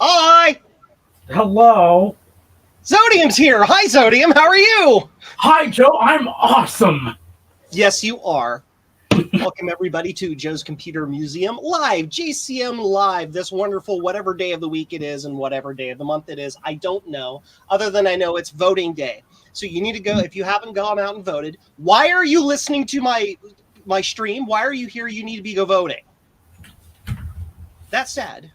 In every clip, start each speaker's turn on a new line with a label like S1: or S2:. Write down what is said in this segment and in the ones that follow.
S1: Hi!
S2: Hello.
S1: Zodium's here! Hi, Zodium! How are you?
S2: Hi, Joe. I'm awesome.
S1: Yes, you are. Welcome, everybody, to Joe's Computer Museum Live, JCM Live, this wonderful whatever day of the week it is and whatever day of the month it is. I don't know, other than I know it's voting day. So you need to go, if you haven't gone out and voted, why are you listening to my stream? Why are you here? You need to go voting. That said,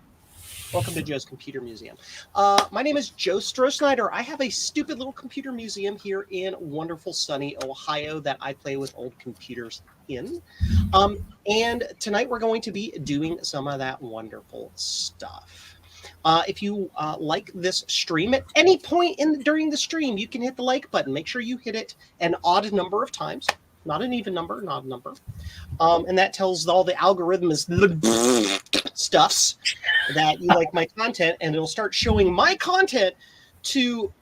S1: welcome to Joe's Computer Museum. My name is Joe Stroh-Snyder. I have a stupid little computer museum here in wonderful sunny Ohio that I play with old computers in. And tonight we're going to be doing some of that wonderful stuff. If you like this stream at any point during the stream, you can hit the like button. Make sure you hit it an odd number of times. Not an even number, not a number. And that tells all the algorithms stuffs that you like my content, and it'll start showing my content to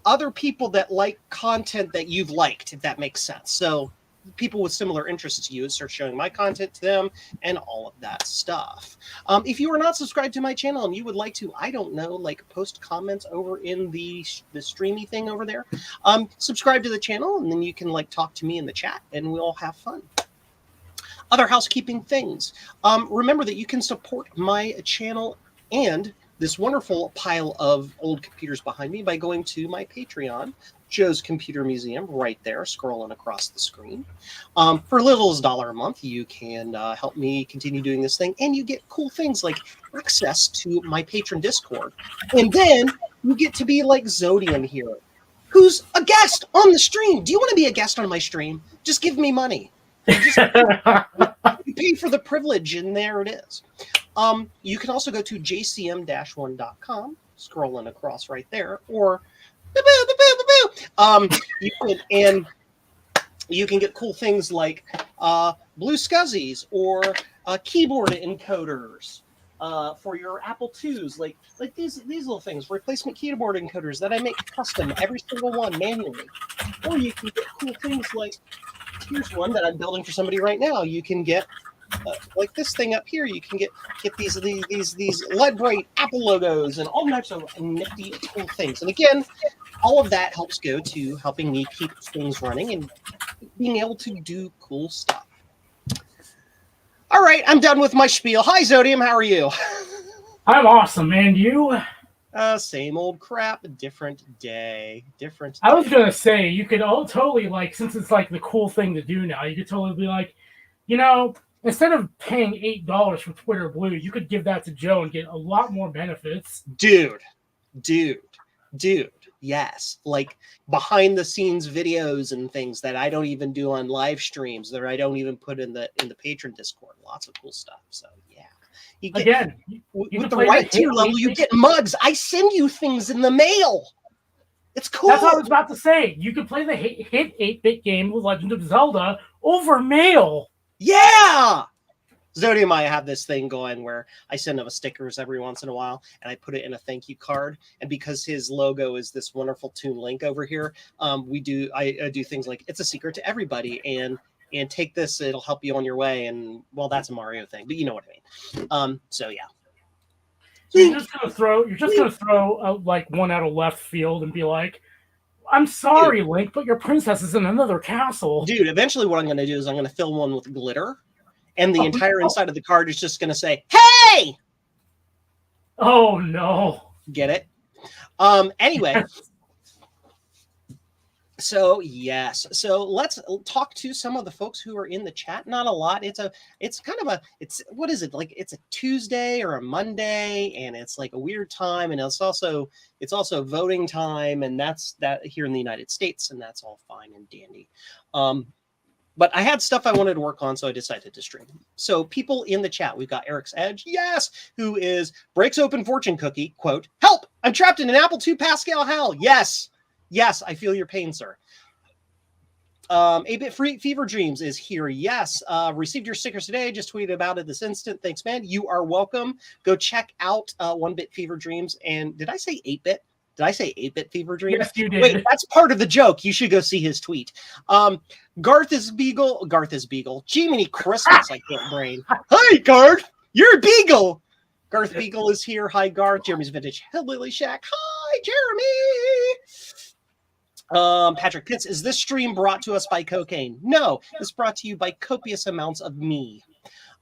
S1: other people that like content that you've liked, if that makes sense. So people with similar interests to you, it starts showing my content to them and all of that stuff. If you are not subscribed to my channel and you would like to, I don't know, like post comments over in the streamy thing over there, subscribe to the channel, and then you can like talk to me in the chat and we'll have fun. Other housekeeping things. Remember that you can support my channel and this wonderful pile of old computers behind me by going to my Patreon, Joe's Computer Museum, right there, scrolling across the screen. For little as $1 a month, you can help me continue doing this thing, and you get cool things like access to my patron Discord. And then you get to be like Zodium here, who's a guest on the stream. Do you want to be a guest on my stream? Just give me money. You pay for the privilege, and there it is. You can also go to jcm-1.com, scrolling across right there, or you can get cool things like blue scuzzies or keyboard encoders for your Apple IIs, like these little things, replacement keyboard encoders that I make custom, every single one manually. Or you can get cool things like, here's one that I'm building for somebody right now. You can get like this thing up here. You can get these lead bright Apple logos and all types of nifty cool things. And again, all of that helps go to helping me keep things running and being able to do cool stuff. All right, I'm done with my spiel. Hi, Zodium. How are you?
S2: I'm awesome, and you?
S1: Same old crap, different day, different day.
S2: I was gonna say you could all totally like, since it's like the cool thing to do now, you could totally be like, you know, instead of paying $8 for Twitter Blue, you could give that to Joe and get a lot more benefits.
S1: Dude, yes, like behind the scenes videos and things that I don't even do on live streams, that I don't even put in the patron Discord. Lots of cool stuff. So yeah, you get,
S2: again,
S1: with the right tier level, you get mugs. I send you things in the mail. It's cool.
S2: That's what I was about to say. You could play the hit 8-bit game with Legend of Zelda over mail.
S1: Yeah. Zodium, I have this thing going where I send him stickers every once in a while, and I put it in a thank you card. And because his logo is this wonderful Toon Link over here, I do things like, it's a secret to everybody, and take this, it'll help you on your way. And well, that's a Mario thing, but you know what I mean. So yeah.
S2: So you're just gonna throw like one out of left field and be like, I'm sorry, dude, Link, but your princess is in another castle.
S1: Dude, eventually what I'm going to do is I'm going to fill one with glitter, and the entire inside of the card is just going to say, hey!
S2: Oh, no. Get it?
S1: Anyway. So, yes. So let's talk to some of the folks who are in the chat. Not a lot. It's what is it? Like, it's a Tuesday or a Monday, and it's like a weird time, and it's also voting time, and that's that here in the United States, and that's all fine and dandy. But I had stuff I wanted to work on, so I decided to stream. So people in the chat, we've got Eric's Edge, yes, who breaks open fortune cookie, quote, help, I'm trapped in an Apple II Pascal hell. Yes. Yes, I feel your pain, sir. 8-Bit Fever Dreams is here. Yes. Received your stickers today. Just tweeted about it this instant. Thanks, man. You are welcome. Go check out 1-Bit Fever Dreams. And did I say 8-Bit? Did I say 8-Bit Fever Dreams?
S2: Yes, you did.
S1: Wait, that's part of the joke. You should go see his tweet. Garth is Beagle. Jiminy Christmas, I can't brain. Hi, Garth. You're a Beagle. Garth Beagle is here. Hi, Garth. Jeremy's Vintage Hillbilly Shack. Hi, Jeremy. Patrick Pitts, is this stream brought to us by cocaine? No, it's brought to you by copious amounts of me.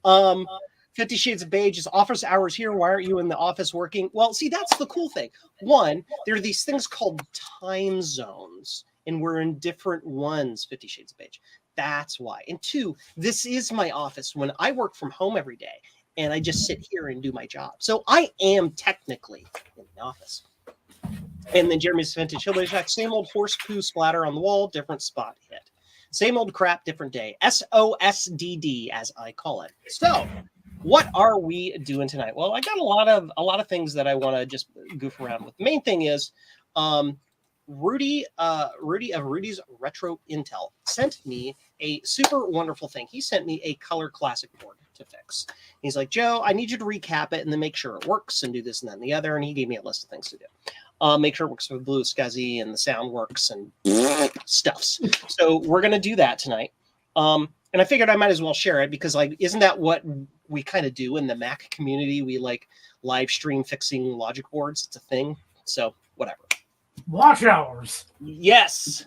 S1: 50 Shades of Beige is office hours here. Why aren't you in the office working? Well, see, that's the cool thing. One, there are these things called time zones, and we're in different ones, 50 Shades of Beige. That's why. And two, this is my office when I work from home every day, and I just sit here and do my job. So I am technically in the office. And then Jeremy's Vintage Hillbilly Shack, same old horse poo splatter on the wall, different spot hit. Same old crap, different day. SOSDD, as I call it. So, what are we doing tonight? Well, I got a lot of things that I want to just goof around with. The main thing is, Rudy of Rudy's Retro Intel sent me a super wonderful thing. He sent me a Color Classic board to fix. He's like, Joe, I need you to recap it and then make sure it works and do this and that and the other. And he gave me a list of things to do. Make sure it works with Blue SCSI and the sound works and stuffs. So we're going to do that tonight. And I figured I might as well share it because, like, isn't that what we kind of do in the Mac community? We like live stream fixing logic boards. It's a thing. So whatever.
S2: Watch hours.
S1: Yes.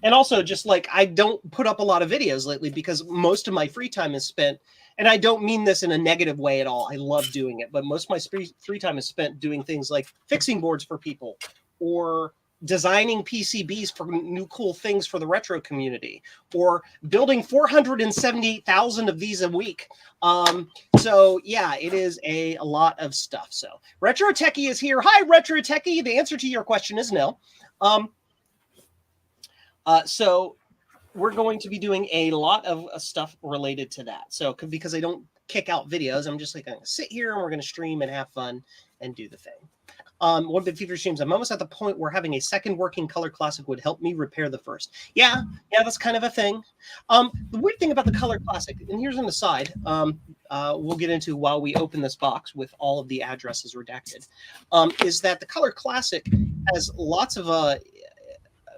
S1: And also just like I don't put up a lot of videos lately because most of my free time is spent, and I don't mean this in a negative way at all. I love doing it, but most of my free time is spent doing things like fixing boards for people or designing PCBs for new cool things for the retro community, or building 478,000 of these a week. So yeah, it is a lot of stuff. So Retro Techie is here. Hi, Retro Techie. The answer to your question is no. So we're going to be doing a lot of stuff related to that. So because I don't kick out videos, I'm just like going to sit here and we're going to stream and have fun and do the thing. One of the future streams, I'm almost at the point where having a second working Color Classic would help me repair the first. Yeah, that's kind of a thing. The weird thing about the Color Classic, and here's an aside, we'll get into while we open this box with all of the addresses redacted, is that the Color Classic has lots of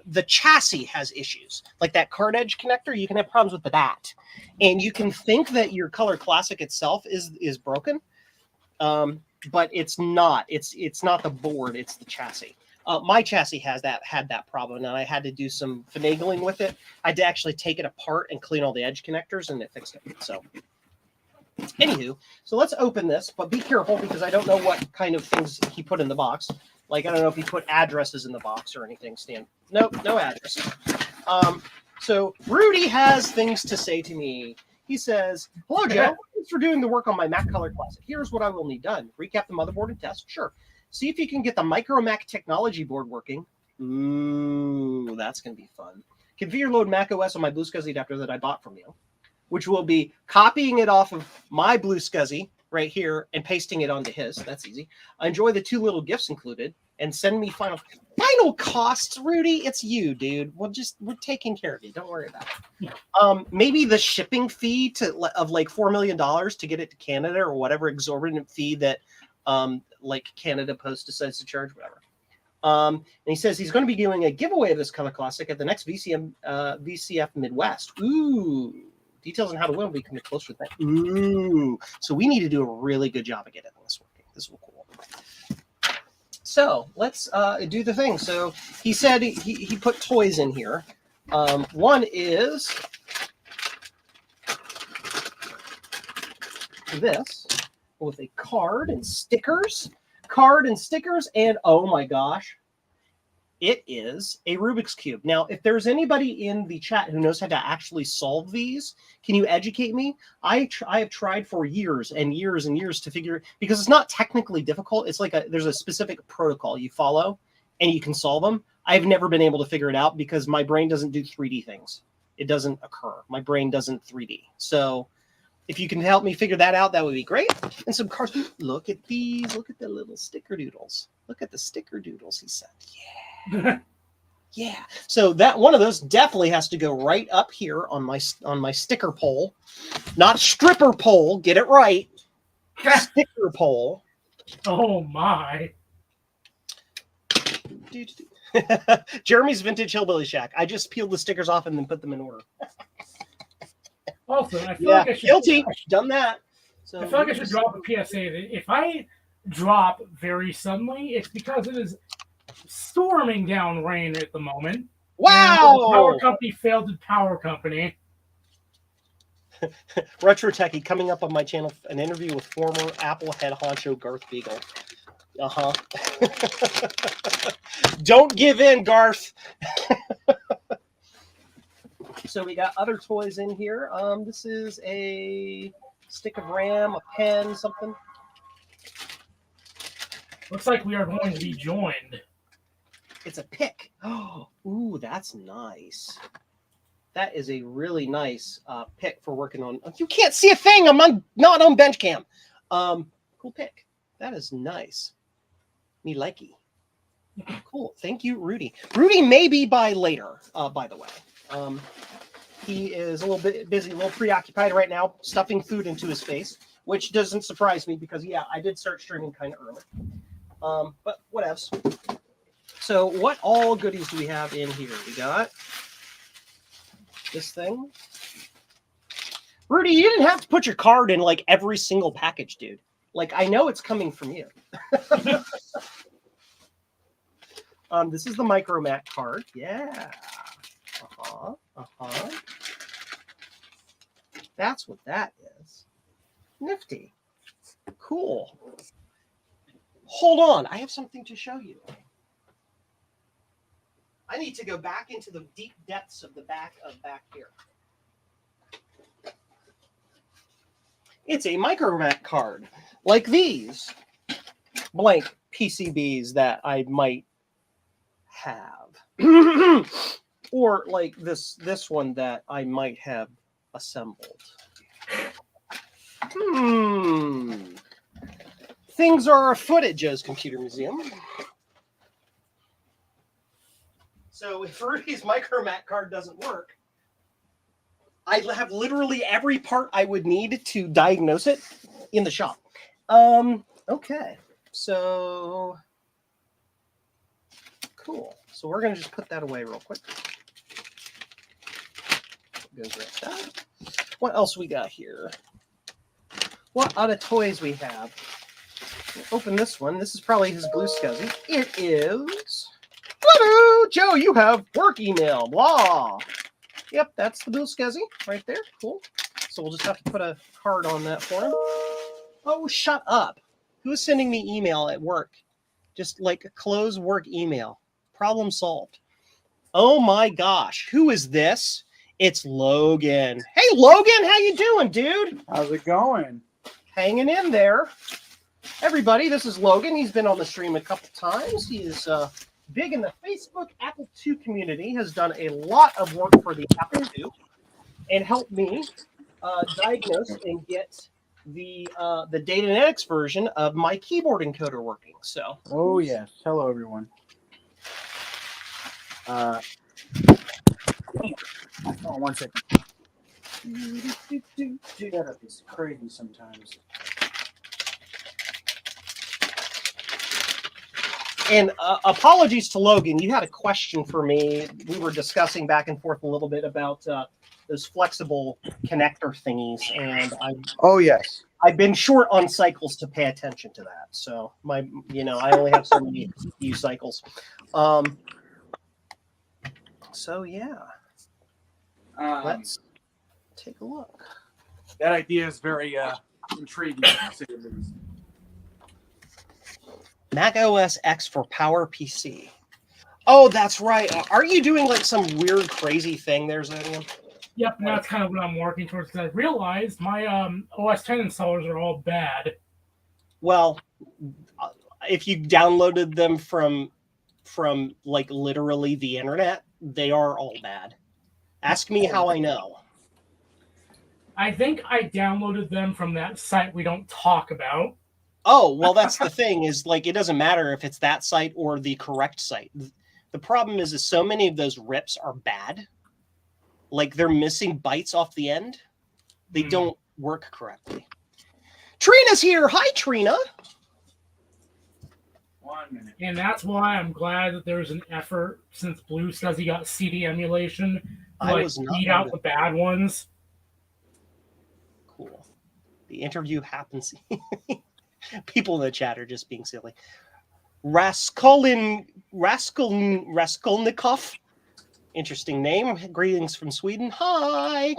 S1: the chassis has issues. Like that card edge connector, you can have problems with that. And you can think that your Color Classic itself is broken. But it's not. It's not the board. It's the chassis. My chassis had that problem, and I had to do some finagling with it. I had to actually take it apart and clean all the edge connectors, and it fixed it. So, anywho, so let's open this, but be careful because I don't know what kind of things he put in the box. Like I don't know if he put addresses in the box or anything. Nope, no addresses. So Rudy has things to say to me. He says, hello, Joe. Thanks for doing the work on my Mac Color Classic. Here's what I will need done. Recap the motherboard and test. Sure. See if you can get the MicroMac technology board working. Ooh, that's going to be fun. Configure load Mac OS on my Blue SCSI adapter that I bought from you, which will be copying it off of my Blue SCSI right here and pasting it onto his. That's easy. Enjoy the 2 little gifts included and send me final costs, Rudy. It's you, dude. We're taking care of you. Don't worry about it. Maybe the shipping fee of like $4 million to get it to Canada or whatever exorbitant fee that like Canada Post decides to charge, whatever. And he says he's going to be doing a giveaway of this Color Classic at the next VCF Midwest. Ooh. Details on how to win will be coming closer to that. Ooh. So we need to do a really good job of getting this working. This is cool. So let's do the thing. So he said he put toys in here. One is this with a card and stickers, and oh my gosh, it is a Rubik's Cube. Now, if there's anybody in the chat who knows how to actually solve these, can you educate me? I have tried for years and years and years to figure, because it's not technically difficult. It's like there's a specific protocol you follow and you can solve them. I've never been able to figure it out because my brain doesn't do 3D things. It doesn't occur. My brain doesn't 3D. So if you can help me figure that out, that would be great. And some cards. Look at these. Look at the little sticker doodles. Look at the sticker doodles, he said. Yeah. Yeah. So that one of those definitely has to go right up here on my sticker pole. Not stripper pole. Get it right. Sticker pole.
S2: Oh my.
S1: Jeremy's Vintage Hillbilly Shack. I just peeled the stickers off and then put them in order.
S2: Also, I feel like I should
S1: guilty. Done that. So
S2: I feel like I should drop a PSA that if I drop very suddenly, it's because it is storming down rain at the moment.
S1: Wow!
S2: The power company failed to power company.
S1: Retro Techie coming up on my channel, an interview with former Apple head honcho Garth Beagle. Don't give in, Garth. So we got other toys in here. This is a stick of RAM, a pen, something.
S2: Looks like we are going to be joined.
S1: It's a pick. Oh, ooh, that's nice. That is a really nice pick for working on. You can't see a thing. I'm not on bench cam. Cool pick. That is nice. Me likey. Cool. Thank you, Rudy. Rudy may be by later, by the way. He is a little bit busy, a little preoccupied right now, stuffing food into his face, which doesn't surprise me because, yeah, I did start streaming kind of early. But whatevs. So what all goodies do we have in here? We got this thing. Rudy, you didn't have to put your card in like every single package, dude. Like, I know it's coming from you. This is the Micromat card. Yeah. That's what that is. Nifty. Cool. Hold on. I have something to show you. I need to go back into the deep depths of the back here. It's a Micromat card, like these blank PCBs that I might have, or like this one that I might have assembled. Things are afoot at Joe's Computer Museum. So if Rudy's Micromat card doesn't work, I have literally every part I would need to diagnose it in the shop. Okay, so cool. So we're gonna just put that away real quick. Goes right that. What else we got here? What other toys we have? We'll open this one. This is probably his Blue Scuzzy. It is. Hello, Joe. You have work email. Blah. Yep, that's the Blue Scuzzy right there. Cool. So we'll just have to put a card on that for him. Oh, shut up. Who's sending me email at work? Just like a close work email. Problem solved. Oh my gosh. Who is this? It's Logan. Hey, Logan, how you doing, dude?
S3: How's it going?
S1: Hanging in there. Everybody, this is Logan. He's been on the stream a couple times. He is big in the Facebook Apple II community, has done a lot of work for the Apple II, and helped me diagnose and get the Datanetics version of my keyboard encoder working. So,
S3: oh yes, hello everyone. Hold on 1 second. Setup is crazy sometimes.
S1: And apologies to Logan. You had a question for me. We were discussing back and forth a little bit about those flexible connector thingies, and
S3: Oh yes,
S1: I've been short on cycles to pay attention to that. So I only have so many CPU cycles. So yeah, let's take a look.
S3: that idea is very intriguing, to say the least.
S1: Mac OS X for Power PC. Oh, that's right. Are you doing like some weird, crazy thing there, Zodium?
S2: Yep, and that's kind of what I'm working towards because I realized my OS 10 installers are all bad.
S1: Well, if you downloaded them from like literally the internet, they are all bad. Ask me how I know.
S2: I think I downloaded them from that site we don't talk about.
S1: Oh, well, that's the thing is like, it doesn't matter if it's that site or the correct site. The problem is so many of those rips are bad. Like they're missing bytes off the end. They don't work correctly. Trina's here. Hi, Trina.
S3: 1 minute.
S2: And that's why I'm glad that there's an effort since Blue Scuzzy got CD emulation to
S1: I
S2: like
S1: was not
S2: beat out the bad ones.
S1: Cool. The interview happens. People in the chat are just being silly. Raskolnikov. Interesting name. Greetings from Sweden. Hi.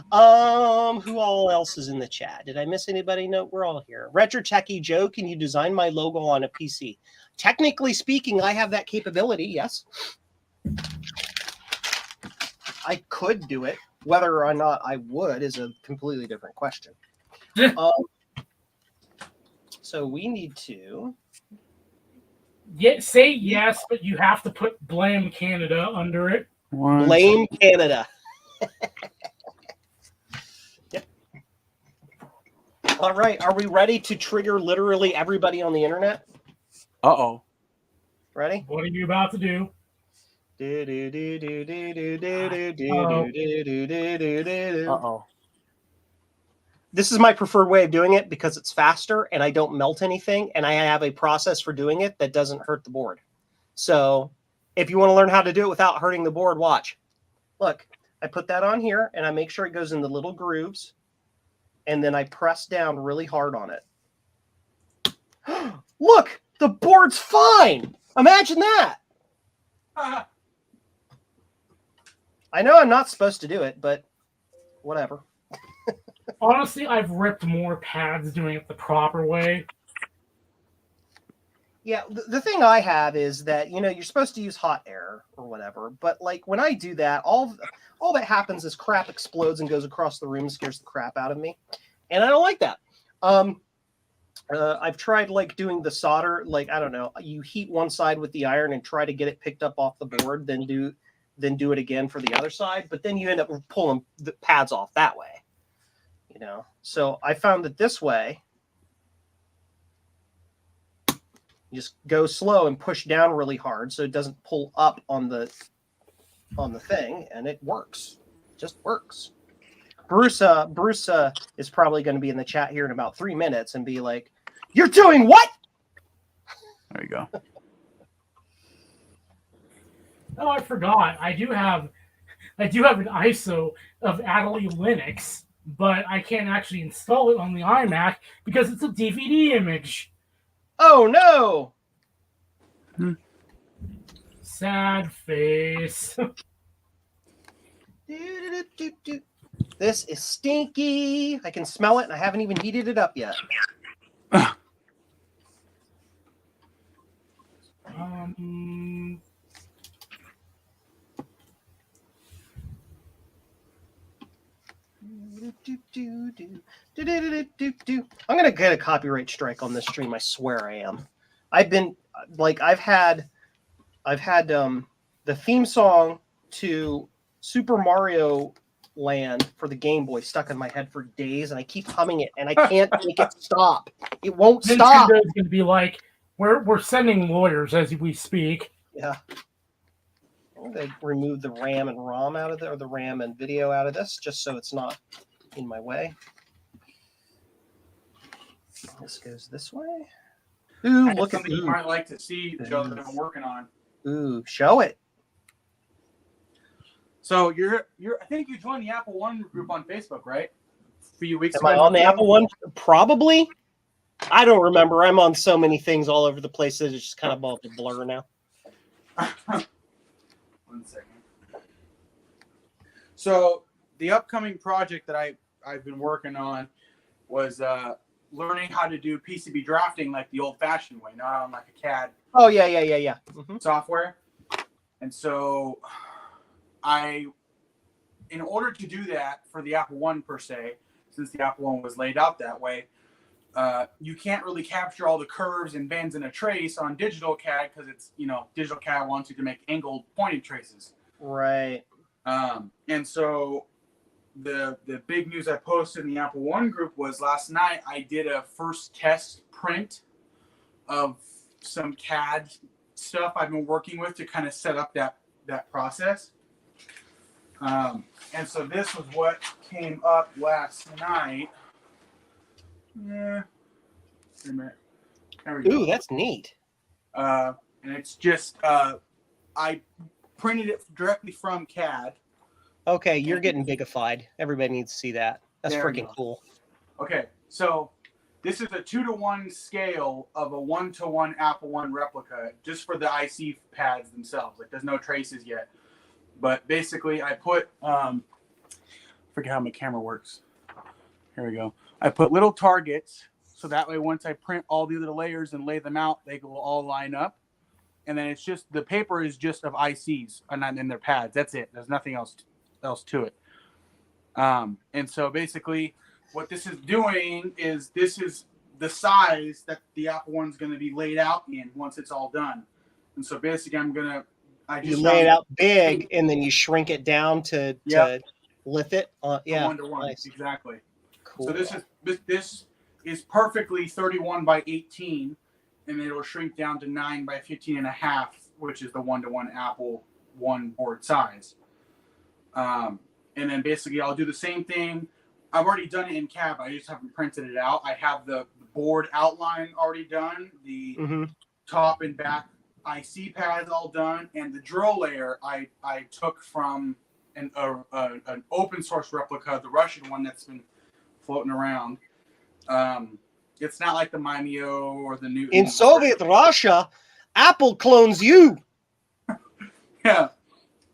S1: Who all else is in the chat? Did I miss anybody? No, we're all here. Retro Techie Joe, can you design my logo on a PC? Technically speaking, I have that capability, yes. I could do it. Whether or not I would is a completely different question. So we need to...
S2: Say yes, but you have to put blame Canada under it.
S1: Blame Canada. Yep. All right. Are we ready to trigger literally everybody on the internet?
S3: Uh-oh.
S1: Ready?
S2: What are you about to do?
S3: Uh-oh.
S1: This is my preferred way of doing it because it's faster and I don't melt anything and I have a process for doing it that doesn't hurt the board. So if you want to learn how to do it without hurting the board, watch. Look, I put that on here and I make sure it goes in the little grooves and then I press down really hard on it. Look, the board's fine. Imagine that. I know I'm not supposed to do it, but whatever.
S2: Honestly, I've ripped more pads doing it the proper way.
S1: Yeah, the thing I have is that, you know, you're supposed to use hot air or whatever, but like when I do that, all that happens is crap explodes and goes across the room and scares the crap out of me. And I don't like that. I've tried like doing the solder, like, I don't know, you heat one side with the iron and try to get it picked up off the board, then do it again for the other side, but then you end up pulling the pads off that way. You know, so I found that this way, you just go slow and push down really hard so it doesn't pull up on the thing, and it works. It just works. Bruce is probably going to be in the chat here in about 3 minutes and be like, "You're doing what?"
S3: There you go.
S2: Oh, I forgot. I do have an ISO of Adelaide Linux, but I can't actually install it on the iMac because it's a DVD image.
S1: Oh no!
S2: Sad face.
S1: This is stinky. I can smell it, and I haven't even heated it up yet. I'm gonna get a copyright strike on this stream. I swear I am. I've had the theme song to Super Mario Land for the Game Boy stuck in my head for days, and I keep humming it, and I can't make it stop. It won't stop.
S2: Nintendo's gonna be like, we're sending lawyers as we speak.
S1: Yeah. I'm gonna remove the RAM and ROM out of there, or the RAM and video out of this, just so it's not in my way. This goes this way. Ooh, look at
S3: something you might like to see, Joe, that I'm working on.
S1: Ooh, show it.
S3: So I think you joined the Apple One group on Facebook, right? A few weeks
S1: ago. Am I on the Apple One? Probably. I don't remember. I'm on so many things all over the place that it's just kind of all a blur now.
S3: 1 second. So the upcoming project that I've been working on was learning how to do PCB drafting like the old-fashioned way, not on like a CAD.
S1: Oh yeah. Mm-hmm.
S3: Software. And so in order to do that for the Apple One per se, since the Apple One was laid out that way, you can't really capture all the curves and bends in a trace on digital CAD because it's, digital CAD wants you to make angled pointed traces.
S1: Right.
S3: And so the big news I posted in the Apple One group was last night I did a first test print of some CAD stuff I've been working with to kind of set up that process. And so this was what came up last night. Yeah. Wait a minute. There we go.
S1: Ooh, that's neat.
S3: And it's just I printed it directly from CAD.
S1: Okay, you're getting bigified. Everybody needs to see that. That's freaking cool.
S3: Okay, So this is a 2-to-1 scale of a 1-to-1 Apple One replica, just for the IC pads themselves. Like, there's no traces yet. But basically, I put forget how my camera works. Here we go. I put little targets, so that way once I print all the other layers and lay them out, they will all line up. And then it's just, the paper is just of ICs and not in their pads. That's it. There's nothing else to it. And so basically what this is doing is, this is the size that the Apple One's going to be laid out in once it's all done. And so basically
S1: You lay it out big and then you shrink it down to lift it. Yeah.
S3: 1-to-1.
S1: Nice.
S3: Exactly.
S1: Cool.
S3: So this is perfectly 31 by 18, and it'll shrink down to 9 by 15.5, which is the 1-to-1 Apple One board size. And then basically I'll do the same thing. I've already done it in CAD. I just haven't printed it out. I have the board outline already done, the top and back IC pads all done, and the drill layer I took from an open source replica, the Russian one that's been floating around. It's not like the Mimeo or the new.
S1: In Soviet Russia, Apple clones you.
S3: Yeah.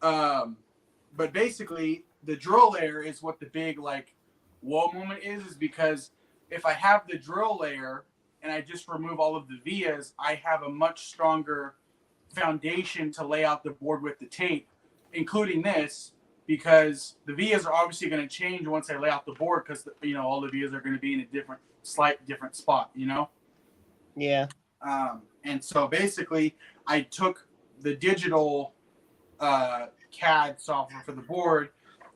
S3: But basically, the drill layer is what the big whoa moment is because if I have the drill layer and I just remove all of the vias, I have a much stronger foundation to lay out the board with the tape, including this, because the vias are obviously going to change once I lay out the board because all the vias are going to be in a slight different spot,
S1: Yeah.
S3: And so basically I took the digital CAD software for the board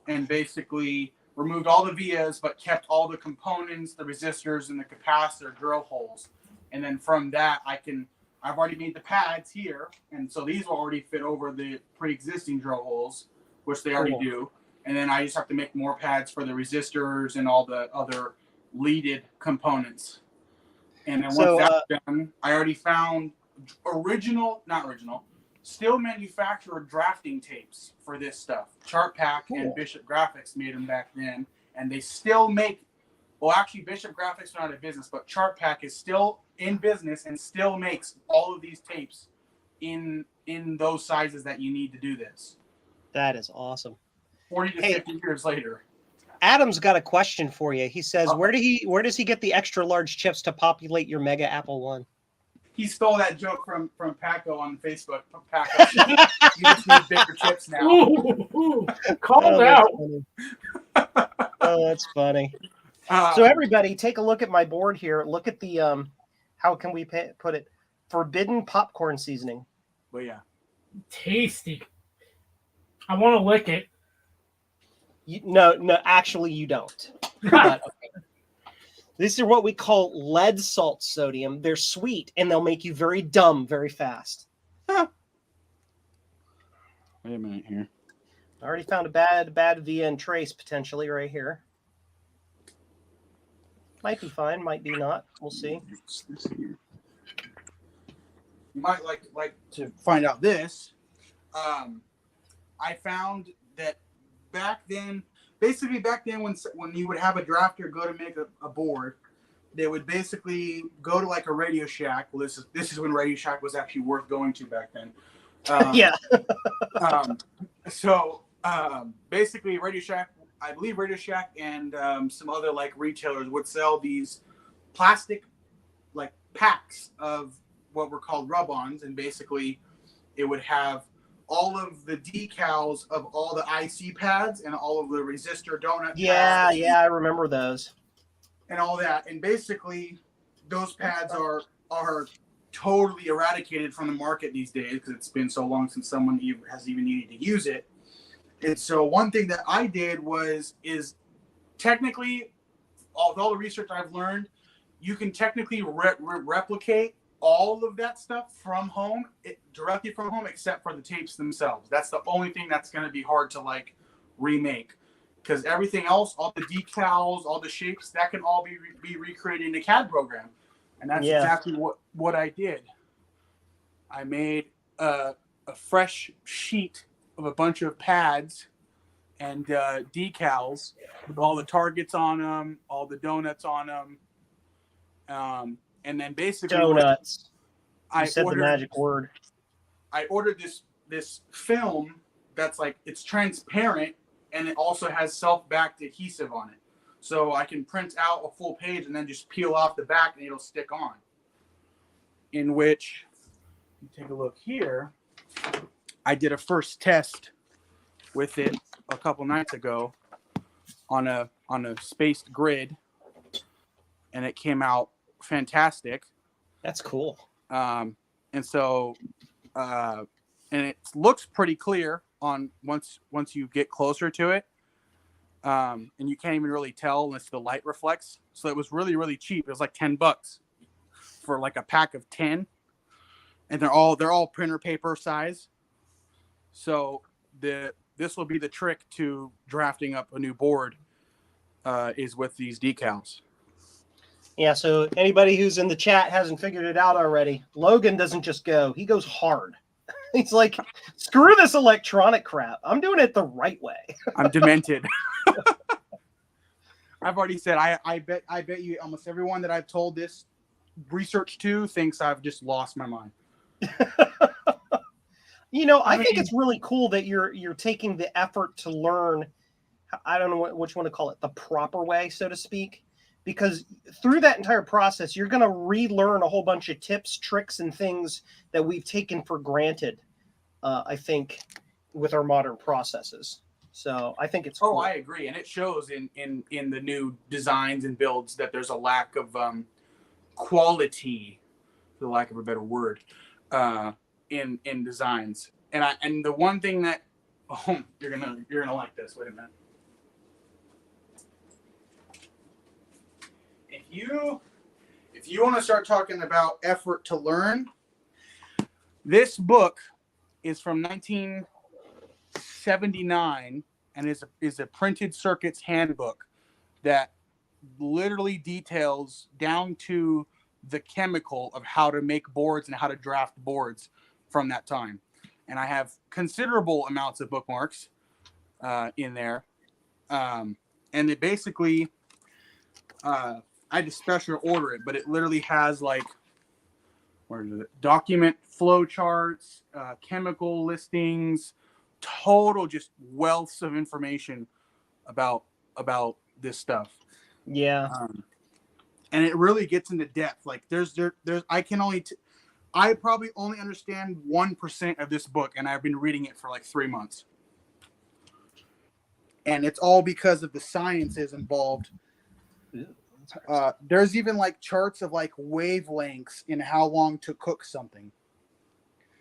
S3: and basically removed all the vias but kept all the components, the resistors and the capacitor drill holes. And then from that I've already made the pads here, and so these will already fit over the pre-existing drill holes, which they already do. And then I just have to make more pads for the resistors and all the other leaded components. And then once that's done, I already found still manufactured drafting tapes for this stuff. Chart Pack and Bishop Graphics made them back then, and they still make. Well, actually, Bishop Graphics are not in business, but Chart Pack is still in business and still makes all of these tapes in those sizes that you need to do this.
S1: That is awesome.
S3: 40 to 50 years later.
S1: Adam's got a question for you. He says, where does he get the extra large chips to populate your Mega Apple One?
S3: He stole that joke from Paco on Facebook. Paco, you just need bigger chips now.
S2: Ooh, called out.
S1: Oh, that's funny. So everybody, take a look at my board here. Look at the how can we put it? Forbidden popcorn seasoning.
S3: Well, yeah,
S2: tasty. I want to lick it.
S1: No, actually, you don't. But, okay. These are what we call lead salt sodium. They're sweet and they'll make you very dumb very fast.
S3: Wait a minute here.
S1: I already found a bad via and trace potentially right here. Might be fine, might be not. We'll see.
S3: You might like to find out this. I found that back then when you would have a drafter go to make a board, they would basically go to like a Radio Shack. Well, this is when Radio Shack was actually worth going to back then.
S1: Yeah.
S3: So basically Radio Shack, I believe Radio Shack and some other like retailers would sell these plastic like packs of what were called rub-ons, and basically it would have all of the decals of all the IC pads and all of the resistor donut pads.
S1: Yeah, I remember those.
S3: And all that. And basically those pads are totally eradicated from the market these days because it's been so long since someone has even needed to use it. And so one thing that I did is technically, with all the research I've learned, you can technically replicate all of that stuff from home, directly from home, except for the tapes themselves. That's the only thing that's going to be hard to like remake, because everything else, all the decals, all the shapes, that can all be recreated in a CAD program. And that's exactly what I did. I made a fresh sheet of a bunch of pads and decals with all the targets on them, all the donuts on them, And then basically
S1: Donuts. You
S3: I
S1: said the magic word.
S3: I ordered this film that's like, it's transparent and it also has self-backed adhesive on it. So I can print out a full page and then just peel off the back and it'll stick on. In which, take a look here, I did a first test with it a couple nights ago on a spaced grid, and it came out fantastic.
S1: That's cool.
S3: And so, and it looks pretty clear on once you get closer to it. And you can't even really tell unless the light reflects. So it was really, really cheap. It was like $10 for like a pack of 10, and they're all printer paper size. So this will be the trick to drafting up a new board, is with these decals.
S1: Yeah, so anybody who's in the chat hasn't figured it out already. Logan doesn't just go, he goes hard. He's like, screw this electronic crap. I'm doing it the right way.
S3: I'm demented. I've already said, I bet you almost everyone that I've told this research to thinks I've just lost my mind.
S1: I think it's really cool that you're taking the effort to learn, I don't know which one to call it, the proper way, so to speak. Because through that entire process, you're going to relearn a whole bunch of tips, tricks, and things that we've taken for granted, I think, with our modern processes. So I think it's cool.
S3: Oh, I agree. And it shows in the new designs and builds that there's a lack of quality, for the lack of a better word, in designs. And the one thing that, you're gonna like this. Wait a minute. If you want to start talking about effort to learn, this book is from 1979 and is a printed circuits handbook that literally details down to the chemical of how to make boards and how to draft boards from that time. And I have considerable amounts of bookmarks in there. And it basically, I had to special order it, but it literally has like, where is it? Document flow charts, chemical listings, total just wealths of information about this stuff.
S1: Yeah.
S3: And it really gets into depth. Like there's I probably only understand 1% of this book, and I've been reading it for like 3 months. And it's all because of the sciences involved. There's even like charts of like wavelengths in how long to cook something.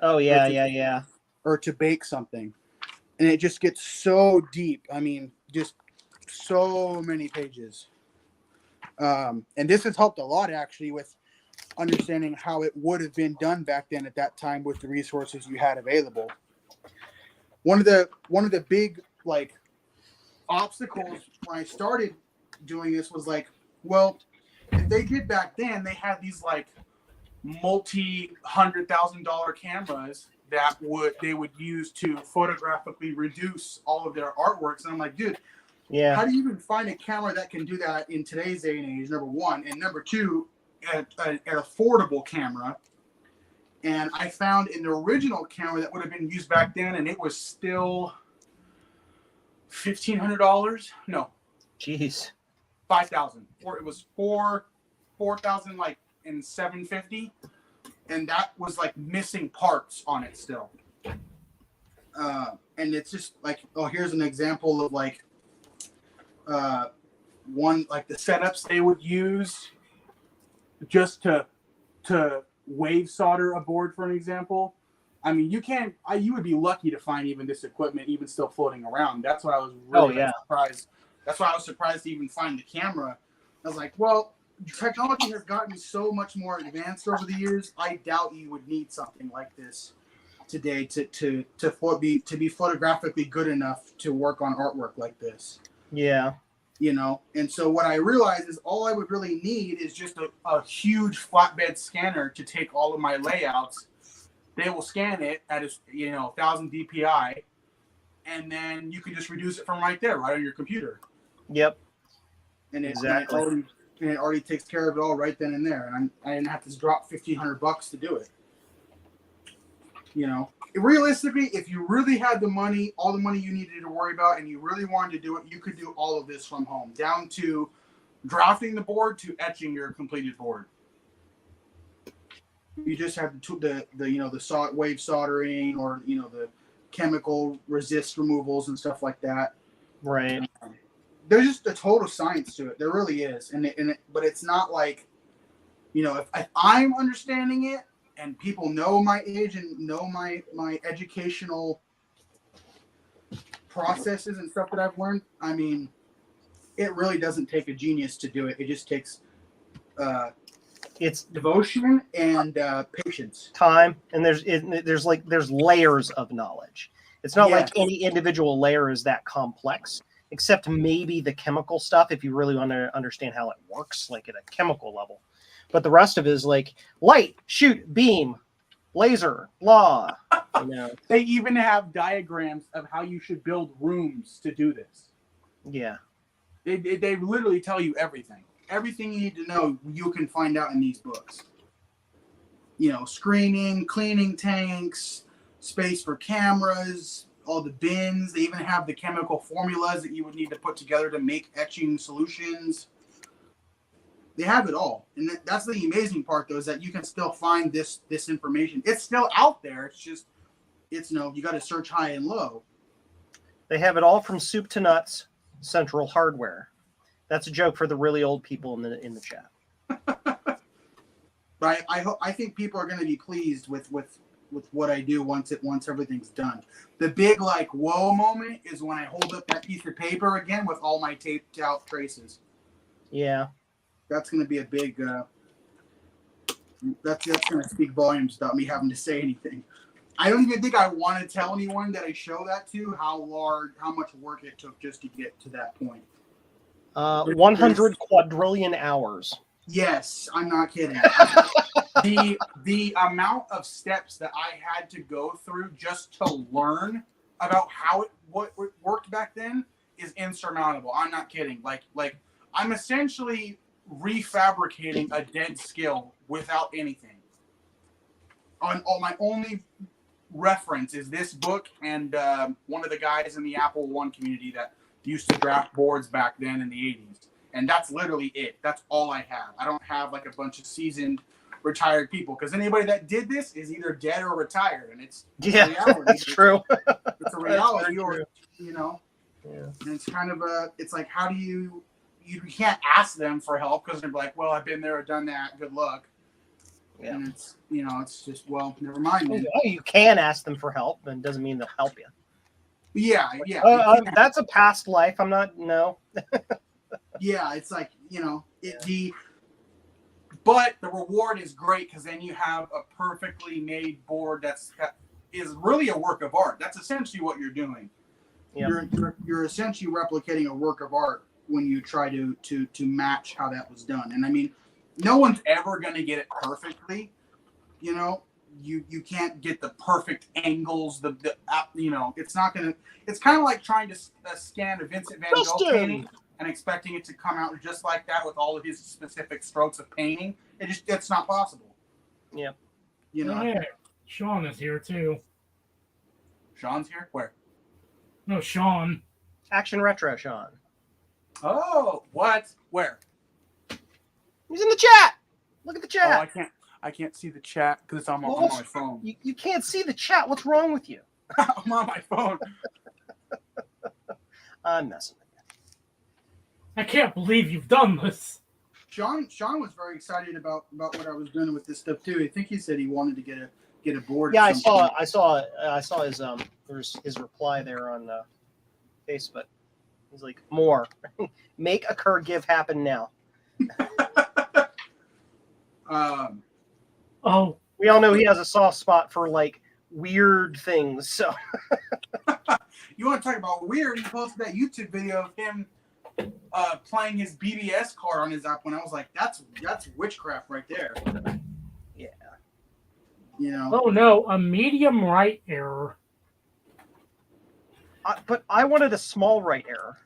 S1: Oh yeah.
S3: Or to bake something. And it just gets so deep. I mean, just so many pages. And this has helped a lot actually with understanding how it would have been done back then at that time with the resources you had available. One of the big like obstacles when I started doing this was like, well, if they did back then, they had these like multi-$100,000 cameras that they would use to photographically reduce all of their artworks. And I'm like, dude,
S1: yeah,
S3: how do you even find a camera that can do that in today's day and age, number one? And number two, an affordable camera. And I found an original camera that would have been used back then, and it was still $1,500. No.
S1: Jeez.
S3: $5,000. Or it was $4,000 like in $750, and that was like missing parts on it still. And it's just like, here's an example of like one like the setups they would use just to wave solder a board, for an example. I mean, you would be lucky to find even this equipment even still floating around. That's why I was really surprised. That's why I was surprised to even find the camera. I was like, well, technology has gotten so much more advanced over the years. I doubt you would need something like this today to be photographically good enough to work on artwork like this.
S1: Yeah.
S3: You know, and so what I realized is all I would really need is just a huge flatbed scanner to take all of my layouts. They will scan it at 1,000 DPI, and then you can just reduce it from right there, right on your computer.
S1: Yep.
S3: And
S1: exactly.
S3: and it already takes care of it all right then and there. And I didn't have to drop $1,500 to do it. You know, realistically, if you really had the money, all the money you needed to worry about, and you really wanted to do it, you could do all of this from home, down to drafting the board to etching your completed board. You just have the wave soldering, or the chemical resist removals and stuff like that.
S1: Right.
S3: There's just a total science to it. There really is, but it's not like, if I'm understanding it, and people know my age and know my educational processes and stuff that I've learned. I mean, it really doesn't take a genius to do it. It just takes it's devotion and patience,
S1: time, and there's layers of knowledge. It's not like any individual layer is that complex, except maybe the chemical stuff, if you really want to understand how it works, like at a chemical level. But the rest of it is like light, shoot, beam, laser, law.
S3: They even have diagrams of how you should build rooms to do this.
S1: Yeah.
S3: They literally tell you everything. Everything you need to know, you can find out in these books. Screening, cleaning tanks, space for cameras, all the bins. They even have the chemical formulas that you would need to put together to make etching solutions. They have it all. And that's the amazing part, though, is that you can still find this information. It's still out there. It's just, you got to search high and low.
S1: They have it all from soup to nuts, Central Hardware. That's a joke for the really old people in the chat.
S3: But I think people are going to be pleased with what I do once everything's done. The big whoa moment is when I hold up that piece of paper again with all my taped out traces.
S1: Yeah.
S3: That's going to be a big. That's going to speak volumes without me having to say anything. I don't even think I want to tell anyone that I show that to how much work it took just to get to that point.
S1: 100 quadrillion hours.
S3: Yes, I'm not kidding. The amount of steps that I had to go through just to learn about what worked back then is insurmountable. I'm not kidding. Like I'm essentially refabricating a dead skill without anything. My only reference is this book and one of the guys in the Apple I community that used to draft boards back then in the 80s. And that's literally it. That's all I have. I don't have a bunch of seasoned retired people, because anybody that did this is either dead or retired, and it's a reality.
S1: That's true.
S3: It's a reality,
S1: true.
S3: Yeah. And it's kind of it's like, how do you can't ask them for help, because they're like, well, I've been there or done that. Good luck. Yeah. And it's, it's just, well, never mind. Man.
S1: Oh, you can ask them for help, and it doesn't mean they'll help you.
S3: Yeah.
S1: That's a past life. I'm not, no.
S3: Yeah, it's like, but the reward is great, because then you have a perfectly made board that is really a work of art. That's essentially what you're doing. Yep. You're essentially replicating a work of art when you try to match how that was done. And I mean, no one's ever going to get it perfectly. You can't get the perfect angles. It's not going to. It's kind of like trying to scan a Vincent Van Gogh painting and expecting it to come out just like that with all of his specific strokes of painting. It's not possible.
S1: Yeah.
S2: Yeah, Sean is here too.
S3: Sean's here? Where?
S2: No, Sean.
S1: Action Retro Sean.
S3: Oh, what? Where?
S1: He's in the chat. Look at the chat.
S3: Oh, I can't see the chat because it's on my phone.
S1: You can't see the chat. What's wrong with you?
S3: I'm on my phone.
S1: I'm messing with you.
S2: I can't believe you've done this.
S3: Sean was very excited about what I was doing with this stuff too. I think he said he wanted to get a board.
S1: Yeah, I saw his there's his reply there on Facebook. He's like, more. Make a Kerr give happen now. We all know he has a soft spot for weird things. So
S3: you want to talk about weird? He posted that YouTube video of him playing his BBS card on his app, when I was like, that's witchcraft right there.
S1: Yeah.
S2: Oh no, a medium right error.
S1: But I wanted a small right error.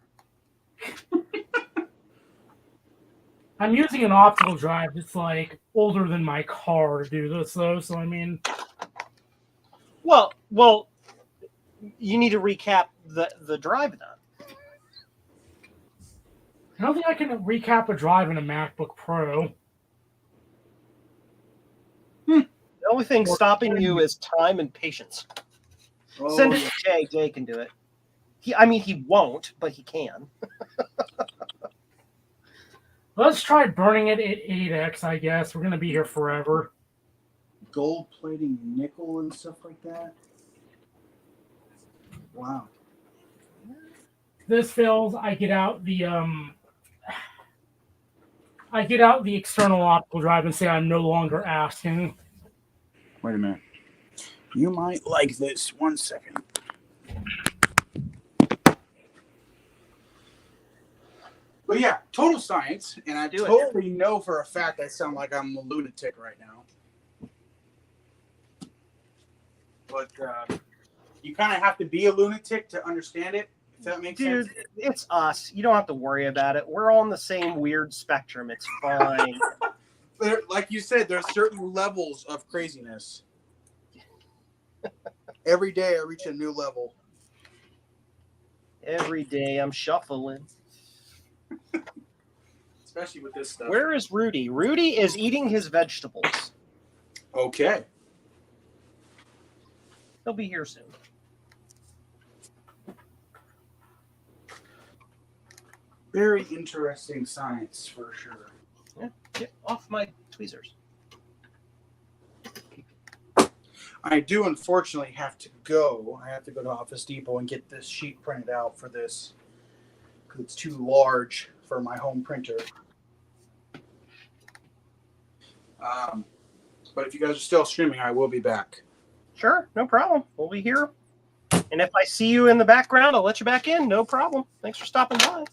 S2: I'm using an optical drive that's like older than my car to do this, though. So I mean,
S1: Well, you need to recap the drive then.
S2: I don't think I can recap a drive in a MacBook Pro.
S1: The only thing stopping you is time and patience.
S3: Oh,
S1: Send it to Jay. Jay can do it. He won't, but he can.
S2: Let's try burning it at 8x, I guess. We're going to be here forever.
S3: Gold plating nickel and stuff like that. Wow.
S2: This fails. I get out the external optical drive and say I'm no longer asking.
S3: Wait a minute. You might like this. 1 second. But yeah, total science, and I totally know for a fact I sound like I'm a lunatic right now. But you kind of have to be a lunatic to understand it, if that makes sense.
S1: Dude, it's us. You don't have to worry about it. We're on the same weird spectrum. It's fine.
S3: Like you said, there's certain levels of craziness. Every day I reach a new level.
S1: Every day I'm shuffling.
S3: Especially with this stuff.
S1: Where is Rudy? Rudy is eating his vegetables.
S3: Okay.
S1: He'll be here soon.
S3: Very interesting science for sure.
S1: Yeah, get off my tweezers.
S3: I do unfortunately have to go. I have to go to Office Depot and get this sheet printed out for this because it's too large for my home printer. But if you guys are still streaming, I will be back.
S1: Sure, no problem. We'll be here. And if I see you in the background, I'll let you back in. No problem. Thanks for stopping by.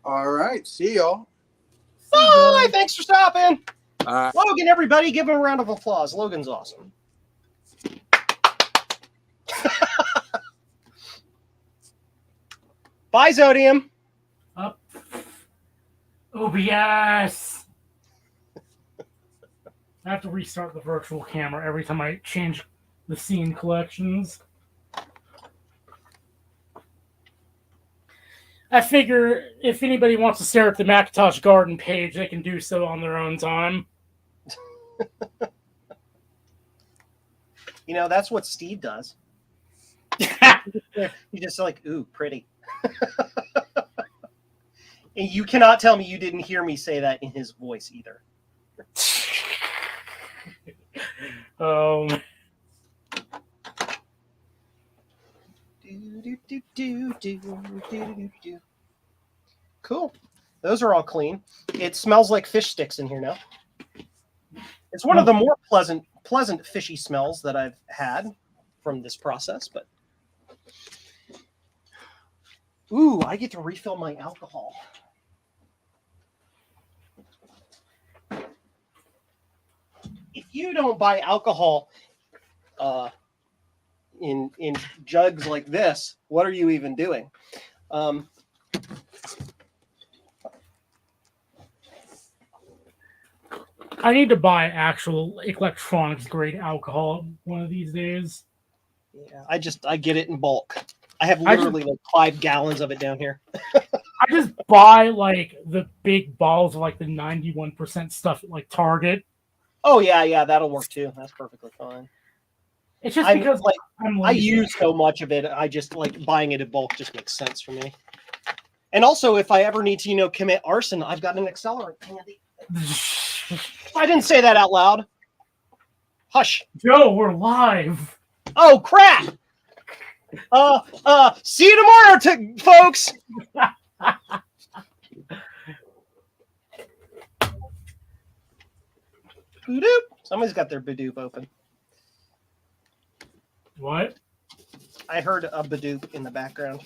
S3: All right. See y'all.
S1: Bye. Thanks for stopping.
S3: Bye.
S1: Logan, everybody, give him a round of applause. Logan's awesome. Bye, Zodium.
S2: Up. OBS. I have to restart the virtual camera every time I change the scene collections. I figure if anybody wants to stare at the Macintosh Garden page, they can do so on their own time.
S1: You know, that's what Steve does. He's just like, ooh, pretty. And you cannot tell me you didn't hear me say that in his voice either. Cool. Those are all clean. It smells like fish sticks in here now. It's one of the more pleasant fishy smells that I've had from this process, but ooh, I get to refill my alcohol. If you don't buy alcohol in jugs like this, what are you even doing?
S2: I need to buy actual electronics grade alcohol one of these days.
S1: Yeah, I get it in bulk. I have literally like 5 gallons of it down here.
S2: I just buy like the big bottles of like the 91% stuff at like Target.
S1: Oh yeah, that'll work too. That's perfectly fine.
S2: It's just because
S1: like
S2: I'm
S1: I use so much of it. I just like buying it in bulk just makes sense for me. And also, if I ever need to, commit arson, I've got an accelerant handy. I didn't say that out loud. Hush.
S2: Joe, we're live.
S1: Oh crap. See you tomorrow, folks. Badoop. Somebody's got their Badoop open.
S2: What?
S1: I heard a Badoop in the background.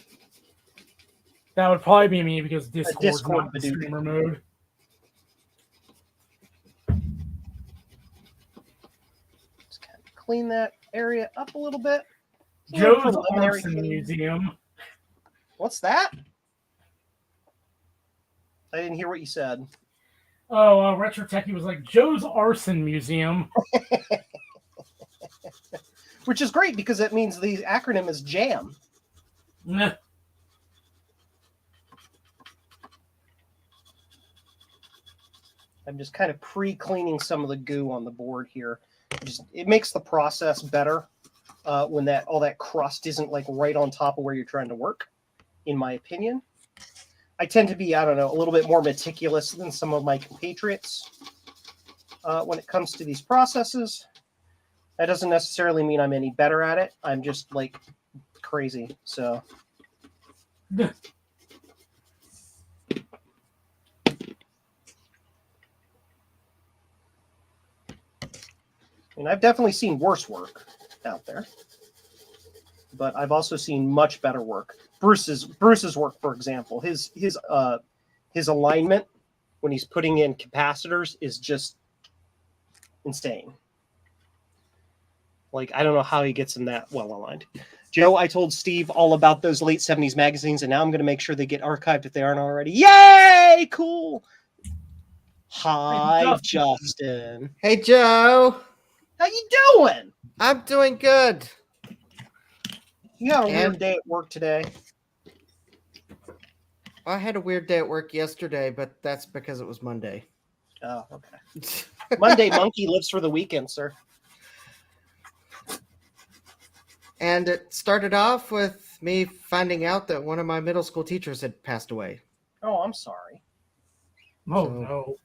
S2: That would probably be me because Discord's
S1: Discord
S2: not in
S1: Badoop.
S2: streamer mode.
S1: Just kind of clean that area up a little bit.
S2: Joe's Arson Museum.
S1: What's that? I didn't hear what you said.
S2: Oh, Retro Techie was like, Joe's Arson Museum.
S1: Which is great because it means the acronym is JAM.
S2: Nah.
S1: I'm just kind of pre-cleaning some of the goo on the board here. It makes the process better when all that crust isn't like right on top of where you're trying to work, in my opinion. I tend to be, I don't know, a little bit more meticulous than some of my compatriots when it comes to these processes. That doesn't necessarily mean I'm any better at it. I'm just like crazy. So. And I've definitely seen worse work out there, but I've also seen much better work. Bruce's work, for example, his alignment when he's putting in capacitors is just insane. Like, I don't know how he gets them that well aligned. Joe, I told Steve all about those late 70s magazines, and now I'm going to make sure they get archived if they aren't already. Yay! Cool. Hi, Justin.
S4: Hey, Joe.
S1: How you doing?
S4: I'm doing good.
S1: You had a weird day at work today.
S4: I had a weird day at work yesterday, but that's because it was Monday.
S1: Oh, okay. Monday monkey lives for the weekend, sir.
S4: And it started off with me finding out that one of my middle school teachers had passed away.
S1: Oh, I'm sorry.
S2: Oh, no.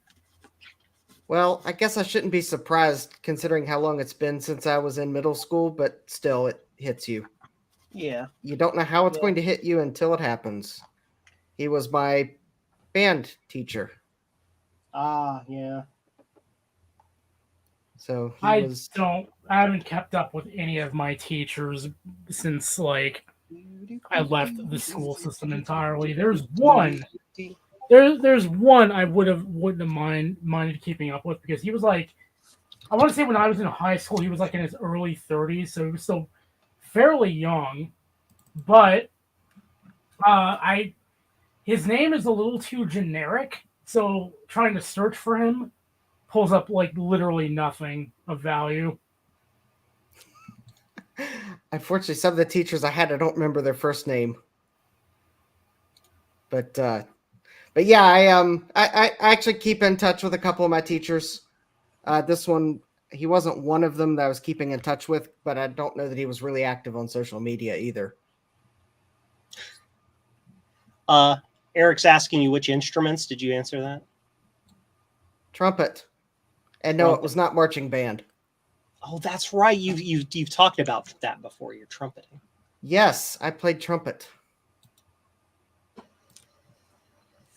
S4: Well, I guess I shouldn't be surprised considering how long it's been since I was in middle school, but still, it hits you.
S1: Yeah.
S4: You don't know how it's going to hit you until it happens. He was my band teacher.
S1: Ah, yeah.
S4: So
S2: I haven't kept up with any of my teachers since like I left the school system entirely. There's one. There's one I wouldn't have minded keeping up with because he was like, I want to say when I was in high school he was like in his early 30s, so he was still fairly young. But his name is a little too generic, so trying to search for him pulls up like literally nothing of value.
S4: Unfortunately, some of the teachers I had, I don't remember their first name. But yeah, I actually keep in touch with a couple of my teachers. This one, he wasn't one of them that I was keeping in touch with, but I don't know that he was really active on social media either.
S1: Eric's asking you which instruments. Did you answer that?
S4: Trumpet. And no, it was not marching band.
S1: Oh, that's right. You've talked about that before. You're trumpeting.
S4: Yes, I played trumpet.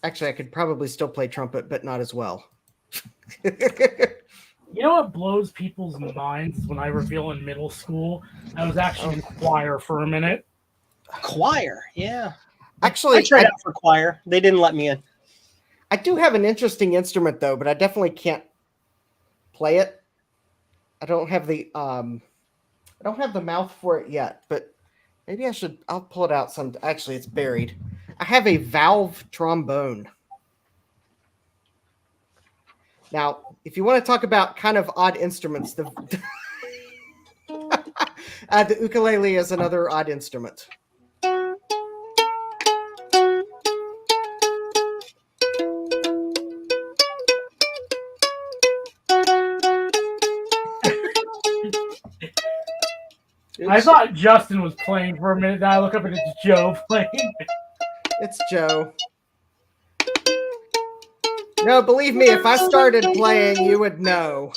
S4: Actually, I could probably still play trumpet, but not as well.
S2: You know what blows people's minds is when I reveal in middle school I was actually in choir for a minute.
S1: Choir, yeah.
S4: Actually,
S1: I tried out for choir. They didn't let me in.
S4: I do have an interesting instrument though, but I definitely can't play it. I don't have the mouth for it yet, but maybe I'll pull it out some. Actually, it's buried. I have a valve trombone. Now, if you want to talk about kind of odd instruments, the ukulele is another odd instrument.
S2: I thought Justin was playing for a minute, then I look up and it's Joe playing.
S4: It's Joe. No, believe me, if I started playing, you would know.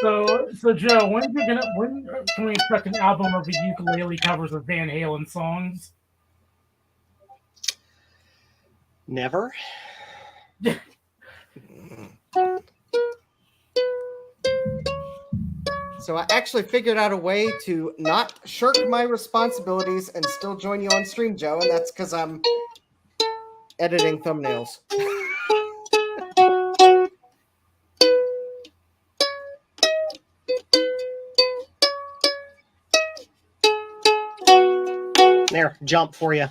S2: So Joe, when can we expect an album of the ukulele covers of Van Halen songs?
S1: Never.
S4: So I actually figured out a way to not shirk my responsibilities and still join you on stream, Joe, and that's because I'm editing thumbnails.
S1: There, jump for you.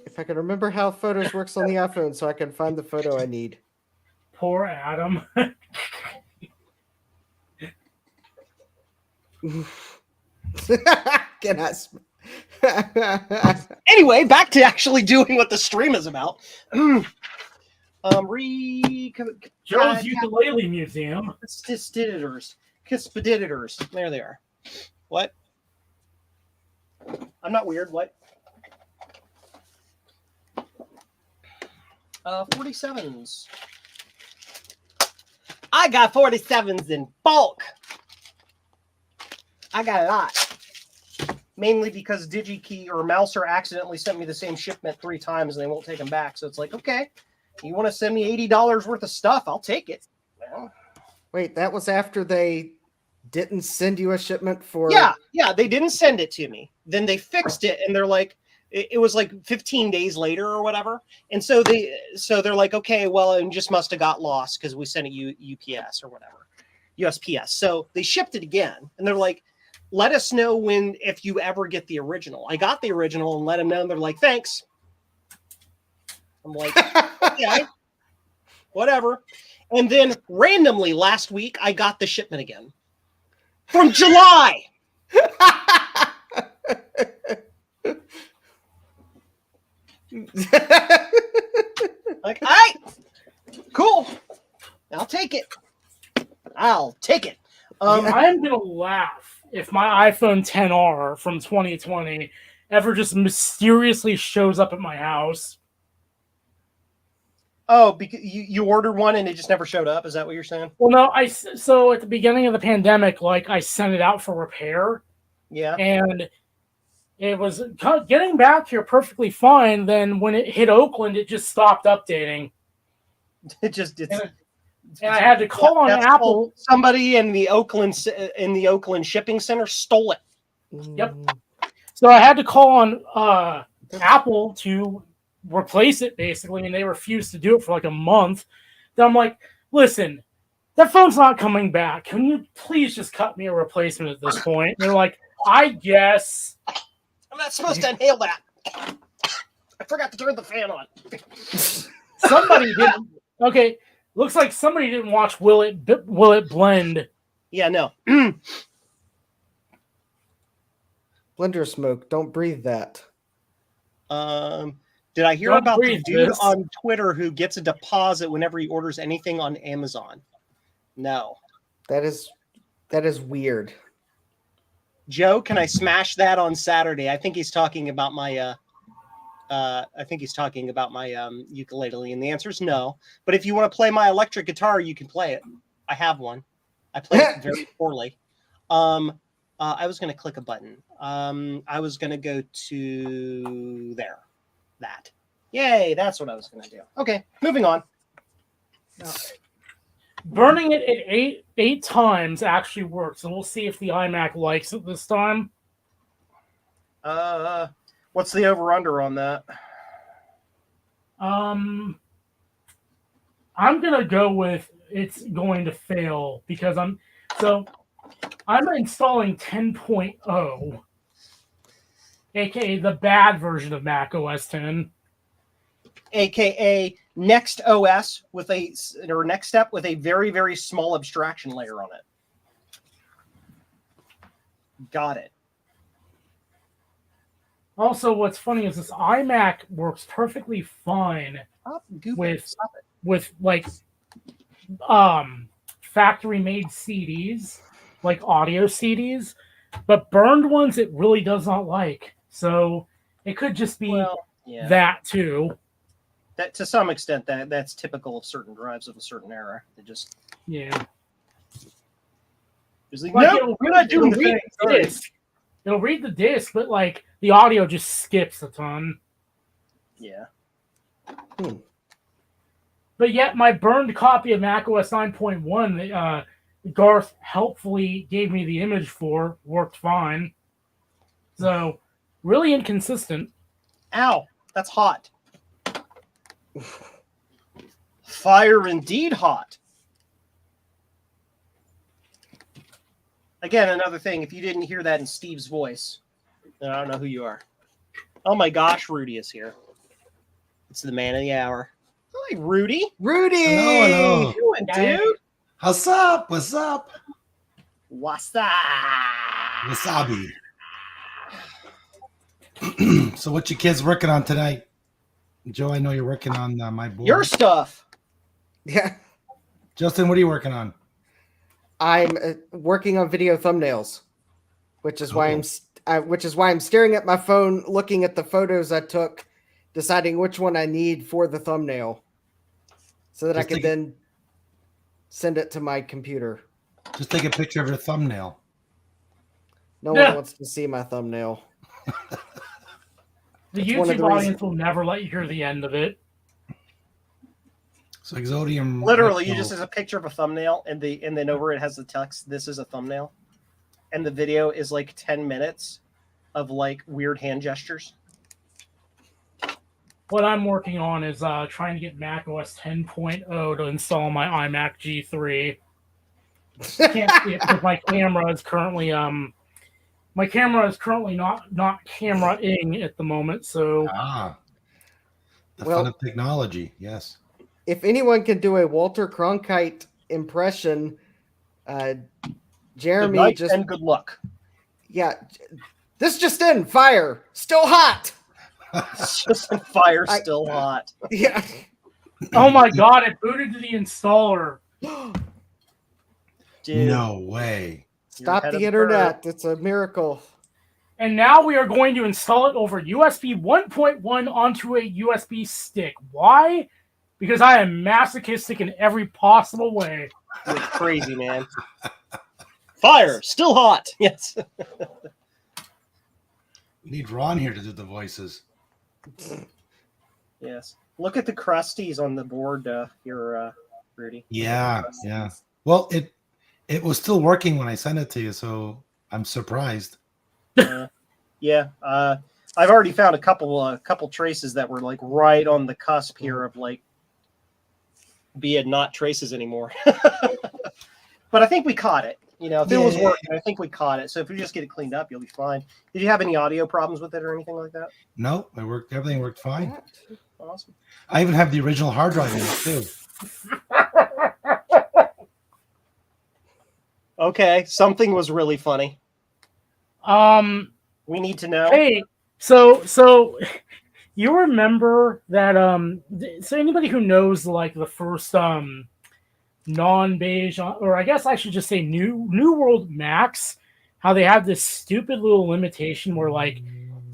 S4: If I can remember how photos works on the iPhone, so I can find the photo I need.
S2: Poor Adam.
S4: Can I?
S1: Anyway, back to actually doing what the stream is about.
S2: Joe's Ukulele Museum.
S1: Expeditors. There they are. What? I'm not weird. What? 47s. I got 47s in bulk. I got a lot. Mainly because DigiKey or Mouser accidentally sent me the same shipment 3 times and they won't take them back. So it's like, okay, you want to send me $80 worth of stuff? I'll take it. Well,
S4: Wait, that was after they didn't send you a shipment for...
S1: Yeah, they didn't send it to me. Then they fixed it and they're like, it was like 15 days later or whatever. And so they're like, okay, well, it just must have got lost because we sent it UPS or whatever, USPS. So they shipped it again and they're like, let us know if you ever get the original. I got the original and let them know. And they're like, thanks. I'm like, okay, whatever. And then randomly last week, I got the shipment again from July. Like, all right, cool. I'll take it.
S2: I'm gonna laugh if my iPhone 10R from 2020 ever just mysteriously shows up at my house.
S1: Oh, because you ordered one and it just never showed up. Is that what you're saying?
S2: Well, no, so at the beginning of the pandemic, like I sent it out for repair.
S1: Yeah.
S2: And it was getting back here perfectly fine. Then when it hit Oakland, it just stopped updating. And I had to call on Apple.
S1: Somebody in the Oakland shipping center stole it.
S2: Yep. So I had to call on Apple to replace it, basically, and they refused to do it for like a month. Then I'm like, listen, that phone's not coming back. Can you please just cut me a replacement at this point? And they're like, I guess.
S1: I'm not supposed to inhale that. I forgot to turn the fan on.
S2: Somebody didn't. Okay, looks like somebody didn't watch Will It Blend?
S1: Yeah, no.
S4: Blender smoke. Don't breathe that.
S1: Did I hear
S2: Don't
S1: about the
S2: breathe
S1: dude
S2: this.
S1: on Twitter who gets a deposit whenever he orders anything on Amazon? No.
S4: That is weird.
S1: Joe, can I smash that on Saturday? I think he's talking about my ukulele, and the answer is no. But if you want to play my electric guitar, you can play it. I have one. I play it very poorly. I was going to click a button. I was going to go to there. That. Yay, that's what I was going to do. Okay, moving on.
S2: Burning it at eight times actually works, and we'll see if the iMac likes it this time.
S1: What's the over-under on that?
S2: I'm gonna go with it's going to fail because I'm installing 10.0, aka the bad version of Mac OS 10,
S1: aka Next OS Next Step with a very, very small abstraction layer on it. Got it.
S2: Also, what's funny is this iMac works perfectly fine with like factory-made CDs, like audio CDs, but burned ones it really does not like. So it could just be that too.
S1: That to some extent that's typical of certain drives of a certain era. They just It's like, no, we're not doing the thing.
S2: It'll read the disc, but like the audio just skips a ton.
S1: Yeah.
S2: But yet my burned copy of macOS 9.1 that Garth helpfully gave me the image for worked fine. So really inconsistent.
S1: Ow, that's hot. Fire indeed hot. Again, another thing, if you didn't hear that in Steve's voice, then I don't know who you are. Oh my gosh, Rudy is here. It's the man of the hour. Hi, Rudy.
S4: Rudy.
S5: Hello.
S1: How you doing, dude?
S5: What's up? What's up?
S1: What's that?
S5: Wasabi. So what you kids working on tonight? Joe, I know you're working on my board.
S1: Your stuff.
S4: Yeah,
S5: Justin, what are you working on?
S4: I'm working on video thumbnails, which is why I'm staring at my phone, looking at the photos I took, deciding which one I need for the thumbnail, so that I can then send it to my computer.
S5: Just take a picture of your thumbnail.
S4: No one wants to see my thumbnail.
S2: The
S4: That's one of
S2: YouTube
S4: the reasons-
S2: audience will never let you hear the end of it.
S5: So Exodium.
S1: Literally, you just has a picture of a thumbnail, and then over it has the text. This is a thumbnail, and the video is like 10 minutes of like weird hand gestures.
S2: What I'm working on is trying to get Mac OS 10.0 to install my iMac G3. Can't see it because my camera is currently not camera-ing at the moment. So
S5: The fun of technology. Yes.
S4: If anyone can do a Walter Cronkite impression, Jeremy
S1: Good night
S4: just
S1: and good luck.
S4: yeah. This just in, fire, still hot.
S1: It's just fire, still hot.
S4: Yeah.
S2: oh my god, it booted to the installer.
S1: Dude,
S5: No way.
S4: Stop
S1: ahead
S4: the
S1: of the
S4: internet. It's a miracle.
S2: And now we are going to install it over USB 1.1 onto a USB stick. Why? Because I am masochistic in every possible way.
S1: you're crazy, man. Fire, still hot. Yes.
S5: We need Ron here to do the voices.
S1: Yes. Look at the crusties on the board here, Rudy.
S5: Yeah. Yeah. Well, it was still working when I sent it to you, so I'm surprised.
S1: Yeah. I've already found a couple traces that were like right on the cusp here of like being not traces anymore. But I think we caught it. You know, if it was working, I think we caught it. So if we just get it cleaned up, you'll be fine. Did you have any audio problems with it or anything like that?
S5: No, it worked. Everything worked fine.
S1: Awesome.
S5: I even have the original hard drive in it too.
S1: Okay, something was really funny. We need to know.
S2: Hey, so you remember that so anybody who knows like the first non-beige, or I guess I should just say New World Macs, how they have this stupid little limitation where like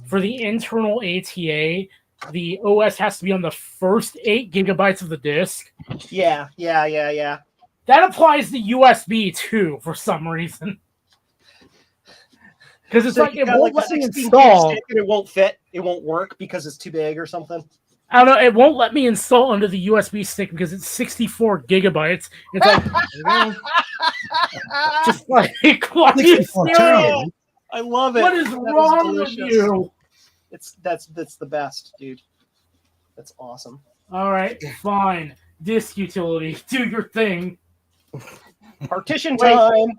S2: for the internal ATA, the OS has to be on the first 8 gigabytes of the disk.
S1: Yeah.
S2: That applies to USB too for some reason. Because it's
S1: So
S2: like
S1: you
S2: it
S1: got,
S2: won't
S1: like,
S2: let me
S1: 16
S2: install.
S1: gig stick and it won't fit. It won't work because it's too big or something.
S2: I don't know. It won't let me install under the USB stick because it's 64 gigabytes. It's like just like what are you
S5: 64
S2: serious?
S5: terabytes.
S1: I love it.
S2: What is
S1: That
S2: wrong with
S1: delicious.
S2: you?
S1: That's the best, dude. That's awesome.
S2: All right, fine. Disk utility, do your thing.
S1: Partition
S2: Wait.
S1: time.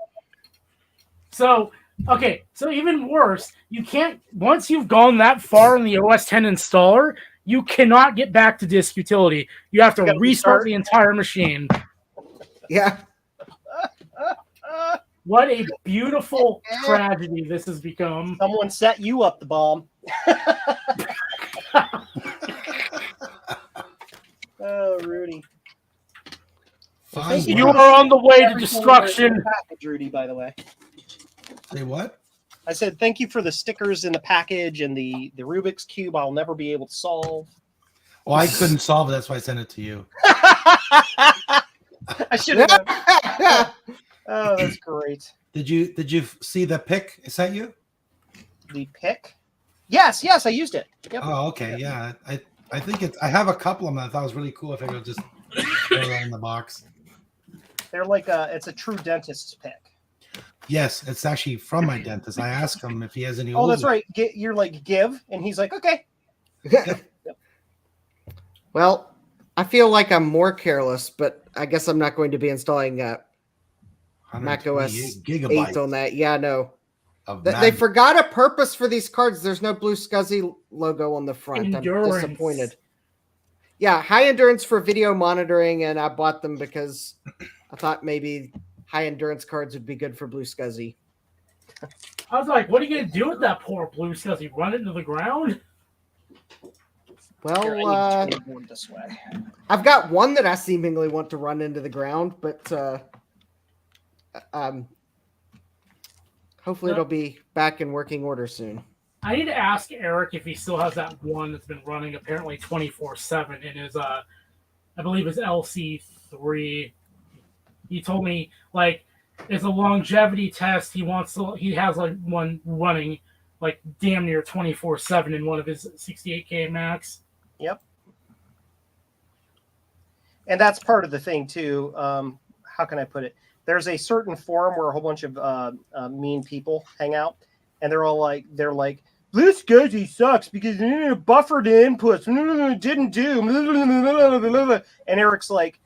S2: So, okay, so even worse, you can't, once you've gone that far in the OS 10 installer, you cannot get back to disk utility. You have to
S1: You gotta
S2: restart
S1: restart.
S2: the entire machine.
S4: Yeah.
S2: What a beautiful tragedy this has become.
S1: Someone set you up the bomb. Oh, Rudy.
S5: Fine.
S2: You are on the way to
S1: Everything
S2: destruction.
S1: in the package, Rudy, by the way.
S5: Say what?
S1: I said thank you for the stickers in the package and the Rubik's Cube I'll never be able to solve.
S5: Well, I couldn't solve it. That's why I sent it to you.
S1: I should have. Oh, that's great.
S5: Did you see the pic I sent you?
S1: The pick? Yes, I used it. Yep.
S5: Oh, okay. Yeah. I think I have a couple of them that I thought was really cool. I figured I'll just throw that in the box.
S1: They're like it's a true dentist's pick.
S5: Yes, it's actually from my dentist. I asked him if he has any.
S1: Oh,
S5: old
S1: that's
S5: ones.
S1: right. You're like give, and he's like, okay.
S4: Well, I feel like I'm more careless, but I guess I'm not going to be installing Mac OS
S5: 128
S4: 8
S5: gigabytes
S4: on that. Yeah, no.
S5: of
S4: They
S5: magic.
S4: forgot a purpose for these cards. There's no blue SCSI logo on the front.
S2: Endurance.
S4: I'm disappointed. Yeah, high endurance for video monitoring, and I bought them because I thought maybe high endurance cards would be good for Blue Scuzzy.
S2: I was like, what are you gonna do with that poor Blue Scuzzy? Run it into the ground?
S4: Well,
S1: Here, I need to turn the board this way.
S4: I've got one that I seemingly want to run into the ground, but hopefully it'll be back in working order soon.
S2: I need to ask Eric if he still has that one that's been running apparently 24/7 in his I believe his LC3. He told me like it's a longevity test. He has like one running like damn near 24/7 in one of his 68K Max.
S1: Yep. And that's part of the thing too. How can I put it? There's a certain forum where a whole bunch of mean people hang out, and they're like, Blue Scuzzy sucks because buffered inputs didn't do. And Eric's like,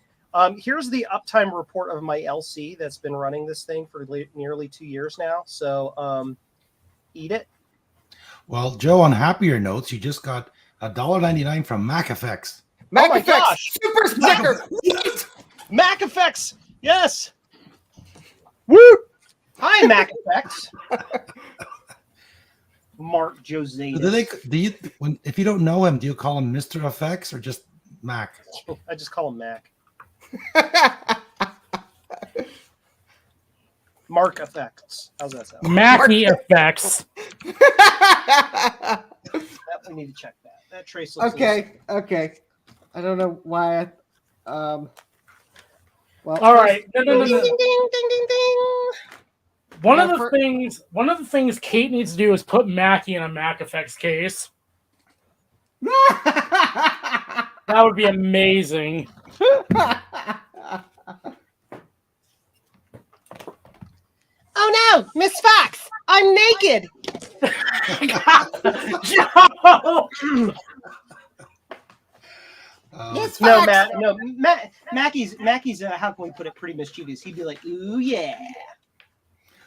S1: here's the uptime report of my LC that's been running this thing for nearly 2 years now. So eat it.
S5: Well, Joe, on happier notes, you just got $1.99 from MacFX.
S4: Mac
S1: my
S4: Effects,
S1: gosh.
S4: super sticker.
S1: Mac Effects, yes. Woo! Hi, Mac Effects. Mark Jose.
S5: If you don't know him, do you call him Mr. Effects or just Mac?
S1: I just call him Mac. Mark Effects. How's that sound?
S2: Mackie effects.
S1: We need to check that. That trace looks
S4: Okay. I don't know why. Well,
S2: All right. No.
S1: Ding, ding, ding, ding, ding.
S2: One of the things Kate needs to do is put Mackie in a Mac Effects case. That would be amazing.
S1: Oh no, Miss Fox, I'm naked.
S4: Yes,
S1: No,
S4: Fox.
S1: Mackie's. How can we put it? Pretty mischievous. He'd be like, "Ooh yeah."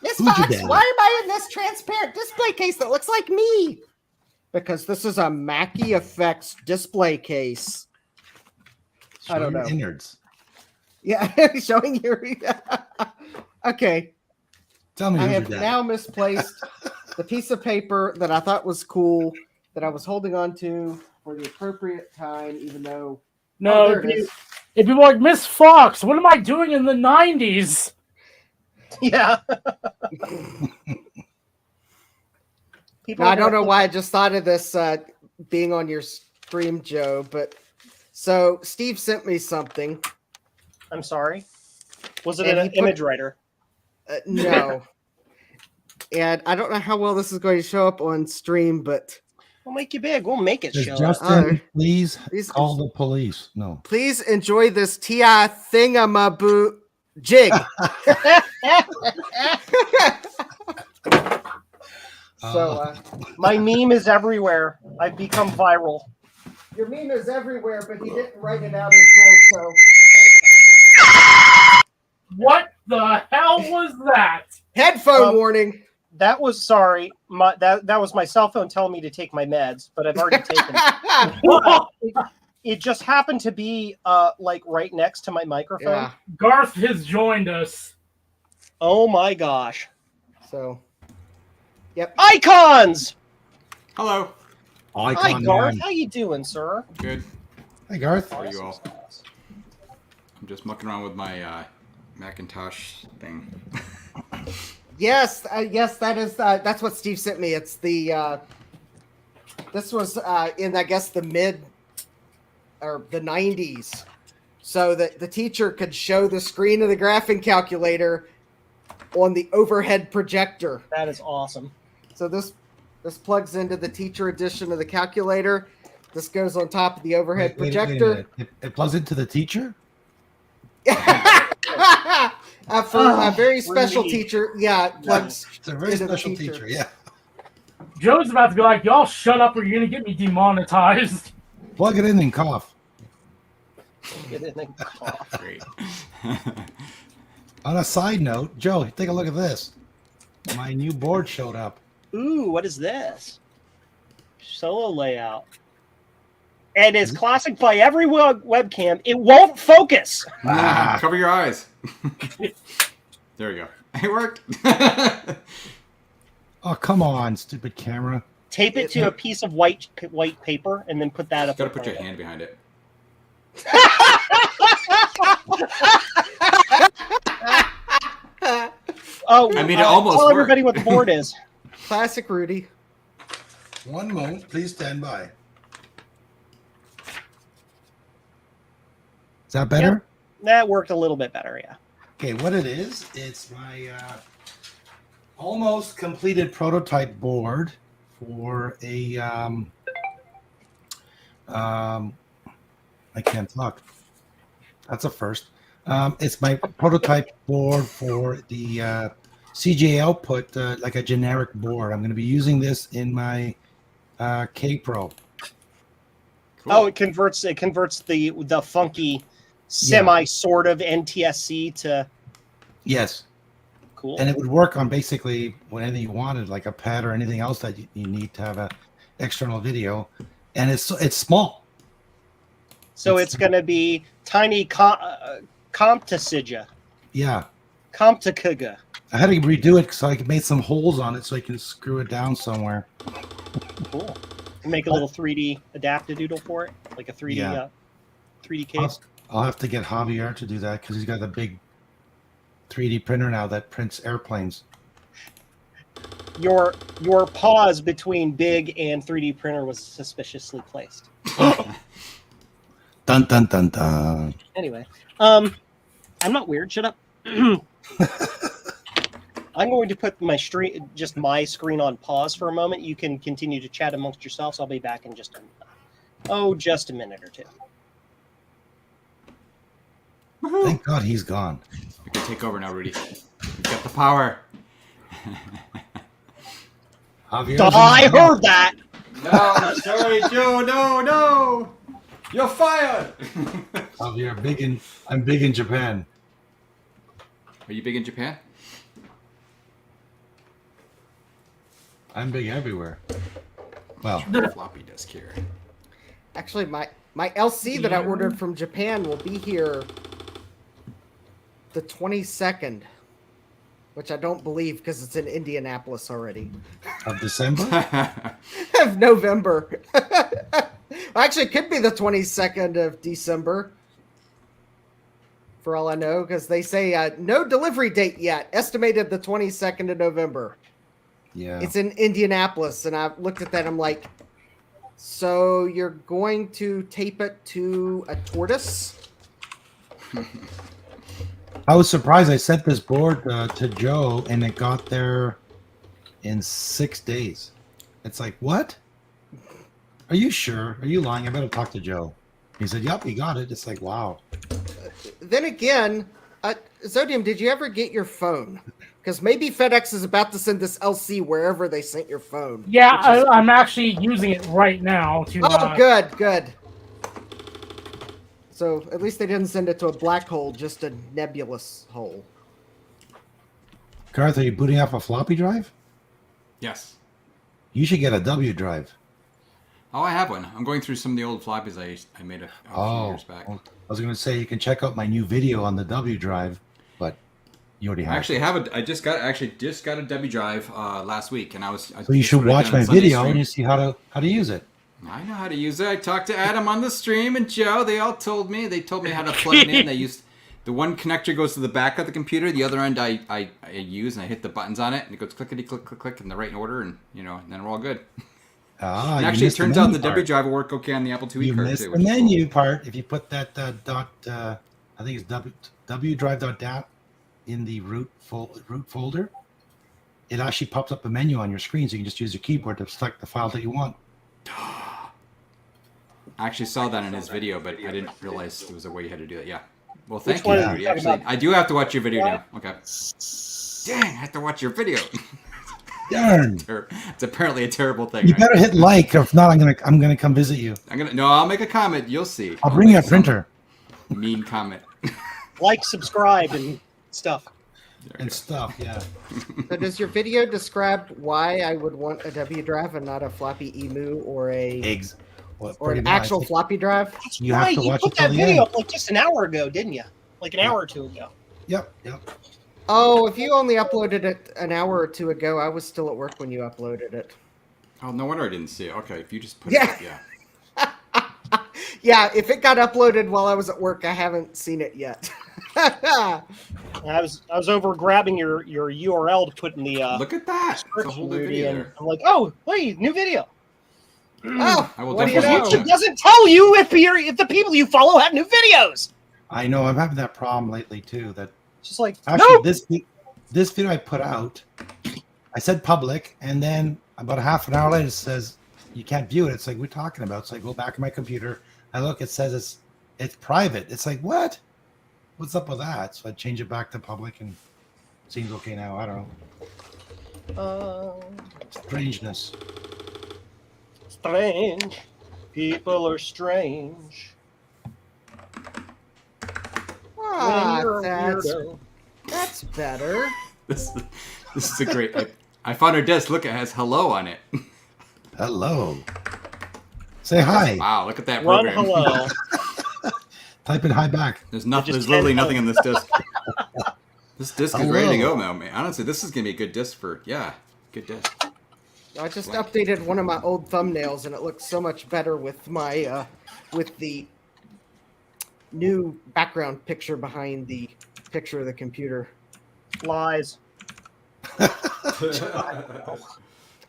S4: Miss
S5: Who's your
S4: Fox,
S5: daddy?
S4: why am I in this transparent display case that looks like me? Because this is a Mackie Effects display case. I don't know.
S5: Innards.
S4: Yeah, showing your. Okay,
S5: Tell me
S4: I
S5: who's
S4: have
S5: your daddy.
S4: now misplaced the piece of paper that I thought was cool that I was holding on to for the appropriate time, even though.
S2: No,
S4: there it is.
S2: it'd be like, Miss Fox, what am I doing in the 90s?
S1: Yeah.
S4: Now, I don't know why I just thought of this being on your stream, Joe, but so Steve sent me something.
S1: I'm sorry. Was it
S4: And
S1: an
S4: he put-
S1: image writer?
S4: No. And I don't know how well this is going to show up on stream, but
S1: We'll make you big. We'll make it
S5: Does
S1: show up.
S5: Justin please
S4: These-
S5: call the police? No.
S4: please enjoy this TI thingamaboo jig. So
S1: My meme is everywhere. I've become viral.
S4: your meme is everywhere, but he didn't write it out in full, so
S2: What the hell was that?
S4: headphone warning.
S1: That was sorry. That was my cell phone telling me to take my meds, but I've already taken it. It just happened to be like right next to my microphone.
S4: Yeah.
S2: Garth has joined us.
S1: Oh my gosh.
S4: So
S1: Icons!
S6: Hello.
S1: Hi
S5: Icon
S1: Garth.
S5: man.
S1: How you doing, sir?
S6: Good.
S5: Hey, Garth.
S6: How are you all? I'm just mucking around with my Macintosh thing.
S4: Yes, that is that's what Steve sent me. It's the this was in I guess the mid or the 90s, so that the teacher could show the screen of the graphing calculator on the overhead projector.
S1: That is awesome.
S4: So this plugs into the teacher edition of the calculator. This goes on top of the overhead
S5: Wait a
S4: projector.
S5: minute. It plugs into the teacher?
S4: For a very special
S1: Rudy.
S4: teacher, yeah, it plugs.
S5: It's a very
S4: into the
S5: special
S4: teacher.
S5: teacher. Yeah.
S2: Joe's about to be like, y'all shut up or you're going to get me demonetized.
S5: Plug it in and cough.
S1: Get in and cough.
S6: Great.
S5: On a side note, Joe, take a look at this. My new board showed up.
S1: Ooh, what is this? Solo layout. and is classic by every webcam. It won't focus.
S6: Cover your eyes. There you go. It worked.
S5: Oh, come on, stupid camera.
S1: Tape it to a piece of white paper and then put that up.
S6: You gotta put your hand behind it.
S1: Oh,
S6: I mean, it almost
S1: tell
S6: worked.
S1: everybody what the board is.
S4: Classic Rudy.
S5: One moment, please stand by. Is that better?
S1: That worked a little bit better, yeah.
S5: Okay, what it is, it's my almost completed prototype board for a I can't talk. That's a first. It's my prototype board for the CJ output, like a generic board. I'm going to be using this in my K Pro.
S6: Cool.
S1: Oh, it converts the funky semi sort of NTSC to
S5: Yes.
S1: cool.
S5: And it would work on basically whatever you wanted, like a pad or anything else that you need to have a external video. And it's small.
S1: So it's going to be tiny Comptasija.
S5: Yeah.
S1: Comptakuga.
S5: I had to redo it so I made some holes on it so I can screw it down somewhere.
S1: Cool. And make a little 3D adaptadoodle for it, like a 3D
S5: Yeah.
S1: 3D case.
S5: I'll have to get Javier to do that because he's got a big 3D printer now that prints airplanes.
S1: Your pause between big and 3D printer was suspiciously placed.
S5: Dun dun dun dun.
S1: Anyway, I'm not weird. Shut up. I'm going to put my screen on pause for a moment. You can continue to chat amongst yourselves. I'll be back in just a minute or two.
S5: Thank God he's gone.
S6: You can take over now, Rudy. You've got the power.
S5: Javier's
S1: I heard that.
S6: No, sorry, Joe. No. You're fired.
S5: Javier, I'm big in Japan.
S6: Are you big in Japan?
S5: I'm big everywhere. Well,
S6: Floppy disk here.
S4: Actually, my LC that I ordered from Japan will be here the 22nd, which I don't believe because it's in Indianapolis already.
S5: of December?
S4: Of November. Actually, it could be the 22nd of December. For all I know, because they say no delivery date yet. Estimated the 22nd of November.
S5: Yeah.
S4: It's in Indianapolis, and I looked at that. And I'm like, so you're going to tape it to a tortoise?
S5: I was surprised. I sent this board to Joe, and it got there in 6 days. It's like, what? Are you sure? Are you lying? I better talk to Joe. He said, yep, he got it. It's like, wow.
S4: Then again, Zodium, did you ever get your phone? Because maybe FedEx is about to send this LC wherever they sent your phone.
S2: Yeah, I'm actually using it right now to.
S4: Oh, good. So at least they didn't send it to a black hole, just a nebulous hole.
S5: Garth, are you booting off a floppy drive?
S6: Yes.
S5: You should get a W drive.
S6: Oh, I have one. I'm going through some of the old floppies I made a few years back.
S5: Well, I was going to say you can check out my new video on the W drive, but you already have.
S6: I actually have I just got a W drive last week, and
S5: So you should watch my video and you see how to use it.
S6: I know how to use it. I talked to Adam on the stream and Joe. They all told me. They told me how to plug it in. They used the one connector goes to the back of the computer. The other end I use, and I hit the buttons on it, and it goes clickety click click click in the right order, and then we're all good. And actually, it turns out the W drive will work okay on the Apple IIe
S5: You
S6: card
S5: missed
S6: too.
S5: the menu part. If you put that I think it's W drive.dat in the root folder, it actually pops up a menu on your screen, so you can just use your keyboard to select the file that you want.
S6: I actually saw that in his video, but I didn't realize there was a way you had to do it. Yeah. Well, thank
S1: one
S6: you,
S1: are you
S6: Rudy.
S1: talking
S6: Actually,
S1: about?
S6: I do have to watch your video now. Okay. Dang, I have to watch your video.
S5: Darn!
S6: It's apparently a terrible thing.
S5: You
S6: right?
S5: better hit like, or if not, I'm gonna come visit you.
S6: I'll make a comment. You'll see.
S5: I'll bring you a
S6: make some
S5: printer
S6: Mean comment.
S1: Like, subscribe, and stuff.
S5: and stuff. Yeah.
S4: So does your video describe why I would want a W drive and not a floppy emu or a
S5: Eggs. Well,
S4: or an
S5: pretty much.
S4: actual floppy drive.
S1: That's
S5: You have
S1: right.
S5: to
S1: You
S5: watch
S1: put
S5: it till
S1: that
S5: the
S1: video
S5: end.
S1: up like just an hour ago, didn't you? Like an hour or two ago.
S5: Yep.
S4: Oh, if you only uploaded it an hour or two ago, I was still at work when you uploaded it.
S6: Oh, no wonder I didn't see it. Okay, if you just put
S4: Yeah.
S6: it up, yeah.
S4: Yeah, if it got uploaded while I was at work, I haven't seen it yet.
S1: I was over grabbing your URL to put in the
S6: Look at that. It's a whole
S1: description,
S6: new
S1: Rudy,
S6: video
S1: and
S6: there.
S1: I'm like, oh, wait, new video.
S4: Oh,
S6: I will
S4: what do you
S6: definitely
S4: know?
S6: watch
S1: YouTube doesn't tell you if the people you follow have new videos.
S5: I know. I'm having that problem lately too. That
S1: It's just like,
S5: actually
S1: nope.
S5: this video I put out, I said public, and then about a half an hour later it says you can't view it. It's like, we're talking about. So I go back to my computer. I look. It says it's private. It's like, what? What's up with that? So I change it back to public, and it seems okay now. I don't know. Strangeness.
S1: Strange. People are strange.
S4: Ah,
S1: When you're a
S4: that's
S1: weirdo.
S4: better.
S6: This is a great. I found her disc. Look, it has hello on it.
S5: Hello. Say hi.
S6: Wow, look at that
S1: Run
S6: program.
S1: hello.
S5: Type it hi back.
S6: There's nothing.
S1: just
S6: There's literally
S1: can't
S6: nothing on this disc. This disc is ready to
S5: Hello.
S6: go now, man. Honestly, this is gonna be a good disc for good disc.
S4: I just
S6: Blank.
S4: updated one of my old thumbnails, and it looks so much better with my with the new background picture behind the picture of the computer.
S1: Lies.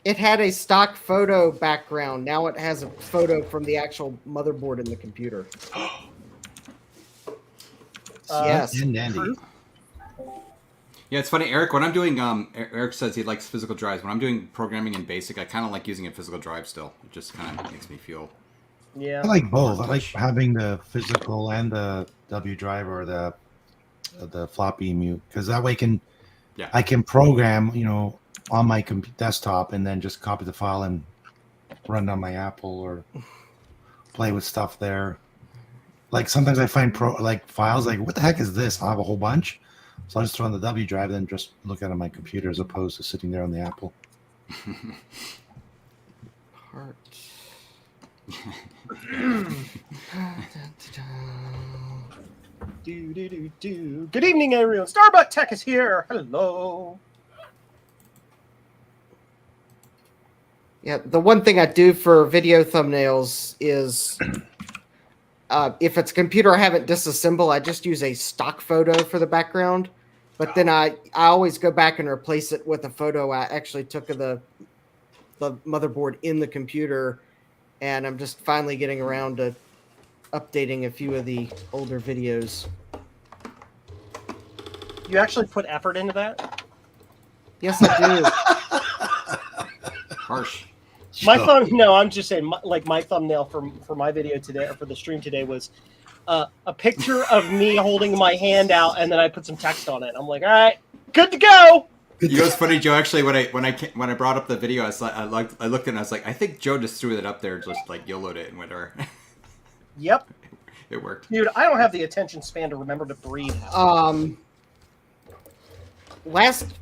S4: It had a stock photo background. Now it has a photo from the actual motherboard in the computer. Yes.
S5: And Andy.
S1: True.
S6: Yeah, it's funny, Eric. When I'm doing, Eric says he likes physical drives. When I'm doing programming in BASIC, I kind of like using a physical drive still. It just kind of makes me feel.
S1: Yeah.
S5: I like both. I like having the physical and the W drive or the floppy mute, because that way
S6: Yeah.
S5: I can program, on my desktop and then just copy the file and run on my Apple or play with stuff there. Like sometimes I find files like, what the heck is this? I'll have a whole bunch. So I just throw on the W drive, then just look at it on my computer as opposed to sitting there on the Apple.
S4: Heart.
S1: Do. Good evening, everyone. Starbuck Tech is here. Hello.
S4: Yeah, the one thing I do for video thumbnails is if it's a computer I haven't disassembled, I just use a stock photo for the background. But then I always go back and replace it with a photo I actually took of the motherboard in the computer. And I'm just finally getting around to updating a few of the older videos.
S1: You actually put effort into that?
S4: Yes, I do.
S6: Harsh.
S1: I'm just saying, my thumbnail for my video today, or for the stream today, was a picture of me holding my hand out, and then I put some text on it. I'm like, all right, good to go.
S6: You know what's funny, Joe? Actually, when I brought up the video, I looked at it and I was like, I think Joe just threw it up there, just like YOLO'd it and whatever.
S1: Yep.
S6: It worked.
S1: Dude, I don't have the attention span to remember to breathe.
S4: Last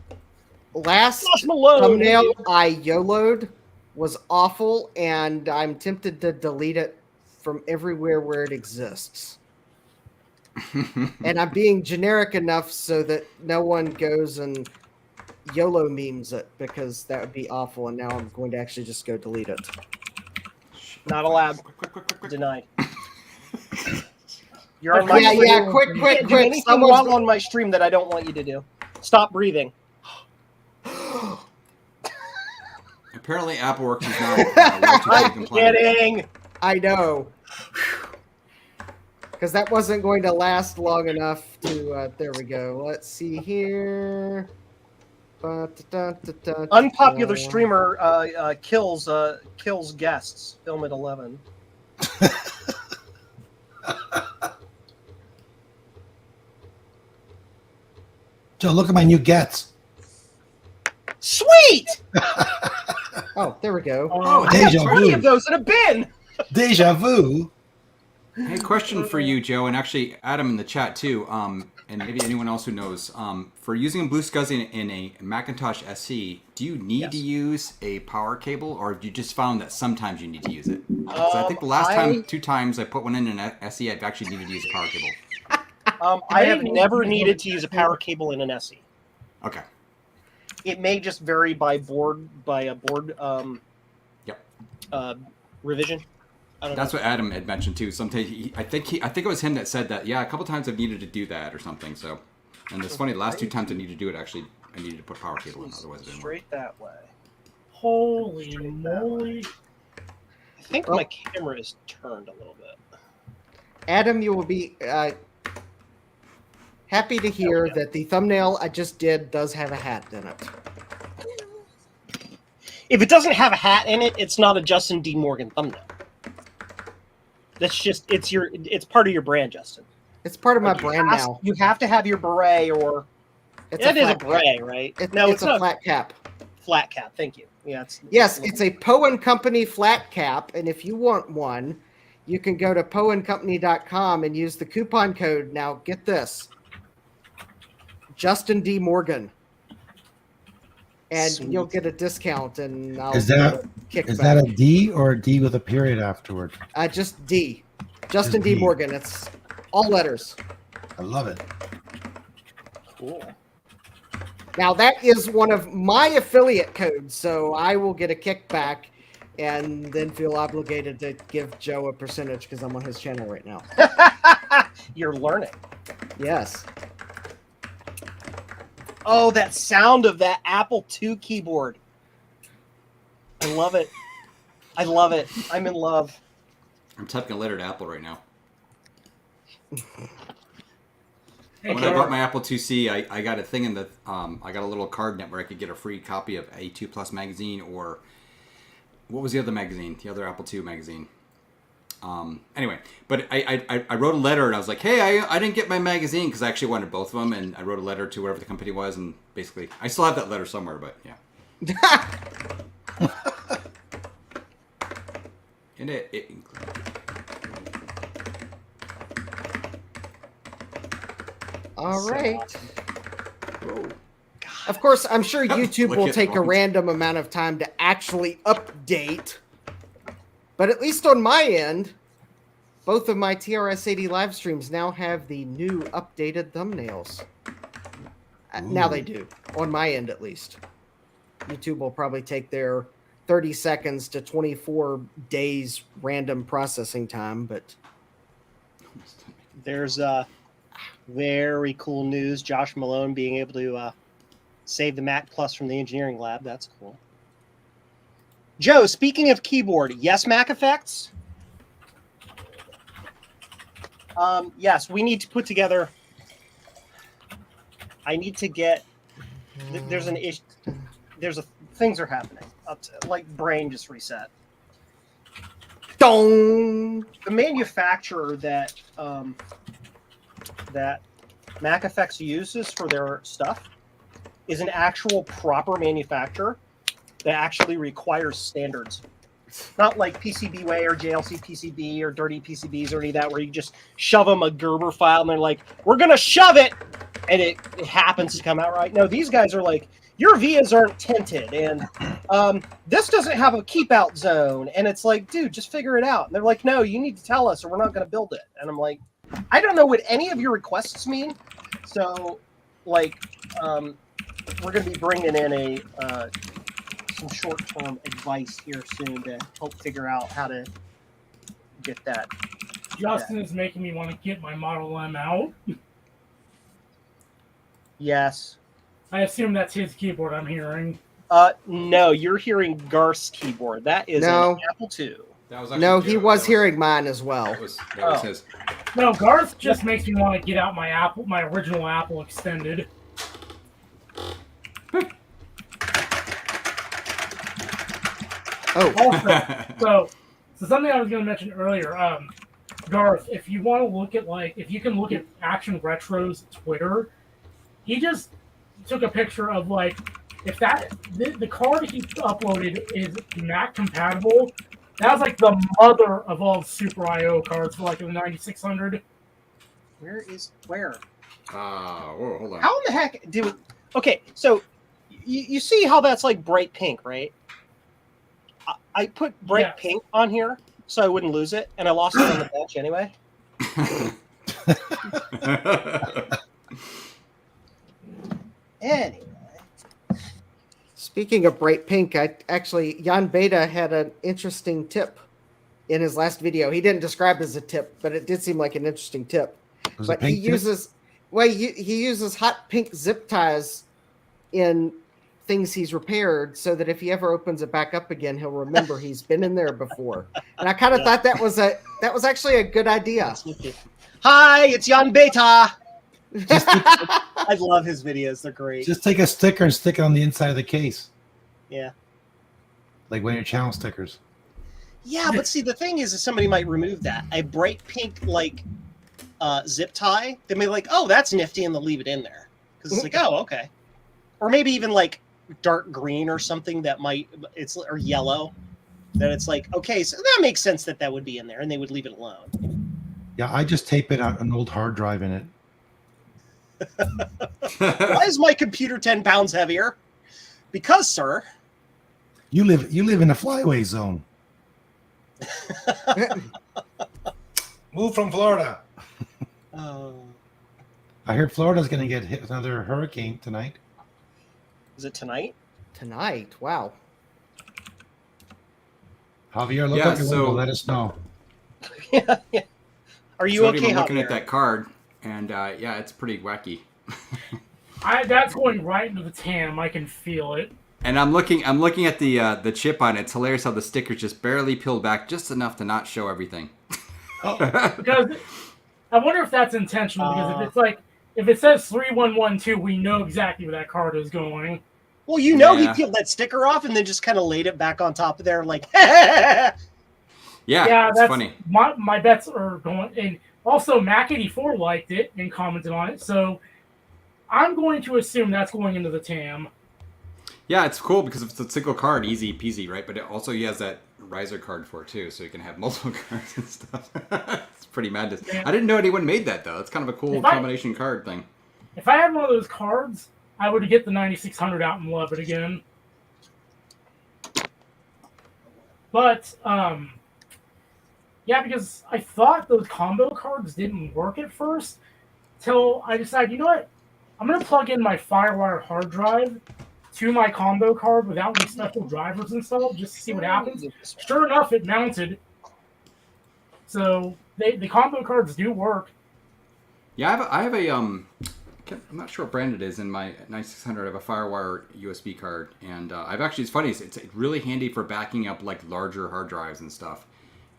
S1: Josh Malone.
S4: thumbnail I YOLO'd was awful, and I'm tempted to delete it from everywhere where it exists. And I'm being generic enough so that no one goes and YOLO memes it, because that would be awful, and now I'm going to actually just go delete it.
S1: Not allowed.
S6: Quick.
S1: Denied. You're on my
S4: Yeah,
S1: stream.
S4: yeah, quick,
S1: You can't do
S4: quick.
S1: anything
S4: Someone's
S1: wrong on my stream that I don't want you to do. Stop breathing.
S6: Apparently, Apple Works is now way too
S1: I'm
S6: compliant.
S1: kidding.
S4: I know. Because that wasn't going to last long enough to... there we go. Let's see here.
S1: Unpopular streamer kills guests. Film at 11.
S5: Joe, look at my new gets.
S1: Sweet.
S4: Oh, there we go.
S6: Oh,
S1: I have
S5: Deja
S1: 20
S5: vu.
S1: of those in a bin.
S5: Deja vu.
S6: Hey, question for you, Joe, and actually Adam in the chat too. and maybe anyone else who knows, for using a Blue SCSI in a Macintosh SE, do you need to use a power cable, or have you just found that sometimes you need to use it? 'Cause I think the last two times I put one in an SE, I've actually needed to use a power cable.
S1: I have never needed to use a power cable in an SE.
S6: Okay.
S1: It may just vary by a board revision. I don't
S6: That's
S1: know.
S6: what Adam had mentioned too. Sometimes I think it was him that said that. Yeah, a couple times I've needed to do that or something. So, and it's funny. The last 2 times I needed to do it, actually, I needed to put power cable in. Otherwise, it didn't work.
S1: Straight that way.
S2: Holy moly!
S1: I think my camera is turned a little bit.
S4: Adam, you will be happy to hear that the thumbnail I just did does have a hat in it.
S1: If it doesn't have a hat in it, it's not a Justin D. Morgan thumbnail. That's just it's part of your brand, Justin.
S4: It's part of my brand now.
S1: You have to have your beret, or it is a beret, right?
S4: No, it's a flat cap.
S1: Flat cap. Thank you. Yeah.
S4: It's a Poe & Company flat cap, and if you want one, you can go to poeandcompany.com and use the coupon code. Now, get this. Justin D. Morgan. And
S1: Sweet.
S4: You'll get a discount, and I'll
S5: Is that a D or a D with a period afterward?
S4: Just D. Justin D.
S5: D.
S4: Morgan. It's all letters.
S5: I love it.
S1: Cool.
S4: Now, that is one of my affiliate codes, so I will get a kickback and then feel obligated to give Joe a percentage because I'm on his channel right now.
S1: You're learning.
S4: Yes.
S1: Oh, that sound of that Apple II keyboard. I love it. I love it. I'm in love.
S6: I'm typing a letter to Apple right now.
S2: Hey,
S6: When I bought my Apple IIc, I got a thing in the I got a little card net where I could get a free copy of A2 Plus magazine, or what was the other magazine? The other Apple II magazine. Anyway, but I wrote a letter and I was like, hey, I didn't get my magazine because I actually wanted both of them, and I wrote a letter to whatever the company was, and basically I still have that letter somewhere, but yeah. And it included.
S4: All right.
S6: Oh.
S4: Of course, I'm sure YouTube
S6: Look
S4: will
S6: at
S4: take a
S6: Ron's.
S4: random amount of time to actually update. But at least on my end, both of my TRS-80 live streams now have the new updated thumbnails. Now they do, on my end at least. YouTube will probably take their 30 seconds to 24 days random processing time, but
S1: There's very cool news. Josh Malone being able to save the Mac Plus from the engineering lab. That's cool. Joe, speaking of keyboard, yes, Mac Effects? Yes, we need to put together... I need to get... There's an issue... Things are happening. Like, brain just reset.
S4: dong!
S1: The manufacturer that that Mac Effects uses for their stuff is an actual proper manufacturer that actually requires standards. Not like PCBWay or JLC PCB or dirty PCBs or any of that, where you just shove them a Gerber file and they're like, we're going to shove it, and it happens to come out right. No, these guys are like, your vias aren't tinted, and this doesn't have a keep out zone. And it's like, dude, just figure it out. And they're like, no, you need to tell us or we're not going to build it. And I'm like, I don't know what any of your requests mean. So, like, we're going to be bringing in some short-term advice here soon to help figure out how to get that.
S2: Justin is making me want to get my Model M out.
S1: Yes.
S2: I assume that's his keyboard I'm hearing.
S1: No, you're hearing Garth's keyboard. That is an Apple II.
S6: That was actually
S4: No, he
S6: Joe.
S4: was hearing mine as well.
S6: That was his.
S2: No, Garth just makes me want to get out my original Apple Extended.
S4: Oh,
S2: Also, so something I was going to mention earlier, Garth, if you want to look at if you can look at Action Retro's Twitter, he just took a picture of if the card he uploaded is Mac compatible. That was the mother of all Super I/O cards for the 9600.
S1: Where?
S6: Whoa, hold on.
S1: How in the heck did we... Okay, so you see how that's like bright pink, right? I put bright pink on here so I wouldn't lose it, and I lost it on the bench anyway. Anyway.
S4: Speaking of bright pink, Jan Beta had an interesting tip in his last video. He didn't describe it as a tip, but it did seem like an interesting tip. But he uses he uses hot pink zip ties in things he's repaired so that if he ever opens it back up again, he'll remember he's been in there before. And I kind of thought that was actually a good idea.
S1: Hi, it's Jan Beta. I love his videos. They're great.
S5: Just take a sticker and stick it on the inside of the case.
S1: Yeah.
S5: Like one of your channel stickers.
S1: Yeah, but see, the thing is somebody might remove that. A bright pink, like, zip tie, they may be like, oh, that's nifty, and they'll leave it in there. Because it's like, oh, okay. Or maybe even, like, dark green or something that might, or yellow, that it's like, okay, so that makes sense that would be in there, and they would leave it alone.
S5: Yeah, I just tape it on an old hard drive in it.
S1: Why is my computer 10 pounds heavier? Because, sir,
S5: you live in a flyway zone. Move from Florida. I heard Florida's going to get hit with another hurricane tonight.
S1: Is it tonight?
S4: Tonight, wow.
S5: Javier, look out your window. Let us know.
S1: Yeah. Are you okay,
S6: I'm looking
S1: Javier?
S6: at that card, and yeah, it's pretty wacky.
S2: That's going right into the TAM. I can feel it.
S6: And I'm looking at the chip on it. It's hilarious how the sticker's just barely peeled back, just enough to not show everything.
S2: Because I wonder if that's intentional. Because if it says 3112, we know exactly where that card is going.
S1: Well, he peeled that sticker off and then just kind of laid it back on top of there, like.
S6: Yeah, that's funny.
S2: My bets are going. And also, Mac84 liked it and commented on it. So I'm going to assume that's going into the TAM.
S6: Yeah, it's cool because it's a single card, easy peasy, right? But it also he has that riser card for it too, so you can have multiple cards and stuff. It's pretty madness. Yeah. I didn't know anyone made that though. It's kind of a cool combination card thing.
S2: If I had one of those cards, I would get the 9600 out and love it again. But yeah, because I thought those combo cards didn't work at first, till I decided, you know what? I'm gonna plug in my FireWire hard drive to my combo card without any special drivers installed, just to see what happens. Sure enough, it mounted. So the combo cards do work.
S6: Yeah, I have a I'm not sure what brand it is in my 9600. I have a FireWire USB card, and I've actually, it's funny, it's really handy for backing up like larger hard drives and stuff.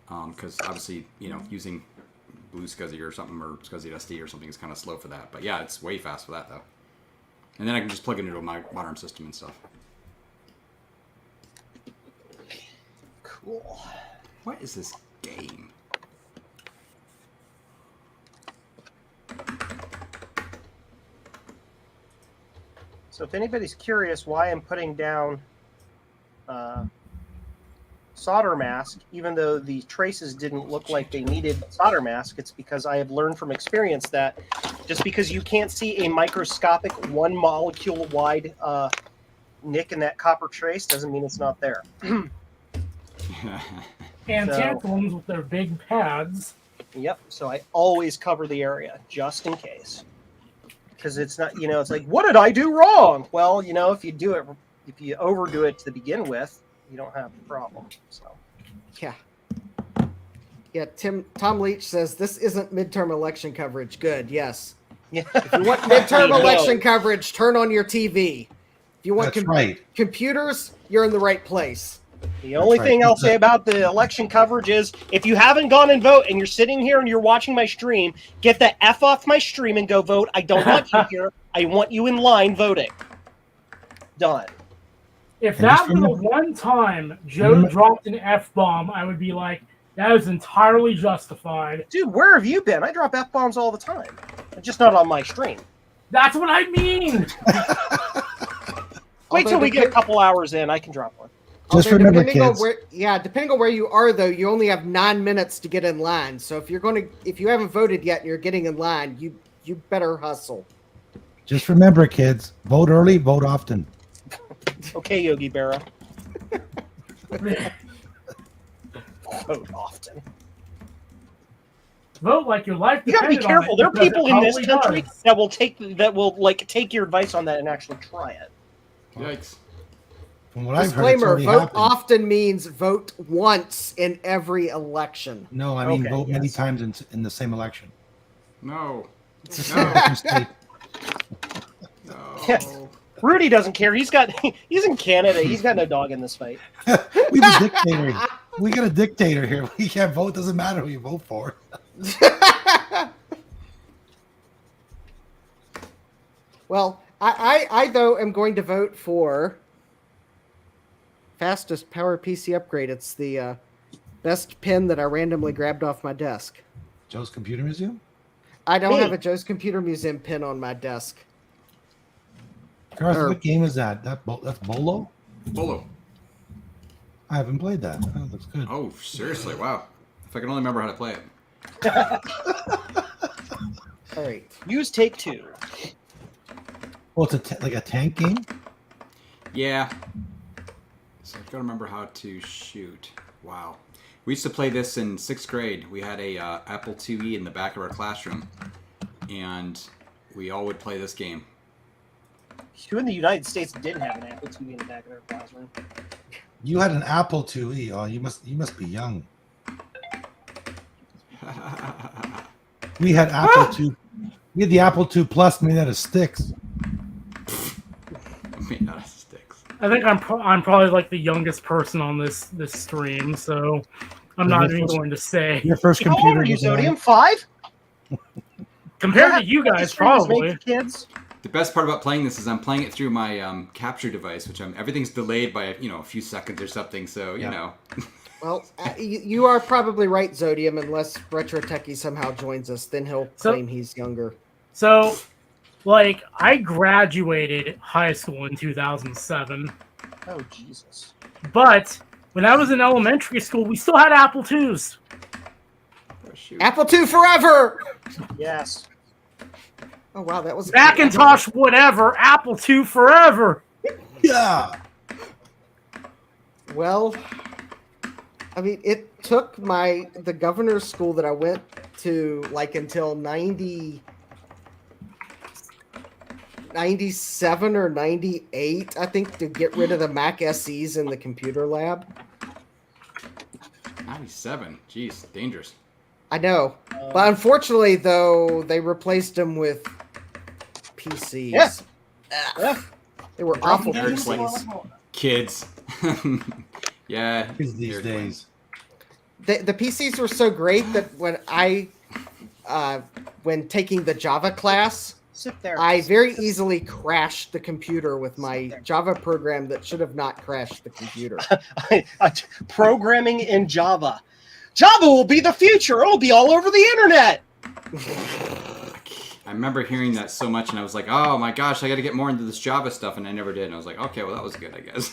S6: Because obviously, using Blue SCSI or something, or SCSI SD or something is kind of slow for that. But yeah, it's way fast for that though. And then I can just plug it into my modern system and stuff.
S1: Cool.
S6: What is this game?
S1: So if anybody's curious why I'm putting down solder mask, even though the traces didn't look like they needed solder mask, it's because I have learned from experience that just because you can't see a microscopic 1 molecule wide nick in that copper trace doesn't mean it's not there.
S2: And tantalums with their big pads.
S1: Yep. So I always cover the area just in case, because it's not, it's like, what did I do wrong? Well, if you overdo it to begin with, you don't have a problem. So,
S4: yeah. Tom Leach says this isn't midterm election coverage. Good, yes.
S1: Yeah.
S4: If you want midterm election coverage, turn on your TV. If you want computers, you're in the right place.
S1: The only thing I'll say about the election coverage is, if you haven't gone and vote and you're sitting here and you're watching my stream, get the F off my stream and go vote. I don't want you here. I want you in line voting. Done.
S2: If that was the one time Joe dropped an F-bomb, I would be like, that is entirely justified.
S1: Dude, where have you been? I drop F-bombs all the time. Just not on my stream.
S2: That's what I mean!
S1: Wait till we get a couple hours in. I can drop one.
S5: Just remember, kids.
S4: Depending on where you are, though, you only have 9 minutes to get in line. So if you haven't voted yet and you're getting in line, you better hustle.
S5: Just remember, kids, vote early, vote often.
S1: Okay, Yogi Berra. Vote often.
S2: Vote like your life
S1: You gotta be
S2: depended on
S1: careful.
S2: it,
S1: There are
S2: because it
S1: people in this
S2: probably
S1: country
S2: does.
S1: that will like take your advice on that and actually try it.
S6: Yikes.
S5: From what I've heard, it's
S4: Disclaimer,
S5: already
S4: vote
S5: happened.
S4: often means vote once in every election.
S5: No, I mean
S1: Okay,
S5: vote many
S1: yes.
S5: times in the same election.
S6: No.
S5: Different state.
S6: No.
S1: Yes. Rudy doesn't care. He's in Canada. He's got no dog in this fight.
S5: We have a dictator. We got a dictator here. We can't vote. Doesn't matter who you vote for.
S4: Well, I though am going to vote for fastest power PC upgrade. It's the best pin that I randomly grabbed off my desk.
S5: Joe's Computer Museum?
S4: I don't
S1: Me.
S4: have a Joe's Computer Museum pin on my desk.
S5: Garth,
S4: Or-
S5: what game is that? That's Bolo?
S6: Bolo.
S5: I haven't played that. That looks good.
S6: Oh, seriously? Wow. If I can only remember how to play it.
S4: All right.
S1: Use take two.
S5: Well, it's like a tank game?
S6: Yeah. So I've got to remember how to shoot. Wow. We used to play this in 6th grade. We had a Apple IIe in the back of our classroom, and we all would play this game.
S1: Who in the United States didn't have an Apple IIe in the back of their classroom?
S5: You had an Apple IIe. Oh, you must be young. We had Apple II. We had the Apple II Plus made out of sticks.
S6: Made out of sticks.
S2: I think I'm probably like the youngest person on this stream, so I'm not even going to say.
S5: Your first
S1: How old
S5: computer
S1: are you,
S5: was an
S1: Zodium? 5?
S2: Compared to you guys,
S1: This is made
S2: probably.
S1: for kids.
S6: The best part about playing this is I'm playing it through my capture device, which everything's delayed by a few seconds or something. So
S5: Yeah.
S6: you know.
S4: Well, you are probably right, Zodium, unless Retro Techie somehow joins us. Then he'll
S2: So-
S4: claim he's younger.
S2: So, like, I graduated high school in 2007,
S1: Oh, Jesus.
S2: but when I was in elementary school, we still had Apple IIs.
S6: Oh, shoot.
S4: Apple II forever!
S1: Yes.
S4: Oh, wow, that was...
S2: Macintosh, whatever. Apple II forever.
S5: Yeah.
S4: Well, I mean, it took the governor's school that I went to, like, until 97 or 98, I think, to get rid of the Mac SEs in the computer lab.
S6: 97. Jeez, dangerous.
S4: I know. But unfortunately, though, they replaced them with PCs.
S1: Yeah.
S4: Ugh. They were awful
S6: Eric's like-
S4: PCs.
S6: Kids. Yeah.
S5: Kids these
S6: Eric
S5: days.
S4: The PCs were so great that when taking the Java class,
S1: Sit there.
S4: I very easily crashed the computer with my Java program that should have not crashed the computer.
S1: Programming in Java. Java will be the future. It'll be all over the internet.
S6: I remember hearing that so much, and I was like, "Oh my gosh, I got to get more into this Java stuff," and I never did. And I was like, "Okay, well, that was good, I guess."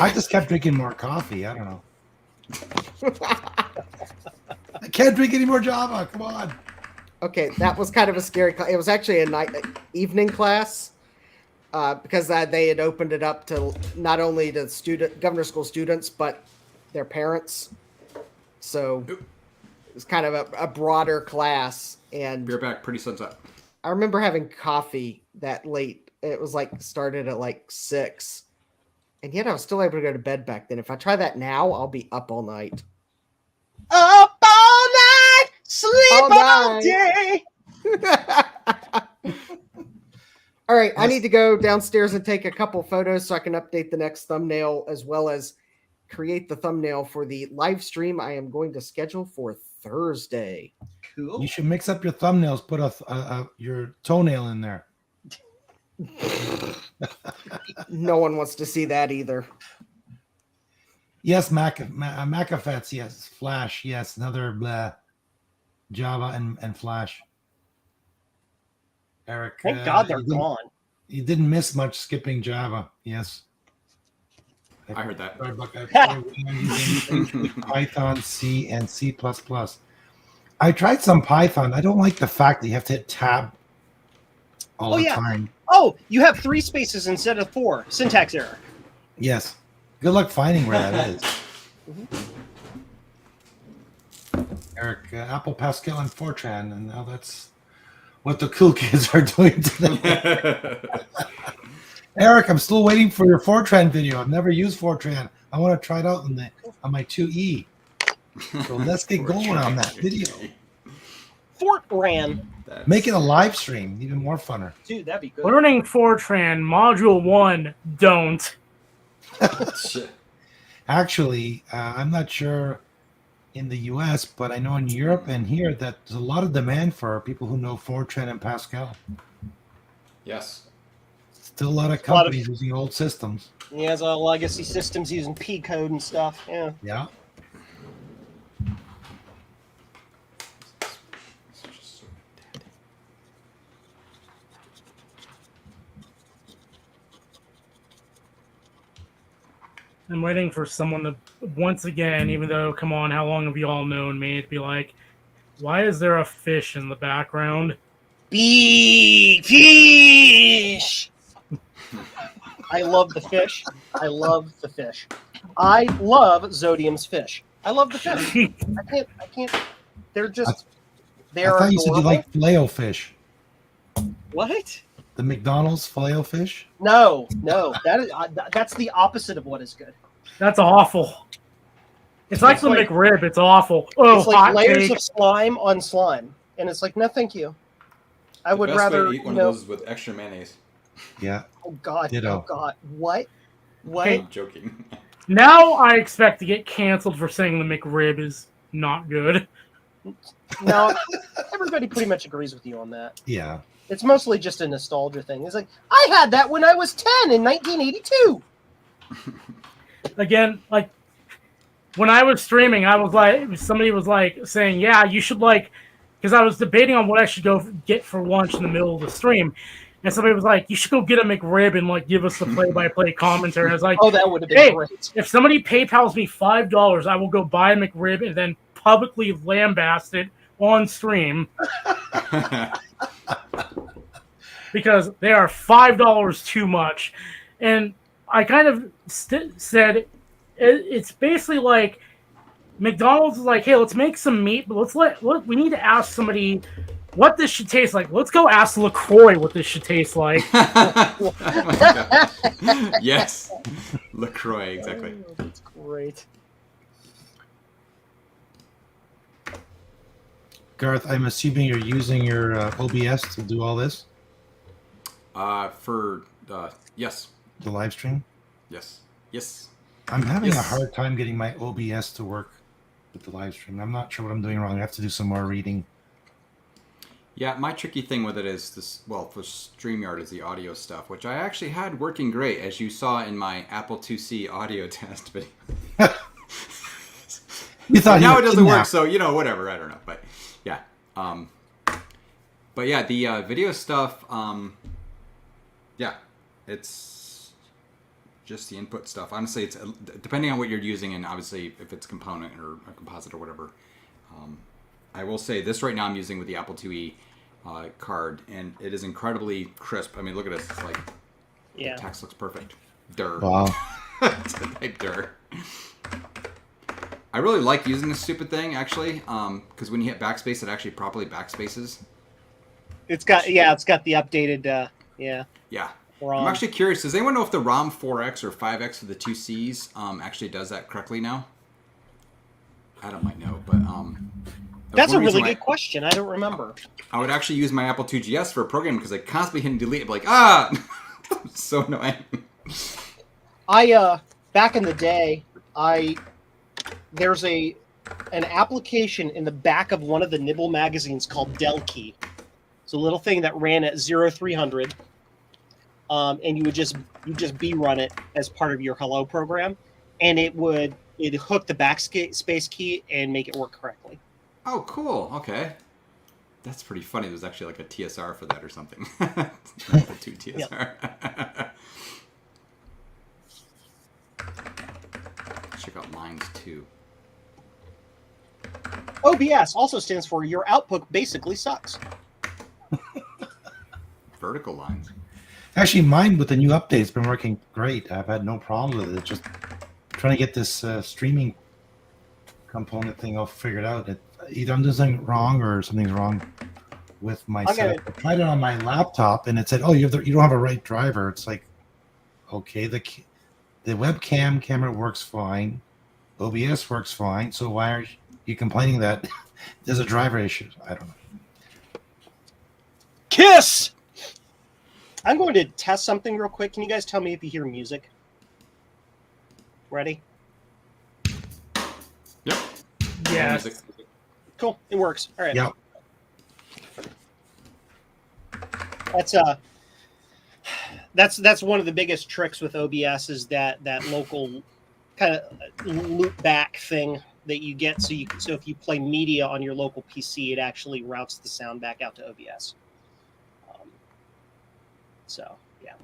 S5: I just kept drinking more coffee. I don't know. I can't drink any more Java. Come on.
S4: Okay, that was kind of a scary class. It was actually a evening class because they had opened it up to not only to governor school students, but their parents. So it was kind of a broader class. And
S6: Beer back, pretty sun's up.
S4: I remember having coffee that late. It was like started at like 6. And yet I was still able to go to bed back then. If I try that now, I'll be up all night.
S1: Up all night, sleep
S4: All
S1: all
S4: night.
S1: day.
S4: All right, I need to go downstairs and take a couple photos so I can update the next thumbnail as well as create the thumbnail for the live stream I am going to schedule for Thursday.
S1: Cool.
S5: You should mix up your thumbnails. Put your toenail in there.
S4: No one wants to see that either.
S5: Yes, Macafets. Yes, Flash. Yes, another blah. Java and Flash. Eric.
S1: Thank God they're
S5: you didn't-
S1: gone.
S5: You didn't miss much skipping Java. Yes.
S6: I heard that.
S5: Using Python, C, and C++. I tried some Python. I don't like the fact that you have to hit tab all the time.
S1: Oh, you have 3 spaces instead of 4. Syntax error.
S5: Yes. Good luck finding where that is. Eric, Apple Pascal and Fortran, and now that's what the cool kids are doing today. Eric, I'm still waiting for your Fortran video. I've never used Fortran. I want to try it out on my 2E. So let's get going on that video.
S1: Fortran.
S5: Make it a live stream, even more funner.
S1: Dude, that'd be good.
S2: Learning Fortran, Module 1, don't.
S5: Actually, I'm not sure in the US, but I know in Europe and here that there's a lot of demand for people who know Fortran and Pascal.
S6: Yes.
S5: Still a lot of companies using old systems.
S1: He has a legacy systems using P code and stuff. Yeah.
S5: Yeah.
S2: I'm waiting for someone to, once again, even though, come on, how long have you all known me, to be like, why is there a fish in the background?
S1: Big fish. I love the fish. I love the fish. I love Zodium's fish. I love the fish. I can't. They're just.
S5: I thought you said you like filet-o-fish.
S1: What?
S5: The McDonald's filet-o-fish?
S1: No. That's the opposite of what is good.
S2: That's awful. It's like the McRib. It's awful. Oh,
S1: it's like
S2: hot
S1: layers
S2: take.
S1: of slime on slime, and it's like, no, thank you. I would rather
S6: way to eat one of those is with extra mayonnaise.
S5: Yeah.
S1: Oh God!
S5: Ditto.
S1: Oh God! What?
S2: Okay.
S6: I'm joking.
S2: Now I expect to get canceled for saying the McRib is not good.
S1: No, everybody pretty much agrees with you on that.
S5: Yeah.
S1: It's mostly just a nostalgia thing. It's like, I had that when I was 10 in 1982.
S2: Again, like, when I was streaming, I was like, somebody was like saying, yeah, you should like, because I was debating on what I should go get for lunch in the middle of the stream. And somebody was like, you should go get a McRib and like give us the play-by-play commentary. And I was like,
S1: oh, that would have been
S2: hey,
S1: great.
S2: if somebody PayPals me $5, I will go buy a McRib and then publicly lambast it on stream. Because they are $5 too much. And I kind of said it's basically like McDonald's is like, hey, let's make some meat, but we need to ask somebody what this should taste like. Let's go ask LaCroix what this should taste like.
S6: Oh yes. LaCroix, exactly.
S1: Oh, that's great.
S5: Garth, I'm assuming you're using your OBS to do all this?
S6: Yes.
S5: The live stream?
S6: Yes. Yes.
S5: I'm having
S6: Yes.
S5: a hard time getting my OBS to work with the live stream. I'm not sure what I'm doing wrong. I have to do some more reading.
S6: Yeah, my tricky thing with it is this. Well, for StreamYard is the audio stuff, which I actually had working great, as you saw in my Apple IIc audio test video.
S5: You thought
S6: now
S5: you
S6: it doesn't work,
S5: kidnapped.
S6: so whatever. I don't know, but yeah. But yeah, the video stuff. Yeah, it's just the input stuff. Honestly, it's depending on what you're using, and obviously if it's component or a composite or whatever. I will say this right now I'm using with the Apple IIe card, and it is incredibly crisp. I mean, look at this. It's like,
S1: Yeah.
S6: the text looks perfect. Dur.
S5: Wow.
S6: Type dur. I really like using this stupid thing, actually, because when you hit backspace, it actually properly backspaces.
S1: It's got the updated
S6: Yeah.
S1: ROM.
S6: I'm actually curious. Does anyone know if the ROM 4X or 5X for the 2Cs actually does that correctly now? Adam might know, but
S1: That's a
S6: one reason
S1: really
S6: why
S1: good question. I don't remember.
S6: I would actually use my Apple IIgs for a program because I constantly hit and delete. I'm like, ah, so annoying.
S1: I back in the day, there's an application in the back of one of the Nibble magazines called Delkey. It's a little thing that ran at 0300, and you just B-run it as part of your Hello program, and it hook the backspace key and make it work correctly.
S6: Oh, cool. Okay. That's pretty funny. There's actually like a TSR for that or something. Apple II TSR. Check out lines too.
S1: OBS also stands for your output basically sucks.
S6: Vertical lines.
S5: Actually, mine with the new update has been working great. I've had no problem with it. Just trying to get this streaming component thing all figured out. Either I'm doing something wrong or something's wrong with my setup. I tried it on my laptop and it said, "Oh, you don't have a right driver." It's like, okay, the webcam camera works fine, OBS works fine. So why are you complaining that there's a driver issue? I don't know.
S1: Kiss! I'm going to test something real quick. Can you guys tell me if you hear music? Ready?
S6: Yep.
S2: Yes.
S6: Music.
S1: Cool. It works. All right.
S5: Yeah.
S1: That's one of the biggest tricks with OBS is that local kind of loop back thing that you get. So if you play media on your local PC, it actually routes the sound back out to OBS. So yeah.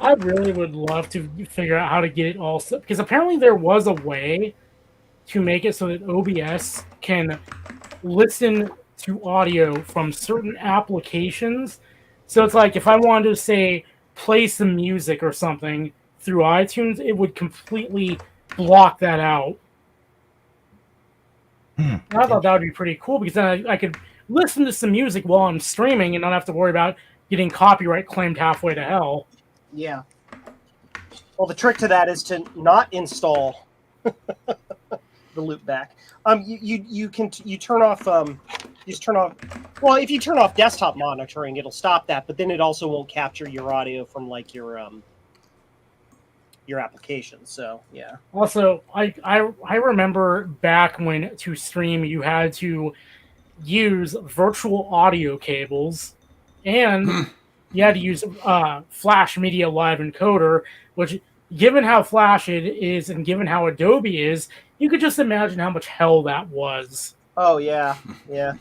S2: I really would love to figure out how to get it all set, because apparently there was a way to make it so that OBS can listen to audio from certain applications. So it's like if I wanted to say play some music or something through iTunes, it would completely block that out. And I thought that would be pretty cool, because then I could listen to some music while I'm streaming and not have to worry about getting copyright claimed halfway to hell.
S1: Yeah. Well, the trick to that is to not install the loop back. You turn off well, if you turn off desktop monitoring, it'll stop that, but then it also won't capture your audio from like your application. So yeah.
S2: Also, I remember back when to stream you had to use virtual audio cables, and you had to use Flash Media Live Encoder, which, given how Flash it is and given how Adobe is, you could just imagine how much hell that was.
S1: Oh yeah, yeah.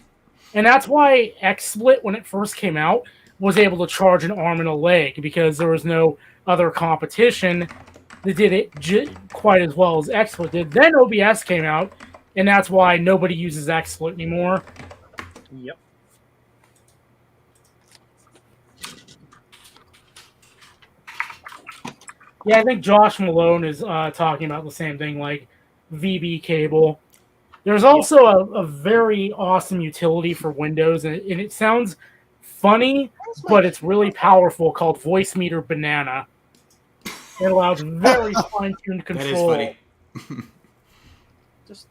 S2: And that's why XSplit, when it first came out, was able to charge an arm and a leg, because there was no other competition that did it quite as well as XSplit did. Then OBS came out, and that's why nobody uses XSplit anymore.
S1: Yep.
S2: Yeah, I think Josh Malone is talking about the same thing, like VB cable. There's also a very awesome utility for Windows, and it sounds funny, but it's really powerful, called Voice Meter Banana. It allows very fine-tuned control.
S6: That is funny.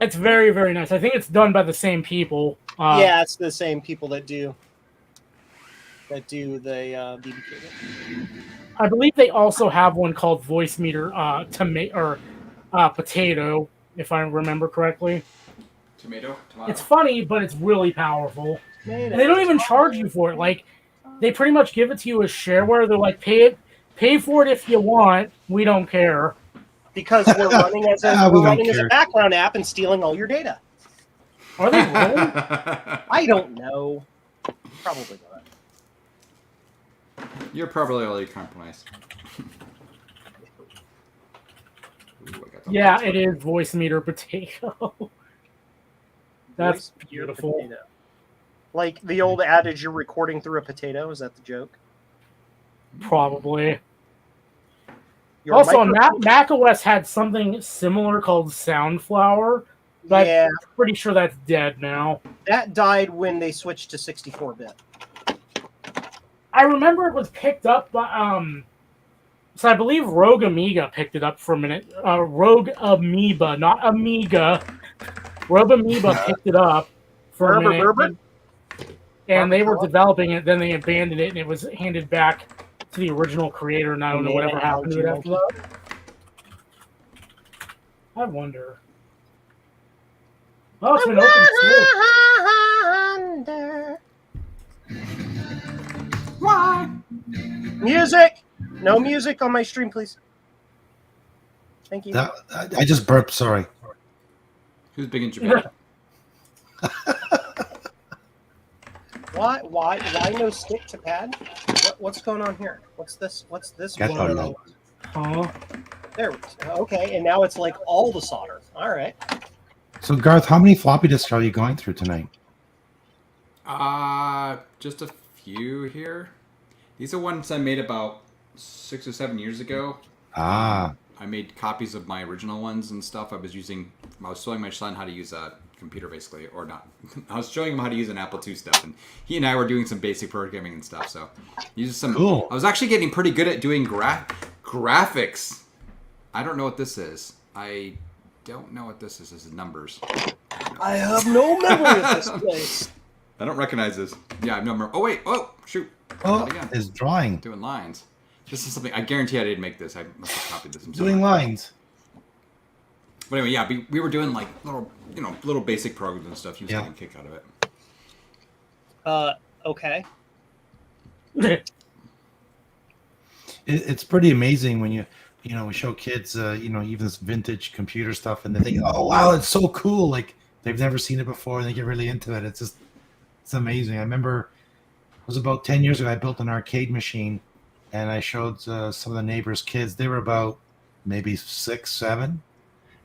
S2: It's very, very nice. I think it's done by the same people.
S1: Yeah, it's the same people that do the VB cable.
S2: I believe they also have one called Voice Meter Potato, if I remember correctly.
S6: Tomato.
S2: It's funny, but it's really powerful. And they don't even charge you for it. Like, they pretty much give it to you as shareware. They're like, pay for it if you want. We don't care.
S1: Because we're running as a background app and stealing all your data.
S2: Are they really?
S1: I don't know. Probably not.
S6: You're probably already compromised.
S2: Yeah, it is Voice Meter Potato. That's beautiful.
S1: Potato. Like the old adage, you're recording through a potato. Is that the joke?
S2: Probably. Also, Mac OS had something similar called Soundflower, but
S1: yeah.
S2: I'm pretty sure that's dead now.
S1: That died when they switched to 64-bit.
S2: I remember it was picked up by, so I believe Rogue Amiga picked it up for a minute. Rogue Amoeba, not Amiga. Rogue Amoeba picked it up for a minute. And they were developing it, then they abandoned it, and it was handed back to the original creator, and I don't know whatever happened to it after that. I wonder. Oh, it's been open too.
S1: Why? Music! No music on my stream, please. Thank you.
S5: I just burped, sorry.
S6: Who's big in Japan?
S1: Why no stick to pad? What's going on here? What's this? What's this?
S5: I don't know.
S2: Huh?
S1: There. Okay, and now it's like all the solder. All right.
S5: So Garth, how many floppy disks are you going through tonight?
S6: Just a few here. These are ones I made about 6 or 7 years ago.
S5: Ah,
S6: I made copies of my original ones and stuff. I was showing my son how to use a computer, basically, or not. I was showing him how to use an Apple II stuff, and he and I were doing some basic programming and stuff. So,
S5: Cool.
S6: I was actually getting pretty good at doing graphics. I don't know what this is. I don't know what this is. This is numbers.
S1: I have no memory of this place.
S6: I don't recognize this. Yeah, I've never. Oh wait. Oh shoot.
S5: oh,
S6: Not again.
S5: is drawing.
S6: Doing lines. This is something I guarantee I didn't make this. I must have copied this.
S5: Doing lines.
S6: But anyway, yeah, we were doing like little basic programs and stuff. He was
S5: Yeah.
S6: getting a kick out of it.
S1: Okay.
S5: It's pretty amazing when we show kids, even this vintage computer stuff, and they think, oh wow, it's so cool. Like they've never seen it before, and they get really into it. It's amazing. I remember it was about 10 years ago. I built an arcade machine, and I showed some of the neighbors' kids. They were about maybe 6, 7,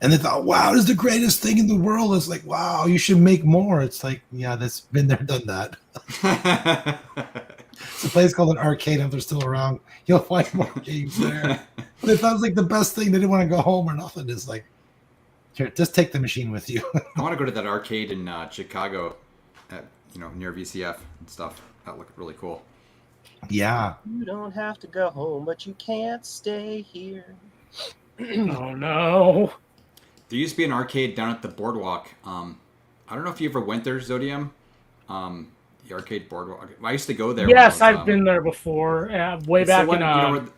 S5: and they thought, wow, this is the greatest thing in the world. It's like, wow, you should make more. It's like, yeah, that's been there, done that. It's a place called an arcade. If they're still around, you'll find more games there. But they thought it was like the best thing. They didn't want to go home or nothing. It's like, here, just take the machine with you.
S6: I want to go to that arcade in Chicago, at near VCF and stuff. That looked really cool.
S5: Yeah.
S1: You don't have to go home, but you can't stay here.
S2: Oh no.
S6: There used to be an arcade down at the boardwalk. I don't know if you ever went there, Zodium. The arcade boardwalk. I used to go there.
S2: Yes,
S6: when I was,
S2: I've been there before. Way
S6: it's the
S2: back
S6: one,
S2: in.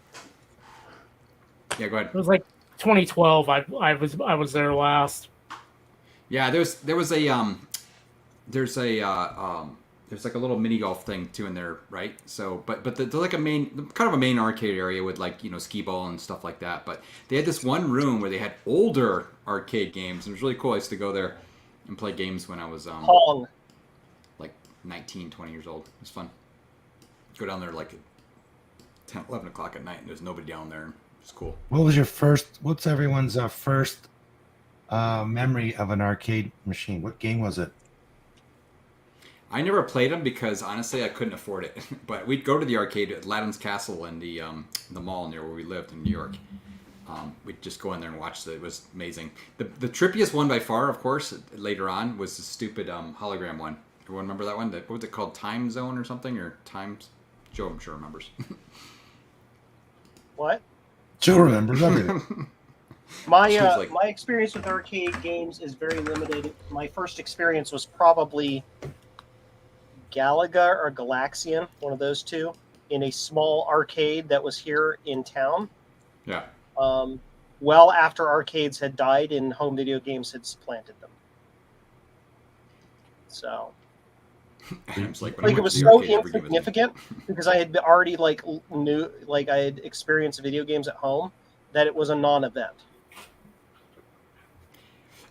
S6: Yeah, go ahead.
S2: It was like 2012. I was there last.
S6: Yeah, there's like a little mini golf thing too in there, right? So, but there's like a main arcade area with like skee ball and stuff like that. But they had this one room where they had older arcade games. It was really cool. I used to go there and play games when I was
S1: Pong.
S6: like 19, 20 years old. It was fun. Go down there like at 10, 11 o'clock at night, and there's nobody down there. It was cool.
S5: What's everyone's first memory of an arcade machine? What game was it?
S6: I never played them because honestly I couldn't afford it. But we'd go to the arcade at Ladin's Castle in the mall near where we lived in New York. We'd just go in there and watch it. It was amazing. The trippiest one by far, of course, later on was the stupid hologram one. Everyone remember that one? What was it called? Time Zone or something? Or Times? Joe, I'm sure remembers.
S1: What?
S5: Joe remembers everything.
S1: My
S6: Seriously.
S1: experience with arcade games is very limited. My first experience was probably Galaga or Galaxian, one of those two, in a small arcade that was here in town.
S6: Yeah.
S1: Well after arcades had died and home video games had supplanted them. So,
S6: Adam's like, when
S1: like
S6: I
S1: it
S6: went
S1: was
S6: to the
S1: so
S6: arcade, every game was me.
S1: insignificant because I had already I had experienced video games at home that it was a non-event.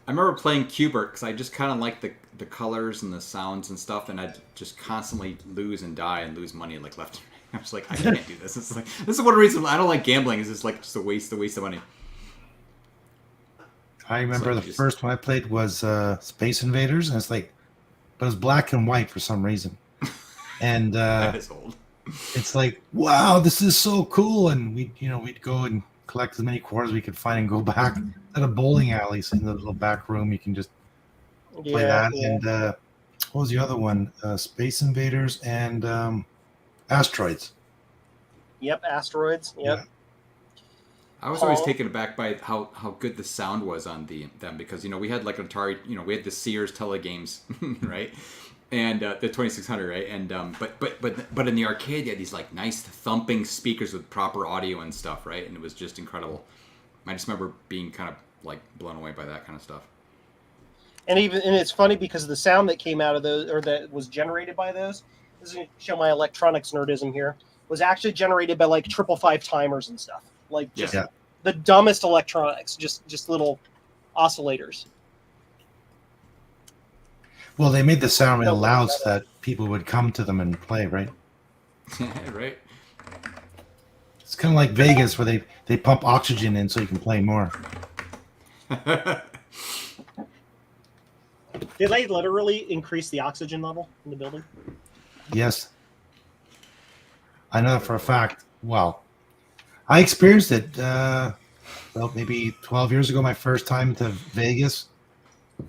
S6: I remember playing Cubert because I just kind of liked the colors and the sounds and stuff, and I'd just constantly lose and die and lose money like left and right. I was like, I can't do this. This is one reason I don't like gambling. Is just like just a waste of money.
S5: I remember
S6: like
S5: the
S6: just-
S5: first one I played was Space Invaders, and it's like, but it was black and white for some reason. And
S6: That is old.
S5: it's like, wow, this is so cool. And we'd go and collect as many quarters we could find and go back at a bowling alley. So in the little back room, you can just play that.
S1: Yeah.
S5: And what was the other one? Space Invaders and Asteroids.
S1: Yep, Asteroids. Yep.
S5: Yeah.
S6: I was always
S1: Paul?
S6: taken aback by how good the sound was on them because we had like an Atari, we had the Sears Telegames, right, and the 2600, right, and but in the arcade they had these like nice thumping speakers with proper audio and stuff, right, and it was just incredible. I just remember being kind of like blown away by that kind of stuff.
S1: And it's funny because the sound that came out of those or that was generated by those, this is going to show my electronics nerdism here, was actually generated by like 555 timers and stuff. Like just
S5: Yeah.
S1: the dumbest electronics, just little oscillators.
S5: Well, they made the sound real loud so that people would come to them and play, right?
S6: Right.
S5: It's kind of like Vegas where they pump oxygen in so you can play more.
S1: Did they literally increase the oxygen level in the building?
S5: Yes. I know that for a fact. Well, I experienced it, maybe 12 years ago, my first time to Vegas.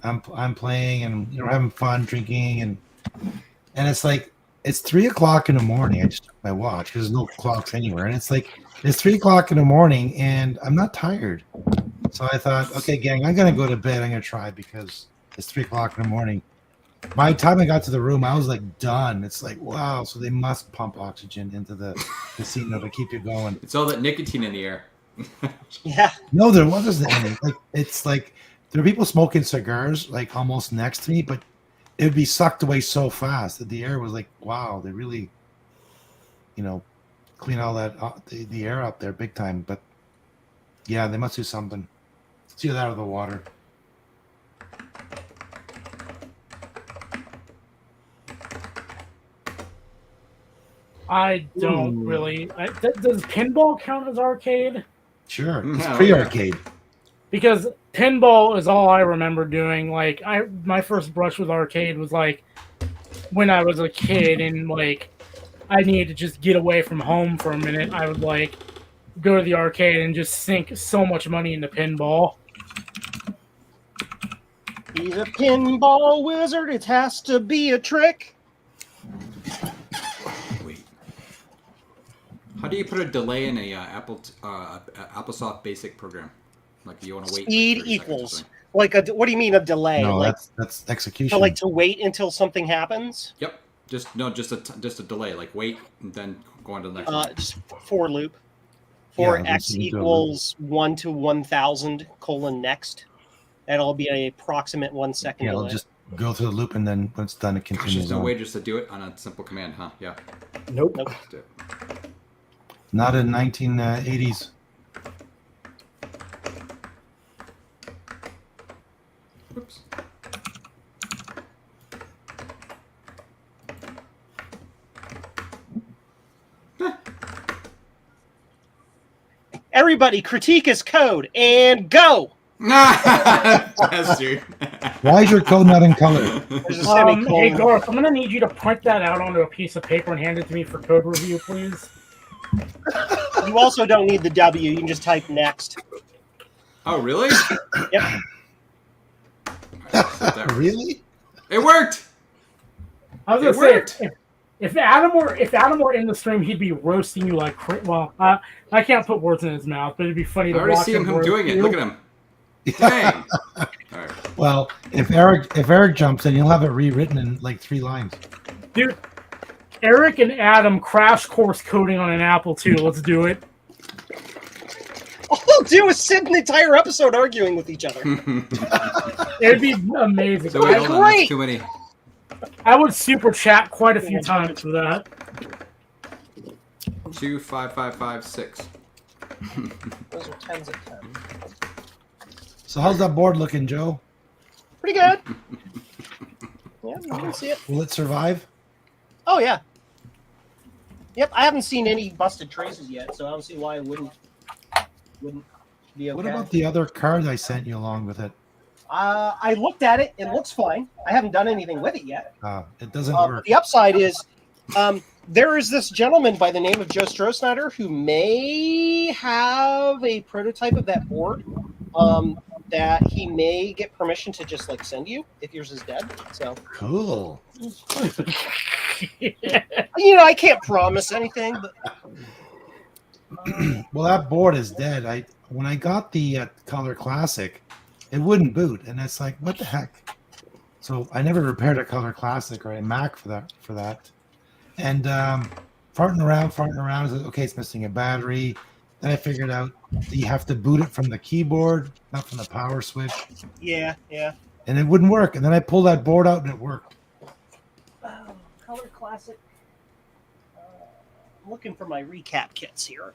S5: I'm playing and having fun, drinking, and it's like it's 3 o'clock in the morning. I just took my watch because there's no clocks anywhere, and it's 3 o'clock in the morning, and I'm not tired. So I thought, okay, gang, I'm gonna go to bed. I'm gonna try because it's 3 o'clock in the morning. By the time I got to the room, I was done. It's wow. So they must pump oxygen into the casino to keep you going.
S6: It's all that nicotine in the air.
S1: Yeah.
S5: No, there wasn't any. There are people smoking cigars almost next to me, but it would be sucked away so fast that the air was wow, they really, clean all that the air up there big time. But yeah, they must do something. Let's get out of the water.
S2: I don't really. Does pinball count as arcade?
S5: Sure, it's
S6: No,
S5: pre-arcade.
S2: Because pinball is all I remember doing. My first brush with arcade was when I was a kid and I needed to just get away from home for a minute. I would go to the arcade and just sink so much money into pinball.
S1: He's a pinball wizard. It has to be a trick.
S6: Wait. How do you put a delay in a AppleSoft Basic program? You want to wait.
S1: Speed
S6: 30 seconds or
S1: equals.
S6: something?
S1: What do you mean a delay?
S5: No, that's execution.
S1: To wait until something happens?
S6: Yep. Just a delay. Wait and then go on to the next one.
S1: Just for loop. For
S5: Yeah,
S1: x
S5: just do a
S1: equals 1 to 1,000 : next. That'll be an approximate 1 second
S5: Yeah,
S1: delay.
S5: it'll just go through the loop, and then when it's done, it
S6: Gosh,
S5: continues
S6: there's no
S5: on.
S6: way just to do it on a simple command, huh? Yeah.
S4: Nope.
S1: Nope.
S6: Let's do it.
S5: Not in 1980s.
S6: Oops.
S1: Everybody critique his code and go!
S6: Bastard.
S5: Why is your code not in color?
S1: There's a
S2: Hey
S1: semicolon.
S2: Garth, I'm gonna need you to print that out onto a piece of paper and hand it to me for code review, please.
S1: You also don't need the W. You can just type next.
S6: Oh, really?
S1: Yep.
S5: Really?
S6: It worked.
S2: I was
S6: It
S2: gonna
S6: worked.
S2: say if Adam were in the stream, he'd be roasting you like well. I can't put words in his mouth, but it'd be funny
S6: I
S2: to
S6: already
S2: watch
S6: see him
S2: roast
S6: doing it.
S2: you.
S6: Look at him. Dang. All right.
S5: Well, if Eric jumps in, you'll have it rewritten in 3 lines.
S2: Dude, Eric and Adam crash course coding on an Apple II. Let's do it.
S1: All they'll do is sit an entire episode arguing with each other.
S2: It'd be amazing.
S6: So wait, hold on.
S1: Great.
S6: That's too many.
S2: I would super chat quite a few times for that.
S6: 2, 5, 5, 5, 6.
S1: Those are 10s of 10.
S5: So how's that board looking, Joe?
S1: Pretty good. Yeah, you can see it.
S5: Will it survive?
S1: Oh, yeah. Yep, I haven't seen any busted traces yet, so I don't see why it wouldn't be okay.
S5: What about the other card I sent you along with it?
S1: I looked at it. It looks fine. I haven't done anything with it yet.
S5: It doesn't work.
S1: The upside is there is this gentleman by the name of Joe Strohsnyder who may have a prototype of that board that he may get permission to just send you if yours is dead. So
S5: Cool.
S1: I can't promise anything, but
S5: Well, that board is dead. When I got the Color Classic, it wouldn't boot, and it's what the heck? So I never repaired a Color Classic or a Mac for that. And farting around, I said, okay, it's missing a battery. Then I figured out that you have to boot it from the keyboard, not from the power switch.
S1: yeah.
S5: And it wouldn't work. And then I pulled that board out and it worked.
S1: Color Classic. I'm looking for my recap kits here.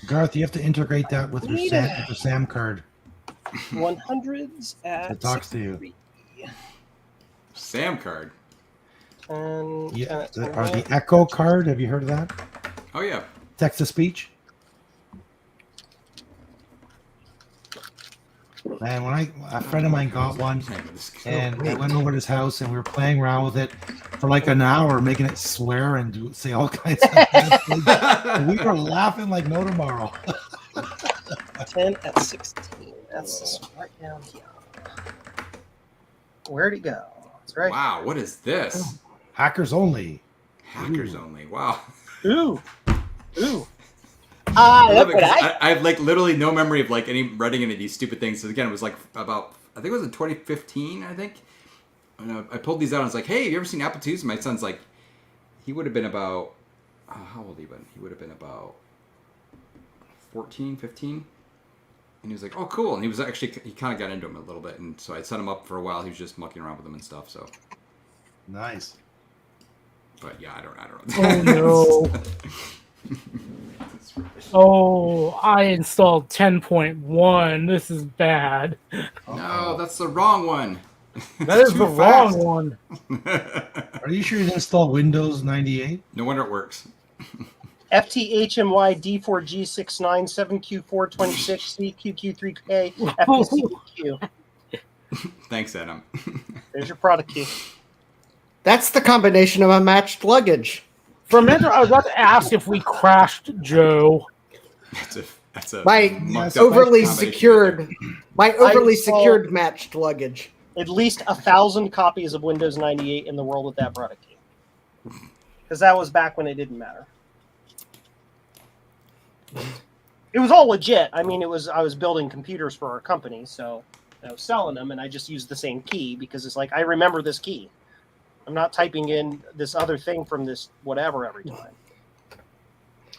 S5: Garth, you have to integrate that with your SAM card.
S1: 100s at
S5: It talks to you.
S1: 63.
S6: Sam card.
S1: And
S5: Yeah, or the Echo card. Have you heard of that?
S6: Oh, yeah.
S5: Text to speech. Man, when a friend of mine got one, and I went over to his house, and we were playing around with it for like an hour, making it swear and say all kinds of bad things. And we were laughing like no tomorrow.
S1: 10 at 16. That's this one right down here. Where'd it go? That's right.
S6: Wow, what is this?
S5: Hackers only.
S6: Hackers only. Wow.
S1: Ooh.
S6: I love
S1: Look
S6: it,
S1: what
S6: 'cause I have like literally no memory of like writing any of these stupid things. So again, it was like about, I think it was in 2015, I think. And I pulled these out and I was like, hey, have you ever seen Apple IIs? And my son's like, he would have been about, how old he been? He would have been about 14, 15. And he was like, oh, cool. And he was actually, he kind of got into them a little bit. And so I set him up for a while. He was just mucking around with them and stuff. So,
S5: Nice.
S6: but yeah, I don't know.
S2: Oh, no. Oh, I installed 10.1. This is bad.
S6: No, that's the wrong one.
S2: That is
S6: Too
S2: the
S6: fast.
S2: wrong one.
S5: Are you sure you installed Windows 98?
S6: No wonder it works.
S1: FTHMY D4G697Q426CQQ3K FTCQ.
S6: Thanks, Adam.
S1: There's your product key.
S4: That's the combination of unmatched luggage.
S2: For a minute, I was about to ask if we crashed Joe.
S6: That's a
S4: My
S6: mucked up
S4: overly
S6: combination
S4: secured,
S6: right
S4: secured matched luggage.
S1: At least 1,000 copies of Windows 98 in the world with that product key. Because that was back when it didn't matter. It was all legit. I mean, I was building computers for our company, so I was selling them, and I just used the same key because it's like, I remember this key. I'm not typing in this other thing from this whatever every time.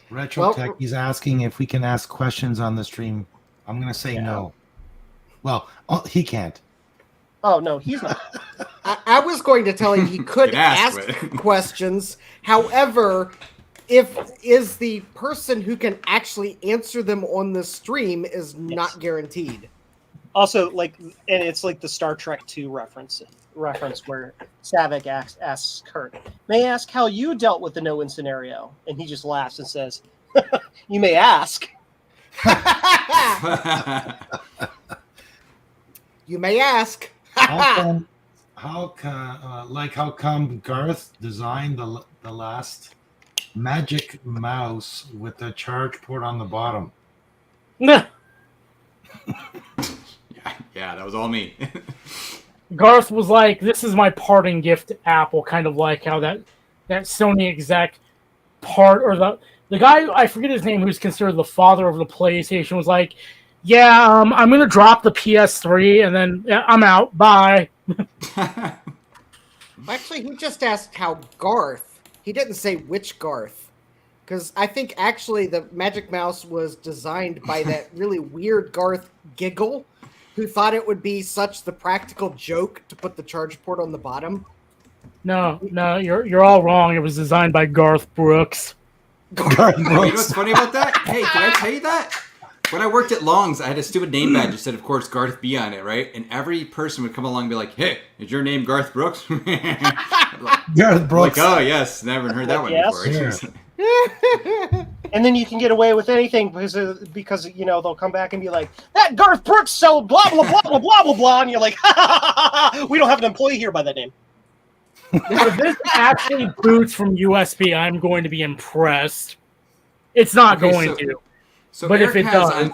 S5: Retro Tech, he's asking if we can ask questions on the stream. I'm going to say no. Well, he can't.
S1: Oh, no, he's not.
S4: I was going to tell him he could
S6: Can ask,
S4: ask
S6: but-
S4: questions. However, is the person who can actually answer them on the stream is not guaranteed.
S1: Also, like, and it's like the Star Trek II reference where Savick asks Kurt, "May I ask how you dealt with the no-win scenario?" And he just laughs and says, "You may ask."
S4: You may ask.
S5: how come Garth designed the last Magic Mouse with the charge port on the bottom?
S2: Nah.
S6: Yeah, that was all me.
S2: Garth was like, "This is my parting gift to Apple," kind of like how that Sony exec or the guy, I forget his name, who's considered the father of the PlayStation, was like, "Yeah, I'm gonna drop the PS3 and then I'm out. Bye."
S4: Actually, he just asked how Garth. He didn't say which Garth. Because I think actually the Magic Mouse was designed by that really weird Garth Giggle, who thought it would be such the practical joke to put the charge port on the bottom.
S2: No, you're all wrong. It was designed by Garth Brooks.
S5: Garth
S6: You know
S5: Brooks.
S6: what's funny about that? Hey, can I tell you that? When I worked at Long's, I had a stupid name badge that said, of course, Garth B on it, right? And every person would come along and be like, "Hey, is your name Garth Brooks?"
S5: Garth Brooks.
S6: Like, oh, yes. Never heard that one
S1: Yes.
S6: before.
S1: And then you can get away with anything because you know they'll come back and be like, "That Garth Brooks sold blah blah blah blah blah blah blah," and you're like, "We don't have an employee here by that name."
S2: If this actually boots from USB, I'm going to be impressed. It's not
S6: Okay,
S2: going
S6: so-
S2: to.
S6: So
S2: But
S6: Eric
S2: if it
S6: has
S2: does-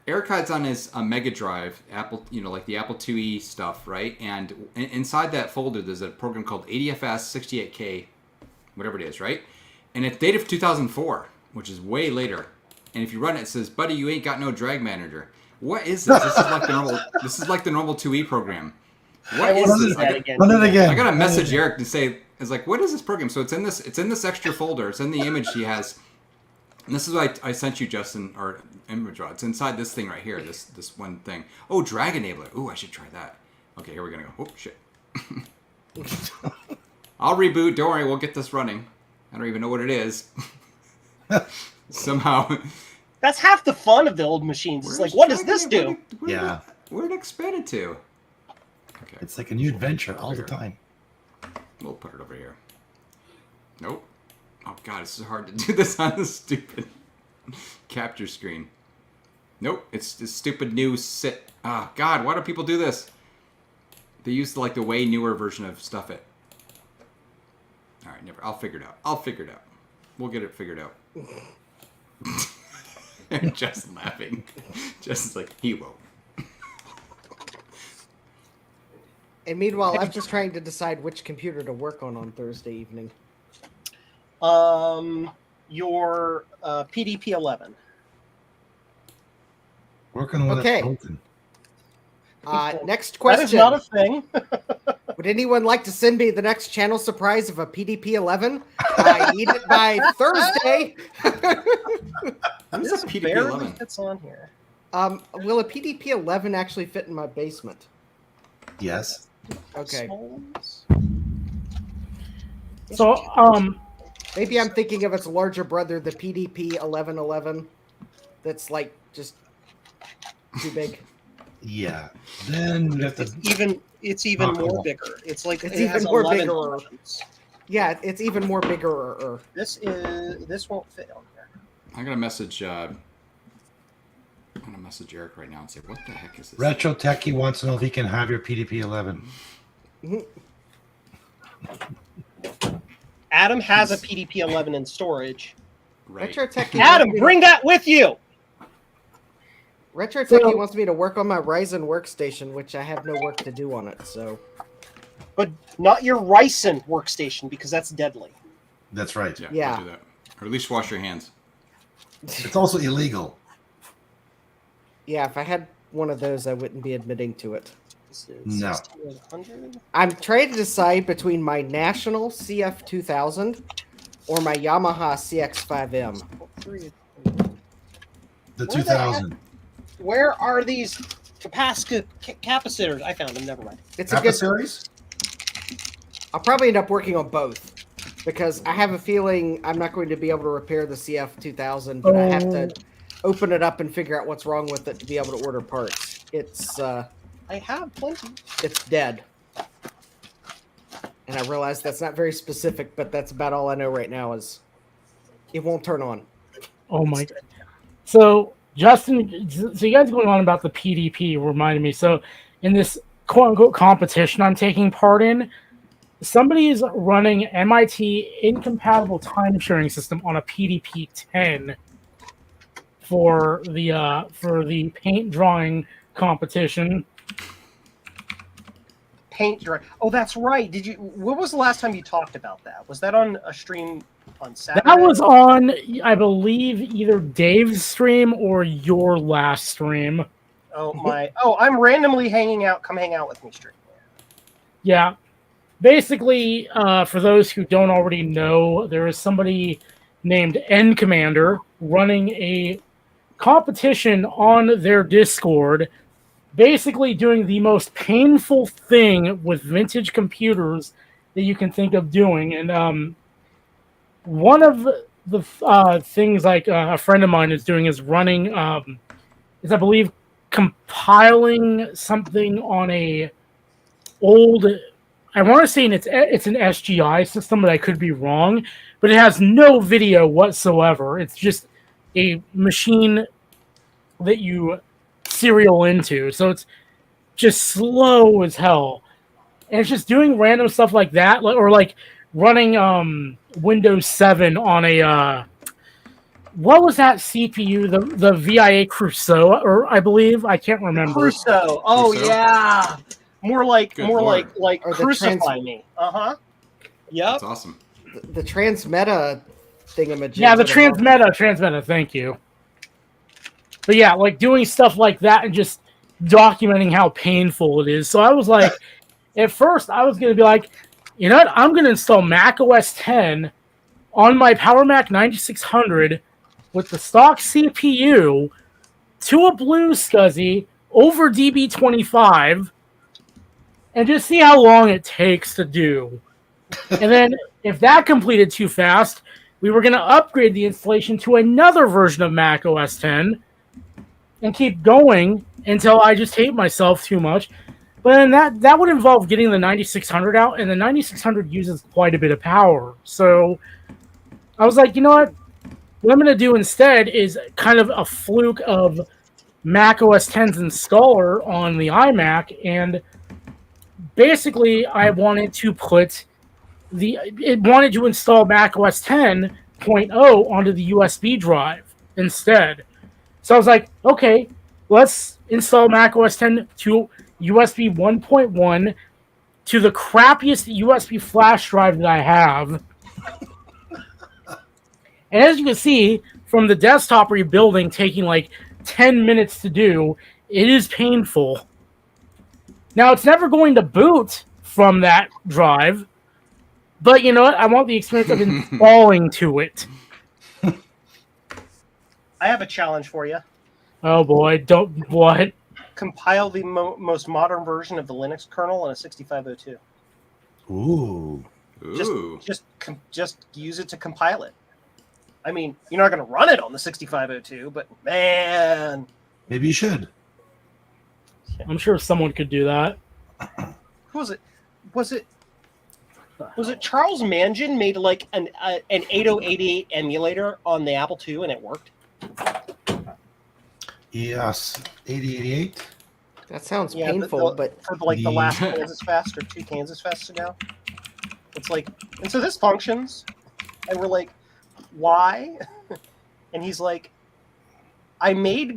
S6: Eric has on his Mega Drive, Apple, like the Apple IIe stuff, right? And inside that folder, there's a program called ADFS 68K, whatever it is, right? And it's dated for 2004, which is way later. And if you run it, it says, "Buddy, you ain't got no drag manager." What is this? This is like the normal. This is like the normal 2E program. What is
S1: Run
S6: this?
S1: that again.
S5: Run it again.
S6: I gotta message Eric to say, "It's like, what is this program?" So it's in this extra folder. It's in the image he has. And this is what I sent you, Justin, or image draw. It's inside this thing right here, this one thing. Oh, drag enabler. Ooh, I should try that. Okay, here we're gonna go. Oh, shit. I'll reboot. Don't worry, we'll get this running. I don't even know what it is. Somehow.
S1: That's half the fun of the old machines. It's like, what does this do?
S5: Yeah.
S6: Where'd it expand it to? Okay,
S5: It's like a new adventure all the time.
S6: we'll put it over here. Nope. Oh god, it's so hard to do this on the stupid capture screen. Nope, it's this stupid new sit. Oh, God, why do people do this? They use like the way newer version of Stuff It. All right, never. I'll figure it out. We'll get it figured out. Just laughing. Just like, he won't.
S4: And meanwhile, I'm just trying to decide which computer to work on Thursday evening.
S1: Your PDP-11.
S5: Working with
S4: Okay.
S5: it broken.
S4: Next
S1: That
S4: question.
S1: is not a thing.
S4: Would anyone like to send me the next channel surprise of a PDP-11? I need it by Thursday.
S6: What is
S1: This
S6: a
S1: barely
S6: PDP-11?
S1: fits on here.
S4: Will a PDP-11 actually fit in my basement?
S5: Yes.
S4: Okay.
S2: So,
S4: Maybe I'm thinking of its larger brother, the PDP-1111. That's like just too big.
S5: Yeah. Then you have to.
S1: It's even
S5: Knock
S1: more
S5: off.
S1: bigger. It's like
S4: It's
S1: it
S4: even
S1: has
S4: more
S1: 11
S4: bigger.
S1: options.
S4: Yeah, it's even more bigger.
S1: This won't fit on here.
S6: I'm gonna message. I'm gonna message Eric right now and say, "What the heck is this?"
S5: Retro Techie wants to know if he can have your PDP-11.
S1: Adam has a PDP-11 in storage.
S6: Right.
S4: Retro Techie
S1: Adam, bring that with you.
S4: Retro Techie wants me to work on my Ryzen workstation, which I have no work to do on it. So
S1: But not your Ryzen workstation, because that's deadly.
S5: That's right.
S4: Yeah.
S6: Don't do that. Or at least wash your hands.
S5: It's also illegal.
S4: yeah, if I had one of those, I wouldn't be admitting to it.
S1: This is
S5: No.
S1: 1600.
S4: I'm trying to decide between my National CF2000 or my Yamaha CX5M.
S5: The
S1: Where the
S5: 2000.
S1: Where are these capacitors? I found them. Never mind.
S4: It's a
S5: Alpha
S4: good.
S5: series?
S4: I'll probably end up working on both because I have a feeling I'm not going to be able to repair the CF2000, but I have to open it up and figure out what's wrong with it to be able to order parts.
S1: I have plenty.
S4: It's dead. And I realize that's not very specific, but that's about all I know right now is it won't turn on.
S2: oh my. So, Justin, so you guys going on about the PDP reminded me. So, in this quote unquote competition I'm taking part in, somebody is running MIT incompatible time sharing system on a PDP-10 for the paint drawing competition.
S1: Paint dry. Oh, that's right. Did you? When was the last time you talked about that? Was that on a stream on Saturday?
S2: That was on, I believe, either Dave's stream or your last stream.
S1: Oh my! Oh, I'm randomly hanging out. Come hang out with me, stream.
S2: Yeah. Basically, for those who don't already know, there is somebody named N Commander running a competition on their Discord, basically doing the most painful thing with vintage computers that you can think of doing. And one of the things like a friend of mine is doing is running, is I believe compiling something on a old, I want to say it's an SGI system, but I could be wrong. But it has no video whatsoever. It's just a machine that you serial into, so it's just slow as hell. And it's just doing random stuff like that, or like running Windows 7 on a what was that CPU? The VIA Crusoe, or I believe, I can't remember.
S1: Crusoe. Oh
S6: Crusoe?
S1: yeah. More like
S6: Good Lord.
S1: like
S4: Or the
S1: crucify me. Yep.
S6: That's awesome.
S4: The transmeta thingamajig.
S2: Yeah, the transmeta. Thank you. But yeah, like doing stuff like that and just documenting how painful it is. So I was like, at first I was going to be like, you know what? I'm going to install Mac OS 10 on my Power Mac 9600 with the stock CPU to a Blue SCSI over DB25 and just see how long it takes to do. And then if that completed too fast, we were going to upgrade the installation to another version of Mac OS 10 and keep going until I just hate myself too much. But then that would involve getting the 9600 out, and the 9600 uses quite a bit of power. So I was like, you know what? What I'm going to do instead is kind of a fluke of Mac OS 10's installer on the iMac, and basically I wanted to install Mac OS 10.0 onto the USB drive instead. So I was like, okay, let's install Mac OS 10 to USB 1.1 to the crappiest USB flash drive that I have. And as you can see, from the desktop rebuilding taking like 10 minutes to do, it is painful. Now, it's never going to boot from that drive, but you know what? I want the experience of installing to it.
S1: I have a challenge for you.
S2: Oh boy, what?
S1: Compile the most modern version of the Linux kernel in a 6502.
S5: Ooh.
S6: Ooh.
S1: Just use it to compile it. I mean, you're not going to run it on the 6502, but man,
S5: Maybe you should.
S2: I'm sure someone could do that.
S1: who was it? Was it Charles Mangan made like an 8088 emulator on the Apple II and it worked?
S5: Yes. 8088.
S4: That sounds
S1: Yeah,
S4: painful, but
S1: for like the last Kansas Fest or 2 Kansas Fests ago. It's like, and so this functions, and we're like, why? And he's like, I made a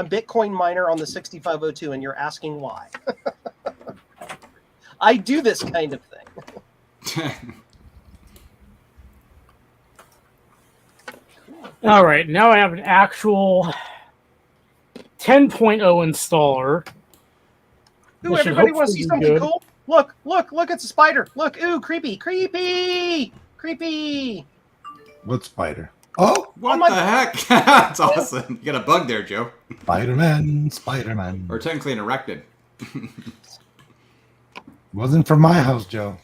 S1: Bitcoin miner on the 6502, and you're asking why. I do this kind of thing.
S2: All right, now I have an actual 10.0 installer.
S1: Ooh,
S2: That should
S1: everybody want to
S2: hopefully
S1: see
S2: be
S1: something
S2: good.
S1: cool? Look, it's a spider. Look, ooh, creepy.
S5: What spider? Oh,
S6: What
S1: Oh my-
S6: the heck? That's awesome. You got a bug there, Joe.
S5: Spider-Man.
S6: Or technically an arachnid.
S5: Wasn't from my house, Joe.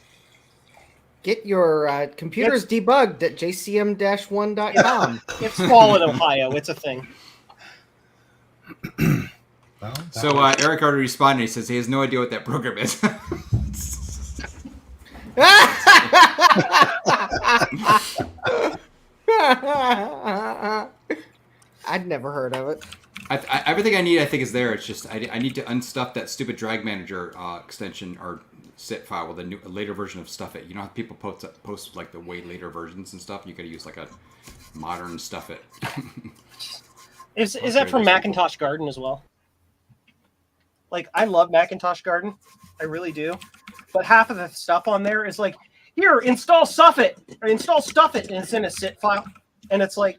S4: get your computers debugged at jcm-1.com.
S1: It's fall in Ohio. It's a thing.
S5: Well,
S6: So Eric already responded. He says he has no idea what that program is.
S4: I'd never heard of it.
S6: Everything I need, I think, is there. It's just I need to unstuff that stupid drag manager extension or zip file with a later version of Stuff It. You know how people post like the way later versions and stuff? You got to use like a modern Stuff It.
S1: Is that from Macintosh Garden as well? Like, I love Macintosh Garden. I really do. But half of the stuff on there is like, here, install Stuff It, or install Stuff It, and it's in a zip file. And it's like,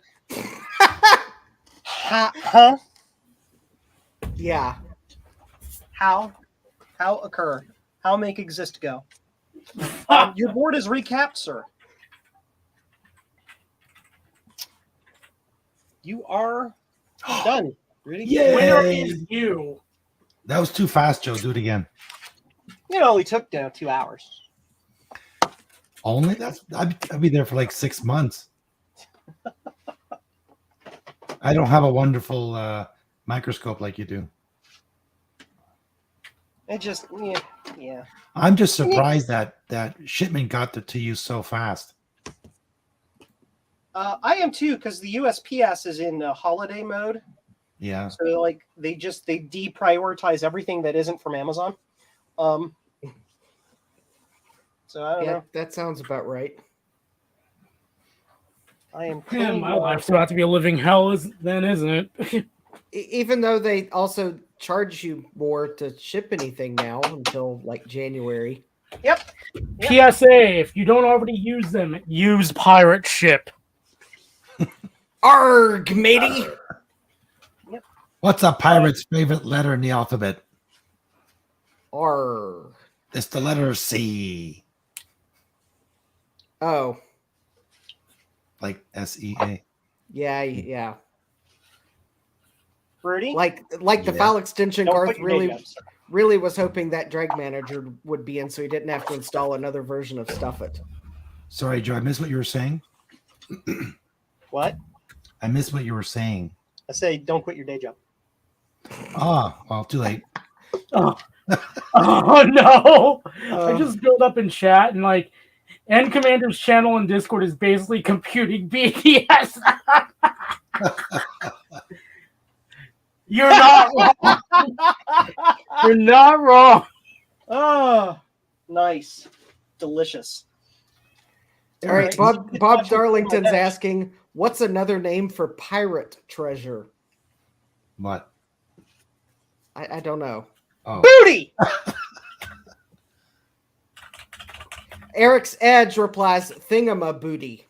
S1: huh?
S4: Yeah.
S1: How occur? How make exist go? Your board is recapped, sir. You are done, Rudy.
S5: Yay!
S2: Winner is you.
S5: That was too fast, Joe. Do it again.
S1: It only took 2 hours.
S5: Only? I'd be there for like 6 months. I don't have a wonderful microscope like you do.
S1: It just, yeah.
S5: I'm just surprised that shipment got to you so fast.
S1: I am too, because the USPS is in holiday mode.
S5: Yeah.
S1: So like they deprioritize everything that isn't from Amazon. So I don't
S4: Yeah,
S1: know.
S4: that sounds about right.
S1: I am
S2: Yeah,
S1: pretty,
S2: my life's about to be a living hell, then, isn't it?
S4: Even though they also charge you more to ship anything now until like January.
S1: Yep.
S2: PSA: if you don't already use them, use pirate ship.
S4: Arg, matey!
S5: What's a pirate's favorite letter in the alphabet?
S4: Arg.
S5: It's the letter C.
S4: Oh,
S5: Like SEA.
S4: yeah.
S1: Rudy.
S4: Like the
S5: Yeah.
S4: file extension,
S1: Don't
S4: Garth
S1: put your name
S4: really
S1: down, sir.
S4: really was hoping that drag manager would be in so he didn't have to install another version of Stuff It.
S5: Sorry, Joe. I missed what you were saying.
S1: What?
S5: I missed what you were saying.
S1: I say don't quit your day job.
S5: Ah, well, too late.
S2: Oh no! I
S4: Uh,
S2: just built up in chat and like, N Commander's channel in Discord is basically computing BTS. You're not wrong. You're not wrong.
S1: Oh, nice. Delicious.
S4: All right,
S1: Alright.
S4: Bob Darlington's asking, what's another name for pirate treasure?
S5: What?
S4: I don't know.
S5: Oh,
S1: Booty!
S4: Eric's Edge replies, Thingamabooty.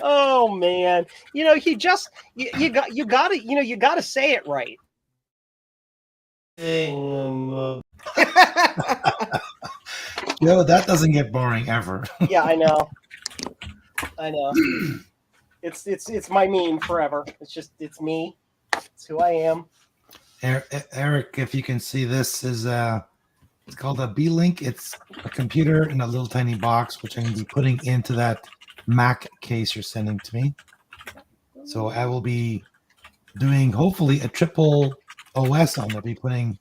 S1: Oh man. You know, you gotta say it right.
S5: yo, that doesn't get boring ever.
S1: Yeah, I know. It's my meme forever. It's me. It's who I am.
S5: Eric, if you can see, this is it's called a B-Link. It's a computer in a little tiny box, which I'm going to be putting into that Mac case you're sending to me. So I will be doing hopefully a triple OS on. I'll be putting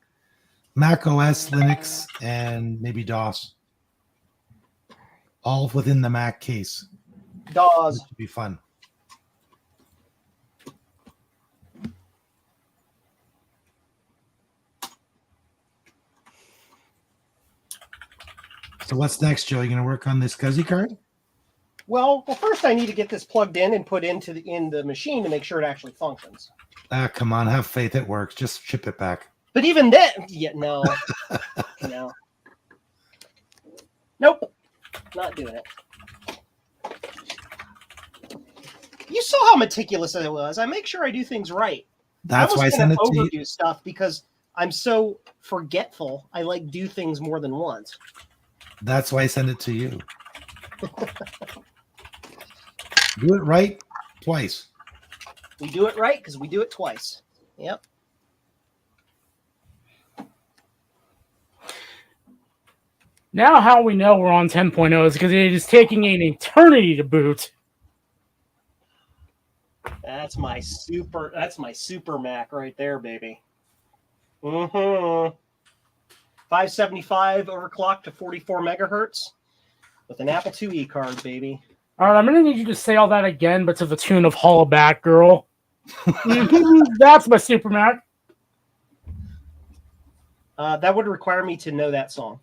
S5: Mac OS, Linux, and maybe DOS, all within the Mac case.
S1: DAWs.
S5: Which would be fun. So what's next, Joe? You going to work on this SCSI card?
S1: Well, first I need to get this plugged in and put in the machine to make sure it actually functions.
S5: Ah, come on, have faith it works. Just ship it back.
S1: But even then, yeah, no. No. Nope. Not doing it. You saw how meticulous I was. I make sure I do things right.
S5: That's why I send it to you.
S1: Overdo stuff because I'm so forgetful. I like do things more than once.
S5: That's why I send it to you. Do it right twice.
S1: We do it right because we do it twice. Yep.
S2: Now how we know we're on 10.0 is because it is taking an eternity to boot.
S1: That's my super Mac right there, baby. 575 overclocked to 44 megahertz with an Apple IIe card, baby.
S2: All right, I'm going to need you to say all that again, but to the tune of Holla Back Girl. That's my Super Mac.
S1: That would require me to know that song,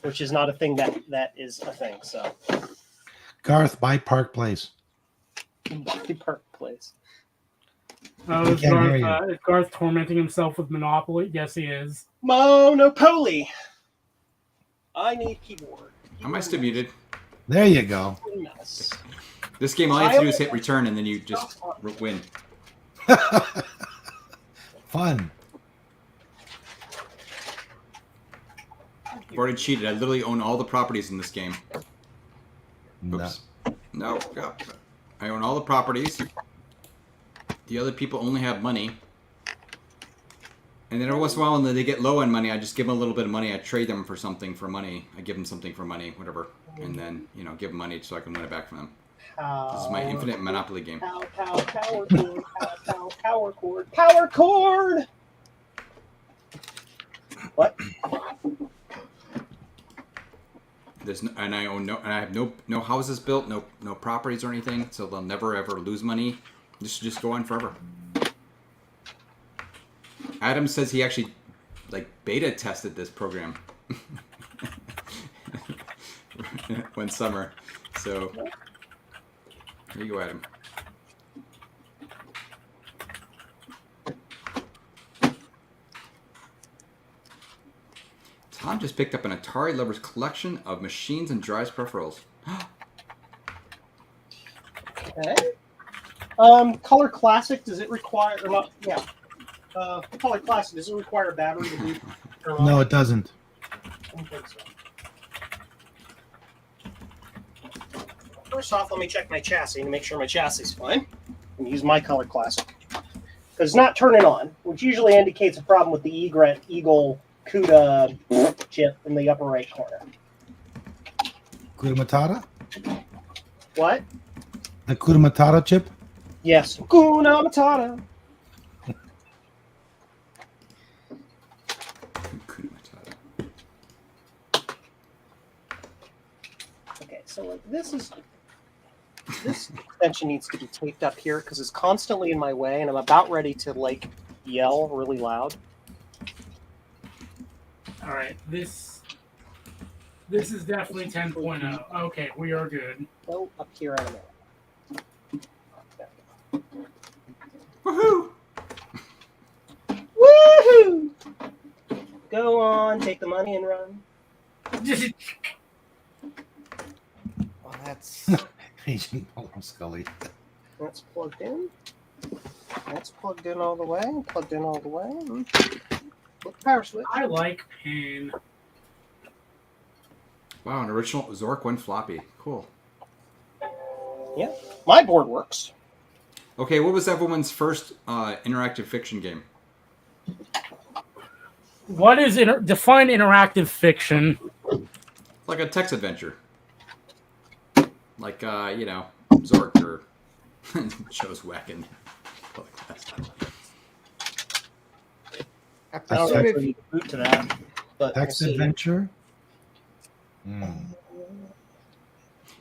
S1: which is not a thing that is a thing. So,
S5: Garth, buy Park Place.
S1: Park Place.
S2: Is Garth tormenting himself with Monopoly? Yes, he is.
S1: Monopoly. I need keyboard.
S6: Am I still muted?
S5: There you go.
S1: Yes.
S6: This game, all you have to do is hit return, and then you just win.
S5: Fun.
S6: I've already cheated. I literally own all the properties in this game.
S5: No.
S6: Oops. No. I own all the properties. The other people only have money. And then every once in a while, when they get low on money, I just give them a little bit of money. I trade them for something for money. I give them something for money, whatever. And then, give them money so I can win it back from them. This is my infinite Monopoly game.
S1: Power cord. Power cord. Power cord. What?
S6: I have no houses built, no properties or anything, so they'll never ever lose money. Just go on forever. Adam says he actually beta tested this program one summer. So here you go, Adam. Tom just picked up an Atari Lover's collection of machines and drives peripherals.
S1: Okay. Color Classic, does it require or not? Yeah. Color Classic, does it require a battery to boot?
S5: No, it doesn't.
S1: I don't think so. First off, let me check my chassis to make sure my chassis is fine. And use my Color Classic. Because it's not turning on, which usually indicates a problem with the Eagle CUDA chip in the upper right corner.
S5: CUDA Matata?
S1: What?
S5: The CUDA Matata chip?
S1: Yes. Hakuna Matata. Okay, so this is This extension needs to be taped up here because it's constantly in my way, and I'm about ready to like yell really loud.
S2: All right, this is definitely 10.0. Okay, we are good.
S1: Go up here in a minute.
S6: Woohoo!
S1: Woohoo! Go on, take the money and run.
S4: Well, that's
S5: Agent Polo Scully.
S1: That's plugged in. That's plugged in all the way. Plugged in all the way. Look, power switch.
S2: I like pain.
S6: Wow, an original Zork 1 floppy. Cool.
S1: Yeah, my board works.
S6: Okay, what was everyone's first interactive fiction game?
S2: What is define interactive fiction?
S6: Like a text adventure. Like, Zork or Joe's Whackin'.
S1: I don't
S4: assume
S1: actually need to boot to that, but
S5: Text
S1: we'll see.
S5: adventure.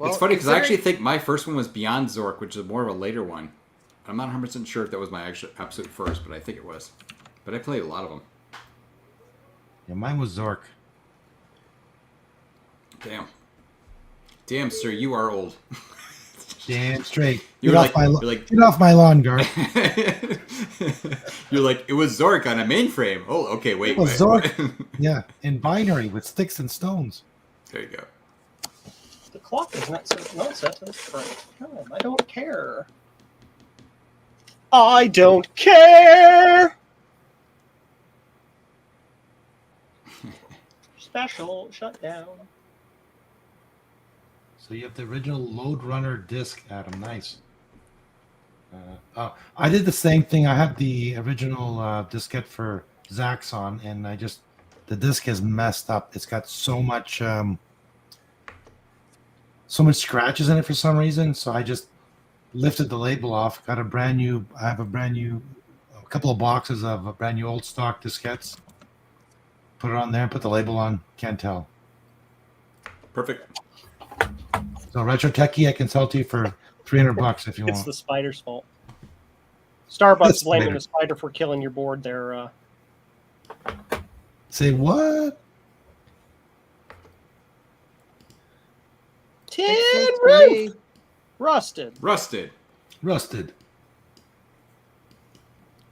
S6: It's funny because I actually think my first one was Beyond Zork, which is more of a later one. I'm not 100% sure if that was my actual absolute first, but I think it was. But I played a lot of them.
S5: Yeah, mine was Zork.
S6: Damn, sir, you are old.
S5: Damn straight.
S6: You're like,
S5: Get off my lawn, Garth.
S6: you're like, it was Zork on a mainframe. Oh, okay, wait.
S5: It was Zork. Yeah, in binary with sticks and stones.
S6: There you go.
S1: The clock is not set to the correct time. I don't care. I don't care. Special shutdown.
S5: So you have the original Load Runner disc, Adam. Nice. I did the same thing. I have the original diskette for Zaxxon, and the disc is messed up. It's got so much scratches in it for some reason. So I just lifted the label off. Got a brand new. I have a couple of boxes of a brand new old stock diskettes. Put it on there. Put the label on. Can't tell.
S6: Perfect.
S5: So Retro Techie, I can sell to you for $300 if you
S1: It's
S5: want.
S1: the spider's fault. Starbucks
S5: It's
S1: blaming
S5: spider.
S1: the spider for killing your board there.
S5: Say what?
S1: Tin
S4: Makes
S1: roof!
S4: sense to me.
S1: Rusted.
S5: Rusted.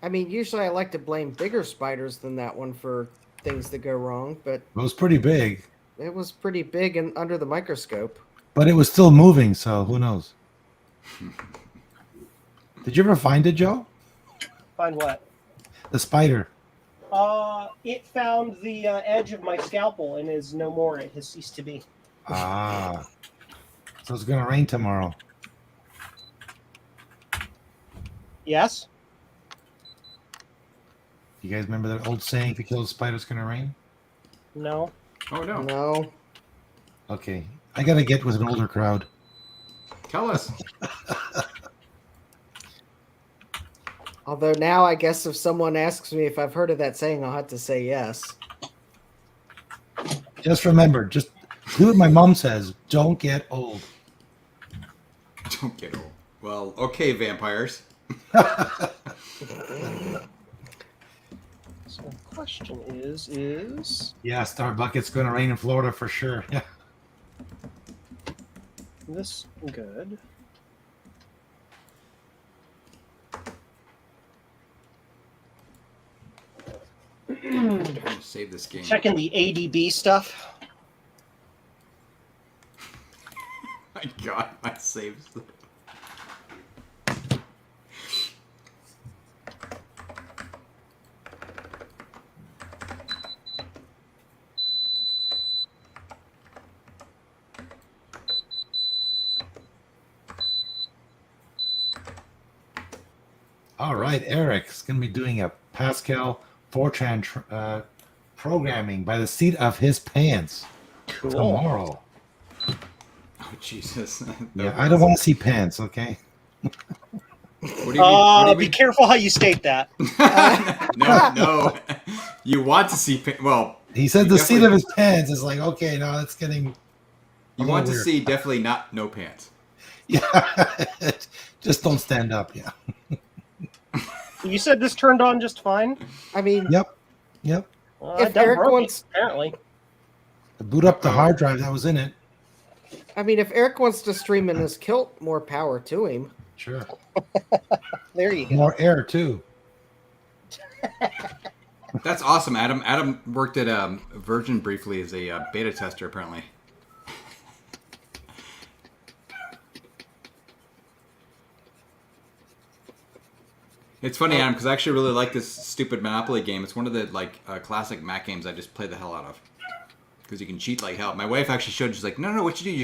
S4: I mean, usually I like to blame bigger spiders than that one for things that go wrong, but
S5: It was pretty big,
S4: it was pretty big and under the microscope.
S5: but it was still moving, so who knows? Did you ever find it, Joe?
S1: Find what?
S5: The spider.
S1: It found the edge of my scalpel and is no more. It has ceased to be.
S5: Ah. So it's going to rain tomorrow.
S1: Yes?
S5: You guys remember that old saying, if you kill a spider, it's going to rain?
S1: No.
S6: Oh, no.
S4: No.
S5: Okay. I got to get with an older crowd.
S6: Tell us.
S4: Although now I guess if someone asks me if I've heard of that saying, I'll have to say yes.
S5: Just remember, just do what my mom says. Don't get old.
S6: Don't get old. Well, okay, vampires.
S1: So the question is
S5: Yeah, Starbucket's going to rain in Florida for sure. Yeah.
S1: this good?
S6: I'm gonna save this game.
S1: Checking the ADB stuff.
S6: My God, my saves.
S5: All right, Eric's going to be doing a Pascal Fortran programming by the seat of his pants
S1: Cool.
S5: tomorrow.
S6: Oh, Jesus.
S5: Yeah, I don't want to see pants, okay?
S6: What do you
S1: Be careful how you state that.
S6: No. You want to see... Well,
S5: He said
S6: You
S5: the seat of
S6: definitely-
S5: his pants is like, okay, now that's getting...
S6: you want to see definitely not no pants.
S5: Yeah. Just don't stand up. Yeah.
S1: You said this turned on just fine.
S4: I mean,
S5: Yep.
S1: I
S4: If
S1: done
S4: Eric
S1: broke
S4: wants-
S1: it, apparently.
S5: Boot up the hard drive that was in it.
S4: if Eric wants to stream in his kilt, more power to him.
S5: Sure.
S1: There you go.
S5: More air too.
S6: That's awesome, Adam. Adam worked at Virgin briefly as a beta tester, apparently. It's funny, Adam, because I actually really like this stupid Monopoly game. It's one of the classic Mac games I just play the hell out of. Because you can cheat like hell. My wife actually showed. She's like, no, what you do?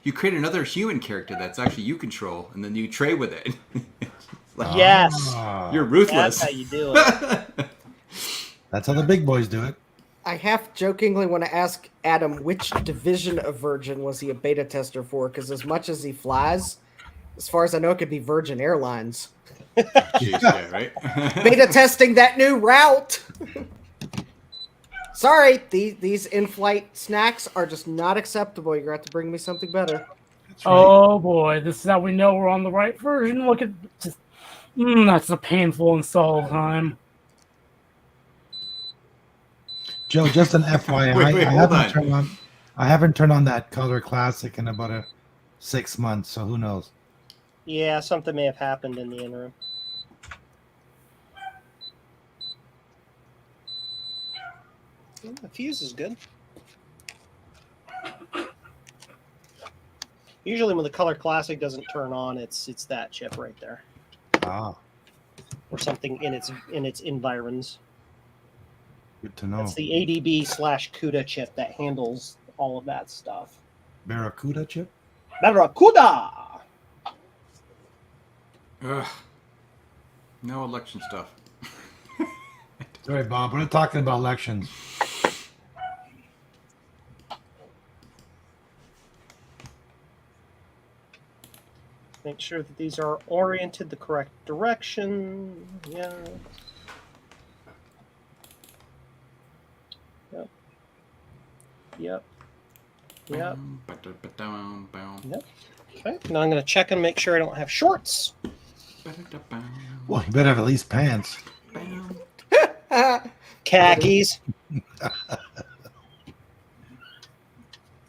S6: You create another human character that's actually you control, and then you trade with it. Like,
S1: Yes.
S6: you're ruthless.
S1: That's how you do it.
S5: That's how the big boys do it.
S4: I half jokingly want to ask Adam which division of Virgin was he a beta tester for? Because as much as he flies, as far as I know, it could be Virgin Airlines.
S6: Jeez, yeah, right?
S4: Beta testing that new route. Sorry, these in-flight snacks are just not acceptable. You're going to have to bring me something better.
S5: That's right.
S2: Oh boy, this is how we know we're on the right version. Look at just, that's a painful install time.
S5: Joe, just an FYI,
S6: Wait, hold on.
S5: I haven't turned on that Color Classic in about 6 months, so who knows?
S1: Yeah, something may have happened in the interim. The fuse is good. Usually when the Color Classic doesn't turn on, it's that chip right there.
S5: Ah,
S1: Or something in its environs.
S5: good to know.
S1: That's the ADB/CUDA chip that handles all of that stuff.
S5: Barracuda chip?
S1: Barracuda!
S6: Ugh. No election stuff.
S5: Sorry, Bob. We're not talking about elections.
S1: Make sure that these are oriented the correct direction. Yeah. Yep. Yep. Yep. Yep. Okay. Now I'm going to check and make sure I don't have shorts.
S5: Well, you better have at least pants.
S1: Khakis.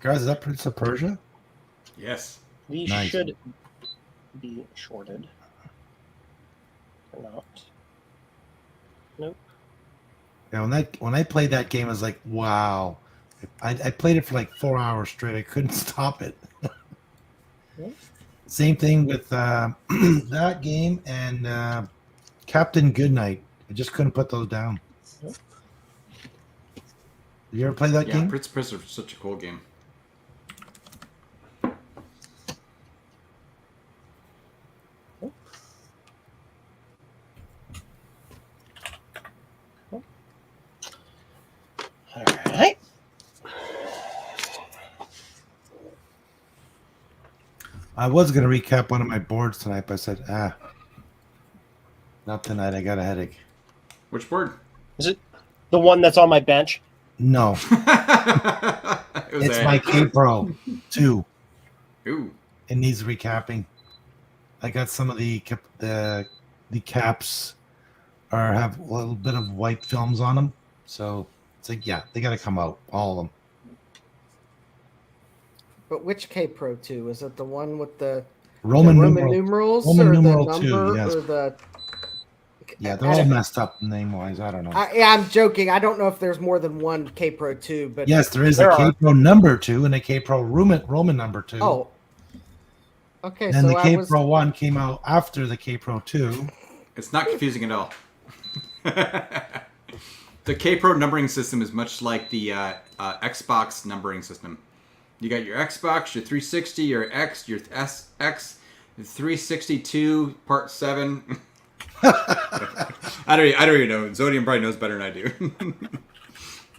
S5: Guys, is that Prince of Persia?
S6: Yes.
S1: These
S5: Nice.
S1: should be shorted. Or not. Nope.
S5: Yeah, when I played that game, I was like, wow. I played it for like 4 hours straight. I couldn't stop it.
S1: Yeah.
S5: Same thing with that game and Captain Goodnight. I just couldn't put those down.
S1: Yeah.
S5: You ever play that
S6: Yeah,
S5: game?
S6: Prince of Persia is such a cool game.
S1: All right.
S5: I was going to recap one of my boards tonight, but I said, not tonight. I got a headache.
S6: Which board?
S1: Is it the one that's on my bench?
S5: No,
S6: It was
S5: it's
S6: a-
S5: my K Pro 2.
S6: Ooh.
S5: It needs recapping. I got some of the caps have a little bit of white films on them, so it's like, yeah, they got to come out, all of them.
S4: But which K Pro 2? Is it the one with the
S5: Roman
S4: numerals
S5: Roman
S4: or
S5: numeral
S4: the
S5: 2,
S4: number
S5: yes.
S4: or the?
S5: Yeah, they're all messed up name wise. I don't know.
S4: Yeah, I'm joking. I don't know if there's more than one K Pro 2, but
S5: Yes, there is
S1: There
S5: a K
S1: are.
S5: Pro number 2 and a K Pro Roman number 2.
S4: oh, okay.
S5: Then
S4: So
S5: the
S4: I
S5: K
S4: was
S5: Pro 1 came out after the K Pro 2.
S6: It's not confusing at all. The K-Pro numbering system is much like the Xbox numbering system. You got your Xbox, your 360, your X, your SX, the 362 Part 7. I don't even know. Zodium probably knows better than I do.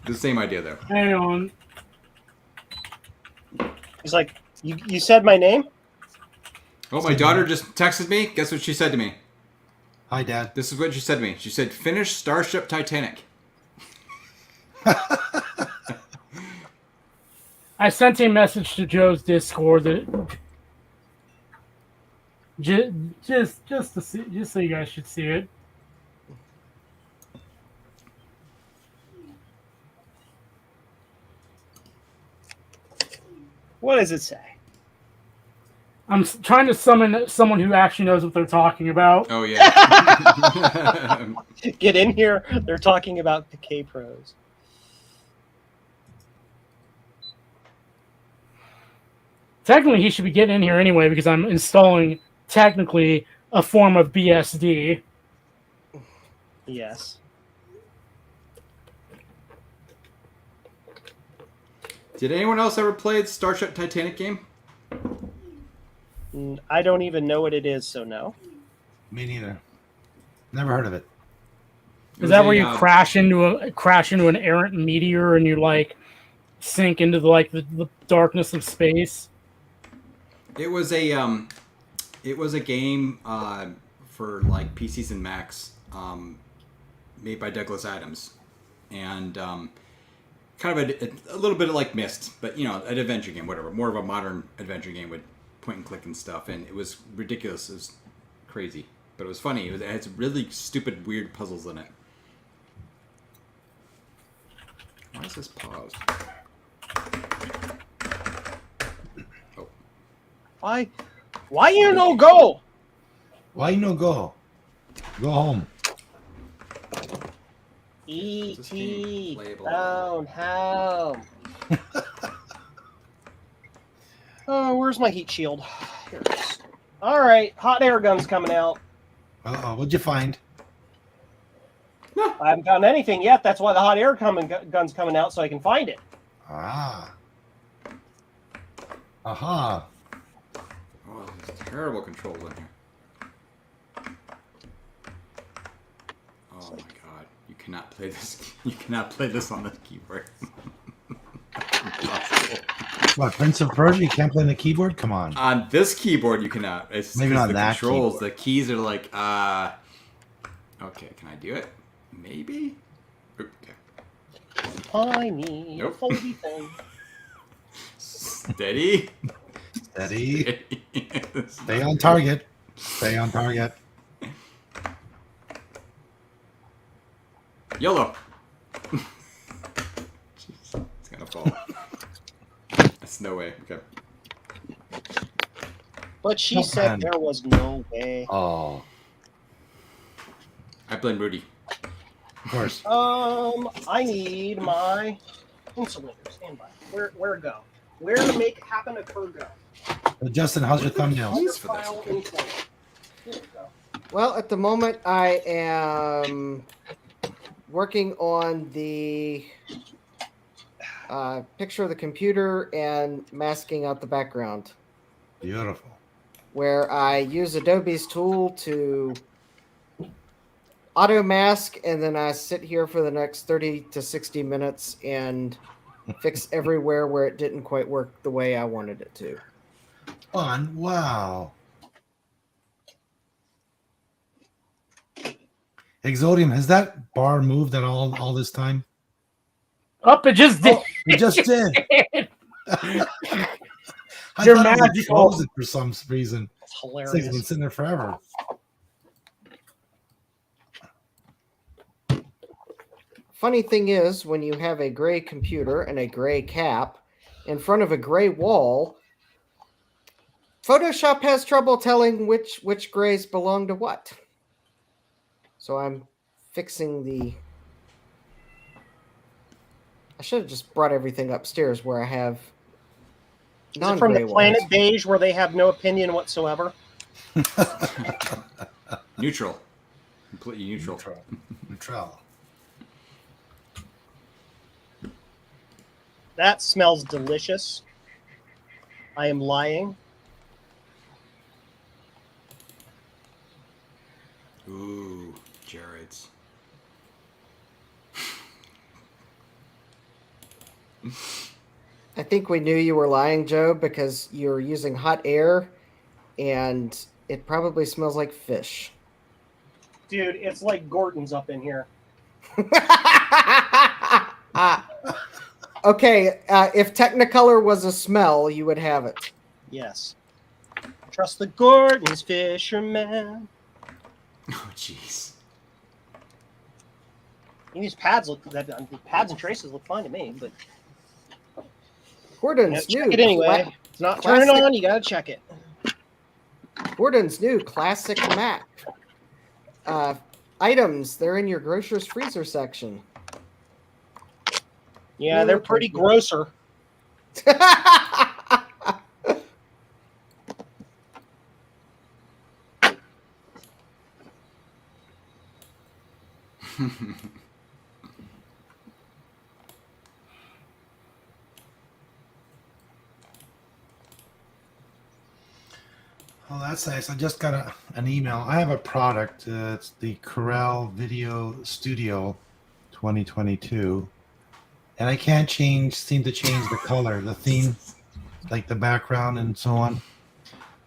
S6: The same idea though.
S2: Hang on.
S1: He's like, you said my name?
S6: Oh, my daughter just texted me. Guess what she said to me?
S5: Hi, Dad.
S6: This is what she said to me. She said, "Finish Starship Titanic."
S2: I sent a message to Joe's Discord that Just to see, just so you guys should see it.
S1: What does it say?
S2: I'm trying to summon someone who actually knows what they're talking about.
S6: Oh yeah.
S1: Get in here. They're talking about the K Pros.
S2: Technically, he should be getting in here anyway because I'm installing technically a form of BSD.
S1: Yes.
S6: Did anyone else ever play the Starship Titanic game?
S1: I don't even know what it is, so no.
S5: Me neither. Never heard of it.
S2: Is that where you crash into an errant meteor and you like sink into the darkness of space?
S6: It was a game for like PCs and Macs, made by Douglas Adams, and kind of a little bit of like Myst, but you know, an adventure game, whatever, more of a modern adventure game with point and click and stuff, and it was ridiculous, it was crazy, but it was funny. It had some really stupid, weird puzzles in it. Why is this paused? Oh.
S1: Why you no go?
S5: Why you no go? Go home.
S1: E.T.
S6: Playable.
S1: Down home. Oh, where's my heat shield? Here it is. All right, hot air gun's coming out.
S5: Uh-oh, what'd you find?
S1: I haven't found anything yet. That's why the hot air gun's coming out, so I can find it.
S5: Ah. Aha.
S6: Oh, there's terrible controls in here. Oh my god, you cannot play this. You cannot play this on the keyboard. Impossible.
S5: What, Prince of Persia? You can't play on the keyboard? Come on.
S6: On this keyboard, you cannot. It's
S5: Maybe
S6: 'cause
S5: not
S6: the
S5: that
S6: controls.
S5: keyboard.
S6: The keys are like, okay, can I do it? Maybe. Okay.
S1: I need
S6: Nope.
S1: a foldy thing.
S6: Steady.
S5: Steady. Stay on target. Stay on target.
S6: YOLO. Jeez, it's gonna fall. That's no way. Okay.
S1: But she
S5: Oh,
S1: said
S5: man.
S1: there was no way.
S5: Oh,
S6: I blame Rudy.
S5: of course.
S1: I need my insulator. Stand by. Where go? Where to make happen occur go?
S5: Justin, how's your thumbnails?
S6: Thanks for this.
S1: File
S6: Okay.
S1: insulator. Here we go.
S4: Well, at the moment, I am working on the picture of the computer and masking out the background,
S5: Beautiful.
S4: where I use Adobe's tool to auto mask, and then I sit here for the next 30 to 60 minutes and fix everywhere where it didn't quite work the way I wanted it to.
S5: Fun. Wow. Exodium, has that bar moved at all this time?
S2: Up, it just did.
S5: It just did. I
S2: You're
S5: thought it would
S2: magical.
S5: close it for some reason.
S1: It's
S5: It's like
S1: hilarious.
S5: it's been sitting there forever.
S4: Funny thing is, when you have a gray computer and a gray cap in front of a gray wall, Photoshop has trouble telling which grays belong to what. So I'm fixing the... I should have just brought everything upstairs where I have
S1: Is it from
S4: non-gray
S1: the Planet
S4: ones.
S1: Beige where they have no opinion whatsoever?
S6: Neutral. Completely neutral.
S5: Neutral.
S1: That smells delicious. I am lying.
S6: Ooh, Jared's.
S4: I think we knew you were lying, Joe, because you're using hot air and it probably smells like fish.
S1: Dude, it's like Gordon's up in here.
S4: Okay, if Technicolor was a smell, you would have it.
S1: Yes. trust the Gordon's fisherman.
S6: Oh, jeez.
S1: These pads pads and traces look fine to me, but
S4: Gordon's
S1: check
S4: new.
S1: it anyway. It's not turning on. You gotta check it.
S4: Gordon's new classic Mac. Items. They're in your grocer's freezer section.
S1: Yeah, they're pretty grosser.
S5: Oh, that's nice. I just got an email. I have a product. It's the Corel Video Studio 2022. And I can't seem to change the color, the theme, like the background and so on.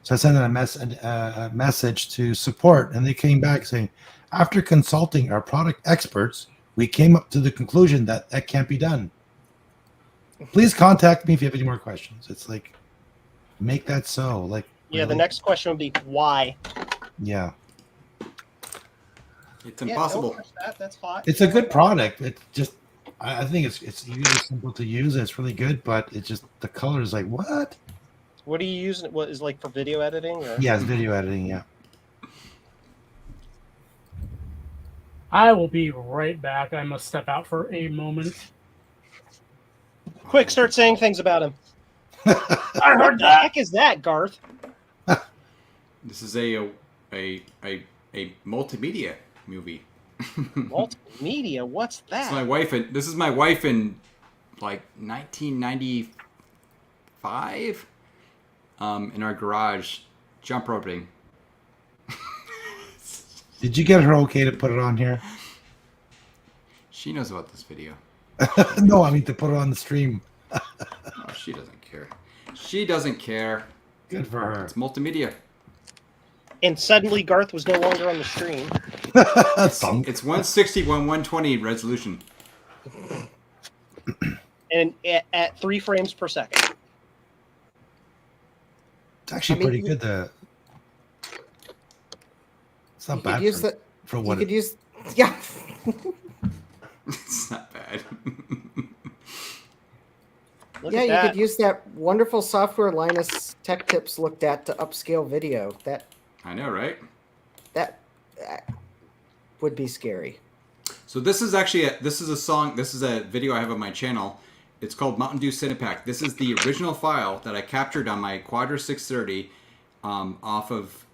S5: So I sent in a message to support, and they came back saying, after consulting our product experts, we came up to the conclusion that can't be done. Please contact me if you have any more questions. It's like, make that so. Like,
S1: Yeah,
S5: really?
S1: the next question would be why.
S5: Yeah.
S6: It's impossible.
S1: Yeah, don't touch that. That's hot.
S5: It's a good product. It's just, I think it's really simple to use. It's really good, but it's just the color is like, what?
S1: What are you using? What is like for video editing? Or?
S5: Yeah, it's video editing. Yeah.
S2: I will be right back. I must step out for a moment.
S1: Quick, start saying things about him.
S2: I
S1: What the heck is that, Garth?
S6: This is a multimedia movie.
S1: Multimedia? What's
S6: This is
S1: that?
S6: my wife and this is my wife in like 1995. In our garage, jump roping.
S5: Did you get her okay to put it on here?
S6: She knows about this video.
S5: No, I mean to put it on the stream.
S6: Oh, she doesn't care. She doesn't care.
S5: Good for her.
S6: It's multimedia.
S1: And suddenly Garth was no longer on the stream.
S5: Thunk.
S6: It's 160 120 resolution.
S1: And at 3 frames per second.
S5: It's actually pretty good. It's not bad for
S4: You
S5: what
S4: could
S5: it
S4: use. Yeah.
S6: It's not bad.
S1: Look
S4: Yeah,
S1: at
S4: you
S1: that.
S4: could use that wonderful software Linus Tech Tips looked at to upscale video.
S6: I know, right?
S4: That would be scary.
S6: So this is actually a video I have on my channel. It's called Mountain Dew Cinepack. This is the original file that I captured on my Quadra 630 off of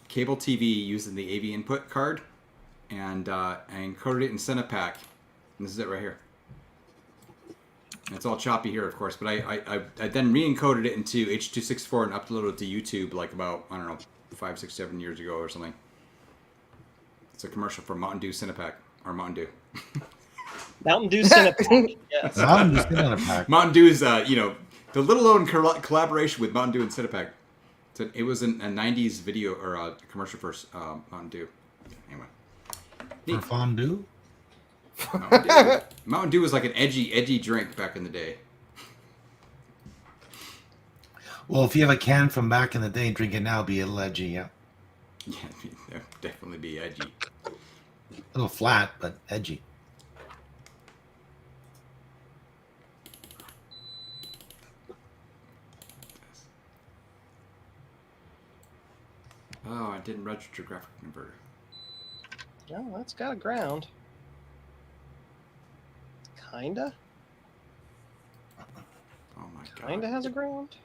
S6: cable TV using the AV input card, and I encoded it in Cinepack. And this is it right here. And it's all choppy here, of course, but I then re-encoded it into H.264 and uploaded it to YouTube like about, I don't know, 5, 6, 7 years ago or something. It's a commercial for Mountain Dew Cinepack, or Mountain Dew.
S1: Mountain Dew Cinepack. Yes.
S5: I'm just in a pack.
S6: Mountain Dew is, the little known collaboration with Mountain Dew and Cinepack. It was a 90s video or a commercial for Mountain Dew. Anyway.
S5: For fondue?
S6: Mountain Dew was like an edgy drink back in the day.
S5: Well, if you have a can from back in the day, drink it now, be a little edgy, yeah.
S6: Yeah, it'd definitely be edgy.
S5: A little flat, but edgy.
S6: Oh, I didn't register graphic converter.
S1: No, that's got a ground. Kinda.
S6: Oh my god.
S1: Kinda has a ground.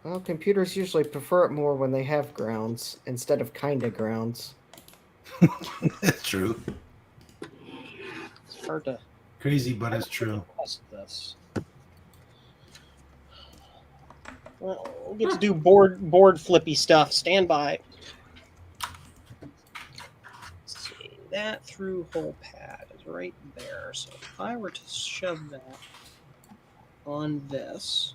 S4: Well, computers usually prefer it more when they have grounds instead of kinda grounds.
S5: That's true.
S1: It's hard to
S5: Crazy, but it's true.
S1: test this. Well, we'll get to do board flippy stuff. Stand by. Let's see. That through hole pad is right there. So if I were to shove that on this.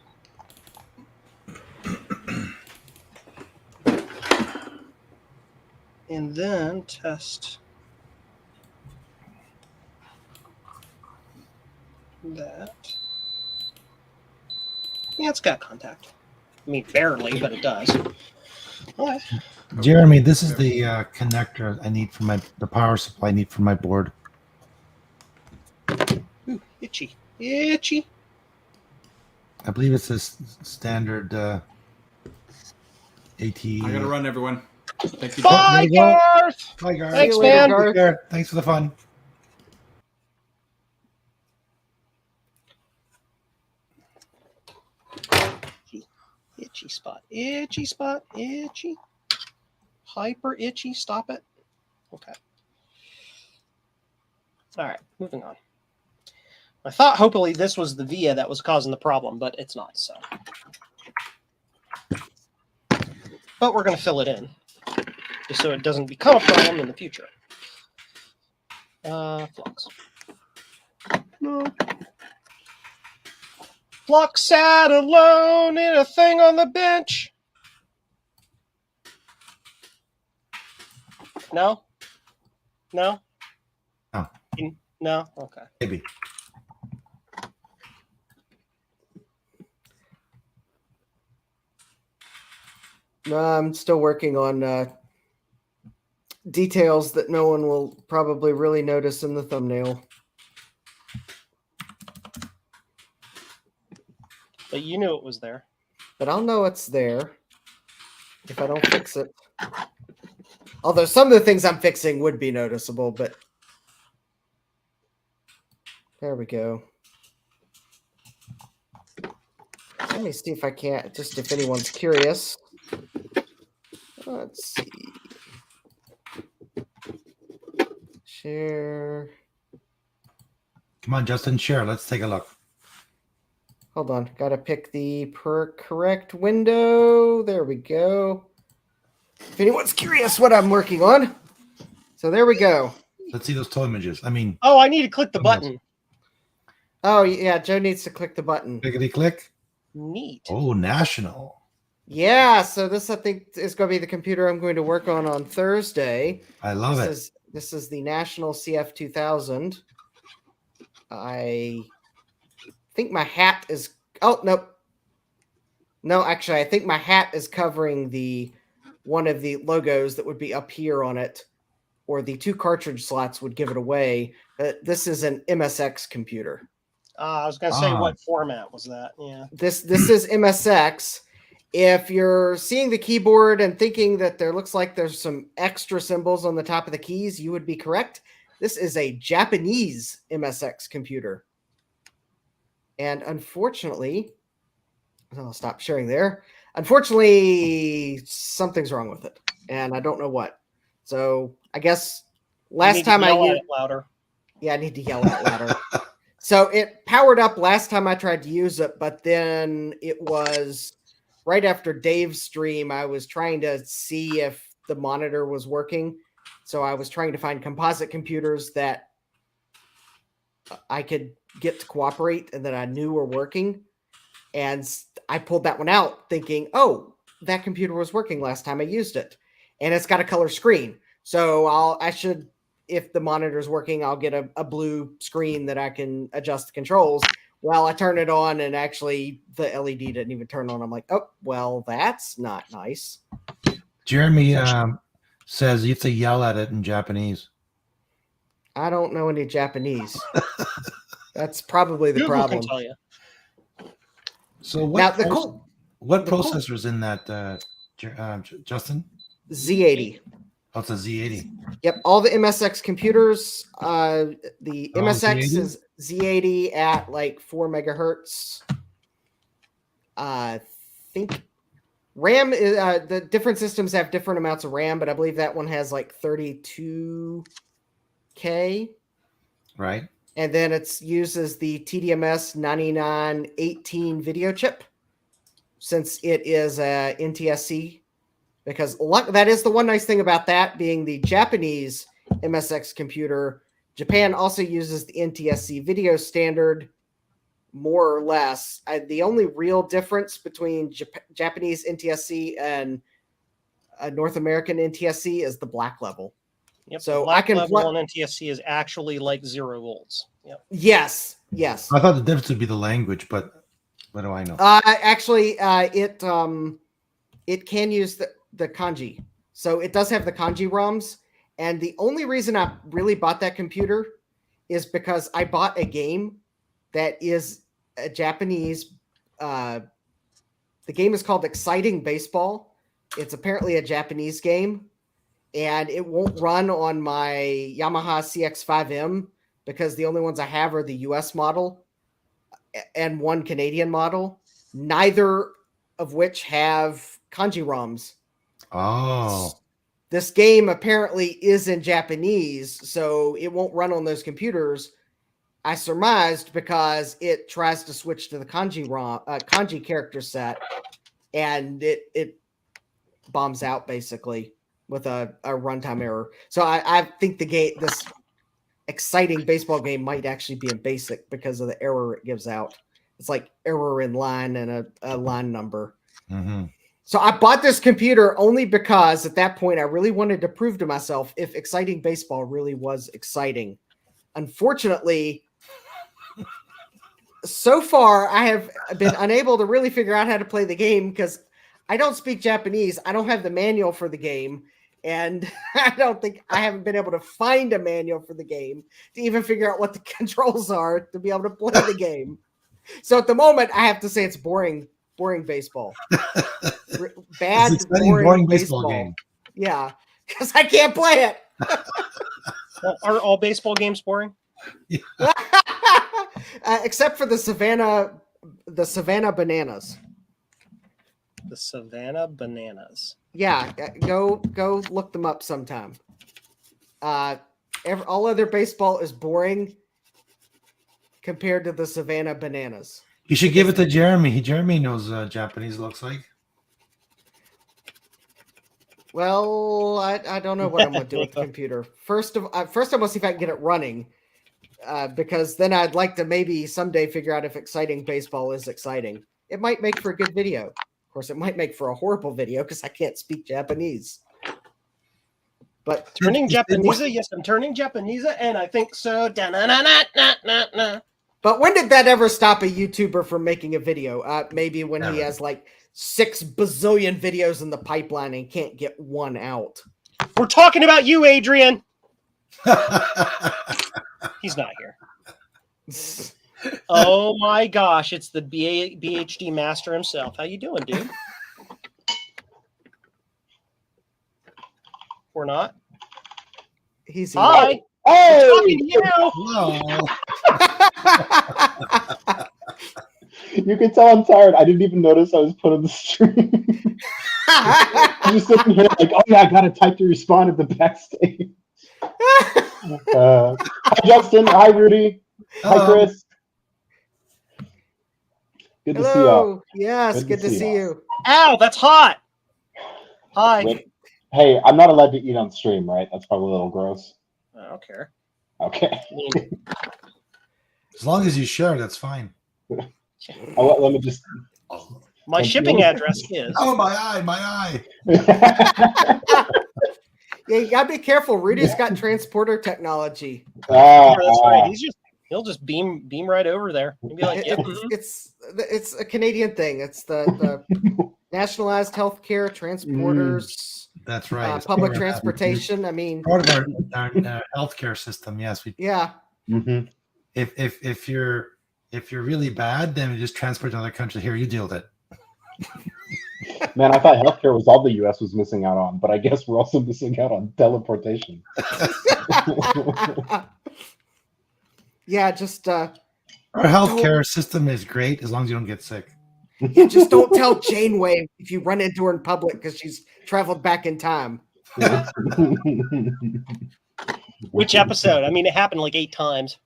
S1: And then test that. Yeah, it's got contact. I mean, barely, but it does. What?
S5: Jeremy, this is the connector I need for the power supply I need for my board.
S1: Ooh, itchy. Itchy.
S5: I believe it's this standard AT.
S6: I gotta run, everyone. Thank you.
S1: Bye,
S5: There you go.
S1: Garth!
S5: Bye, Garth.
S1: Thanks,
S4: See you later,
S1: man.
S4: Garth.
S5: Take care. Thanks for the fun.
S1: Itchy spot. Itchy spot. Itchy. Hyper itchy. Stop it. Okay. All right, moving on. I thought hopefully this was the via that was causing the problem, but it's not, so. But we're going to fill it in, just so it doesn't become a problem in the future. Flux. No. Flux sat alone in a thing on the bench. No? No?
S5: No.
S1: No? Okay.
S5: Maybe.
S4: No, I'm still working on details that no one will probably really notice in the thumbnail.
S1: But you knew it was there.
S4: But I'll know it's there if I don't fix it. Although some of the things I'm fixing would be noticeable, but there we go. Let me see if I can't, just if anyone's curious. Let's see. Share.
S5: Come on, Justin, share. Let's take a look.
S4: Hold on. Got to pick the correct window. There we go. If anyone's curious what I'm working on. So there we go.
S5: Let's see those tool images. I mean,
S1: Oh, I need to click the button.
S4: Oh, yeah. Joe needs to click the button.
S5: clickety click.
S1: Neat.
S5: Oh, national.
S4: Yeah. So this, I think, is going to be the computer I'm going to work on Thursday.
S5: I love it.
S4: This is the National CF2000. I think my hat is. Oh, nope. No, actually, I think my hat is covering one of the logos that would be up here on it, or the 2 cartridge slots would give it away. This is an MSX computer.
S1: I was going to say, what format was that? Yeah.
S4: This is MSX. If you're seeing the keyboard and thinking that there looks like there's some extra symbols on the top of the keys, you would be correct. This is a Japanese MSX computer. And unfortunately, I'll stop sharing there. Unfortunately, something's wrong with it, and I don't know what. So I guess last time I used it
S1: louder.
S4: Yeah, I need to yell out louder. So it powered up last time I tried to use it, but then it was right after Dave's stream. I was trying to see if the monitor was working. So I was trying to find composite computers that I could get to cooperate and that I knew were working. And I pulled that one out thinking, oh, that computer was working last time I used it. And it's got a color screen. So I should, if the monitor's working, I'll get a blue screen that I can adjust the controls. Well, I turn it on and actually the LED didn't even turn on. I'm like, oh, well, that's not nice.
S5: Jeremy says you have to yell at it in Japanese.
S4: I don't know any Japanese. That's probably the
S1: Google
S4: problem.
S1: can tell you.
S5: So
S4: Now,
S5: what processor is in that, Justin?
S4: Z80.
S5: Oh, it's a Z80.
S4: Yep, all the MSX computers. The MSX
S5: Z80?
S4: is Z80 at like 4 megahertz. I think RAM is the different systems have different amounts of RAM, but I believe that one has like 32K.
S5: Right.
S4: And then it uses the TDMS 9918 video chip, since it is a NTSC. Because that is the one nice thing about that being the Japanese MSX computer. Japan also uses the NTSC video standard, more or less. The only real difference between Japanese NTSC and North American NTSC is the black level.
S1: Yep.
S4: So
S1: black
S4: I can
S1: level
S4: play.
S1: on NTSC is actually like 0 volts. Yep.
S4: Yes.
S5: I thought the difference would be the language, but what do I know?
S4: Actually, it can use the kanji, so it does have the kanji ROMs. And the only reason I really bought that computer is because I bought a game that is a Japanese. The game is called Exciting Baseball. It's apparently a Japanese game, and it won't run on my Yamaha CX-5M because the only ones I have are the US model and one Canadian model, neither of which have kanji ROMs.
S5: Oh.
S4: This game apparently is in Japanese, so it won't run on those computers. I surmised because it tries to switch to the kanji character set, and it bombs out basically with a runtime error. So I think this Exciting Baseball game might actually be in BASIC because of the error it gives out. It's like error in line and a line number.
S5: Mm-hmm.
S4: So I bought this computer only because at that point I really wanted to prove to myself if Exciting Baseball really was exciting. Unfortunately, so far I have been unable to really figure out how to play the game because I don't speak Japanese. I don't have the manual for the game. And I haven't been able to find a manual for the game to even figure out what the controls are to be able to play the game. So at the moment, I have to say it's boring baseball. Bad,
S5: It's an exciting,
S4: boring
S5: baseball game.
S4: Yeah, because I can't play it.
S1: Well, are all baseball games boring?
S4: Except for the Savannah Bananas.
S1: The Savannah Bananas.
S4: Yeah, go look them up sometime. All other baseball is boring compared to the Savannah Bananas.
S5: You should give it to Jeremy. Jeremy knows Japanese, looks like.
S4: Well, I don't know what I'm going to do with the computer. First, I'm going to see if I can get it running, because then I'd like to maybe someday figure out if Exciting Baseball is exciting. It might make for a good video. Of course, it might make for a horrible video because I can't speak Japanese. But
S1: turning Japanese, yes, I'm turning Japanese, and I think so. Da-na-na-na-na-na-na.
S4: But when did that ever stop a YouTuber from making a video? Maybe when he has like 6 bazillion videos in the pipeline and can't get one out.
S1: We're talking about you, Adrian. He's not here. Oh my gosh, it's the BHD master himself. How you doing, dude? Or not?
S4: He's
S1: hi.
S7: Hey!
S1: Talking to you.
S5: Hello.
S7: You can tell I'm tired. I didn't even notice I was put on the stream. I'm just sitting here like, oh yeah, I gotta type to respond at the backstage. Hi Justin. Hi Rudy.
S5: Hello.
S7: Hi Chris. Good to see y'all.
S4: Yes, good to see you.
S1: Ow, that's hot. Hi.
S7: Wait. Hey, I'm not allowed to eat on stream, right? That's probably a little gross.
S1: I don't care.
S7: Okay.
S5: As long as you share, that's fine.
S7: Let me just.
S1: My shipping address is.
S5: Oh, my eye.
S4: Yeah, you gotta be careful. Rudy's got transporter technology.
S1: That's right. He'll just beam right over there. He'll be like, yep,
S4: It's a Canadian thing. It's the nationalized healthcare transporters.
S5: That's right.
S4: Public transportation. I mean,
S5: part of our healthcare system. Yes,
S4: yeah.
S7: Mm-hmm.
S5: If you're really bad, then we just transport to another country. Here, you deal with it.
S7: Man, I thought healthcare was all the U.S. was missing out on, but I guess we're also missing out on teleportation.
S4: Yeah, just
S5: our healthcare system is great as long as you don't get sick.
S4: You just don't tell Janeway if you run into her in public because she's traveled back in time.
S1: Which episode? I mean, it happened like 8 times.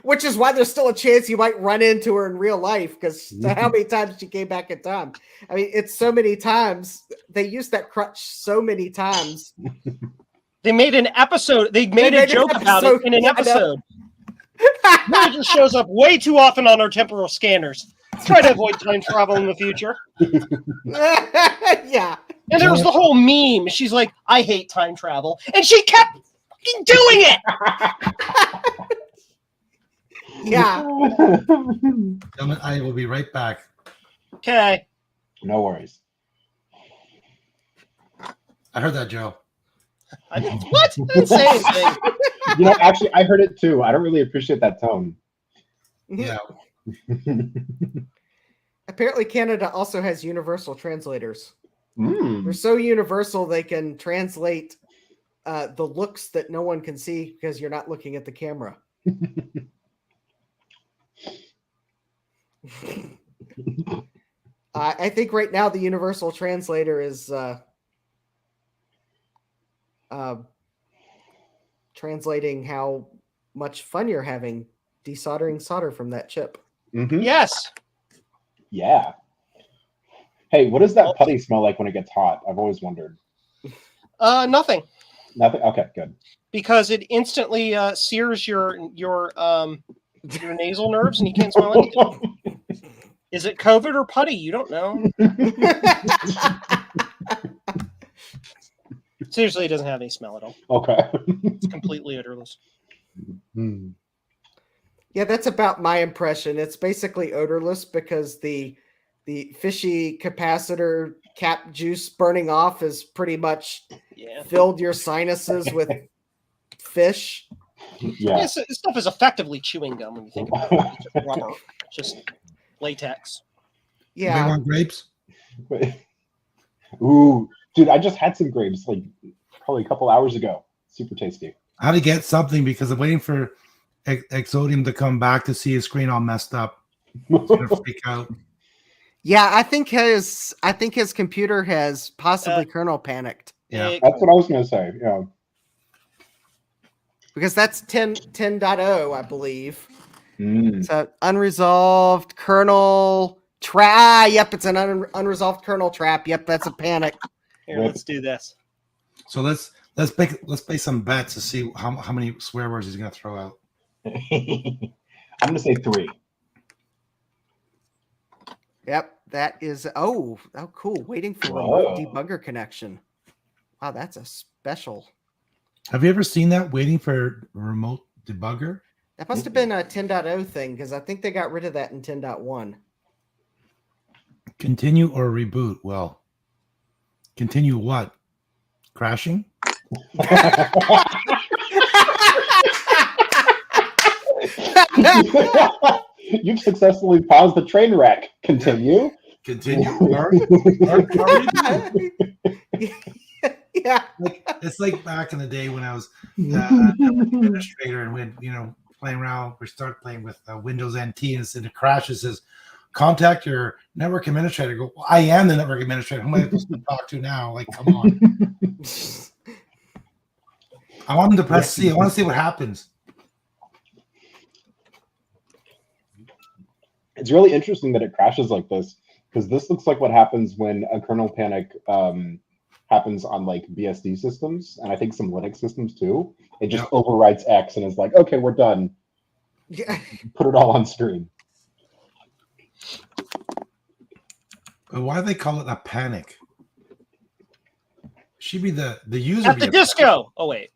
S4: Which is why there's still a chance you might run into her in real life, because how many times she came back in time? I mean, it's so many times. They used that crutch so many times.
S1: They made an episode. They made a joke about it in an episode. It just shows up way too often on our temporal scanners. Let's try to avoid time travel in the future.
S4: Yeah.
S1: And there was the whole meme. She's like, I hate time travel. And she kept fucking doing it.
S4: Yeah.
S5: Gentlemen, I will be right back.
S1: Okay.
S7: No worries.
S5: I heard that, Joe.
S1: What? I didn't say anything.
S7: You know, actually, I heard it too. I don't really appreciate that tone.
S5: Yeah.
S4: Apparently, Canada also has universal translators.
S7: Mm.
S4: They're so universal they can translate the looks that no one can see because you're not looking at the camera. I think right now the universal translator is translating how much fun you're having desoldering solder from that chip.
S7: Mhm.
S1: Yes.
S7: Yeah. Hey, what does that putty smell like when it gets hot? I've always wondered.
S1: Nothing.
S7: Nothing. Okay, good.
S1: Because it instantly sears your nasal nerves and you can't smell anything. Is it COVID or putty? You don't know. Seriously, it doesn't have any smell at all.
S7: Okay.
S1: It's completely odorless.
S7: Hmm.
S4: Yeah, that's about my impression. It's basically odorless because the fishy capacitor cap juice burning off has pretty much filled your sinuses with fish.
S7: Yeah.
S1: This stuff is effectively chewing gum when you think about it. It's just rubber, just latex.
S5: Anybody
S4: Yeah.
S5: want grapes?
S7: Ooh, dude, I just had some grapes like probably a couple hours ago. Super tasty.
S5: I had to get something because I'm waiting for Exodium to come back to see his screen all messed up. He's gonna freak out.
S4: Yeah, I think his computer has possibly kernel panicked
S5: Yeah.
S7: That's what I was gonna say. Yeah.
S4: because that's 10.0, I believe.
S7: Mm.
S4: So unresolved kernel trap. Yep, it's an unresolved kernel trap. Yep, that's a panic.
S1: Here, let's do this.
S5: So let's play some bets to see how many swear words he's gonna throw out.
S7: I'm gonna say 3.
S4: Yep, that is oh cool. Waiting for
S7: Whoa.
S4: remote debugger connection. Wow, that's a special.
S5: Have you ever seen that? Waiting for remote debugger?
S4: That must have been a 10.0 thing because I think they got rid of that in 10.1.
S5: Continue or reboot? Well, continue what? Crashing?
S7: You've successfully paused the train wreck. Continue.
S5: Continue or reboot?
S4: Yeah.
S5: It's like back in the day when I was administrator and when playing around. We start playing with Windows NT and it crashes. Says contact your network administrator. I go, well, I am the network administrator. Who am I supposed to talk to now? Like, come on. I want him to press C. I want to see what happens.
S7: It's really interesting that it crashes like this because this looks like what happens when a kernel panic happens on like BSD systems and I think some Linux systems too. It just overwrites X and is like, okay, we're done.
S4: Yeah.
S7: Put it all on screen.
S5: But why do they call it a panic? Should be the user
S1: At the disco. Oh wait.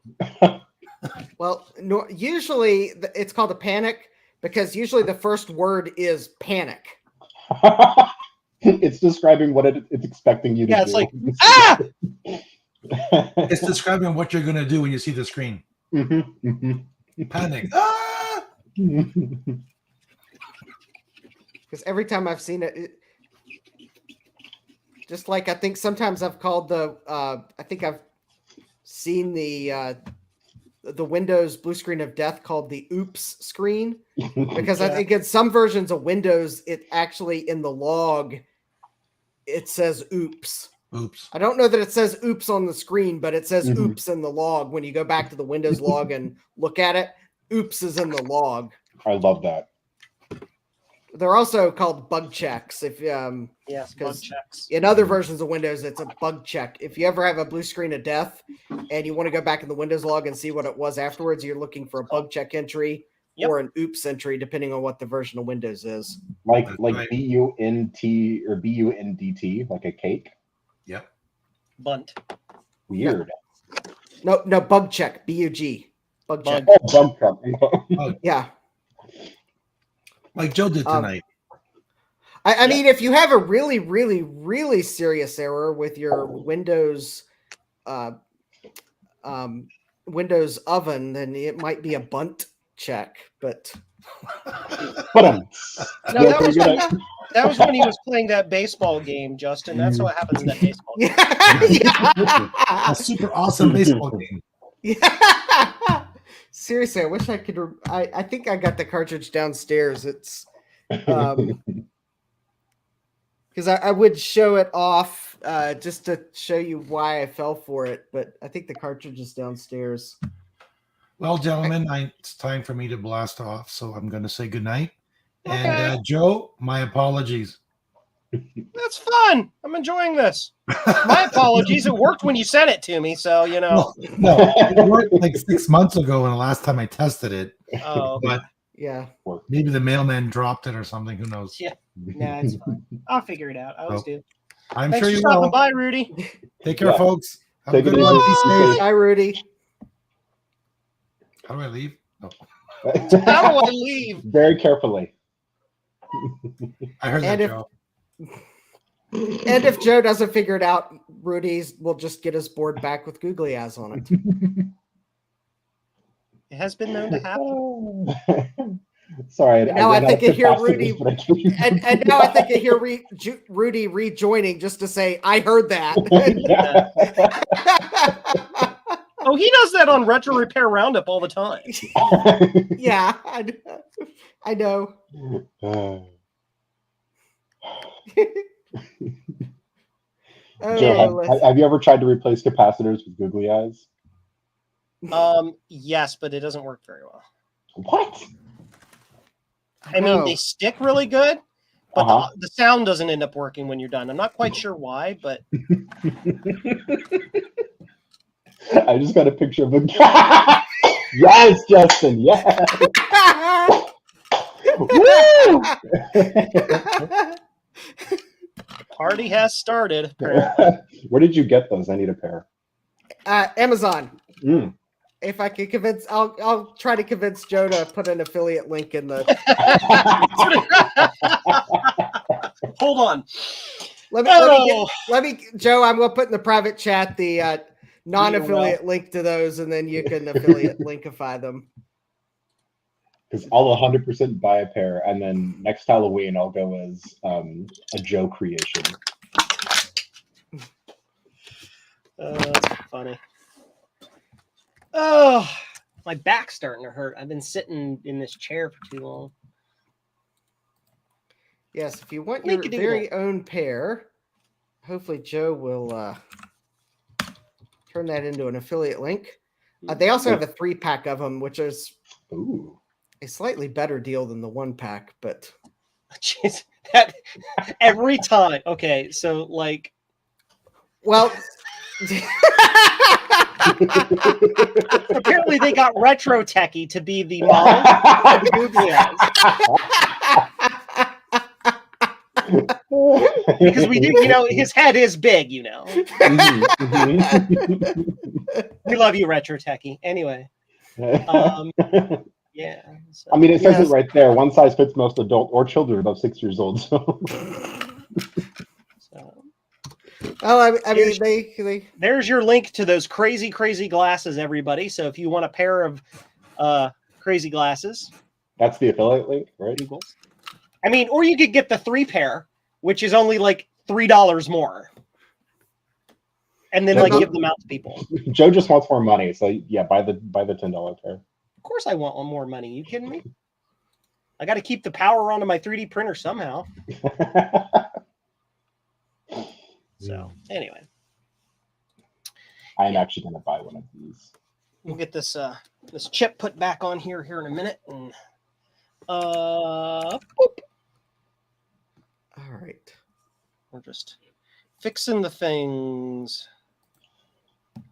S4: Well, no, usually it's called a panic because usually the first word is panic.
S7: It's describing what it's expecting you to do.
S1: Yeah, it's like, ah!
S5: It's describing what you're gonna do when you see the screen.
S7: Mm-hmm, mm-hmm.
S5: Panic. Ah!
S4: Because every time I've seen it, just like I think sometimes I've called I think I've seen the Windows blue screen of death called the oops screen because I think in some versions of Windows, it actually in the log, it says oops.
S5: Oops.
S4: I don't know that it says oops on the screen, but it says oops in the log. When you go back to the Windows log and look at it, oops is in the log.
S7: I love that.
S4: They're also called bug checks. If
S1: Yes, bug checks.
S4: in other versions of Windows, it's a bug check. If you ever have a blue screen of death and you want to go back in the Windows log and see what it was afterwards, you're looking for a bug check entry or an oops entry, depending on what the version of Windows is.
S7: Like
S5: right.
S7: BUNT or BUNDT, like a cake.
S5: Yep.
S1: Bunt.
S7: Weird.
S4: No, bug check. BUG. Bug check.
S7: Oh, bump truck.
S4: Yeah.
S5: Like Joe did tonight.
S4: I mean, if you have a really, really, really serious error with your Windows Windows oven, then it might be a bunt check. But
S1: No, that was when he was playing that baseball game, Justin. That's what happens in that baseball game.
S5: A super awesome baseball game.
S4: Yeah. Seriously, I wish I could. I think I got the cartridge downstairs. It's because I would show it off just to show you why I fell for it, but I think the cartridge is downstairs.
S5: Well, gentlemen, it's time for me to blast off, so I'm going to say goodnight.
S1: Okay.
S5: And Joe, my apologies.
S1: That's fun. I'm enjoying this. My apologies. It worked when you sent it to me, so you know.
S5: No, it worked like 6 months ago when the last time I tested it.
S1: Oh,
S5: But
S4: Yeah.
S5: maybe the mailman dropped it or something. Who knows?
S1: Yeah. Nah, it's fine. I'll figure it out. I always do.
S5: I'm
S1: Thanks
S5: sure
S1: for
S5: you
S1: stopping
S5: will.
S1: by, Rudy.
S5: Take care,
S7: Yeah.
S5: folks. Have a
S7: Take it
S5: good
S7: easy.
S5: one. Be safe.
S4: Hi, Rudy.
S5: How do I leave? No.
S1: How do I leave?
S7: Very carefully.
S5: I heard
S4: And
S5: that,
S4: if-
S5: Joe.
S4: And if Joe doesn't figure it out, Rudy's will just get his board back with googly eyes on it.
S1: It has been known to happen.
S7: Sorry.
S4: Now I
S7: ran
S4: think
S7: out of
S4: I hear
S7: capacitors,
S4: Rudy-
S7: but I can't-
S4: And now I think I hear Rudy rejoining just to say, I heard that.
S1: Oh, he does that on Retro Repair Roundup all the time.
S4: Yeah, I know.
S7: Joe, have you ever tried to replace capacitors with googly eyes?
S1: Yes, but it doesn't work very well.
S7: What?
S1: I mean, they stick really good, but
S7: Uh-huh.
S1: the sound doesn't end up working when you're done. I'm not quite sure why, but
S7: I just got a picture of a Yes, Justin, yes. Woo!
S1: party has started. Apparently.
S7: Where did you get those? I need a pair.
S4: Amazon.
S7: Mm.
S4: If I can convince, I'll try to convince Joe to put an affiliate link in the.
S1: Hold on.
S4: Let me, Joe. I'm gonna put in the private chat the non-affiliate link to those, and then you can affiliate linkify them.
S7: Because I'll 100% buy a pair, and then next Halloween I'll go as a Joe creation.
S1: That's funny. Oh, my back's starting to hurt. I've been sitting in this chair for too long.
S4: Yes, if you want your very own pair, hopefully Joe will turn that into an affiliate link. They also have a 3-pack of them, which is a slightly better deal than the 1-pack, but
S1: Jeez, that every time. Okay, so like,
S4: well,
S1: apparently they got Retro Techie to be the model of the googly eyes. Because we do, his head is big, We love you, Retro Techie. Anyway. Yeah. So.
S7: I mean, it says it right there. One size fits most adult or children above 6 years old. So.
S4: Well, I mean, they
S1: there's your link to those crazy glasses, everybody. So if you want a pair of crazy glasses,
S7: that's the affiliate link, right?
S1: Google. I mean, or you could get the 3-pair, which is only like $3 more, and then give them out to people.
S7: Joe just wants more money, so yeah, buy the $10 pair.
S1: Of course, I want more money. You kidding me? I got to keep the power onto my 3D printer somehow. So anyway,
S7: I'm actually going to buy one of these.
S1: We'll get this this chip put back on here in a minute, and boop.
S4: All right.
S1: We're just fixing the things.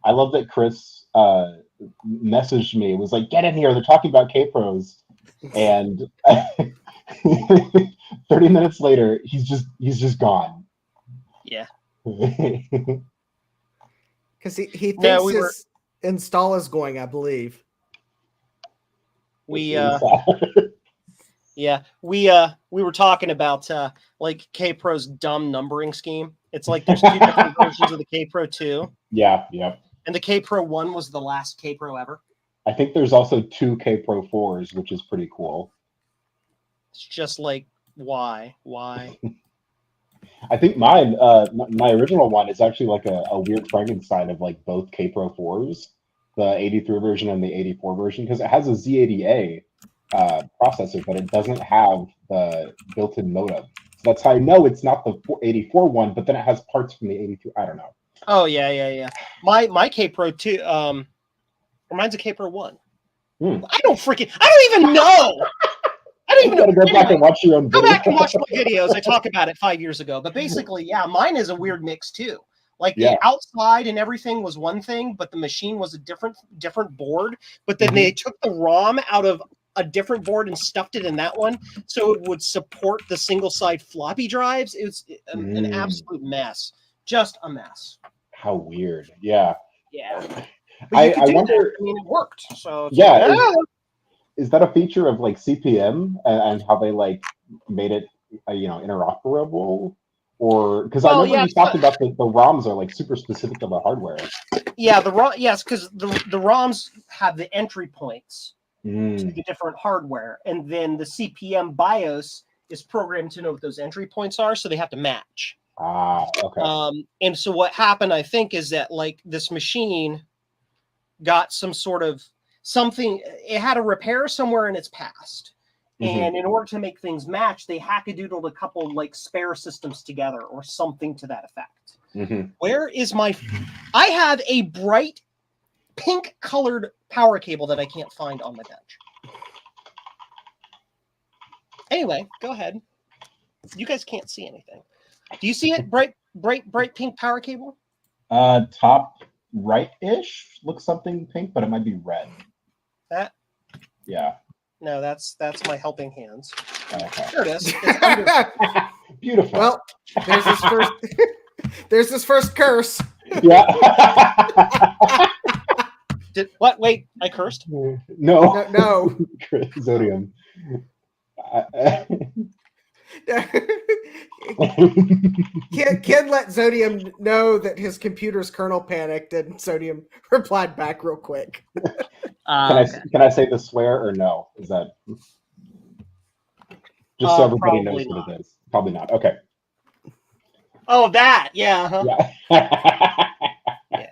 S7: I love that Chris messaged me. It was like, "Get in here! They're talking about K-Pros," and 30 minutes later, he's just gone.
S1: Yeah.
S4: Because he thinks
S1: No, we were-
S4: his install is going, I believe.
S1: We were talking about like K-Pro's dumb numbering scheme. It's like there's 2 different versions of the K-Pro 2,
S7: yeah.
S1: and the K-Pro 1 was the last K-Pro ever.
S7: I think there's also 2 K Pro 4s, which is pretty cool.
S1: It's just like, why?
S7: I think mine, my original one is actually like a weird Frankenstein of like both K Pro 4s, the 83 version and the 84 version, because it has a Z80A processor, but it doesn't have the built-in modem. So that's how I know it's not the 84 one, but then it has parts from the 83. I don't know.
S1: Oh yeah. My K-Pro 2, mine's a K-Pro 1. I don't even know. I don't even know.
S7: You gotta go back and watch your own
S1: Go
S7: video.
S1: back and watch my videos. I talked about it 5 years ago. But basically, yeah, mine is a weird mix too. Like the outside and everything was one thing, but the machine was a different board. But then they took the ROM out of a different board and stuffed it in that one, so it would support the single side floppy drives. It was an absolute mess, just a mess.
S7: How weird. Yeah.
S1: But
S7: I wonder.
S1: I mean, it worked. So it's
S7: Yeah.
S1: like,
S7: Is that a feature of like CPM and how they like made it, interoperable? Or because I remember you talked about the ROMs are like super specific to the hardware.
S1: Yeah, because the ROMs have the entry points to the different hardware, and then the CPM BIOS is programmed to know what those entry points are, so they have to match.
S7: Okay.
S1: And so what happened, I think, is that like this machine got some sort of something. It had a repair somewhere in its past. And in order to make things match, they hackadoodled a couple like spare systems together or something to that effect. Where is my... I have a bright pink colored power cable that I can't find on my bench. Anyway, go ahead. You guys can't see anything. Do you see it? Bright pink power cable?
S7: Top right-ish looks something pink, but it might be red.
S1: That?
S7: Yeah.
S1: No, that's my helping hands.
S7: Okay.
S1: There it is. It's under...
S7: Beautiful.
S4: Well, there's this first curse.
S7: Yeah.
S1: What? Wait, I cursed?
S4: No.
S7: Zodium.
S4: Ken let Zodium know that his computer's kernel panicked, and Zodium replied back real quick.
S7: Can I say the swear or no? Is that just so everybody knows what it is? Probably not. Okay.
S1: Oh, that. Yeah. Huh?
S7: Yeah.
S1: Yeah.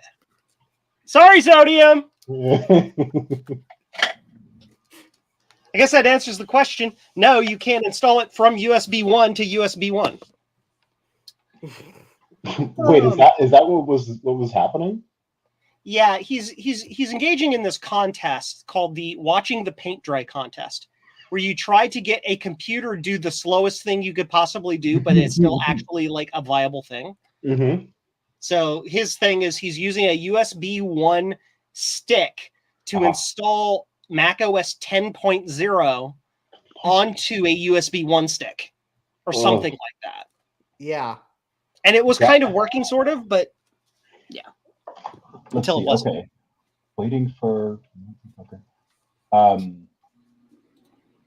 S1: Sorry, Zodium. I guess that answers the question. No, you can't install it from USB 1 to USB 1.
S7: Wait, is that what was happening?
S1: Yeah, he's engaging in this contest called the Watching the Paint Dry contest, where you try to get a computer do the slowest thing you could possibly do, but it's still actually like a viable thing. So his thing is he's using a USB 1 stick to install Mac OS 10.0 onto a USB 1 stick or something like that.
S4: Yeah.
S1: And it was kind of working sort of, but yeah. Until it wasn't.
S7: Okay. Waiting for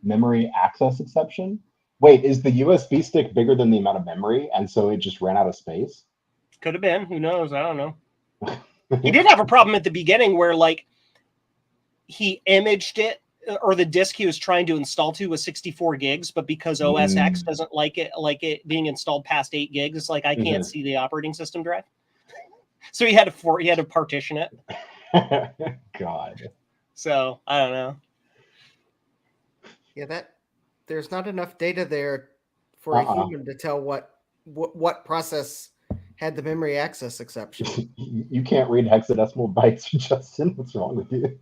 S7: memory access exception. Wait, is the USB stick bigger than the amount of memory and so it just ran out of space?
S1: Could have been. Who knows? I don't know. He did have a problem at the beginning where like he imaged it, or the disk he was trying to install to was 64 gigs, but because OS X doesn't like it being installed past 8 gigs, it's like I can't see the operating system drive. So he had to partition it.
S7: God.
S1: So I don't know.
S4: Yeah, there's not enough data there for a human to tell what process had the memory access exception.
S7: You can't read hexadecimal bytes, Justin. What's wrong with you?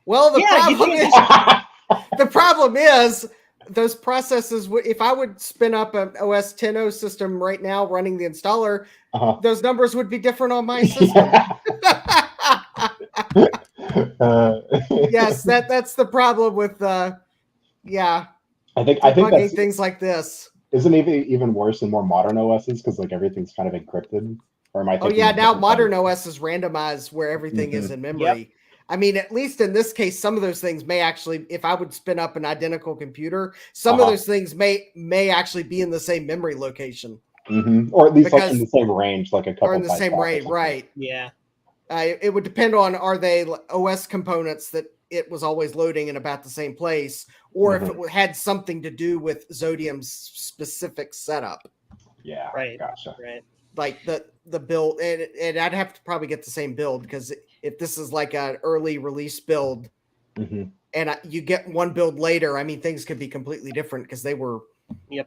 S4: Well, the problem is those processes. If I would spin up an OS 10.0 system right now running the installer, those numbers would be different on my system. Yes, that's the problem with I think that's things like this.
S7: Isn't it even worse in more modern OSs because like everything's kind of encrypted? Or am I
S4: Oh
S7: thinking
S4: yeah,
S7: of
S4: now
S7: different
S4: modern
S7: things?
S4: OS is randomized where everything is
S7: Mhm.
S4: in memory. I mean, at least in this case, some of those things may actually, if I would spin up an identical computer, some of those things may actually be in the same memory location.
S7: Or at least like in
S4: Because-
S7: the same range, like a couple
S4: Or in the
S7: bytes
S4: same
S7: off or
S4: range,
S7: something.
S4: right?
S1: Yeah.
S4: It would depend on, are they OS components that it was always loading in about the same place, or if it had something to do with Zodium's specific setup.
S7: Yeah,
S1: Right.
S7: gotcha.
S1: Right.
S4: Like the build, and I'd have to probably get the same build, because if this is like an early release build
S7: Mhm.
S4: and you get one build later, I mean, things could be completely different because they were in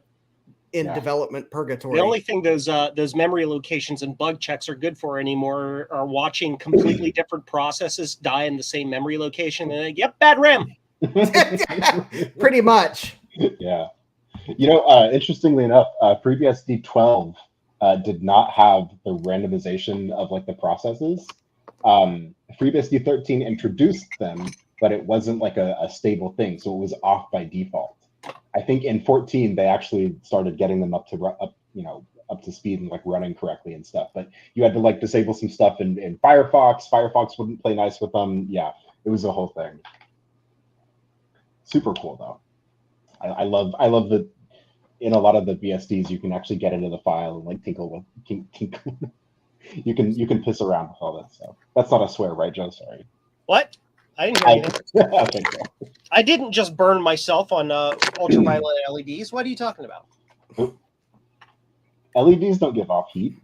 S7: Yeah.
S4: development purgatory.
S1: The only thing those memory locations and bug checks are good for anymore are watching completely different processes die in the same memory location. And like, yep, bad RAM.
S4: Pretty much.
S7: Yeah. You know, interestingly enough, FreeBSD 12 did not have the randomization of like the processes. FreeBSD 13 introduced them, but it wasn't like a stable thing, so it was off by default. I think in 14 they actually started getting them up to speed and like running correctly and stuff. But you had to like disable some stuff in Firefox. Firefox wouldn't play nice with them. Yeah, it was a whole thing. Super cool though. I love that in a lot of the BSDs you can actually get into the file and like tinkle. You can piss around with all that stuff. That's not a swear, right, Joe? Sorry.
S1: What? I didn't hear anything.
S7: Okay, cool.
S1: I didn't just burn myself on ultraviolet LEDs. What are you talking about?
S7: LEDs don't give off heat.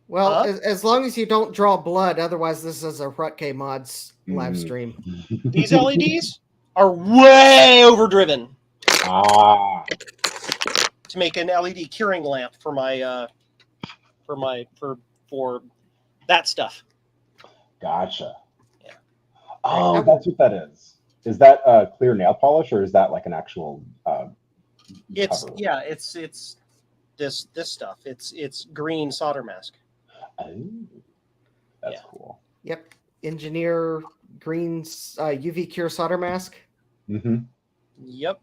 S4: Well, as long as you don't draw blood, otherwise this is a Rutke Mods live stream.
S1: These LEDs are way overdriven
S7: Ah,
S1: to make an LED curing lamp for my for that stuff.
S7: gotcha.
S1: Yeah.
S7: Oh, that's what that is. Is that clear nail polish, or is that like an actual
S1: It's
S7: cover?
S1: it's this stuff. It's green solder mask.
S7: Oh, that's cool.
S4: Yep. Engineer Green's UV Cure solder mask.
S7: Mm-hmm.
S1: Yep.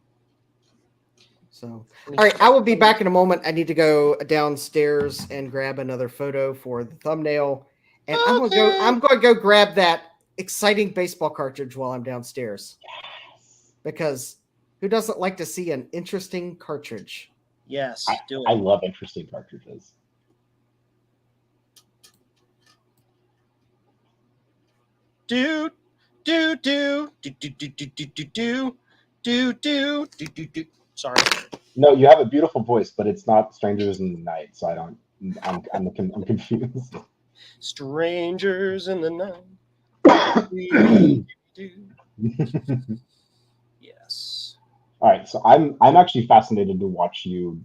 S4: So, all right, I will be back in a moment. I need to go downstairs and grab another photo for the thumbnail, and I'm going to go grab that exciting baseball cartridge while I'm downstairs.
S7: Yes.
S4: Because who doesn't like to see an interesting cartridge?
S1: Yes. Do
S7: I
S1: it.
S7: love interesting cartridges.
S1: Do. Sorry.
S7: No, you have a beautiful voice, but it's not "Strangers in the Night," so I don't. I'm confused.
S1: Strangers in the night. Yes.
S7: All right, so I'm actually fascinated to watch you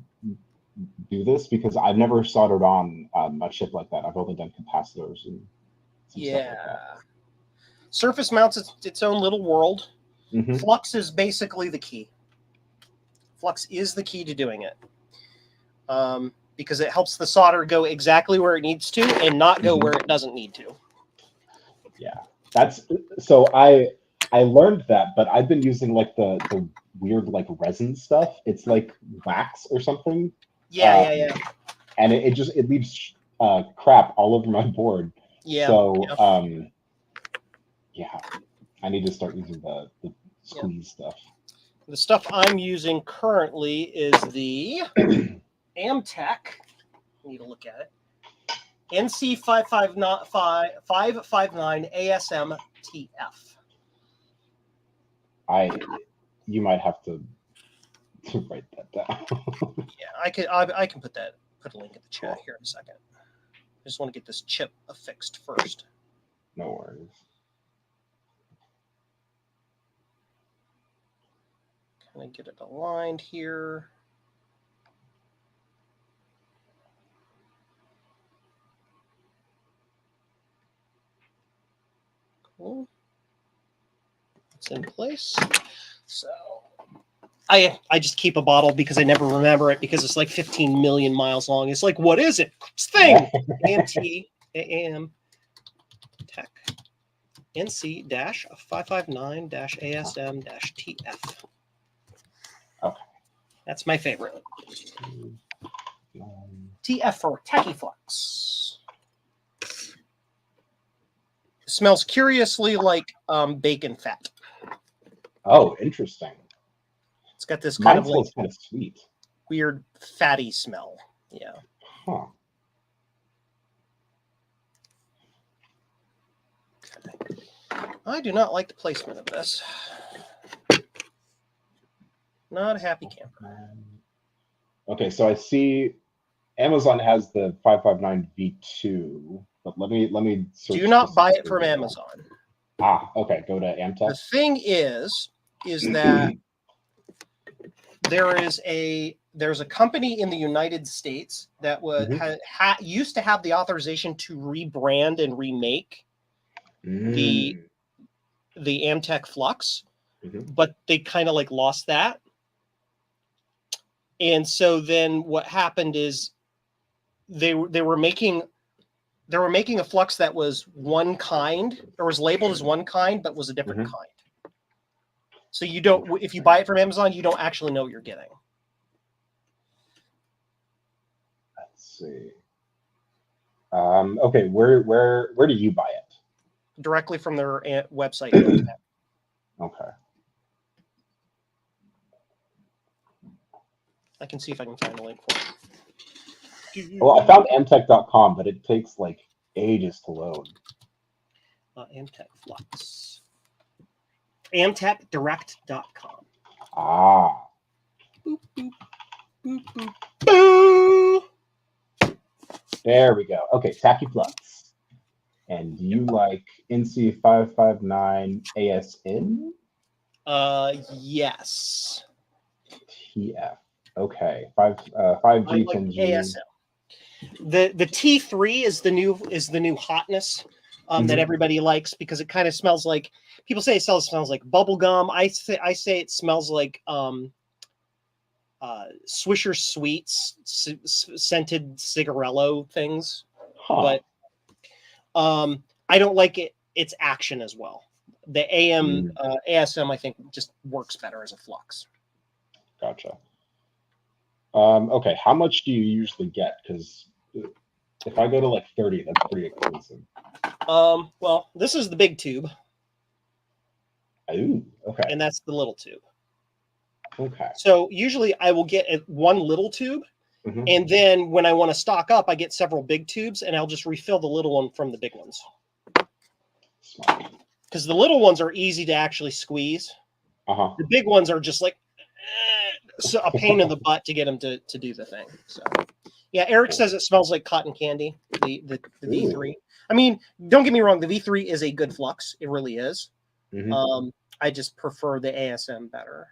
S7: do this because I've never soldered on a chip like that. I've only done capacitors and some stuff like that.
S1: Surface mounts its own little world.
S7: Mhm.
S1: Flux is basically the key. Flux is the key to doing it. Because it helps the solder go exactly where it needs to and not go where it doesn't need to.
S7: Yeah, that's so I learned that, but I've been using like the weird like resin stuff. It's like wax or something.
S1: Yeah.
S7: And it leaves crap all over my board.
S1: Yeah.
S7: So yeah, I need to start using the squeeze stuff.
S1: The stuff I'm using currently is the Amtech. I need to look at it. NC559 ASM TF.
S7: You might have to write that down.
S1: Yeah, I can put a link in the chat here in a second. I just want to get this chip affixed first.
S7: No worries.
S1: Can I get it aligned here? Cool. It's in place. So I just keep a bottle because I never remember it because it's like 15 million miles long. It's like, what is it? This thing. AM Tech NC-559-ASM-TF.
S7: Okay.
S1: That's my favorite. TF for Techie Flux. smells curiously like bacon fat.
S7: Oh, interesting.
S1: It's got this kind
S7: Mine
S1: of like
S7: smells kind of sweet.
S1: weird fatty smell. Yeah.
S7: Huh.
S1: I do not like the placement of this. Not a happy camper.
S7: Okay, so I see Amazon has the 559 V2, but let me search.
S1: Do not buy it
S7: specifically
S1: from
S7: right now.
S1: Amazon.
S7: Ah, okay. Go to
S1: The
S7: Amtech.
S1: thing is that there's a company in the United States that was used to have the authorization to rebrand and remake the Amtech Flux, but they kind of like lost that. And so then what happened is they were making a flux that was one kind, or was labeled as one kind, but was a different kind. So you don't, if you buy it from Amazon, you don't actually know what you're getting.
S7: Let's see. Okay, where do you buy it?
S1: Directly from their website.
S7: Okay.
S1: I can see if I can find a link for it.
S7: Well, I found amtech.com, but it takes like ages to load.
S1: Amtech Flux. AmtechDirect.com.
S7: Ah.
S1: Boop, boop, boop, boop, boo.
S7: There we go. Okay, Tacky Flux. And do you like NC559 ASN?
S1: Yes.
S7: TF. Okay. 5G, 10G.
S1: ASM. The T3 is the new hotness that everybody likes, because it kind of smells like, people say it smells like bubble gum. I say it smells like Swisher Sweets scented cigarello things. But I don't like its action as well. The ASM I think just works better as a flux.
S7: Gotcha. Okay, how much do you usually get? Because if I go to like 30, that's pretty expensive.
S1: Well, this is the big tube.
S7: Ooh, okay.
S1: And that's the little tube.
S7: Okay.
S1: So usually I will get one little tube, and then when I want to stock up, I get several big tubes, and I'll just refill the little one from the big ones.
S7: Smart.
S1: Because the little ones are easy to actually squeeze. The big ones are just like so a pain in the butt to get them to do the thing. So yeah, Eric says it smells like cotton candy. The V3. I mean, don't get me wrong. The V3 is a good flux. It really is. I just prefer the ASM better.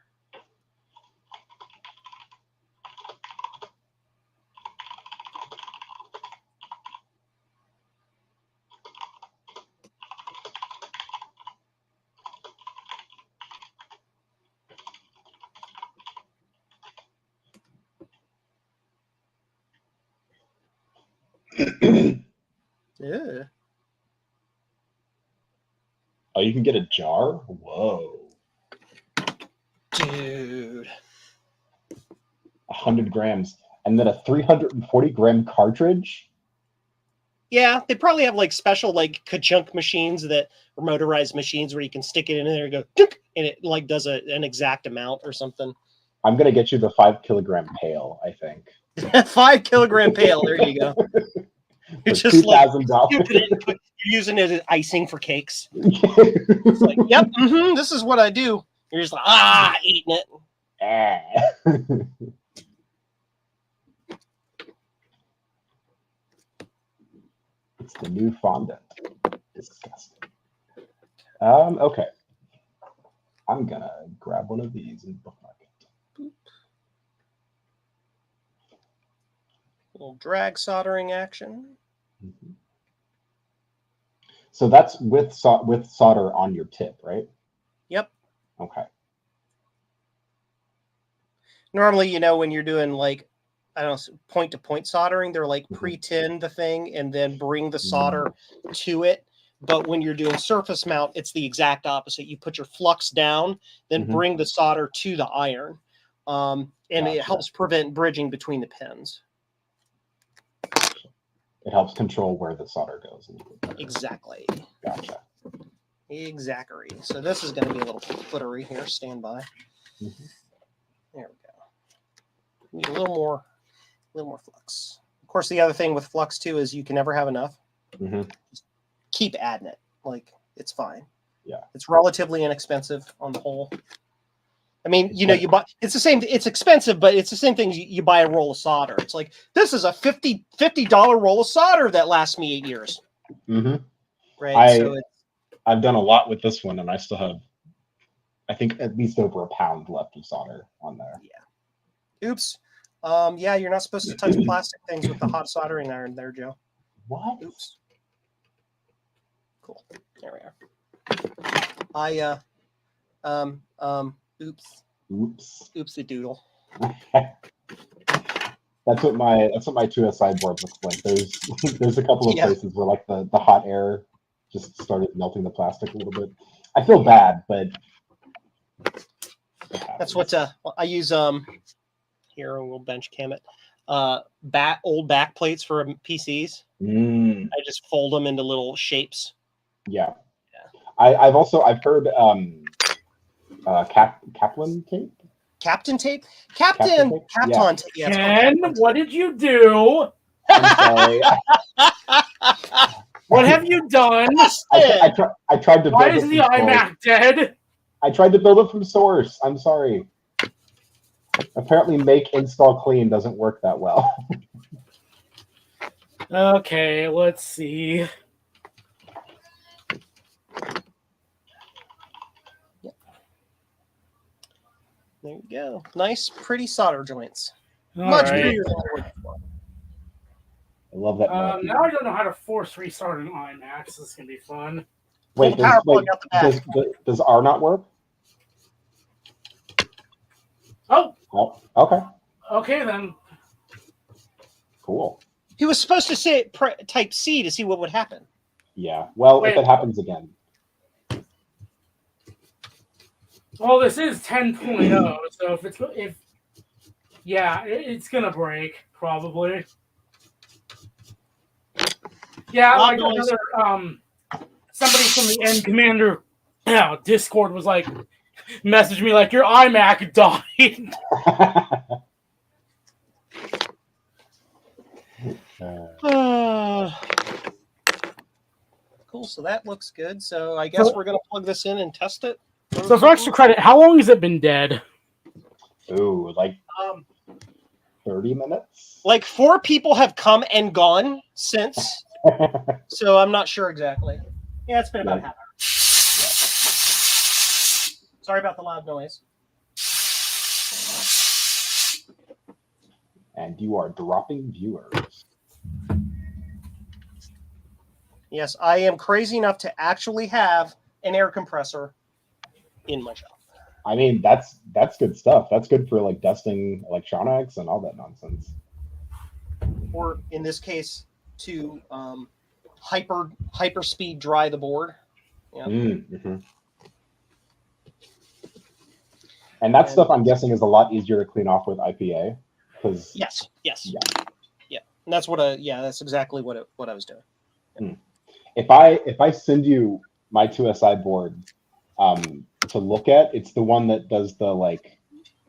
S1: Yeah.
S7: Oh, you can get a jar? Whoa.
S1: Dude.
S7: 100 grams. And then a 340-gram cartridge?
S1: Yeah, they probably have like special like ka-chunk machines that are motorized machines where you can stick it in there and go, and it like does an exact amount or something.
S7: I'm going to get you the 5-kilogram pail, I think.
S1: 5-kilogram pail. There you go. You're just like you're using it as icing for cakes. It's like, yep, this is what I do. You're just like eating it.
S7: It's the new fondant. Disgusting. Okay. I'm gonna grab one of these and bookmark it.
S1: Little drag soldering action.
S7: So that's with solder on your tip, right?
S1: Yep.
S7: Okay.
S1: Normally, when you're doing like, I don't know, point-to-point soldering, they're like pre-tin the thing and then bring the solder to it. But when you're doing surface mount, it's the exact opposite. You put your flux down, then bring the solder to the iron. And it helps prevent bridging between the pins.
S7: It helps control where the solder goes.
S1: Exactly.
S7: Gotcha.
S1: Exactly. So this is going to be a little fluttery here. Stand by.
S7: Mhm.
S1: There we go. Need a little more flux. Of course, the other thing with flux too is you can never have enough.
S7: Mhm.
S1: Just keep adding it. Like it's fine.
S7: Yeah.
S1: It's relatively inexpensive on the whole. I mean, you buy it's the same. It's expensive, but it's the same thing. You buy a roll of solder. It's like this is a $50 roll of solder that lasts me 8 years.
S7: Mhm.
S1: Right.
S7: I've done a lot with this one, and I still have, I think, at least over a pound left of solder on there.
S1: Yeah. Oops. Yeah, you're not supposed to touch plastic things with the hot soldering iron there, Joe.
S7: What?
S1: Oops. Cool. There we are. Oops.
S7: Oops.
S1: Oopsie doodle.
S7: That's what my 2SI board looks like. There's a couple of places where like the hot air just started melting the plastic a little bit. I feel bad, but
S1: that's what I use. Here we'll bench cam it. Old back plates for PCs. I just fold them into little shapes.
S7: Yeah. I've heard Kaplan tape.
S1: Captain tape?
S7: Kapton tape?
S1: Yeah,
S2: Ken, what did you do?
S7: I'm sorry.
S2: What have you done?
S7: I tried to build
S2: Why is the iMac dead?
S7: I tried to build it from source. I'm sorry. Apparently make install clean doesn't work that well.
S2: Okay, let's see.
S1: There you go. Nice, pretty solder joints.
S2: All
S1: Much
S2: right.
S1: prettier than I would before.
S7: I love that.
S2: Now I don't know how to force restart an iMac. So this is gonna be fun.
S7: Wait, does R not work?
S2: Oh,
S7: okay.
S2: Okay then.
S7: Cool.
S1: He was supposed to say type C to see what would happen.
S7: Yeah. Well, if it happens again.
S2: Well, this is 10.0, so it's gonna break probably. Yeah, like another somebody from the End Commander Discord was like, messaged me like your iMac died.
S1: Cool. So that looks good. So I guess we're gonna plug this in and test it.
S2: So for extra credit, how long has it been dead?
S7: Ooh, like 30 minutes?
S1: Like 4 people have come and gone since. So I'm not sure exactly. Yeah, it's been about half hour. Sorry about the loud noise.
S7: And you are dropping viewers.
S1: Yes, I am crazy enough to actually have an air compressor in my shop.
S7: I mean, that's good stuff. That's good for like dusting electronics and all that nonsense.
S1: Or in this case, to hyper speed dry the board. Yeah.
S7: Mm-hmm. And that stuff, I'm guessing, is a lot easier to clean off with IPA.
S1: Yes. Yeah. And that's that's exactly what I was doing. Yeah.
S7: If I send you my 2SI board to look at, it's the one that does the like.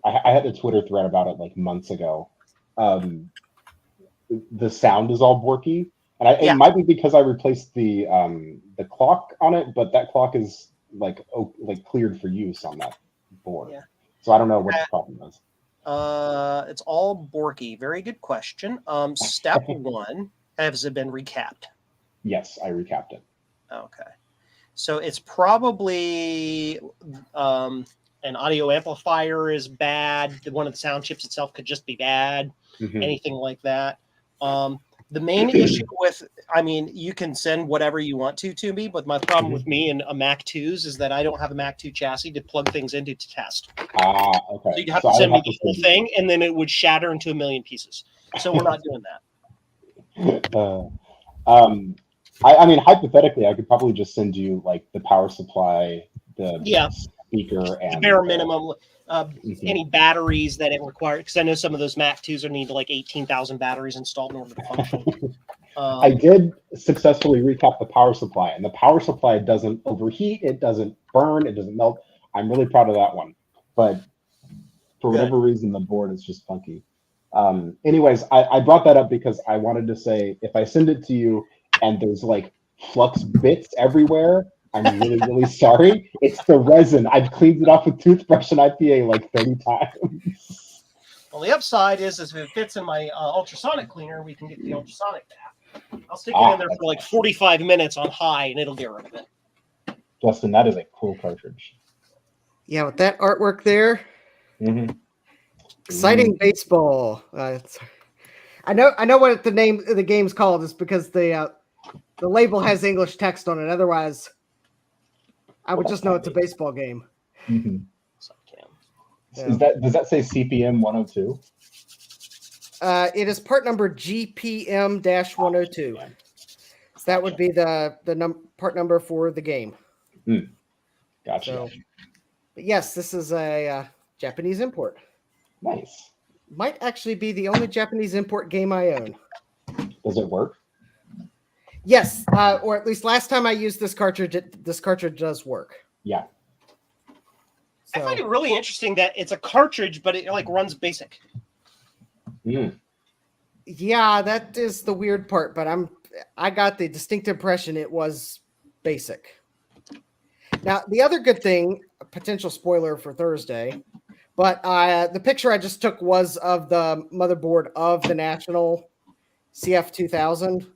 S7: I had a Twitter thread about it like months ago. The sound is all borky, and it might be because I replaced the clock on it, but that clock is like cleared for use on that board. Yeah. So I don't know what the problem is.
S1: It's all borky. Very good question. Step 1, has it been recapped?
S7: Yes, I recapped it.
S1: Okay. So it's probably an audio amplifier is bad. One of the sound chips itself could just be bad. Mm-hmm. Anything like that. The main issue with, you can send whatever you want to me, but my problem with me and a Mac 2s is that I don't have a Mac 2 chassis to plug things into to test.
S7: Okay.
S1: So you have to send me the whole thing, and then it would shatter into a million pieces. So we're not doing that.
S7: Hypothetically, I could probably just send you like the power supply, the speaker, and
S1: the bare minimum. Any batteries that it requires, because I know some of those Mac 2s are need like 18,000 batteries installed in order to function.
S7: I did successfully recap the power supply, and the power supply doesn't overheat, it doesn't burn, it doesn't melt. I'm really proud of that one. But for whatever reason, the board is just funky. Anyways, I brought that up because I wanted to say, if I send it to you and there's like flux bits everywhere, I'm really, really sorry. It's the resin. I've cleaned it off with toothbrush and IPA like 30 times.
S1: Well, the upside is if it fits in my ultrasonic cleaner, we can get the ultrasonic bath. I'll stick it in there for like 45 minutes on high, and it'll get rid of it.
S7: Justin, that is a cool cartridge.
S4: Yeah, with that artwork there.
S7: Mm-hmm.
S4: Exciting baseball. I know what the name of the game's called is because the label has English text on it. Otherwise, I would just know it's a baseball game.
S7: Mm-hmm.
S4: Yeah.
S7: Does that say CPM 102?
S4: It is part number GPM-102. So that would be the part number for the game.
S7: Gotcha.
S4: So, but yes, this is a Japanese import.
S7: Nice.
S4: Might actually be the only Japanese import game I own.
S7: Does it work?
S4: Yes, or at least last time I used this cartridge does work.
S7: Yeah.
S1: I find it really interesting that it's a cartridge, but it like runs basic.
S4: Yeah, that is the weird part, but I got the distinct impression it was basic. Now, the other good thing, a potential spoiler for Thursday, but the picture I just took was of the motherboard of the National CF2000.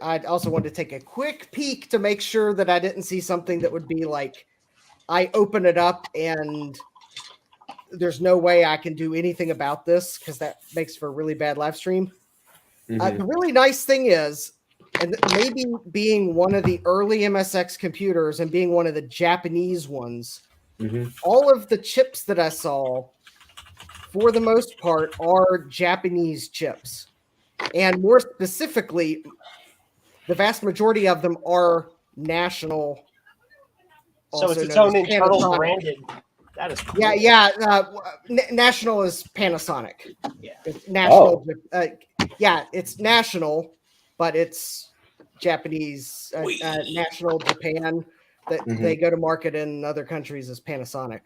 S4: I also wanted to take a quick peek to make sure that I didn't see something that would be like, I open it up and there's no way I can do anything about this because that makes for a really bad live stream. The really nice thing is, and maybe being one of the early MSX computers and being one of the Japanese ones, all of the chips that I saw, for the most part, are Japanese chips. And more specifically, the vast majority of them are National.
S1: So it's its own internal branded. That is cool.
S4: Yeah. National is Panasonic.
S1: Yeah.
S4: It's National. It's National, but it's Japanese. National Japan. That they go to market in other countries as Panasonic,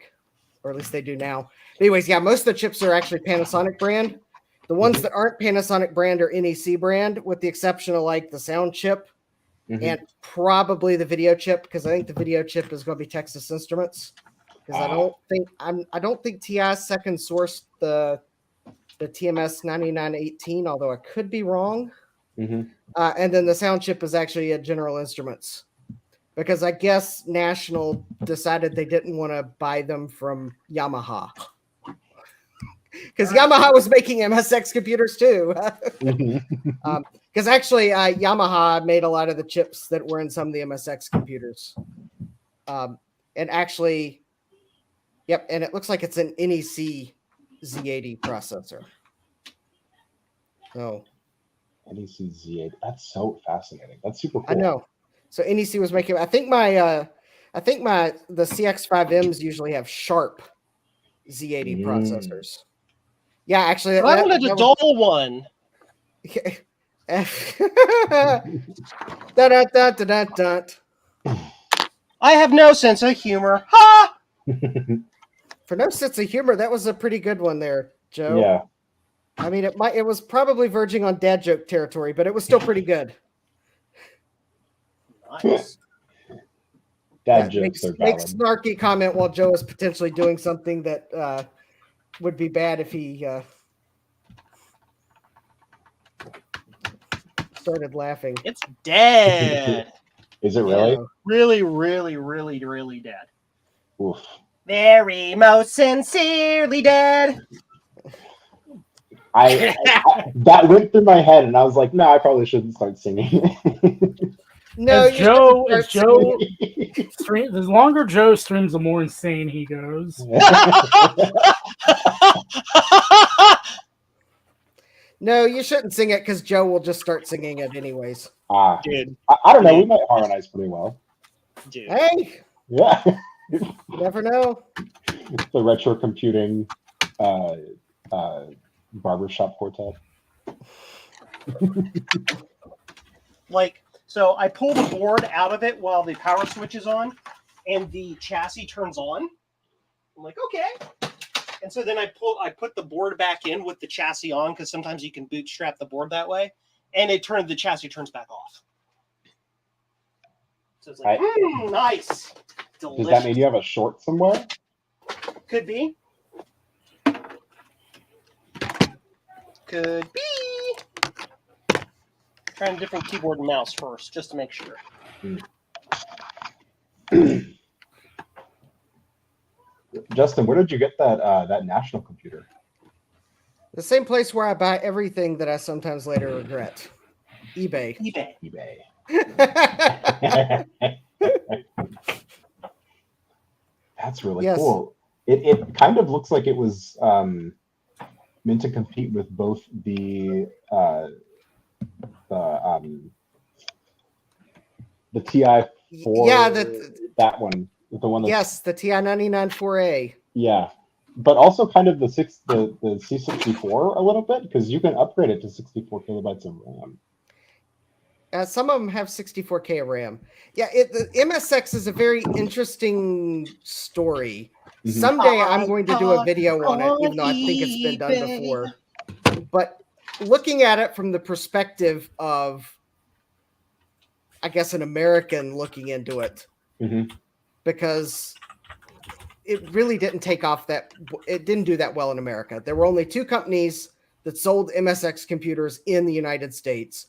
S4: or at least they do now. But anyways, yeah, most of the chips are actually Panasonic brand. The ones that aren't Panasonic brand are NEC brand, with the exception of like the sound chip and probably the video chip, because I think the video chip is going to be Texas Instruments. Because I don't think TI second sourced the TMS 9918, although I could be wrong. And then the sound chip is actually a General Instruments, because I guess National decided they didn't want to buy them from Yamaha. Because Yamaha was making MSX computers too. Because actually, Yamaha made a lot of the chips that were in some of the MSX computers. And actually, yep, and it looks like it's an NEC Z80 processor. So
S7: NEC Z80. That's so fascinating. That's super cool.
S4: I know. So NEC was making. I think the CX5Ms usually have Sharp Z80 processors. Yeah, actually,
S1: I wanted a dull one. I have no sense of humor. Ha!
S4: For no sense of humor, that was a pretty good one there, Joe.
S7: Yeah.
S4: I mean, it was probably verging on dad joke territory, but it was still pretty good.
S1: Nice.
S7: Dad jokes are valid.
S4: Make snarky comment while Joe is potentially doing something that would be bad if he started laughing.
S1: It's dead.
S7: Is it really?
S4: Yeah.
S1: Really, really, really, really dead.
S7: Oof.
S1: Very most sincerely dead.
S7: I that went through my head, and I was like, no, I probably shouldn't start singing.
S2: No, Joe. The longer Joe streams, the more insane he goes.
S4: No, you shouldn't sing it because Joe will just start singing it anyways.
S1: Dude.
S7: I don't know. We might harmonize pretty well.
S1: Dude.
S4: Hey,
S7: Yeah.
S4: you never know.
S7: The retro computing barbershop quartet.
S1: Like, so I pull the board out of it while the power switch is on, and the chassis turns on. I'm like, okay. And so then I put the board back in with the chassis on, because sometimes you can bootstrap the board that way, and the chassis turns back off. So it's like, nice. Delicious.
S7: Does that mean you have a short somewhere?
S1: Could be. Could be. Trying a different keyboard and mouse first, just to make sure.
S7: Justin, where did you get that national computer?
S4: The same place where I buy everything that I sometimes later regret. eBay.
S7: eBay. That's really cool. It kind of looks like it was meant to compete with both the TI-4.
S4: Yeah,
S7: that one, the one.
S4: Yes, the TI-99 4A.
S7: Yeah, but also kind of the C64 a little bit, because you can upgrade it to 64 kilobytes of RAM.
S4: Some of them have 64K of RAM. Yeah, the MSX is a very interesting story.
S7: Mm-hmm.
S4: Someday I'm going to do a video on it, even though I think it's been done before. But looking at it from the perspective of, I guess, an American looking into it, because it really didn't take off it didn't do that well in America. There were only 2 companies that sold MSX computers in the United States.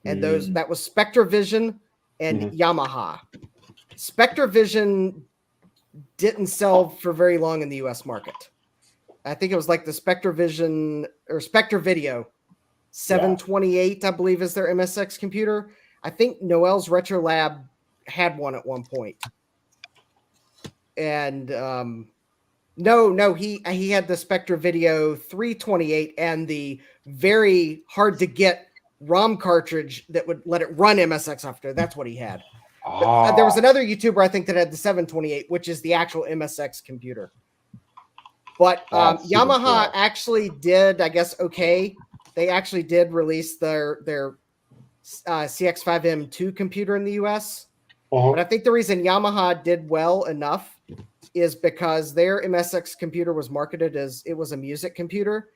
S4: And that was SpectraVision and Yamaha. SpectraVision didn't sell for very long in the US market. I think it was like the SpectraVision or SpectraVideo 728, I believe, is their MSX computer. I think Noel's Retro Lab had one at one point. And no, he had the SpectraVideo 328 and the very hard to get ROM cartridge that would let it run MSX after. That's what he had. There was another YouTuber, I think, that had the 728, which is the actual MSX computer. But Yamaha actually did, I guess, okay. They actually did release their CX5M2 computer in the US. But I think the reason Yamaha did well enough is because their MSX computer was marketed as it was a music computer.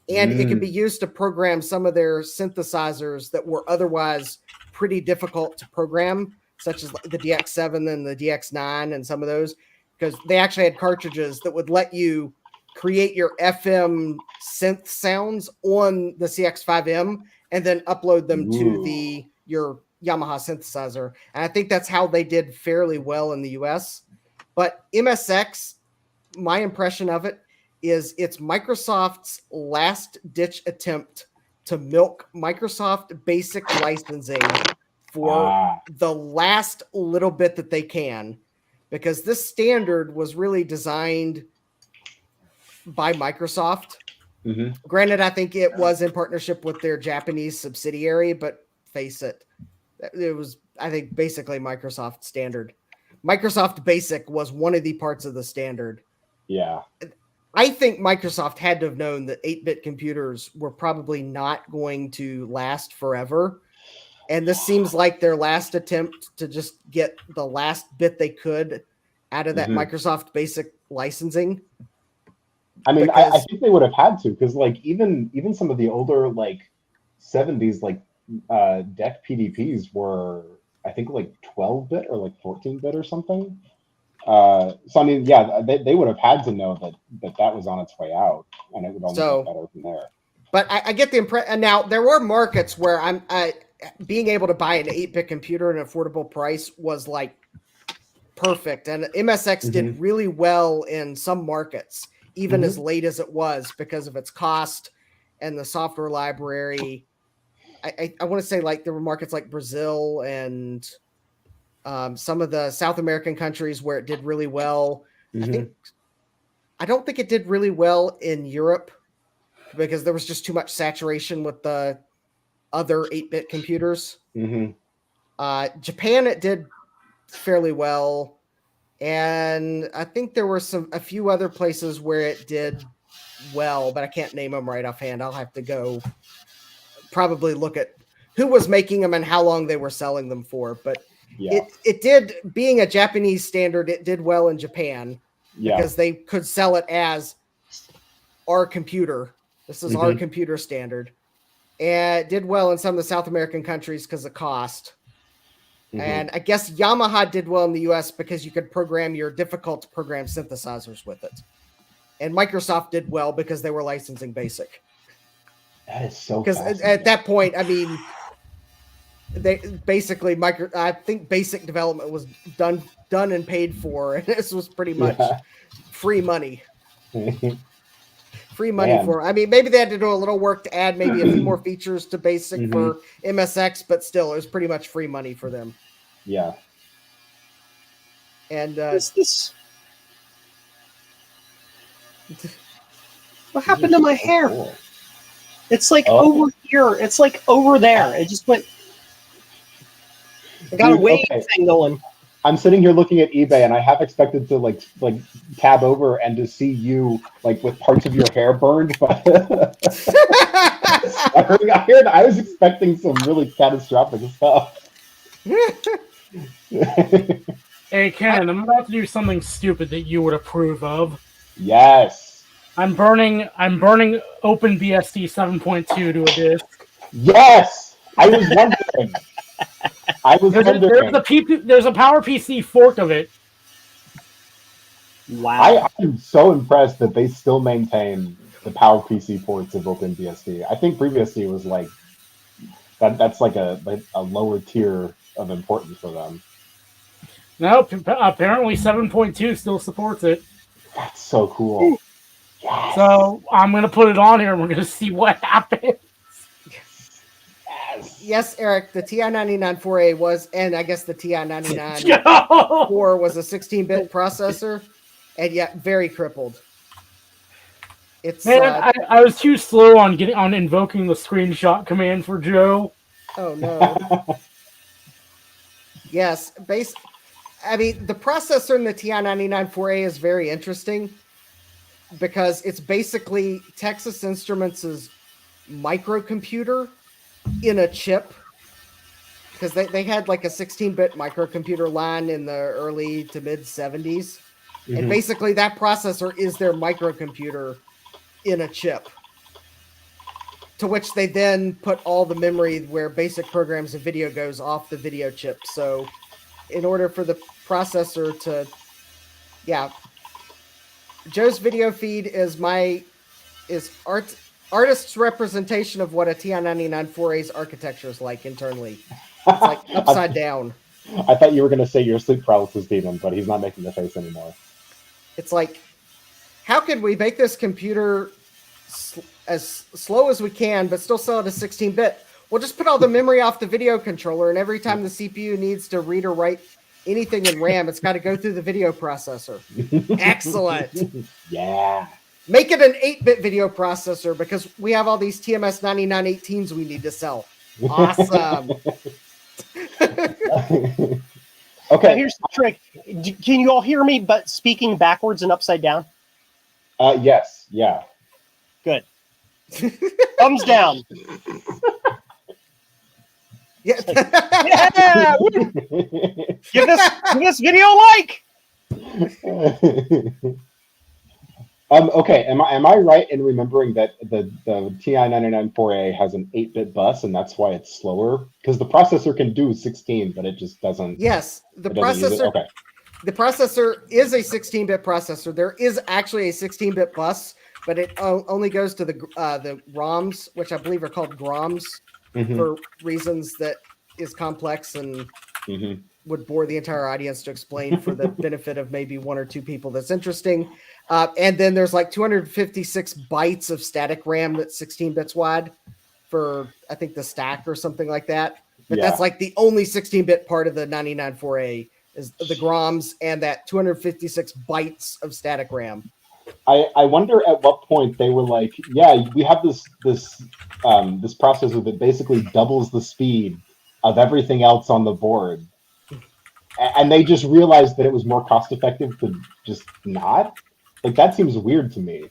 S4: And it could be used to program some of their synthesizers that were otherwise pretty difficult to program, such as the DX7 and the DX9 and some of those, because they actually had cartridges that would let you create your FM synth sounds on the CX5M and then upload them to your Yamaha synthesizer. And I think that's how they did fairly well in the US. But MSX, my impression of it is it's Microsoft's last-ditch attempt to milk Microsoft Basic licensing for the last little bit that they can, because this standard was really designed by Microsoft. Granted, I think it was in partnership with their Japanese subsidiary, but face it, it was, I think, basically Microsoft standard. Microsoft Basic was one of the parts of the standard.
S7: Yeah.
S4: I think Microsoft had to have known that 8-bit computers were probably not going to last forever. And this seems like their last attempt to just get the last bit they could out of that Microsoft Basic licensing.
S7: I mean, I think they would have had to, because like even some of the older like 70s like DEC PDPs were, I think, like 12-bit or like 14-bit or something. So I mean, yeah, they would have had to know that was on its way out, and it would only get better from there.
S4: But I get the impression. And now there were markets where being able to buy an 8-bit computer at an affordable price was like perfect, and MSX did really well in some markets, even as late as it was, because of its cost and the software library. I want to say like there were markets like Brazil and some of the South American countries where it did really well. I don't think it did really well in Europe because there was just too much saturation with the other 8-bit computers. Japan, it did fairly well. And I think there were a few other places where it did well, but I can't name them right offhand. I'll have to go probably look at who was making them and how long they were selling them for. But
S7: Yeah.
S4: it did, being a Japanese standard, it did well in Japan
S7: Yeah.
S4: because they could sell it as our computer. This is our computer standard. And it did well in some of the South American countries because of cost. And I guess Yamaha did well in the US because you could program your difficult to program synthesizers with it. And Microsoft did well because they were licensing BASIC.
S7: That is so
S4: Because
S7: fascinating.
S4: at that point, I mean, they basically I think BASIC development was done and paid for, and this was pretty much free money. Free money
S7: Man.
S4: for. I mean, maybe they had to do a little work to add maybe a few more features to BASIC for MSX, but still, it was pretty much free money for them.
S7: Yeah.
S4: And
S1: What's this? What happened to my hair?
S7: Cool.
S1: It's like over here. It's like over there. It just went. I got a
S7: Dude,
S1: wave
S7: okay.
S1: thing going.
S7: I'm sitting here looking at eBay, and I have expected to like tab over and to see you like with parts of your hair burned by soldering iron. I was expecting some really catastrophic stuff.
S2: Hey, Ken, I'm about to do something stupid that you would approve of.
S7: Yes.
S2: I'm burning OpenBSD 7.2 to a disk.
S7: Yes. I was wondering.
S2: There's a PowerPC fork of it.
S1: Wow.
S7: I'm so impressed that they still maintain the PowerPC ports of OpenBSD. I think FreeBSD was like that's like a lower tier of importance for them.
S2: No, apparently 7.2 still supports it.
S7: That's so cool. Yes.
S2: So I'm going to put it on here and we're going to see what happens.
S4: yes, Eric, the TI-99 4A was, and I guess the TI-99 4 was a 16-bit processor, and yet very crippled. It's
S2: Man, I was too slow on invoking the screenshot command for Joe.
S4: Oh no. Yes, I mean, the processor in the TI-99 4A is very interesting because it's basically Texas Instruments' microcomputer in a chip, because they had like a 16-bit microcomputer line in the early to mid 70s, and basically that processor is their microcomputer in a chip, to which they then put all the memory where basic programs and video goes off the video chip. So in order for the processor to, Joe's video feed is artist's representation of what a TI-99 4A's architecture is like internally. It's like upside down.
S7: I thought you were going to say your sleep paralysis demon, but he's not making the face anymore.
S4: It's like, how could we make this computer as slow as we can, but still sell it as 16-bit? We'll just put all the memory off the video controller, and every time the CPU needs to read or write anything in RAM, it's got to go through the video processor. Excellent.
S7: Yeah.
S4: Make it an 8-bit video processor, because we have all these TMS 9918s we need to sell. Awesome.
S7: Okay.
S1: Now here's the trick. Can you all hear me, but speaking backwards and upside down?
S7: Yes. Yeah.
S1: Good. Thumbs down.
S4: Yeah.
S1: Yeah. Give this video a like.
S7: Okay. Am I right in remembering that the TI-99 4A has an 8-bit bus, and that's why it's slower? Because the processor can do 16, but it just doesn't.
S4: Yes, the
S7: doesn't use it?
S4: processor.
S7: Okay.
S4: The processor is a 16-bit processor. There is actually a 16-bit bus, but it only goes to the ROMs, which I believe are called GROMs, for reasons that is complex and would bore the entire audience to explain for the benefit of maybe one or two people that's interesting. And then there's like 256 bytes of static RAM that's 16 bits wide for, I think, the stack or something like that. But that's like the only 16-bit part of the 99.4a is the GROMs and that 256 bytes of static RAM.
S7: I wonder at what point they were like, yeah, we have this processor that basically doubles the speed of everything else on the board. And they just realized that it was more cost effective to just not. Like, that seems weird to me.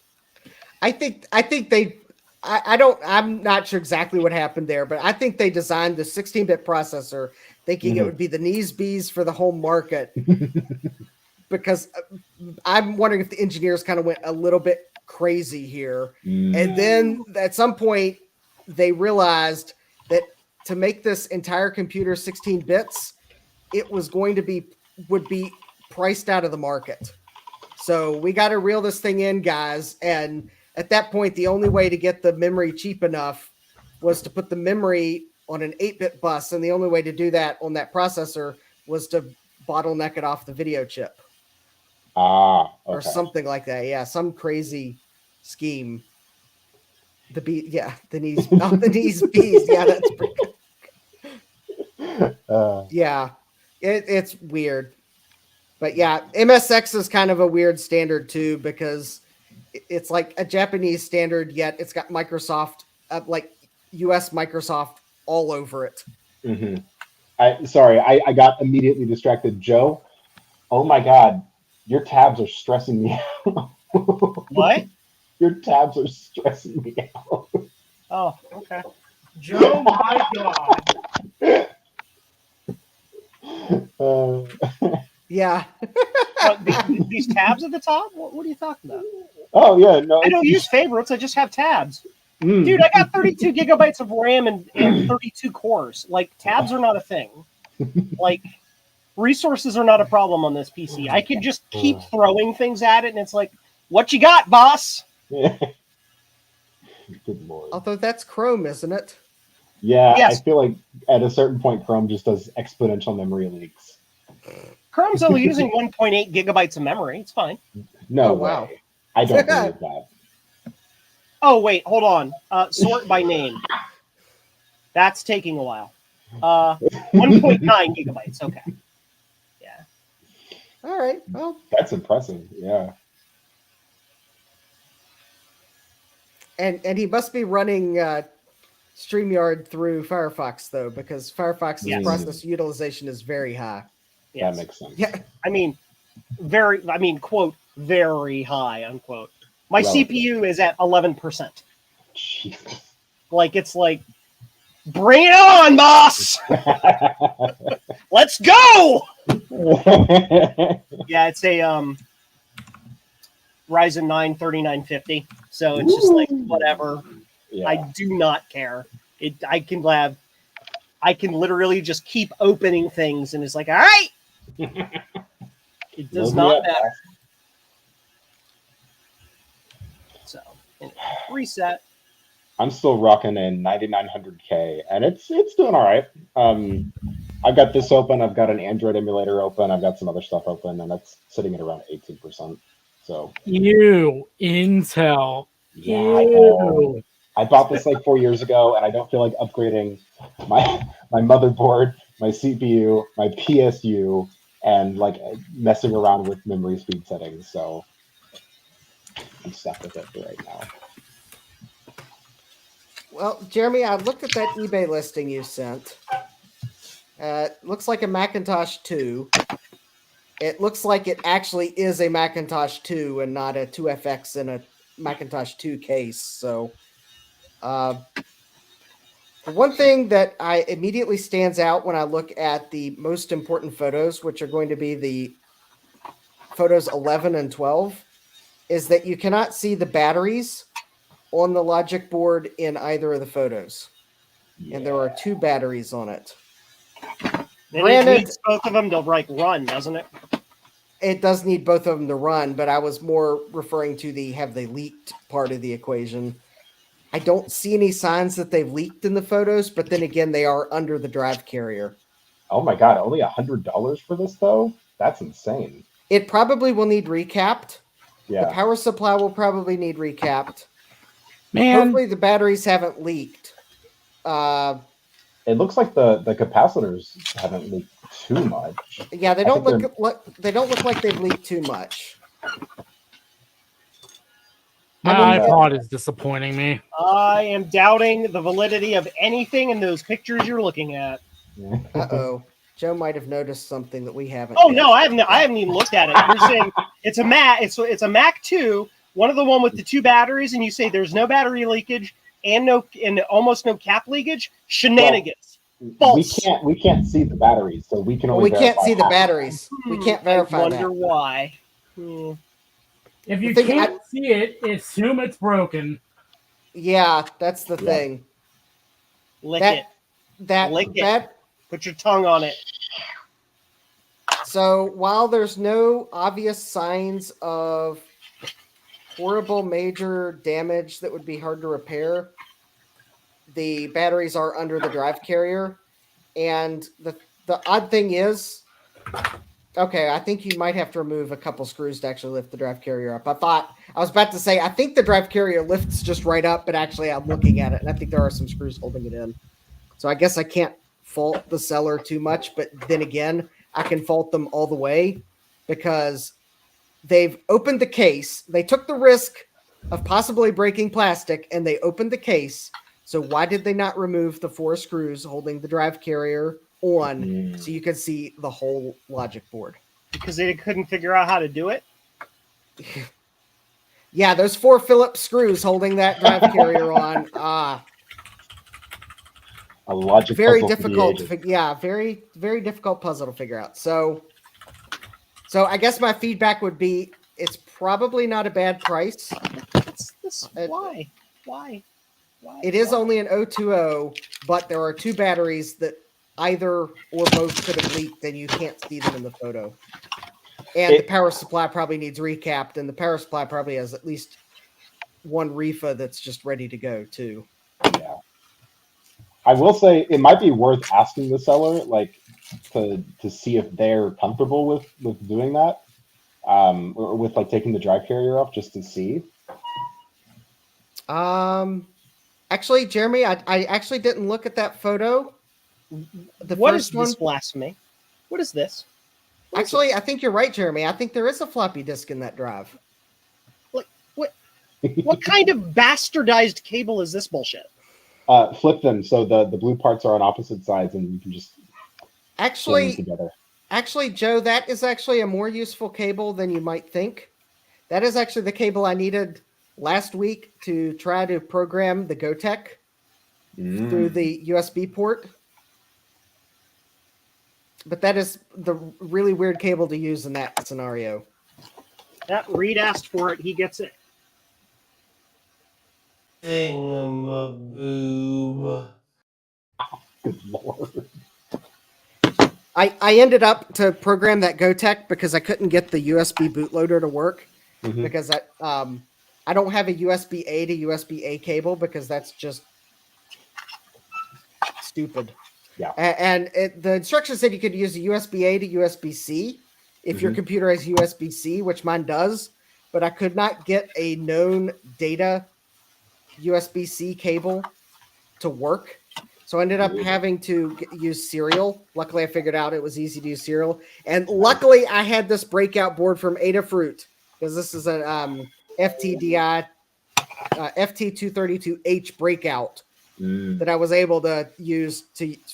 S4: I think they I'm not sure exactly what happened there, but I think they designed the 16-bit processor thinking it would be the knees bees for the home market. Because I'm wondering if the engineers kind of went a little bit crazy here. And then at some point they realized that to make this entire computer 16 bits, it was going to would be priced out of the market. So we got to reel this thing in, guys. And at that point, the only way to get the memory cheap enough was to put the memory on an 8-bit bus. And the only way to do that on that processor was to bottleneck it off the video chip.
S7: Okay.
S4: Or something like that. Yeah, some crazy scheme. The knees bees. Yeah, that's pretty good. Yeah, it's weird. But yeah, MSX is kind of a weird standard too, because it's like a Japanese standard, yet it's got Microsoft, like US Microsoft all over it.
S7: Mm-hmm. I got immediately distracted. Joe, oh my God, your tabs are stressing me out.
S1: What?
S7: Your tabs are stressing me out.
S1: Oh, okay.
S2: Joe, my God.
S4: Yeah.
S1: What, these tabs at the top? What are you talking about?
S7: Oh, yeah. No,
S1: I don't use favorites. I just have tabs.
S7: Mm.
S1: Dude, I got 32 gigabytes of RAM and 32 cores. Like, tabs are not a thing. Like, resources are not a problem on this PC. I can just keep throwing things at it, and it's like, what you got, boss?
S7: Good Lord.
S4: Although that's Chrome, isn't it?
S7: Yeah,
S1: Yes.
S7: I feel like at a certain point, Chrome just does exponential memory leaks.
S1: Chrome's only using 1.8 gigabytes of memory. It's fine.
S7: No
S4: Oh,
S7: way.
S4: wow.
S7: I don't believe that.
S1: Oh, wait, hold on. Sort by name. That's taking a while. 1.9 gigabytes. Okay. Yeah.
S4: All right. Well,
S7: That's impressive. Yeah.
S4: and he must be running StreamYard through Firefox though, because Firefox's
S1: Yes.
S4: process utilization is very high.
S1: Yes.
S7: That makes sense.
S4: Yeah.
S1: I mean, quote, very high, unquote. My
S7: Relative.
S1: CPU is at 11%.
S7: Jesus.
S1: Like, it's like, bring it on, boss! Let's go! Yeah, it's a Ryzen 9 3950. So it's just like, whatever.
S7: Yeah.
S1: I do not care. I can literally just keep opening things, and it's like, all right. It does
S7: Load me
S1: not
S7: up,
S1: matter. So, anyway, reset.
S7: I'm still rocking a 9900K, and it's doing all right. I've got this open. I've got an Android emulator open. I've got some other stuff open, and that's sitting at around 18%. So
S2: Ew, Intel.
S7: yeah, I know. I bought this like 4 years ago, and I don't feel like upgrading my motherboard, my CPU, my PSU, and like messing around with memory speed settings. So I'm stuck with it for right now.
S4: Well, Jeremy, I looked at that eBay listing you sent. Looks like a Macintosh 2. It looks like it actually is a Macintosh 2 and not a 2FX in a Macintosh 2 case. So, the one thing that immediately stands out when I look at the most important photos, which are going to be the photos 11 and 12, is that you cannot see the batteries on the logic board in either of the photos.
S7: Yeah.
S4: And there are 2 batteries on it.
S1: Then
S4: Granted-
S1: it needs both of them to like run, doesn't it?
S4: It does need both of them to run, but I was more referring to the have they leaked part of the equation. I don't see any signs that they've leaked in the photos, but then again, they are under the drive carrier.
S7: Oh my God, only $100 for this though? That's insane.
S4: It probably will need recapped. The
S7: Yeah.
S4: power supply will probably need recapped.
S2: Man,
S4: Hopefully the batteries haven't leaked.
S7: It looks like the capacitors haven't leaked too much.
S4: Yeah, they
S7: I
S4: don't
S7: think
S4: they don't look like they've leaked too much.
S2: my
S4: I mean,
S2: iPod is disappointing me.
S1: I am doubting the validity of anything in those pictures you're looking at.
S4: Uh-oh. Joe might have noticed something that we haven't.
S1: Oh
S4: yet.
S1: no, I haven't even looked at it. You're saying it's a Mac. It's a Mac 2, one with the 2 batteries, and you say there's no battery leakage, and almost no cap leakage. Shenanigans. False.
S7: We can't see the batteries, so we can
S4: Well,
S7: only.
S4: we can't see the
S7: verify half.
S4: batteries. We can't verify
S1: I wonder
S4: that.
S1: why.
S2: If you
S4: The thing
S2: can't see it, assume it's broken.
S4: Yeah, that's the
S7: Yeah.
S4: thing.
S1: Lick
S4: That-
S1: it.
S4: That
S1: Lick it.
S4: that
S1: Put your tongue on it.
S4: So while there's no obvious signs of horrible major damage that would be hard to repair, the batteries are under the drive carrier. And the odd thing is, okay, I think you might have to remove a couple screws to actually lift the drive carrier up. I was about to say, I think the drive carrier lifts just right up, but actually I'm looking at it and I think there are some screws holding it in. So I guess I can't fault the seller too much, but then again, I can fault them all the way because they've opened the case. They took the risk of possibly breaking plastic and they opened the case. So why did they not remove the 4 screws holding the drive carrier on so you could see the whole logic board?
S1: Because they couldn't figure out how to do it.
S4: Yeah, those 4 Phillips screws holding that drive carrier on.
S7: A logic
S4: Very
S7: puzzle for the
S4: difficult.
S7: ages.
S4: Very, very difficult puzzle to figure out. So I guess my feedback would be it's probably not a bad price.
S1: Why? Why?
S4: It is only an 020, but there are 2 batteries that either or both could have leaked and you can't see them in the photo. And the power supply probably needs recapped, and the power supply probably has at least 1 reefa that's just ready to go too.
S7: Yeah. I will say it might be worth asking the seller, like, to see if they're comfortable with doing that, or with like taking the drive carrier off just to see.
S4: Actually, Jeremy, I actually didn't look at that photo.
S1: What is this blasphemy? What is this?
S4: Actually, I think you're right, Jeremy. I think there is a floppy disk in that drive.
S1: What kind of bastardized cable is this bullshit?
S7: Flip them so the blue parts are on opposite sides, and you can just string them together.
S4: Actually, Joe, that is actually a more useful cable than you might think. That is actually the cable I needed last week to try to program the GoTech through the USB port. But that is the really weird cable to use in that scenario.
S1: That Reed asked for it. He gets it.
S7: Good Lord.
S4: I ended up to program that GoTech because I couldn't get the USB bootloader to work because I don't have a USB A to USB A cable because that's just stupid.
S7: Yeah.
S4: And the instructions said you could use a USB A to USB C if your computer has USB C, which mine does, but I could not get a known data USB C cable to work. So I ended up having to use serial. Luckily, I figured out it was easy to use serial. And luckily, I had this breakout board from Adafruit because this is an FTDI FT232H breakout that I was able to use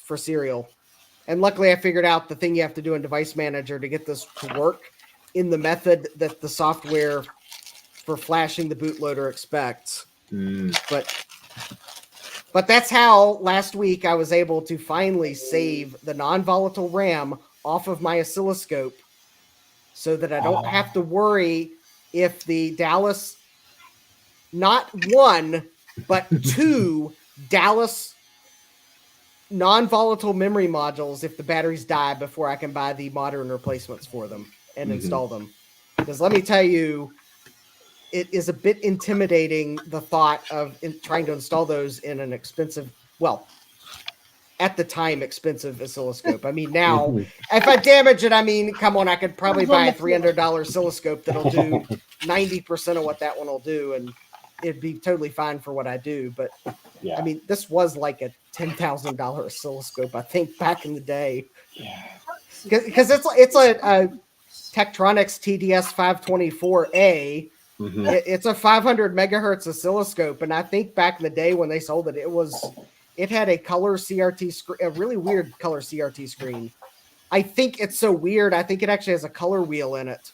S4: for serial. And luckily, I figured out the thing you have to do in Device Manager to get this to work in the method that the software for flashing the bootloader expects. But that's how last week I was able to finally save the non-volatile RAM off of my oscilloscope so that I don't have to worry if the Dallas, not 1, but 2 Dallas non-volatile memory modules, if the batteries die before I can buy the modern replacements for them and install them. Because let me tell you, it is a bit intimidating, the thought of trying to install those in an expensive, well, at the time, expensive oscilloscope. I mean, now, if I damage it, I mean, come on, I could probably buy a $300 oscilloscope that'll do 90% of what that one will do, and it'd be totally fine for what I do. But,
S7: Yeah.
S4: I mean, this was like a $10,000 oscilloscope, I think, back in the day. Because it's a Tektronix TDS 524A. It's a 500 megahertz oscilloscope, and I think back in the day when they sold it, it had a color CRT screen, a really weird color CRT screen. I think it's so weird. I think it actually has a color wheel in it.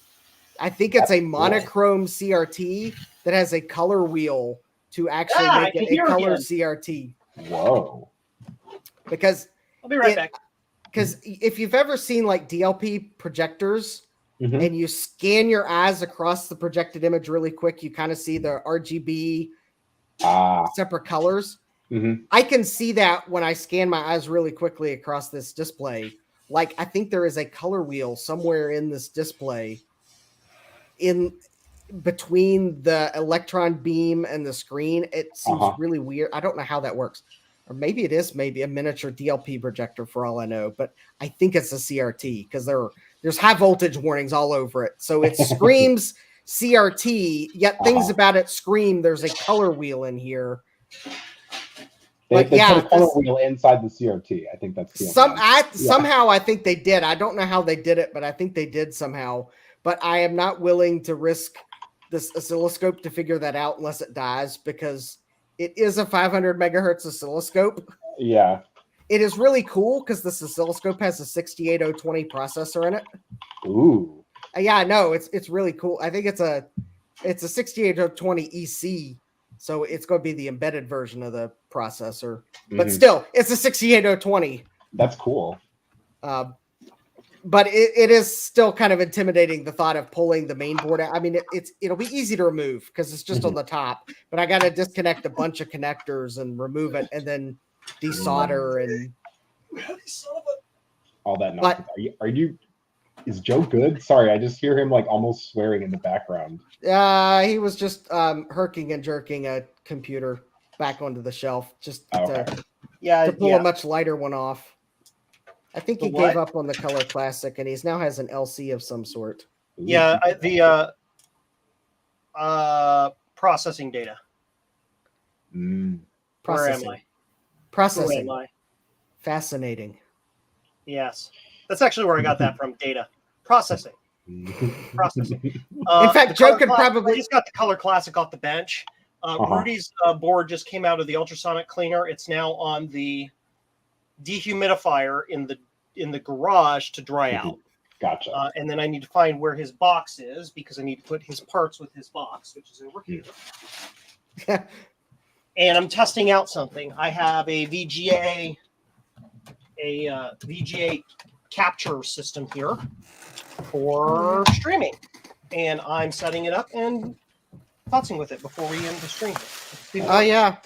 S4: I think it's a monochrome CRT that has a color wheel to actually
S1: I
S4: make
S1: can
S4: it
S1: hear
S4: a color
S1: again.
S4: CRT.
S7: Whoa.
S4: Because
S1: I'll be right back.
S4: if you've ever seen like DLP projectors
S7: Mhm.
S4: and you scan your eyes across the projected image really quick, you kind of see the RGB separate colors.
S7: Mhm.
S4: I can see that when I scan my eyes really quickly across this display. Like, I think there is a color wheel somewhere in this display in between the electron beam and the screen. It seems really weird. I don't know how that works. Or maybe it is maybe a miniature DLP projector for all I know, but I think it's a CRT because there's high voltage warnings all over it. So it screams CRT, yet things about it scream there's a color wheel in here.
S7: They
S4: But yeah,
S7: put a color wheel inside the CRT. I think that's the
S4: somehow I think they did. I don't know how they did it, but I think they did somehow. But I am not willing to risk this oscilloscope to figure that out unless it dies, because it is a 500 megahertz oscilloscope.
S7: Yeah.
S4: It is really cool because this oscilloscope has a 68020 processor in it.
S7: Ooh.
S4: Yeah, no, it's really cool. I think it's a 68020 EC, so it's going to be the embedded version of the processor. But still, it's a 68020.
S7: That's cool.
S4: But it is still kind of intimidating, the thought of pulling the main board out. I mean, it'll be easy to remove because it's just on the top, but I got to disconnect a bunch of connectors and remove it and then desolder and
S7: all that nonsense. Is Joe good? Sorry, I just hear him like almost swearing in the background.
S4: He was just herking and jerking a computer back onto the shelf just to pull a much lighter one off. I think he gave up on the Color Classic, and he now has an LC of some sort.
S1: Yeah, the processing data.
S4: Processing.
S1: Where am I?
S4: Processing.
S1: Where am I?
S4: Fascinating.
S1: Yes. That's actually where I got that from. Data. Processing. Processing.
S4: In fact, Joe could probably...
S1: I just got the Color Classic off the bench. Rudy's board just came out of the ultrasonic cleaner. It's now on the dehumidifier in the garage to dry out.
S7: Gotcha.
S1: And then I need to find where his box is because I need to put his parts with his box, which is over here. And I'm testing out something. I have a VGA capture system here for streaming, and I'm setting it up and futzing with it before we end the stream.
S4: Oh yeah.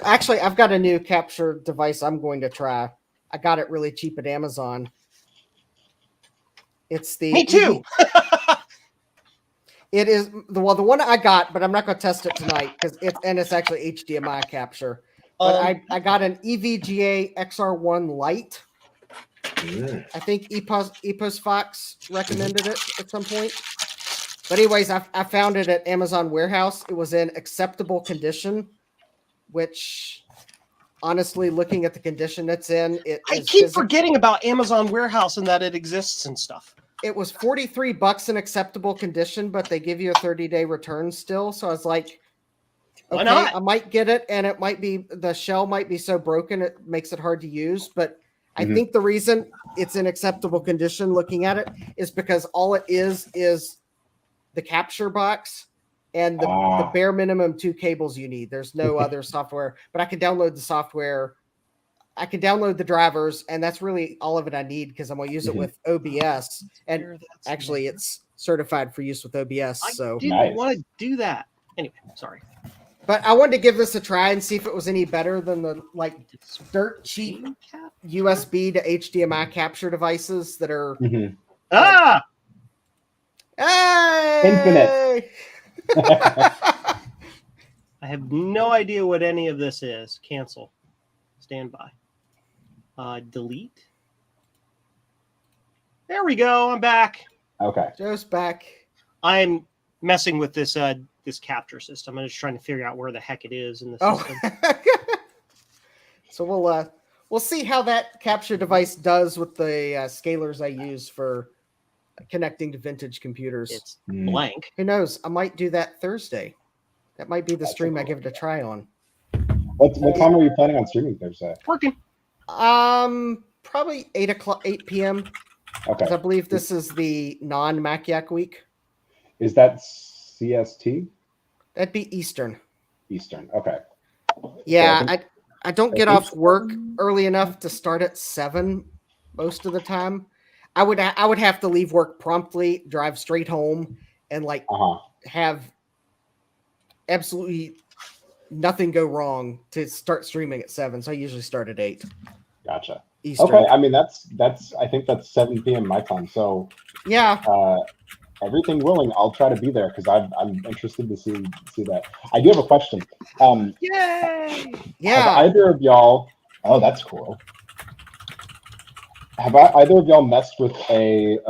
S4: Actually, I've got a new capture device I'm going to try. I got it really cheap at Amazon. It's the
S1: Me too.
S4: It is the one I got, but I'm not going to test it tonight because it's actually HDMI capture. But I got an EVGA XR1 Lite. I think Epos Fox recommended it at some point. But anyways, I found it at Amazon Warehouse. It was in acceptable condition, which honestly, looking at the condition it's in,
S1: I keep forgetting about Amazon Warehouse and that it exists and stuff.
S4: It was $43 in acceptable condition, but they give you a 30-day return still. So I was like,
S1: why
S4: okay,
S1: not?
S4: I might get it, and it might be the shell might be so broken it makes it hard to use. But I think the reason it's in acceptable condition, looking at it, is because all it is the capture box and the bare minimum 2 cables you need. There's no other software, but I can download the software. I can download the drivers, and that's really all of it I need because I'm going to use it with OBS. And actually, it's certified for use with OBS. So
S1: I didn't want to do that. Anyway, sorry.
S4: But I wanted to give this a try and see if it was any better than the dirt cheap USB to HDMI capture devices that are
S7: Infinite.
S1: I have no idea what any of this is. Cancel. Stand by. Delete. There we go. I'm back.
S7: Okay.
S4: Joe's back.
S1: I'm messing with this this capture system. I'm just trying to figure out where the heck it is in the system.
S4: So we'll see how that capture device does with the scalers I use for connecting to vintage computers.
S1: It's blank.
S4: Who knows? I might do that Thursday. That might be the stream I give it a try on.
S7: What time are you planning on streaming Thursday?
S1: Working.
S4: Probably 8 p.m.
S7: Okay.
S4: I believe this is the non-Maciac week.
S7: Is that CST?
S4: That'd be Eastern.
S7: Eastern. Okay.
S4: Yeah, I don't get off work early enough to start at 7 most of the time. I would have to leave work promptly, drive straight home, and like have absolutely nothing go wrong to start streaming at 7. So I usually start at 8.
S7: Gotcha.
S4: Eastern.
S7: Okay, I mean that's I think that's 7 p.m. my time. So
S4: yeah,
S7: everything willing, I'll try to be there because I'm interested to see that. I do have a question.
S1: Yay!
S4: Yeah.
S7: Have either of y'all? Oh, that's cool. Have either of y'all messed with a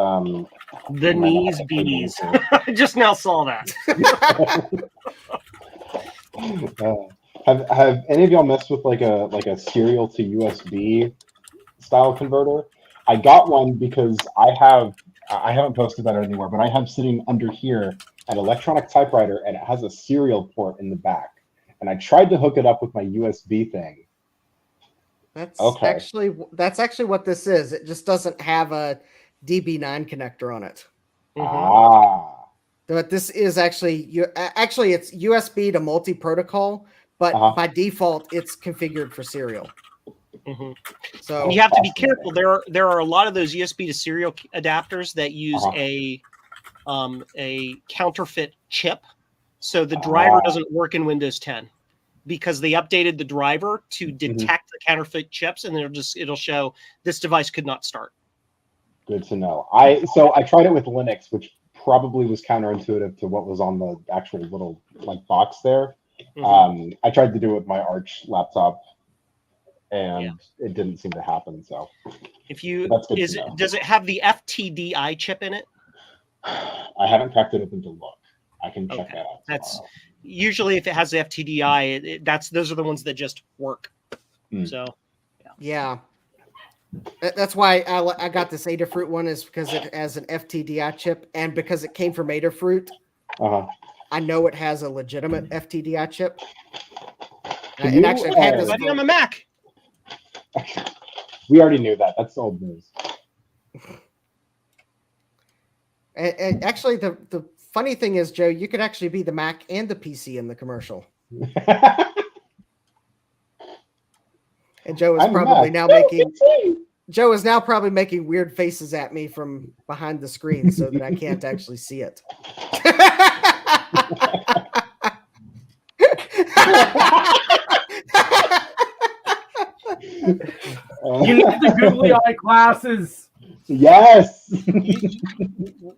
S1: The knees bees. I just now saw that.
S7: Have any of y'all messed with like a serial to USB style converter? I got one because I haven't posted that anywhere, but I have sitting under here an electronic typewriter and it has a serial port in the back. And I tried to hook it up with my USB thing.
S4: That's actually what this is. It just doesn't have a DB9 connector on it. But this is it's USB to multi-protocol, but by default it's configured for serial. So
S1: and you have to be careful. There are a lot of those USB to serial adapters that use a counterfeit chip, so the driver doesn't work in Windows 10 because they updated the driver to detect the counterfeit chips, and it'll show this device could not start.
S7: Good to know. I tried it with Linux, which probably was counterintuitive to what was on the actual little like box there. I tried to do it with my Arch laptop, and it didn't seem to happen. So,
S1: does it have the FTDI chip in it?
S7: I haven't cracked it open to look. I can check that out.
S1: That's usually if it has the FTDI, those are the ones that just work. So,
S4: yeah. That's why I got this Adafruit one, is because it has an FTDI chip, and because it came from Adafruit, I know it has a legitimate FTDI chip. And actually, I've had this
S1: on the Mac.
S7: We already knew that. That's old news.
S4: And actually, the funny thing is, Joe, you could actually be the Mac and the PC in the commercial. And Joe is probably making weird faces at me from behind the screen so that I can't actually see it.
S2: You need the googly eye glasses.
S7: Yes.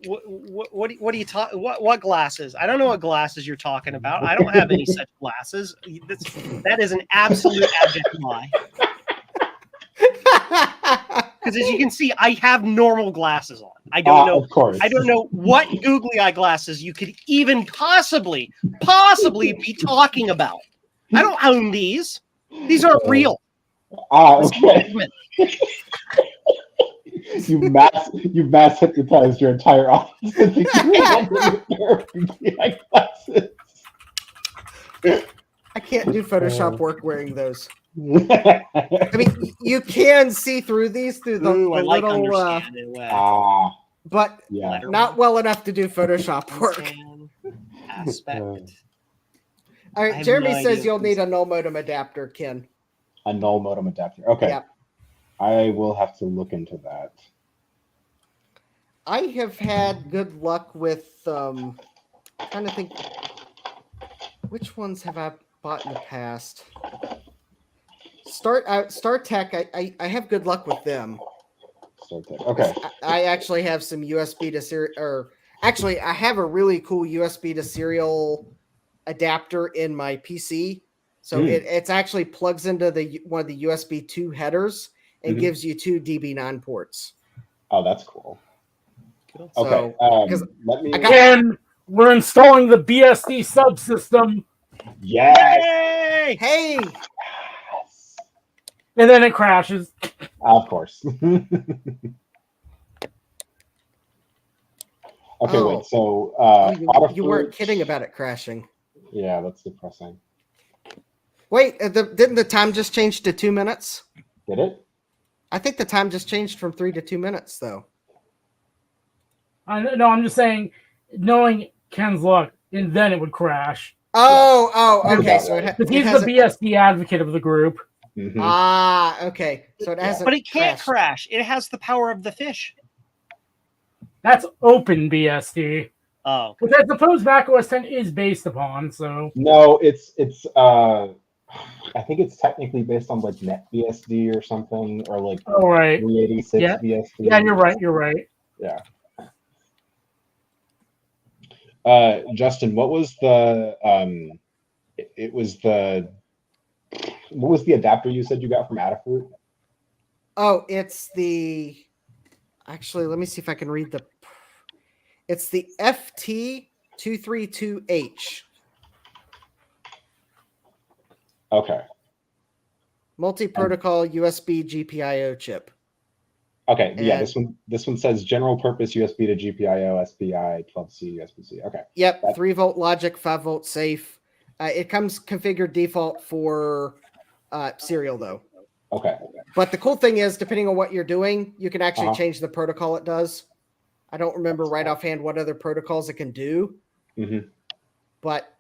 S1: What are you talking? What glasses? I don't know what glasses you're talking about. I don't have any such glasses. That is an absolute abject lie. Because as you can see, I have normal glasses on. I don't know.
S7: Of course.
S1: I don't know what googly eye glasses you could even possibly be talking about. I don't own these. These aren't real.
S7: Okay. You mass hypnotized your entire office.
S4: I can't do Photoshop work wearing those. I mean, you can see through these through the little, but not well enough to do Photoshop work.
S1: Aspect.
S4: All right, Jeremy says you'll need a null modem adapter, Ken.
S7: A null modem adapter. Okay.
S4: Yep.
S7: I will have to look into that.
S4: I have had good luck with trying to think which ones have I bought in the past. StarTech, I have good luck with them.
S7: StarTech. Okay.
S4: I actually have some USB to serial, or actually I have a really cool USB to serial adapter in my PC. So it's actually plugs into one of the USB 2 headers and gives you 2 DB9 ports.
S7: Oh, that's cool.
S4: Okay.
S2: We're installing the BSD subsystem.
S7: Yes.
S4: Hey.
S2: And then it crashes.
S7: Of course. Okay, wait. So
S4: you weren't kidding about it crashing.
S7: Yeah, that's depressing.
S4: Wait, didn't the time just change to 2 minutes?
S7: Did it?
S4: I think the time just changed from 3 to 2 minutes, though.
S2: No, I'm just saying, knowing Ken's luck, and then it would crash.
S4: Okay. So
S2: Because he's the BSD advocate of the group.
S7: Mhm.
S4: Okay. So it hasn't.
S1: But it can't
S4: crashed.
S1: crash. It has the power of the fish.
S2: That's open BSD,
S1: Oh,
S2: which I suppose Mac OS 10 is based upon. So
S7: No, it's I think it's technically based on like NetBSD or something, or like
S2: all right,
S7: 386
S2: Yeah.
S7: BSD.
S2: yeah, you're right. You're right.
S7: Yeah. Justin, what was the it was the what was the adapter you said you got from Adafruit?
S4: Oh, it's the. Actually, let me see if I can read the. It's the FT232H
S7: Okay.
S4: multi-protocol USB GPIO chip.
S7: Okay. Yeah,
S4: And-
S7: this one says general purpose USB to GPIO SPI 12C USB-C. Okay.
S4: Yep,
S7: That-
S4: 3-volt logic, 5-volt safe. It comes configured default for serial though.
S7: Okay.
S4: But the cool thing is, depending on what you're doing, you can actually
S7: Uh-huh.
S4: change the protocol it does. I don't remember right offhand what other protocols it can do,
S7: Mhm.
S4: but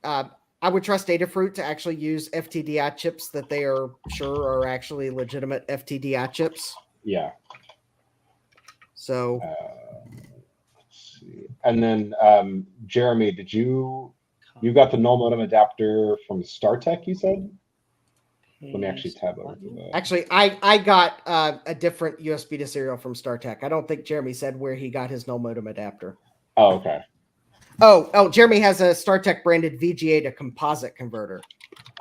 S4: I would trust Adafruit to actually use FTDI chips that they are sure are actually legitimate FTDI chips.
S7: Yeah.
S4: So
S7: Let's see. And then Jeremy, did you got the null modem adapter from StarTech, you said? Let me actually tab over to that.
S4: actually, I got a different USB to serial from StarTech. I don't think Jeremy said where he got his null modem adapter.
S7: Oh, okay.
S4: Oh, Jeremy has a StarTech branded VGA to composite converter.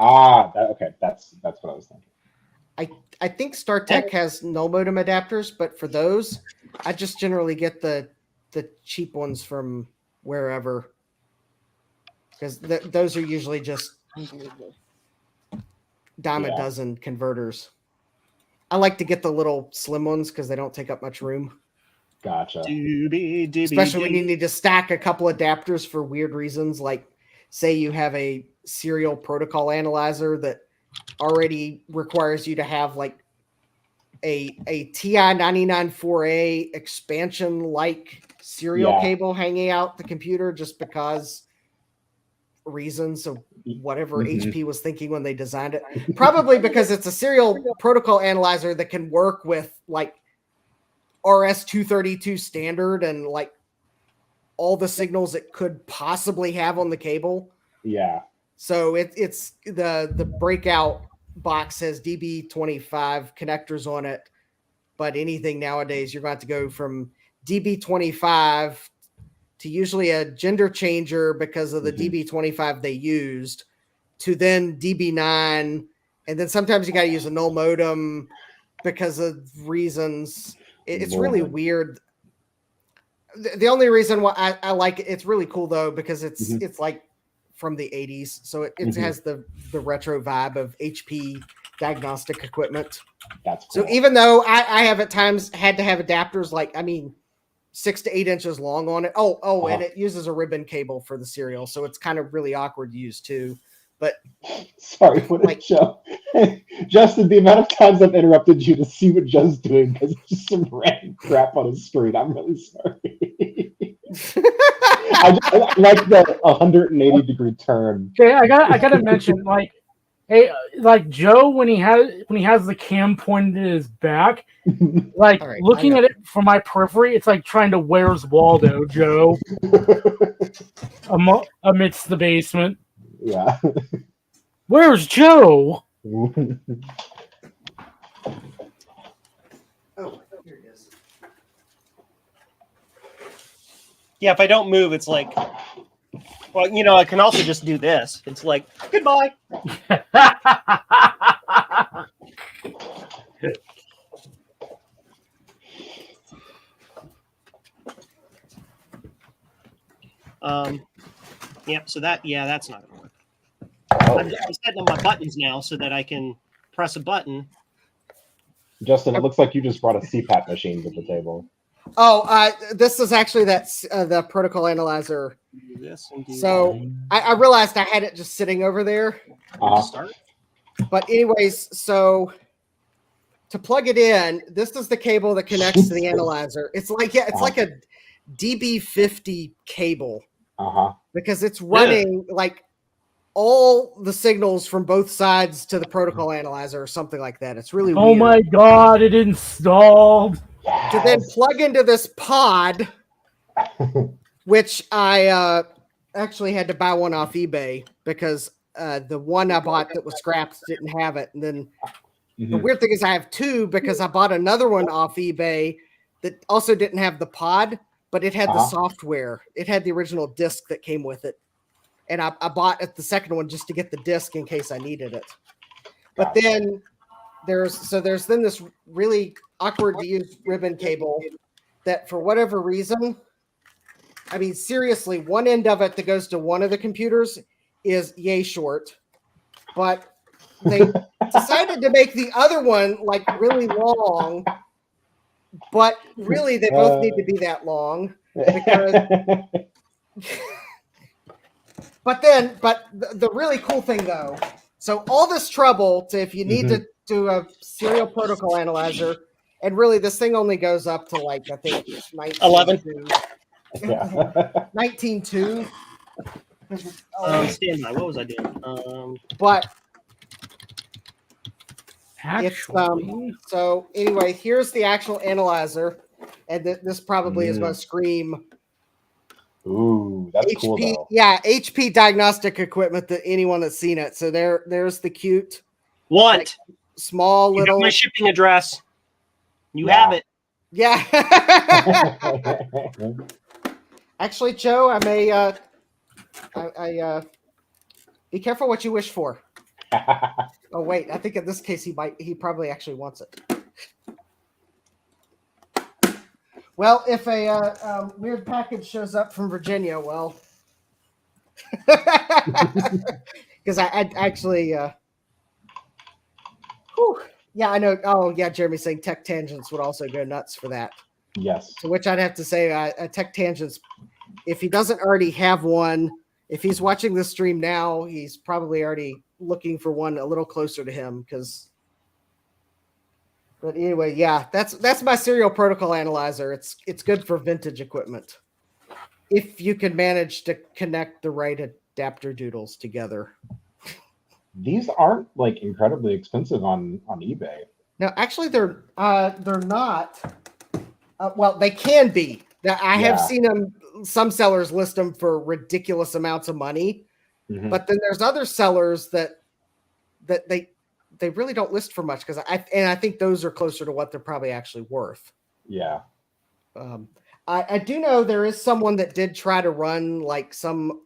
S7: Okay. That's what I was thinking.
S4: I think StarTech has null modem adapters, but for those, I just generally get the cheap ones from wherever, because those are usually just dime a
S7: Yeah.
S4: dozen converters. I like to get the little slim ones because they don't take up much room,
S7: Gotcha.
S4: especially when you need to stack a couple adapters for weird reasons, like say you have a serial protocol analyzer that already requires you to have like a TI 994A expansion like serial
S7: Yeah.
S4: cable hanging out the computer just because reasons of whatever
S7: Mhm.
S4: HP was thinking when they designed it. Probably because it's a serial protocol analyzer that can work with like RS-232 standard and like all the signals it could possibly have on the cable.
S7: Yeah.
S4: So it's the breakout box has DB25 connectors on it, but anything nowadays you're going to have to go from DB25 to usually a gender changer because of the DB25 they used to then DB9, and then sometimes you got to use a null modem because of reasons. It's really
S7: Lord.
S4: weird. The only reason why I like it, it's really cool though, because it's like from the 80s. So it has the retro vibe of HP diagnostic equipment.
S7: That's cool.
S4: So even though I have at times had to have adapters, like, I mean, 6 to 8 inches long on it. And it uses a ribbon cable for the serial. So it's kind of really awkward to use too. But
S7: Sorry, what a show. Justin, the amount of times I've interrupted you to see what Joe's doing because it's just some random crap on his screen. I'm really sorry. I like the 180-degree turn.
S2: Okay, I gotta mention, like, hey, like Joe when he has the cam pointed at his back, like
S4: All right,
S2: looking at it from my periphery, it's like trying to Where's Waldo, Joe, amidst the basement.
S7: Yeah.
S2: Where's Joe?
S4: oh, here it is.
S1: Yeah, if I don't move, it's like, well, you know, I can also just do this. It's like, goodbye. Yeah, so that's not gonna work. I'm setting up my buttons now so that I can press a button.
S7: Justin, it looks like you just brought a CPAP machine to the table.
S4: Oh, this is actually the protocol analyzer.
S1: Do this and do
S4: So I realized I had it just sitting over there.
S7: Uh-huh.
S1: start.
S4: But anyways, so to plug it in, this is the cable that connects to the analyzer. It's like, it's like a DB50 cable. because it's running like all the signals from both sides to the protocol analyzer or something like that. It's really weird.
S2: Oh my god, it installed.
S4: To then plug into this pod, which I actually had to buy one off eBay because the one I bought that was scrapped didn't have it. And then the weird thing is I have two because I bought another one off eBay that also didn't have the pod, but it had the software. It had the original disc that came with it. And I bought the second one just to get the disc in case I needed it. But then there's then this really awkward to use ribbon cable that for whatever reason, I mean, seriously, one end of it that goes to one of the computers is yay short, but they decided to make the other one like really long, but really they both need to be that long because But the really cool thing though, so all this trouble to if you need to do a serial protocol analyzer, and really this thing only goes up to like I think
S1: 11.
S4: 19.2.
S1: Stand by. What was I doing?
S4: But
S2: Actually,
S4: it's so anyway, here's the actual analyzer, and this probably is going to scream.
S7: Ooh, that's
S4: HP,
S7: cool though.
S4: yeah, HP diagnostic equipment that anyone that's seen it. So there's the cute
S1: What?
S4: small
S1: You
S4: little
S1: got my shipping address. You have it.
S4: yeah. Actually, Joe, I may I be careful what you wish for. Oh wait, I think in this case he probably actually wants it. Well, if a weird package shows up from Virginia, well, because I actually, yeah, I know. Oh, yeah, Jeremy's saying Tech Tangents would also go nuts for that.
S7: Yes.
S4: To which I'd have to say, Tech Tangents, if he doesn't already have one, if he's watching this stream now, he's probably already looking for one a little closer to him because. But anyway, yeah, that's my serial protocol analyzer. It's good for vintage equipment. If you can manage to connect the right adapter doodles together.
S7: These aren't like incredibly expensive on eBay.
S4: No, actually they're not. Well, they can be. I have seen them. Some sellers list them for ridiculous amounts of money, but then there's other sellers that they really don't list for much because I think those are closer to what they're probably actually worth.
S7: Yeah.
S4: I do know there is someone that did try to run like some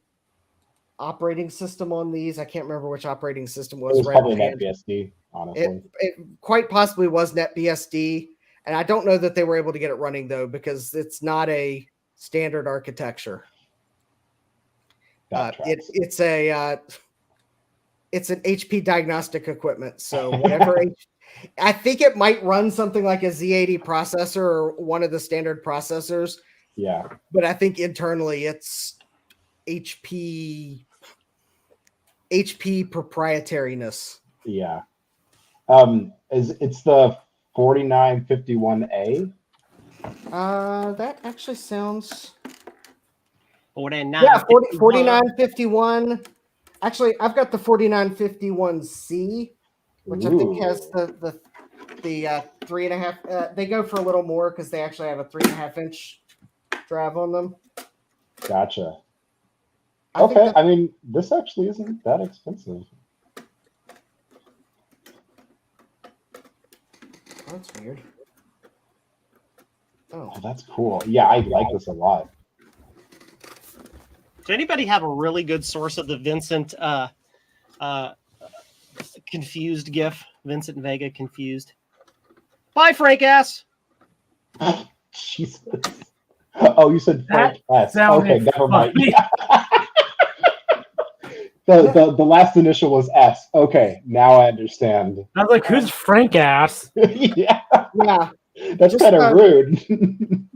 S4: operating system on these. I can't remember which operating system was.
S7: It was probably NetBSD, honestly.
S4: It quite possibly was NetBSD, and I don't know that they were able to get it running though because it's not a standard architecture. It's an HP diagnostic equipment. So whatever, I think it might run something like a Z80 processor or one of the standard processors.
S7: Yeah.
S4: But I think internally it's HP proprietariness.
S7: Yeah. It's the 4951A.
S4: That actually sounds.
S1: 49.
S4: Yeah, 4951. Actually, I've got the 4951C, which I think has the 3.5. They go for a little more because they actually have a 3.5-inch drive on them.
S7: Gotcha. Okay, I mean, this actually isn't that expensive.
S4: Oh, that's weird.
S7: Oh, that's cool. Yeah, I like this a lot.
S1: Does anybody have a really good source of the Vincent confused GIF? Vincent Vega confused. Bye, Frank ass.
S7: Jesus. Oh, you said Frank S. Okay, never mind. The last initial was S. Okay, now I understand.
S2: I was like, who's Frank ass?
S7: Yeah.
S4: Yeah.
S7: That's kind of rude.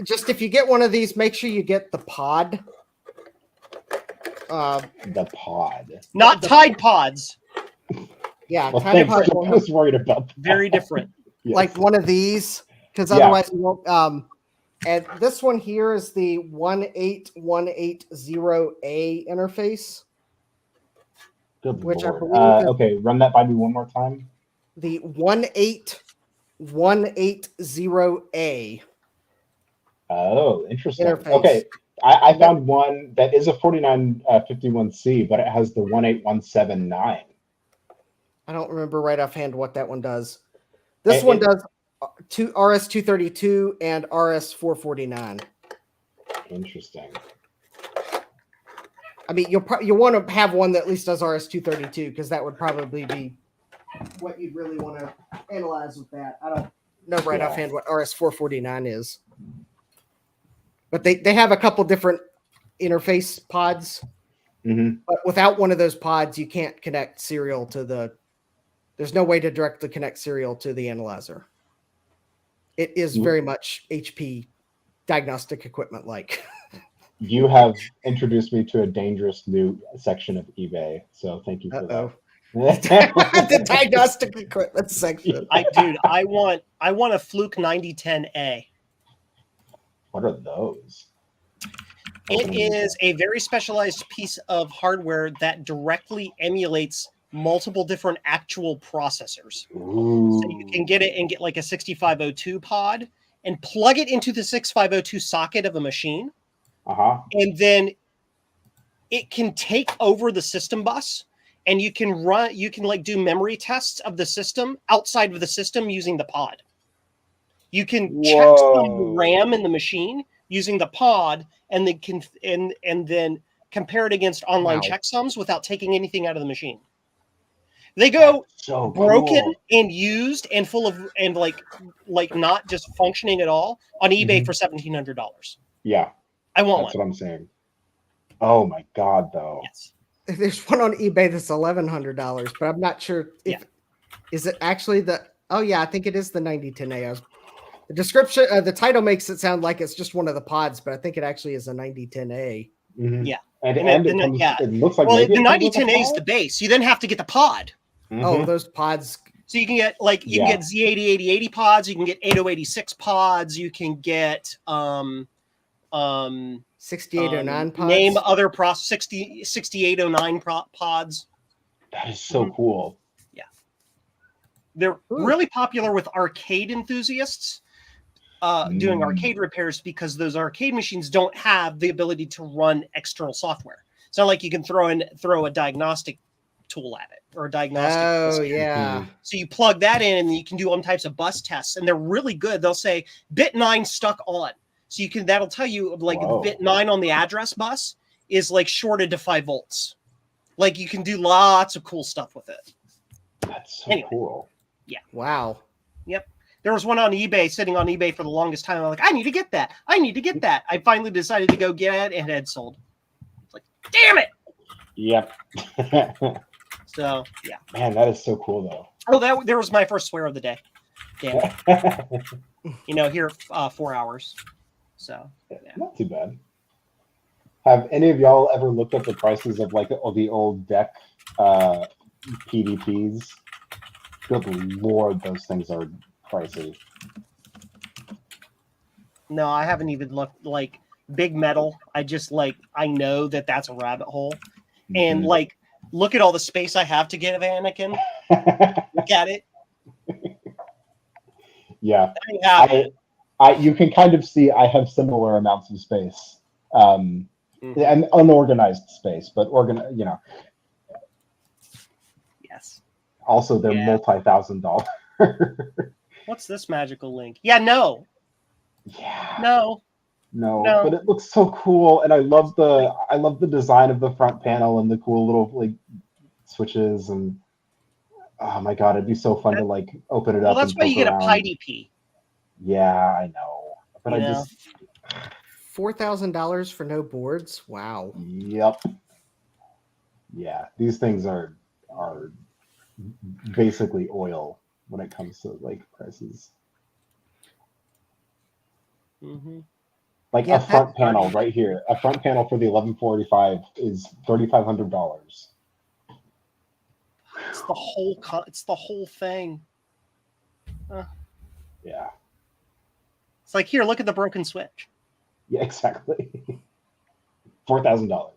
S4: Just if you get one of these, make sure you get the pod.
S7: The pod.
S1: Not Tide Pods.
S4: Yeah,
S7: well,
S4: Tide Pods.
S7: I was worried about that.
S1: Very different.
S7: Yes.
S4: Like one of these, because otherwise you won't. And this one here is the 18180A interface.
S7: Good
S4: Which I
S7: lord.
S4: believe is-
S7: Okay, run that by me one more time.
S4: The 18180A
S7: Oh, interesting.
S4: interface.
S7: Okay, I found one that is a 4951C, but it has the 18179.
S4: I don't remember right offhand what that one does. This one does RS-232 and RS-449.
S7: Interesting.
S4: I mean, you'll want to have one that at least does RS-232 because that would probably be what you'd really want to analyze with that. I don't know right offhand what RS-449 is. But they have a couple different interface pods.
S7: Mm-hmm.
S4: But without one of those pods, you can't connect serial to the... There's no way to directly connect serial to the analyzer. It is very much HP diagnostic equipment like.
S7: You have introduced me to a dangerous new section of eBay, so thank you for that.
S4: The diagnostic equipment section.
S1: I want a Fluke 9010A.
S7: What are those?
S1: It is a very specialized piece of hardware that directly emulates multiple different actual processors.
S7: Ooh.
S1: So you can get it and get like a 6502 pod and plug it into the 6502 socket of a machine.
S7: Uh-huh.
S1: And then it can take over the system bus, and you can like do memory tests of the system outside of the system using the pod. You can check some RAM in the machine using the pod, and then compare it against online checksums without taking anything out of the machine. They go
S7: so
S1: broken
S7: cool.
S1: and used and full of and like not just functioning at all on eBay for $1,700.
S7: Yeah,
S1: I want
S7: that's
S1: one.
S7: what I'm saying. Oh my god, though.
S1: Yes.
S4: There's one on eBay that's $1,100, but I'm not sure if is it actually the. Oh yeah, I think it is the 9010A. The description, the title makes it sound like it's just one of the pods, but I think it actually is a 9010A.
S7: Mm-hmm.
S1: Yeah,
S7: and it comes. It looks like
S1: the 9010A is the base. You then have to get the pod.
S7: Mm-hmm.
S4: Oh, those pods.
S1: So you can get you can get Z808080 pods. You can get 8086 pods. You can get
S4: 6809 pods.
S1: Name other 6809 pods.
S7: That is so cool.
S1: Yeah, they're really popular with arcade enthusiasts doing arcade repairs because those arcade machines don't have the ability to run external software. It's not like you can throw a diagnostic tool at it or a diagnostic.
S4: Oh yeah.
S1: So you plug that in and you can do all types of bus tests, and they're really good. They'll say bit 9 stuck on. So that'll tell you like bit 9 on the address bus is like shorted to 5 volts. Like you can do lots of cool stuff with it.
S7: That's so cool.
S1: Yeah.
S4: Wow.
S1: Yep. There was one on eBay, sitting on eBay for the longest time. I'm like, I need to get that. I need to get that. I finally decided to go get it, and it had sold. It's like, damn it.
S7: Yep.
S1: So yeah.
S7: Man, that is so cool though.
S1: Oh, there was my first swear of the day. Damn it. Here 4 hours. So yeah.
S7: Not too bad. Have any of y'all ever looked up the prices of like all the old deck PDPs? Good lord, those things are pricey.
S1: No, I haven't even looked. Like big metal, I just I know that's a rabbit hole. And look at all the space I have to get of Anakin. Look at it.
S7: Yeah. You can kind of see I have similar amounts of space. And unorganized space, but
S1: Yes.
S7: Also, they're multi-$1,000.
S1: What's this magical link? Yeah, no.
S7: Yeah.
S1: No,
S7: but it looks so cool, and I love the design of the front panel and the cool little switches, and oh my god, it'd be so fun to open it up. Well,
S1: that's why you get a PyDP.
S7: Yeah, I know, but I just
S4: $4,000 for no boards. Wow.
S7: Yep. Yeah, these things are basically oil when it comes to prices.
S1: Mm-hmm.
S7: A front panel right here. A front panel for the 1145 is $3,500.
S1: It's the whole thing.
S7: Yeah.
S1: It's It's like, here, look at the broken switch.
S7: Yeah, exactly. $4,000.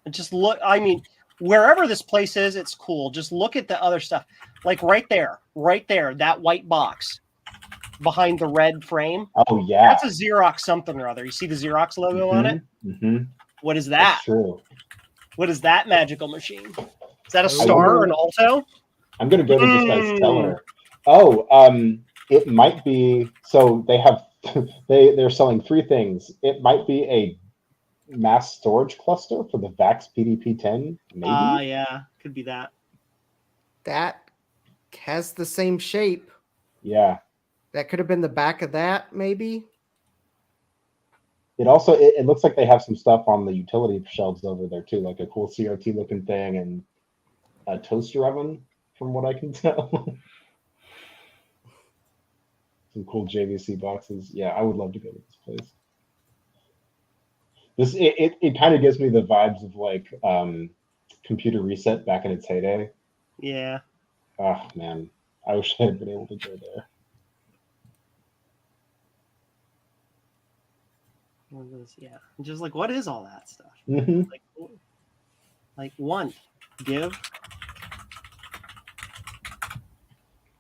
S1: Just look. I mean, wherever this place is, it's cool. Just look at the other stuff. Like right there, that white box behind the red frame.
S7: Oh yeah,
S1: That's a Xerox something or other. You see the Xerox logo on it?
S7: Mm-hmm.
S1: What is that?
S7: That's true.
S1: What is that magical machine? Is that a
S4: I
S1: Star or an Alto?
S7: I'm gonna go to this guy's cellar. Oh, it might be. So they have they're selling 3 things. It might be a mass storage cluster for the VAX PDP-10. Maybe.
S1: Yeah, could be that.
S4: That has the same shape.
S7: Yeah.
S4: That could have been the back of that, maybe.
S7: It also it looks like they have some stuff on the utility shelves over there too, like a cool CRT looking thing and a toaster oven, from what I can tell. Some cool JVC boxes. Yeah, I would love to go to this place. It kind of gives me the vibes of like Computer Reset back in its heyday.
S1: Yeah.
S7: Oh man, I wish I had been able to go there.
S1: Yeah. Just like, what is all that stuff?
S7: Mm-hmm.
S1: Like one, give.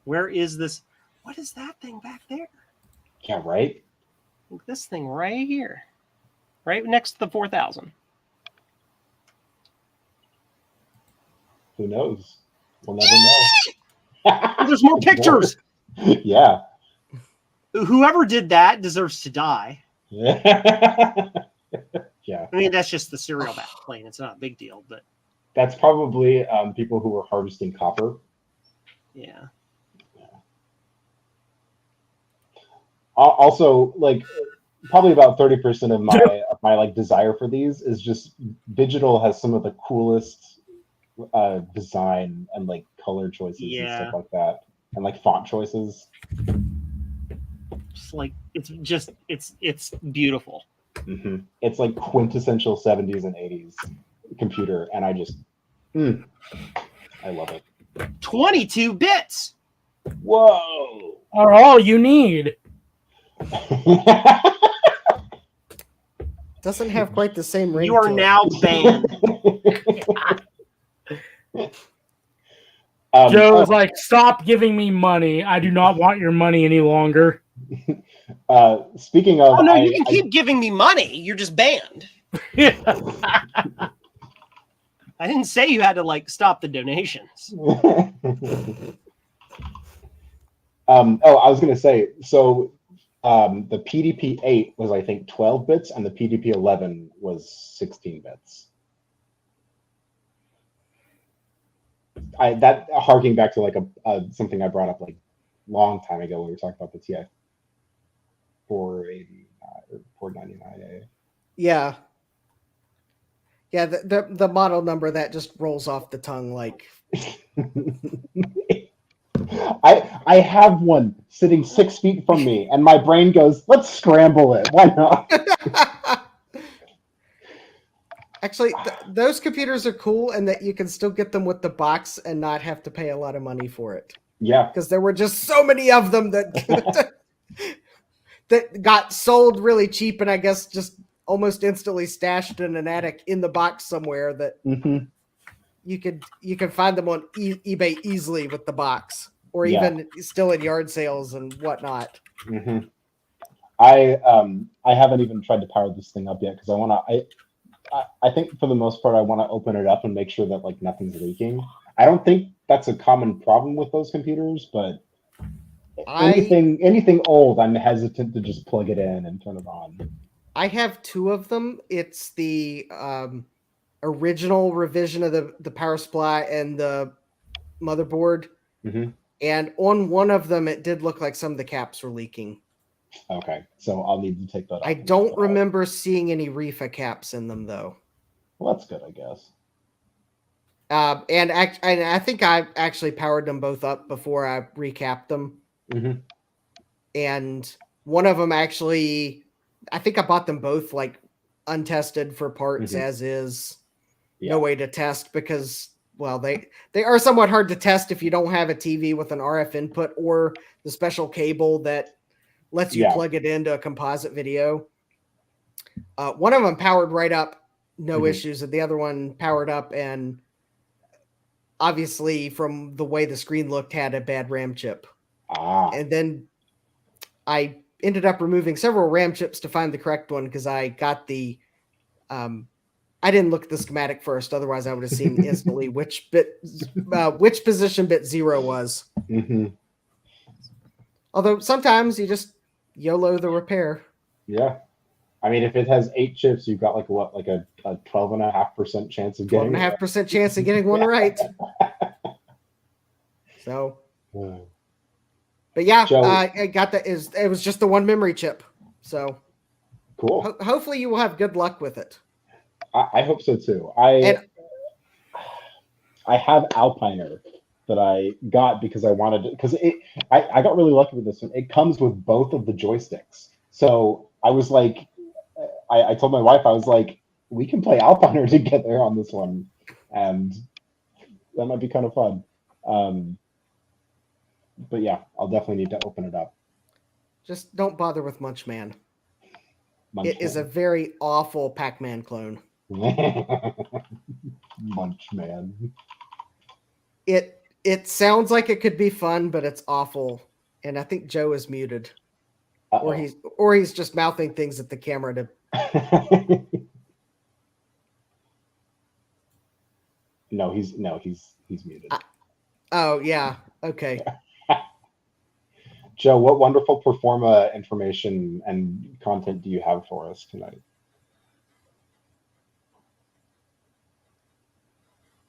S1: Where is this? What is that thing back there?
S7: Yeah, right.
S1: Like this thing right here, right next to the 4000.
S7: Who knows? We'll never know.
S1: There's more pictures.
S7: Yeah.
S1: Whoever did that deserves to die.
S7: Yeah.
S1: I mean, that's just the serial backplane. It's not a big deal, but
S7: That's probably people who were harvesting copper.
S1: yeah.
S7: Also, like probably about 30% of my like desire for these is just digital has some of the coolest design and like color choices and
S1: Yeah.
S7: stuff like that, and like font choices.
S1: Just like it's beautiful.
S7: Mm-hmm. It's like quintessential 70s and 80s computer, and I just I love it.
S1: 22 bits.
S7: Whoa.
S2: Are all you need.
S4: Doesn't have quite the same ring.
S1: You are
S4: to it.
S1: now banned.
S2: Joe's like, stop giving me money. I do not want your money any longer.
S7: Speaking of,
S1: Oh no, you can keep giving me money. You're just banned. I didn't say you had to like stop the donations.
S7: I was gonna say, so the PDP-8 was I think 12 bits, and the PDP-11 was 16 bits. That harking back to like a something I brought up like long time ago when we were talking about the TI 489 or 499A.
S4: Yeah. Yeah, the model number that just rolls off the tongue like.
S7: I have one sitting 6 feet from me, and my brain goes, "Let's scramble it. Why not?"
S4: Actually, those computers are cool, and that you can still get them with the box and not have to pay a lot of money for it.
S7: Yeah,
S4: Because there were just so many of them that that got sold really cheap, and I guess just almost instantly stashed in an attic in the box somewhere. That you could find them on eBay easily with the box, or even still in yard sales and whatnot.
S7: I haven't even tried to power this thing up yet because I think for the most part I want to open it up and make sure that like nothing's leaking. I don't think that's a common problem with those computers, but anything old, I'm hesitant to just plug it in and turn it on.
S4: I have 2 of them. It's the original revision of the power supply and the motherboard. And on one of them, it did look like some of the caps were leaking.
S7: Okay, so I'll need to take that off.
S4: I don't remember seeing any Rifa caps in them, though.
S7: Well, that's good, I guess.
S4: And I think I actually powered them both up before I recapped them. And one of them actually, I think I bought them both like untested for parts as is. No way to test because well, they are somewhat hard to test if you don't have a TV with an RF input or the special cable that lets you plug it into a composite video. One of them powered right up, no issues, and the other one powered up and obviously from the way the screen looked had a bad RAM chip. And then I ended up removing several RAM chips to find the correct one because I got the I didn't look at the schematic first, otherwise I would have seen instantly which position bit 0 was. Although sometimes you just YOLO the repair.
S7: Yeah. I mean, if it has 8 chips, you've got like a 12.5% chance of getting
S4: 12.5% chance of getting one right. So, but yeah,
S7: Joe,
S4: I got that. It was just the one memory chip. So
S7: cool.
S4: Hopefully you will have good luck with it.
S7: I hope so too. I have Alpiner that I got because I wanted to, because I got really lucky with this one. It comes with both of the joysticks. So I was like, I told my wife, I was like, we can play Alpiner together on this one. And that might be kind of fun. But yeah, I'll definitely need to open it up.
S4: Just don't bother with Munchman. It is a very awful Pac-Man clone.
S7: Munchman.
S4: It sounds like it could be fun, but it's awful. And I think Joe is muted. Or he's just mouthing things at the camera to
S7: No, he's muted.
S4: Oh yeah. Okay.
S7: Joe, what wonderful Performa information and content do you have for us tonight?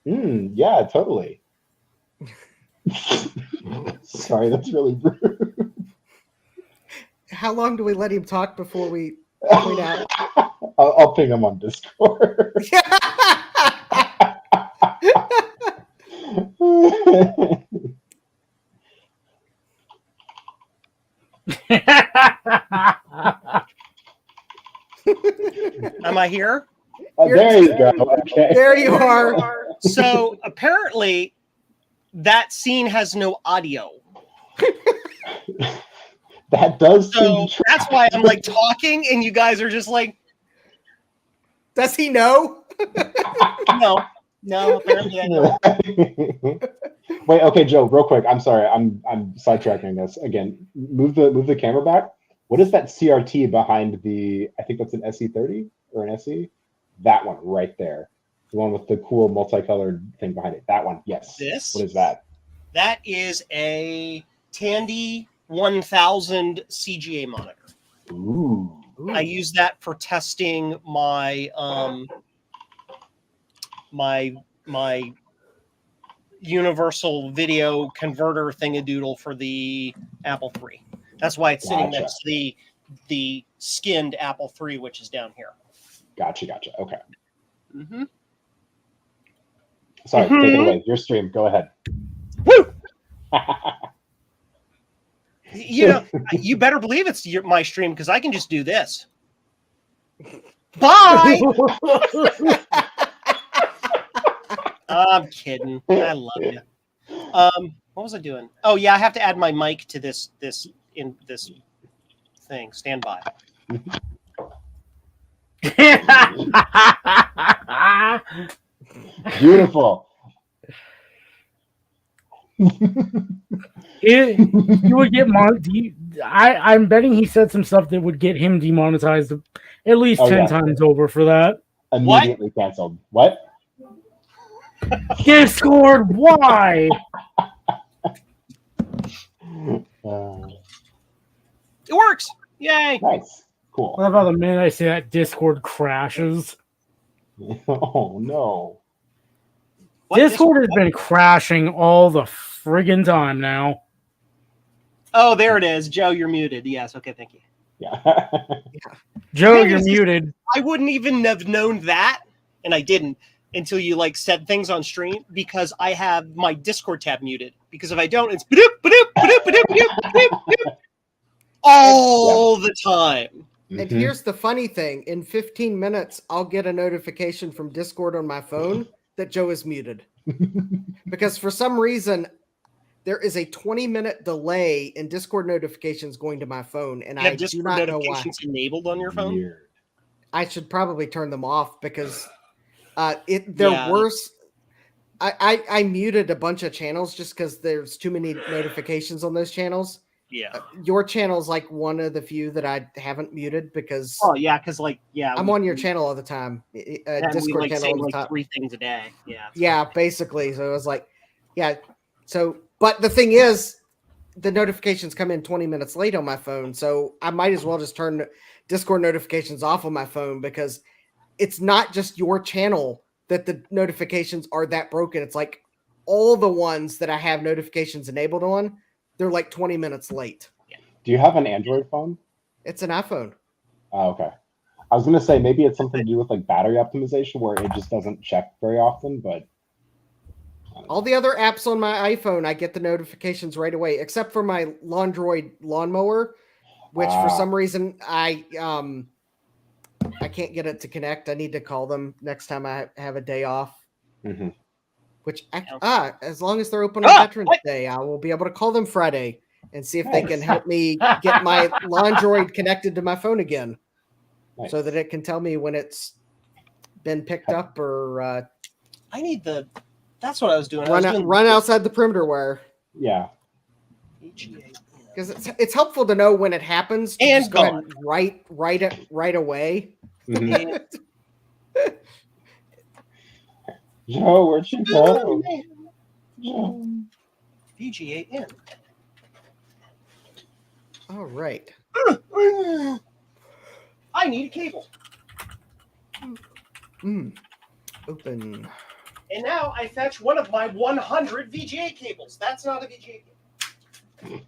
S7: Yeah, totally. Sorry, that's really rude.
S4: How long do we let him talk before we point out?
S7: I'll ping him on Discord.
S1: Am I here?
S7: There you go. Okay.
S4: There you are.
S1: So apparently that scene has no audio.
S7: That does
S1: So that's why I'm like talking and you guys are just like,
S4: does he know?
S1: No, apparently I don't.
S7: Wait, okay, Joe, real quick. I'm sorry. I'm sidetracking this again. Move the camera back. What is that CRT behind the? I think that's an SE30 or an SE. That one right there, the one with the cool multicolored thing behind it. That one, yes.
S1: This?
S7: What is that?
S1: That is a Tandy 1000 CGA monitor.
S7: Ooh.
S1: I use that for testing my my universal video converter thingadoodle for the Apple III. That's why it's sitting next to the skinned Apple III, which is down here.
S7: Gotcha. Okay.
S1: Mm-hmm.
S7: Sorry, take it away. Your stream. Go ahead.
S1: Woo! You know, you better believe it's my stream because I can just do this. Bye! I'm kidding. I love you. What was I doing? Oh yeah, I have to add my mic to this thing. Stand by.
S7: Beautiful.
S2: You would get I'm betting he said some stuff that would get him demonetized at least 10 times over for that.
S7: Immediately canceled. What?
S2: Discord, why?
S1: It works. Yay.
S7: Nice. Cool.
S2: What about the minute I say that Discord crashes?
S7: Oh no.
S2: Discord has been crashing all the friggin' time now.
S1: Oh, there it is. Joe, you're muted. Yes. Okay, thank you.
S7: Yeah.
S2: Joe, you're muted.
S1: I wouldn't even have known that, and I didn't until you like said things on stream because I have my Discord tab muted. Because if I don't, it's all the time.
S4: And here's the funny thing. In 15 minutes, I'll get a notification from Discord on my phone that Joe is muted. Because for some reason, there is a 20-minute delay in Discord notifications going to my phone, and
S1: You have
S4: I do
S1: Discord
S4: not know why.
S1: notifications enabled on your phone?
S7: Weird.
S4: I should probably turn them off because they're
S1: Yeah.
S4: worse. I muted a bunch of channels just because there's too many notifications on those channels.
S1: Yeah.
S4: Your channel's like one of the few that I haven't muted because
S1: Oh yeah, because
S4: I'm on your channel all the time.
S1: and
S4: Discord
S1: we
S4: channel
S1: say
S4: all the
S1: like
S4: time.
S1: 3 things a day. Yeah.
S4: Yeah, basically. So it was like, yeah. So, but the thing is, the notifications come in 20 minutes late on my phone. So I might as well just turn Discord notifications off on my phone because it's not just your channel that the notifications are that broken. It's like all the ones that I have notifications enabled on, they're like 20 minutes late.
S7: Do you have an Android phone?
S4: It's an iPhone.
S7: Oh, okay. I was gonna say maybe it's something to do with like battery optimization where it just doesn't check very often, but
S4: All the other apps on my iPhone, I get the notifications right away, except for my Laundroid lawnmower, which for some reason I can't get it to connect. I need to call them next time I have a day off.
S7: Mm-hmm.
S4: Which as long as they're open on Veterans Day, I will be able to call them Friday and see if they can help me get my Laundroid connected to my phone again, so that it can tell me when it's been picked up or
S1: I need the. That's what I was doing.
S4: run outside the perimeter wire.
S7: Yeah.
S4: Because it's helpful to know when it happens to
S1: And
S4: just go ahead and write it right away.
S7: Mm-hmm. Joe, where'd you go? Joe.
S1: VGA in.
S4: All right.
S1: I need a cable.
S4: Open.
S1: And now I fetch one of my 100 VGA cables. That's not a VGA cable.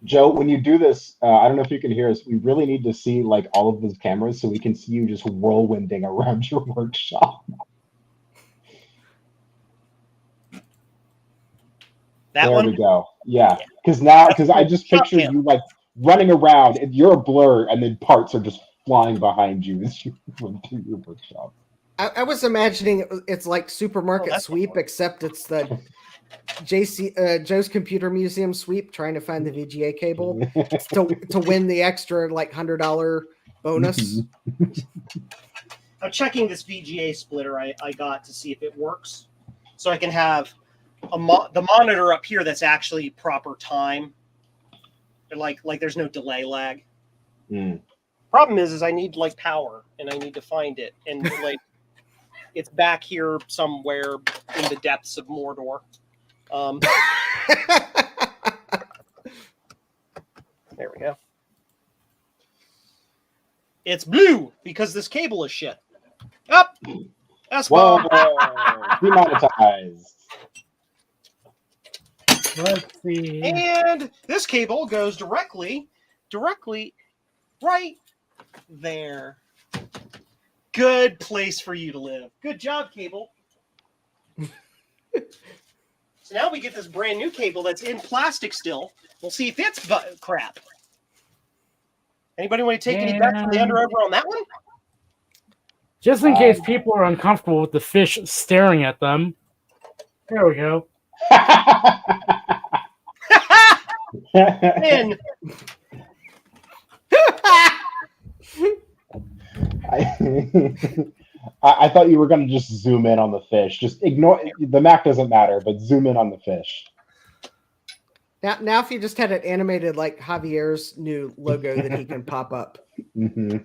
S7: Joe, when you do this, I don't know if you can hear us. We really need to see like all of those cameras so we can see you just whirlwinding around your workshop.
S1: That
S7: there
S1: one?
S7: we go. Yeah, because I just picture
S1: cam.
S7: you like running around and you're a blur, and then parts are just flying behind you as you run through your workshop.
S4: I was imagining it's like Supermarket Sweep, except it's the Joe's Computer Museum sweep, trying to find the VGA cable to win the extra like $100 bonus.
S1: I'm checking this VGA splitter I got to see if it works, so I can have the monitor up here that's actually proper time. Like there's no delay lag. Problem is I need like power, and I need to find it, and like it's back here somewhere in the depths of Mordor. There we go. It's blue because this cable is shit. Up.
S7: Whoa! Demonetized.
S2: Let's see.
S1: And this cable goes directly right there. Good place for you to live. Good job, cable. So now we get this brand new cable that's in plastic still. We'll see if it's crap. Anybody want to take any bets from the under over on that one?
S2: Just in case people are uncomfortable with the fish staring at them. There we go.
S1: In.
S7: I thought you were going to just zoom in on the fish. Just ignore the Mac doesn't matter, but zoom in on the fish.
S4: Now, if you just had it animated like Javier's new logo that he can pop up.
S7: Mm-hmm.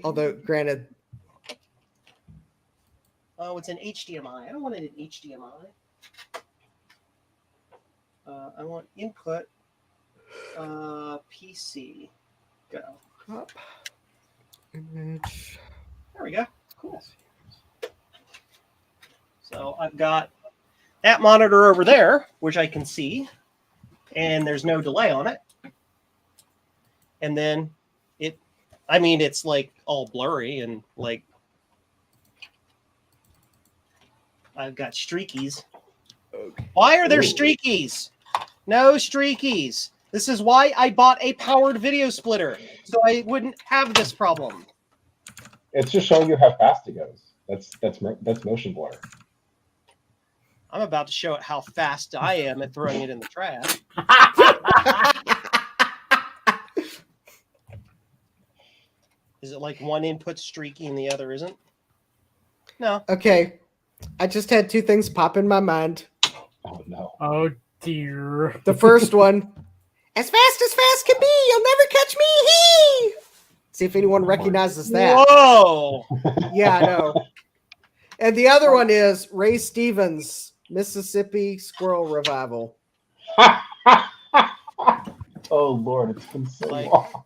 S4: Although, granted.
S1: Oh, it's an HDMI. I don't want it in HDMI. I want input PC. Go.
S4: Up. Image.
S1: There we go. Cool. So I've got that monitor over there, which I can see, and there's no delay on it. And then it's like all blurry and like I've got streakies. Okay. Why are there streakies? No streakies. This is why I bought a powered video splitter, so I wouldn't have this problem.
S7: It's just showing you how fast it goes. That's motion blur.
S1: I'm about to show it how fast I am at throwing it in the trash. Is it like one input streaky and the other isn't? No.
S4: Okay. I just had two things pop in my mind.
S7: Oh no.
S2: Oh dear.
S4: The first one, as fast can be, you'll never catch me. Hee! See if anyone recognizes that.
S1: Whoa!
S4: Yeah, I know. And the other one is Ray Stevens, Mississippi Squirrel Revival.
S7: Oh Lord, it's been so
S1: Like-
S7: long.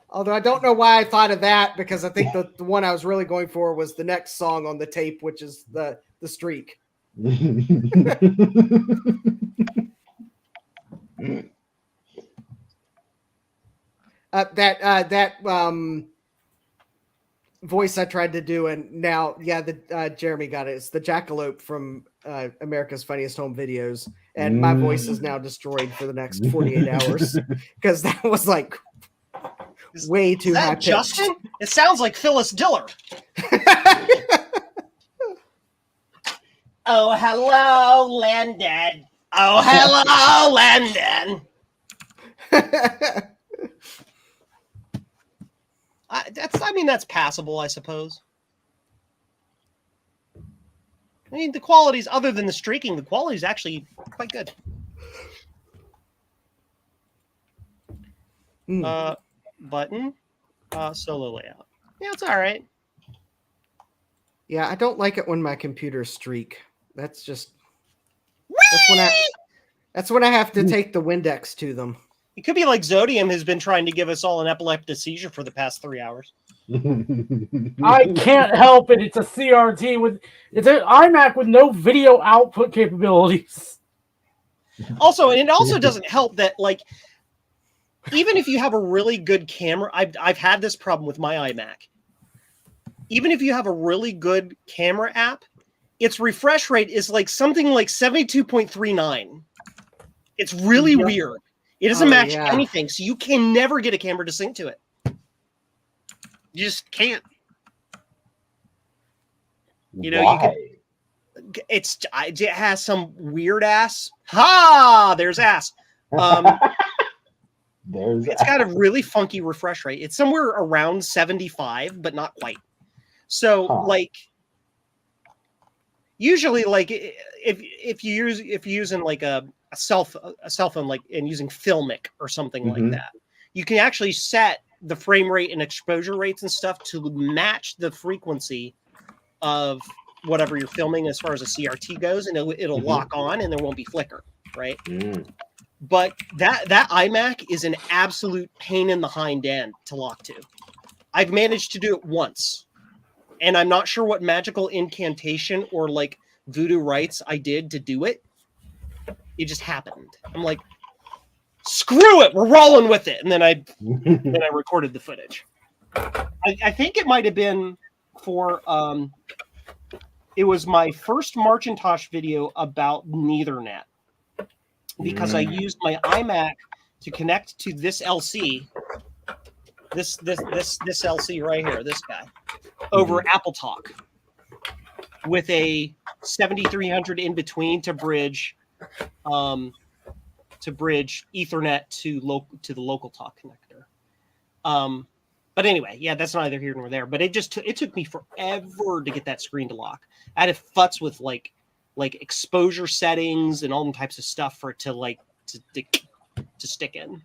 S4: Although I don't know why I thought of that, because I think the one I was really going for was the next song on the tape, which is the streak. That voice I tried to do, and now, Jeremy got it. It's the jackalope from America's Funniest Home Videos, and my voice is now destroyed for the next 48 hours because that was like way too
S1: Is
S4: high
S1: that
S4: pitched.
S1: Justin? It sounds like Phyllis Diller. Oh, hello, Landon. Oh, hello, Landon. That's passable, I suppose. I mean, the qualities, other than the streaking, the quality is actually quite good. Button, solo layout. Yeah, it's all right.
S4: Yeah, I don't like it when my computers streak. That's when I have to take the Windex to them.
S1: It could be like Zodium has been trying to give us all an epileptic seizure for the past 3 hours.
S2: I can't help it. It's a CRT it's an iMac with no video output capabilities.
S1: Also, and it also doesn't help that, like, even if you have a really good camera, I've had this problem with my iMac. Even if you have a really good camera app, its refresh rate is like something like 72.39. It's really weird. It doesn't match anything, so you can never get a camera to sync to it. You just can't. You know,
S7: Why?
S1: it has some weird ass. There's ass. It's got a really funky refresh rate. It's somewhere around 75, but not quite. So, like, usually, like, if you're using like a cell phone, like, and using Filmic or something like that, you can actually set the frame rate and exposure rates and stuff to match the frequency of whatever you're filming as far as a CRT goes, and it'll lock on and there won't be flicker, right? But that iMac is an absolute pain in the hind end to lock to. I've managed to do it once, and I'm not sure what magical incantation or like voodoo rites I did to do it. It just happened. I'm like, screw it, we're rolling with it. And then I recorded the footage. I think it might have been for it was my first Macintosh video about Neithernet, because I used my iMac to connect to this LC, this LC right here, this guy, over AppleTalk with a 7300 in between to bridge Ethernet to the local talk connector. But anyway, yeah, that's neither here nor there. But it took me forever to get that screen to lock. I had to futz with like exposure settings and all types of stuff for it to stick in.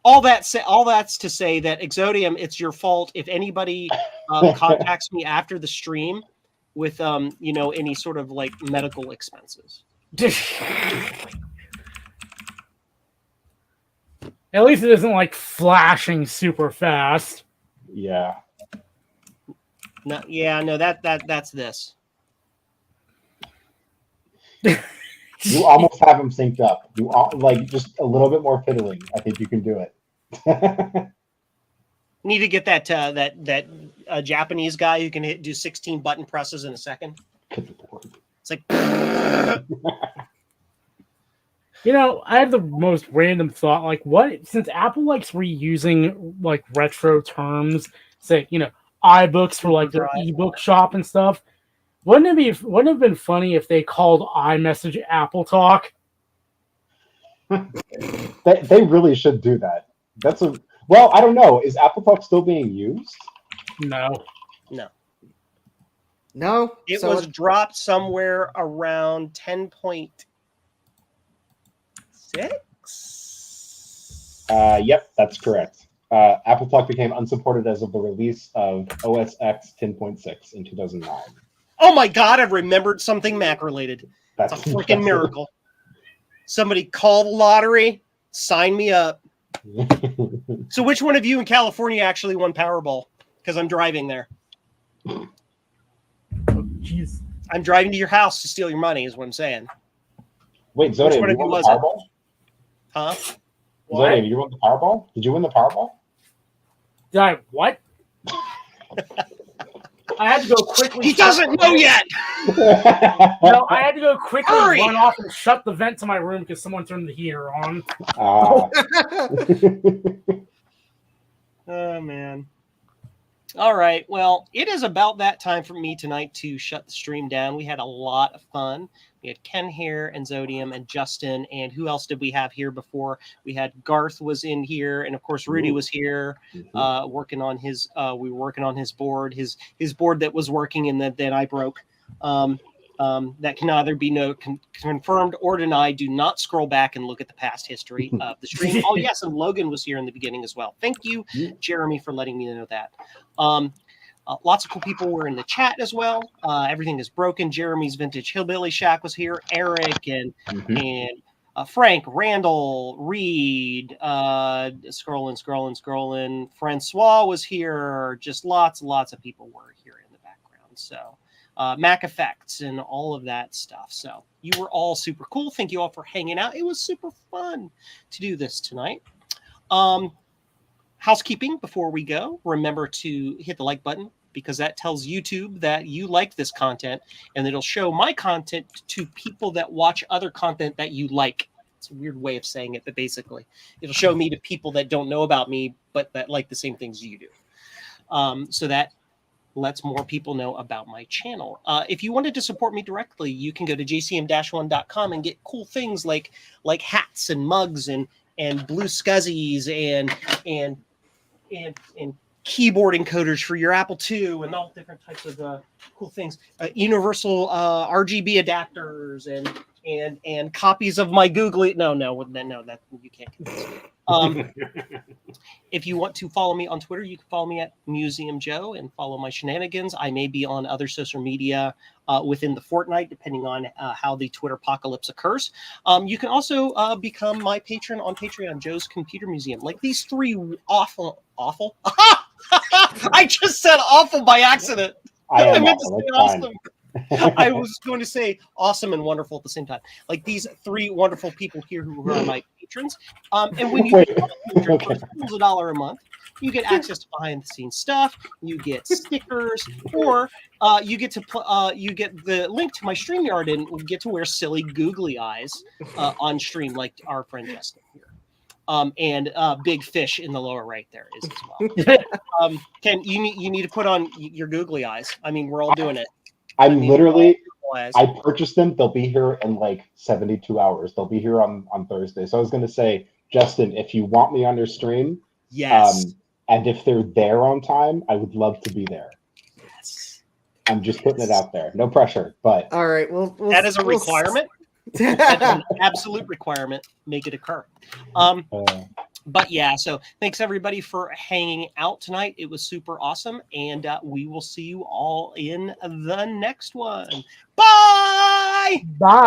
S1: All that's to say that Exodium, it's your fault if anybody contacts me after the stream with any sort of like medical expenses.
S2: At least it isn't like flashing super fast.
S7: Yeah.
S1: No, that's this.
S7: You almost have them synced up. Like just a little bit more fiddling. I think you can do it.
S1: Need to get that Japanese guy who can do 16 button presses in a second. It's like,
S2: I have the most random thought. Like, what? Since Apple likes reusing like retro terms, say, iBooks for like their
S1: Right.
S2: ebook shop and stuff. Wouldn't it have been funny if they called iMessage Apple Talk?
S7: They really should do that. Well, I don't know. Is Apple Talk still being used?
S2: No.
S4: No,
S1: It
S4: so
S1: was dropped somewhere around 10.6.
S7: Yep, that's correct. Apple Talk became unsupported as of the release of OS X 10.6 in 2009.
S1: Oh my God, I've remembered something Mac related.
S7: That's
S1: It's a freaking miracle. Somebody call the lottery, sign me up. So which one of you in California actually won Powerball? Because I'm driving there.
S2: Oh, jeez.
S1: I'm driving to your house to steal your money is what I'm saying.
S7: Wait,
S1: Which
S7: Zodiac,
S1: one
S7: you
S1: of you
S7: won the
S1: was it?
S7: Powerball?
S1: Huh?
S2: What?
S7: Zodiac, you won the Powerball? Did you win the Powerball?
S2: Did I what? I had to go quickly.
S1: He doesn't know yet.
S2: No, I had to go quickly
S1: Hurry!
S2: run off and shut the vent to my room because someone turned the heater on.
S7: Ah.
S1: Oh, man. All right. Well, it is about that time for me tonight to shut the stream down. We had a lot of fun. We had Ken here and Zodium and Justin. And who else did we have here before? We had Garth was in here. And of course, Rudy was here working on his, we were working on his board, his board that was working and that I broke. That can either be confirmed or denied. Do not scroll back and look at the past history of the stream. Oh, yes, and Logan was here in the beginning as well. Thank you, Jeremy, for letting me know that. Lots of cool people were in the chat as well. Everything is broken. Jeremy's Vintage Hillbilly Shack was here. Eric and Frank, Randall, Reed, scrolling. Francois was here. Just lots of people were here in the background. So. Mac Effects and all of that stuff. So you were all super cool. Thank you all for hanging out. It was super fun to do this tonight. Housekeeping before we go. Remember to hit the like button because that tells YouTube that you like this content and it'll show my content to people that watch other content that you like. It's a weird way of saying it, but basically it'll show me to people that don't know about me, but that like the same things you do. So that lets more people know about my channel. If you wanted to support me directly, you can go to jcm-1.com and get cool things like hats and mugs and blue scuzzies and keyboard encoders for your Apple II and all different types of cool things. Universal RGB adapters and copies of my Googly. No, that you can't convince me. If you want to follow me on Twitter, you can follow me at Museum Joe and follow my shenanigans. I may be on other social media within the fortnight, depending on how the Twitter apocalypse occurs. You can also become my patron on Patreon, Joe's Computer Museum. Like these three awful. I just said awful by accident. I meant to say awesome. I was going to say awesome and wonderful at the same time. Like these three wonderful people here who are my patrons. And when you become a patron for $1 a month, you get access to behind the scenes stuff. You get stickers, or you get to you get the link to my StreamYard and get to wear silly googly eyes on stream, like our friend Justin here. And big fish in the lower right there is as well. Ken, you need to put on your googly eyes. I mean, we're all doing it. I
S7: purchased them. They'll be here in like 72 hours. They'll be here on Thursday. So I was going to say, Justin, if you want me on your stream,
S1: yes.
S7: And if they're there on time, I would love to be there.
S1: Yes.
S7: I'm just putting it out there. No pressure, but
S4: all right. Well,
S1: that is a requirement. That's an absolute requirement. Make it occur. But yeah, so thanks everybody for hanging out tonight. It was super awesome, and we will see you all in the next one. Bye.
S2: Bye.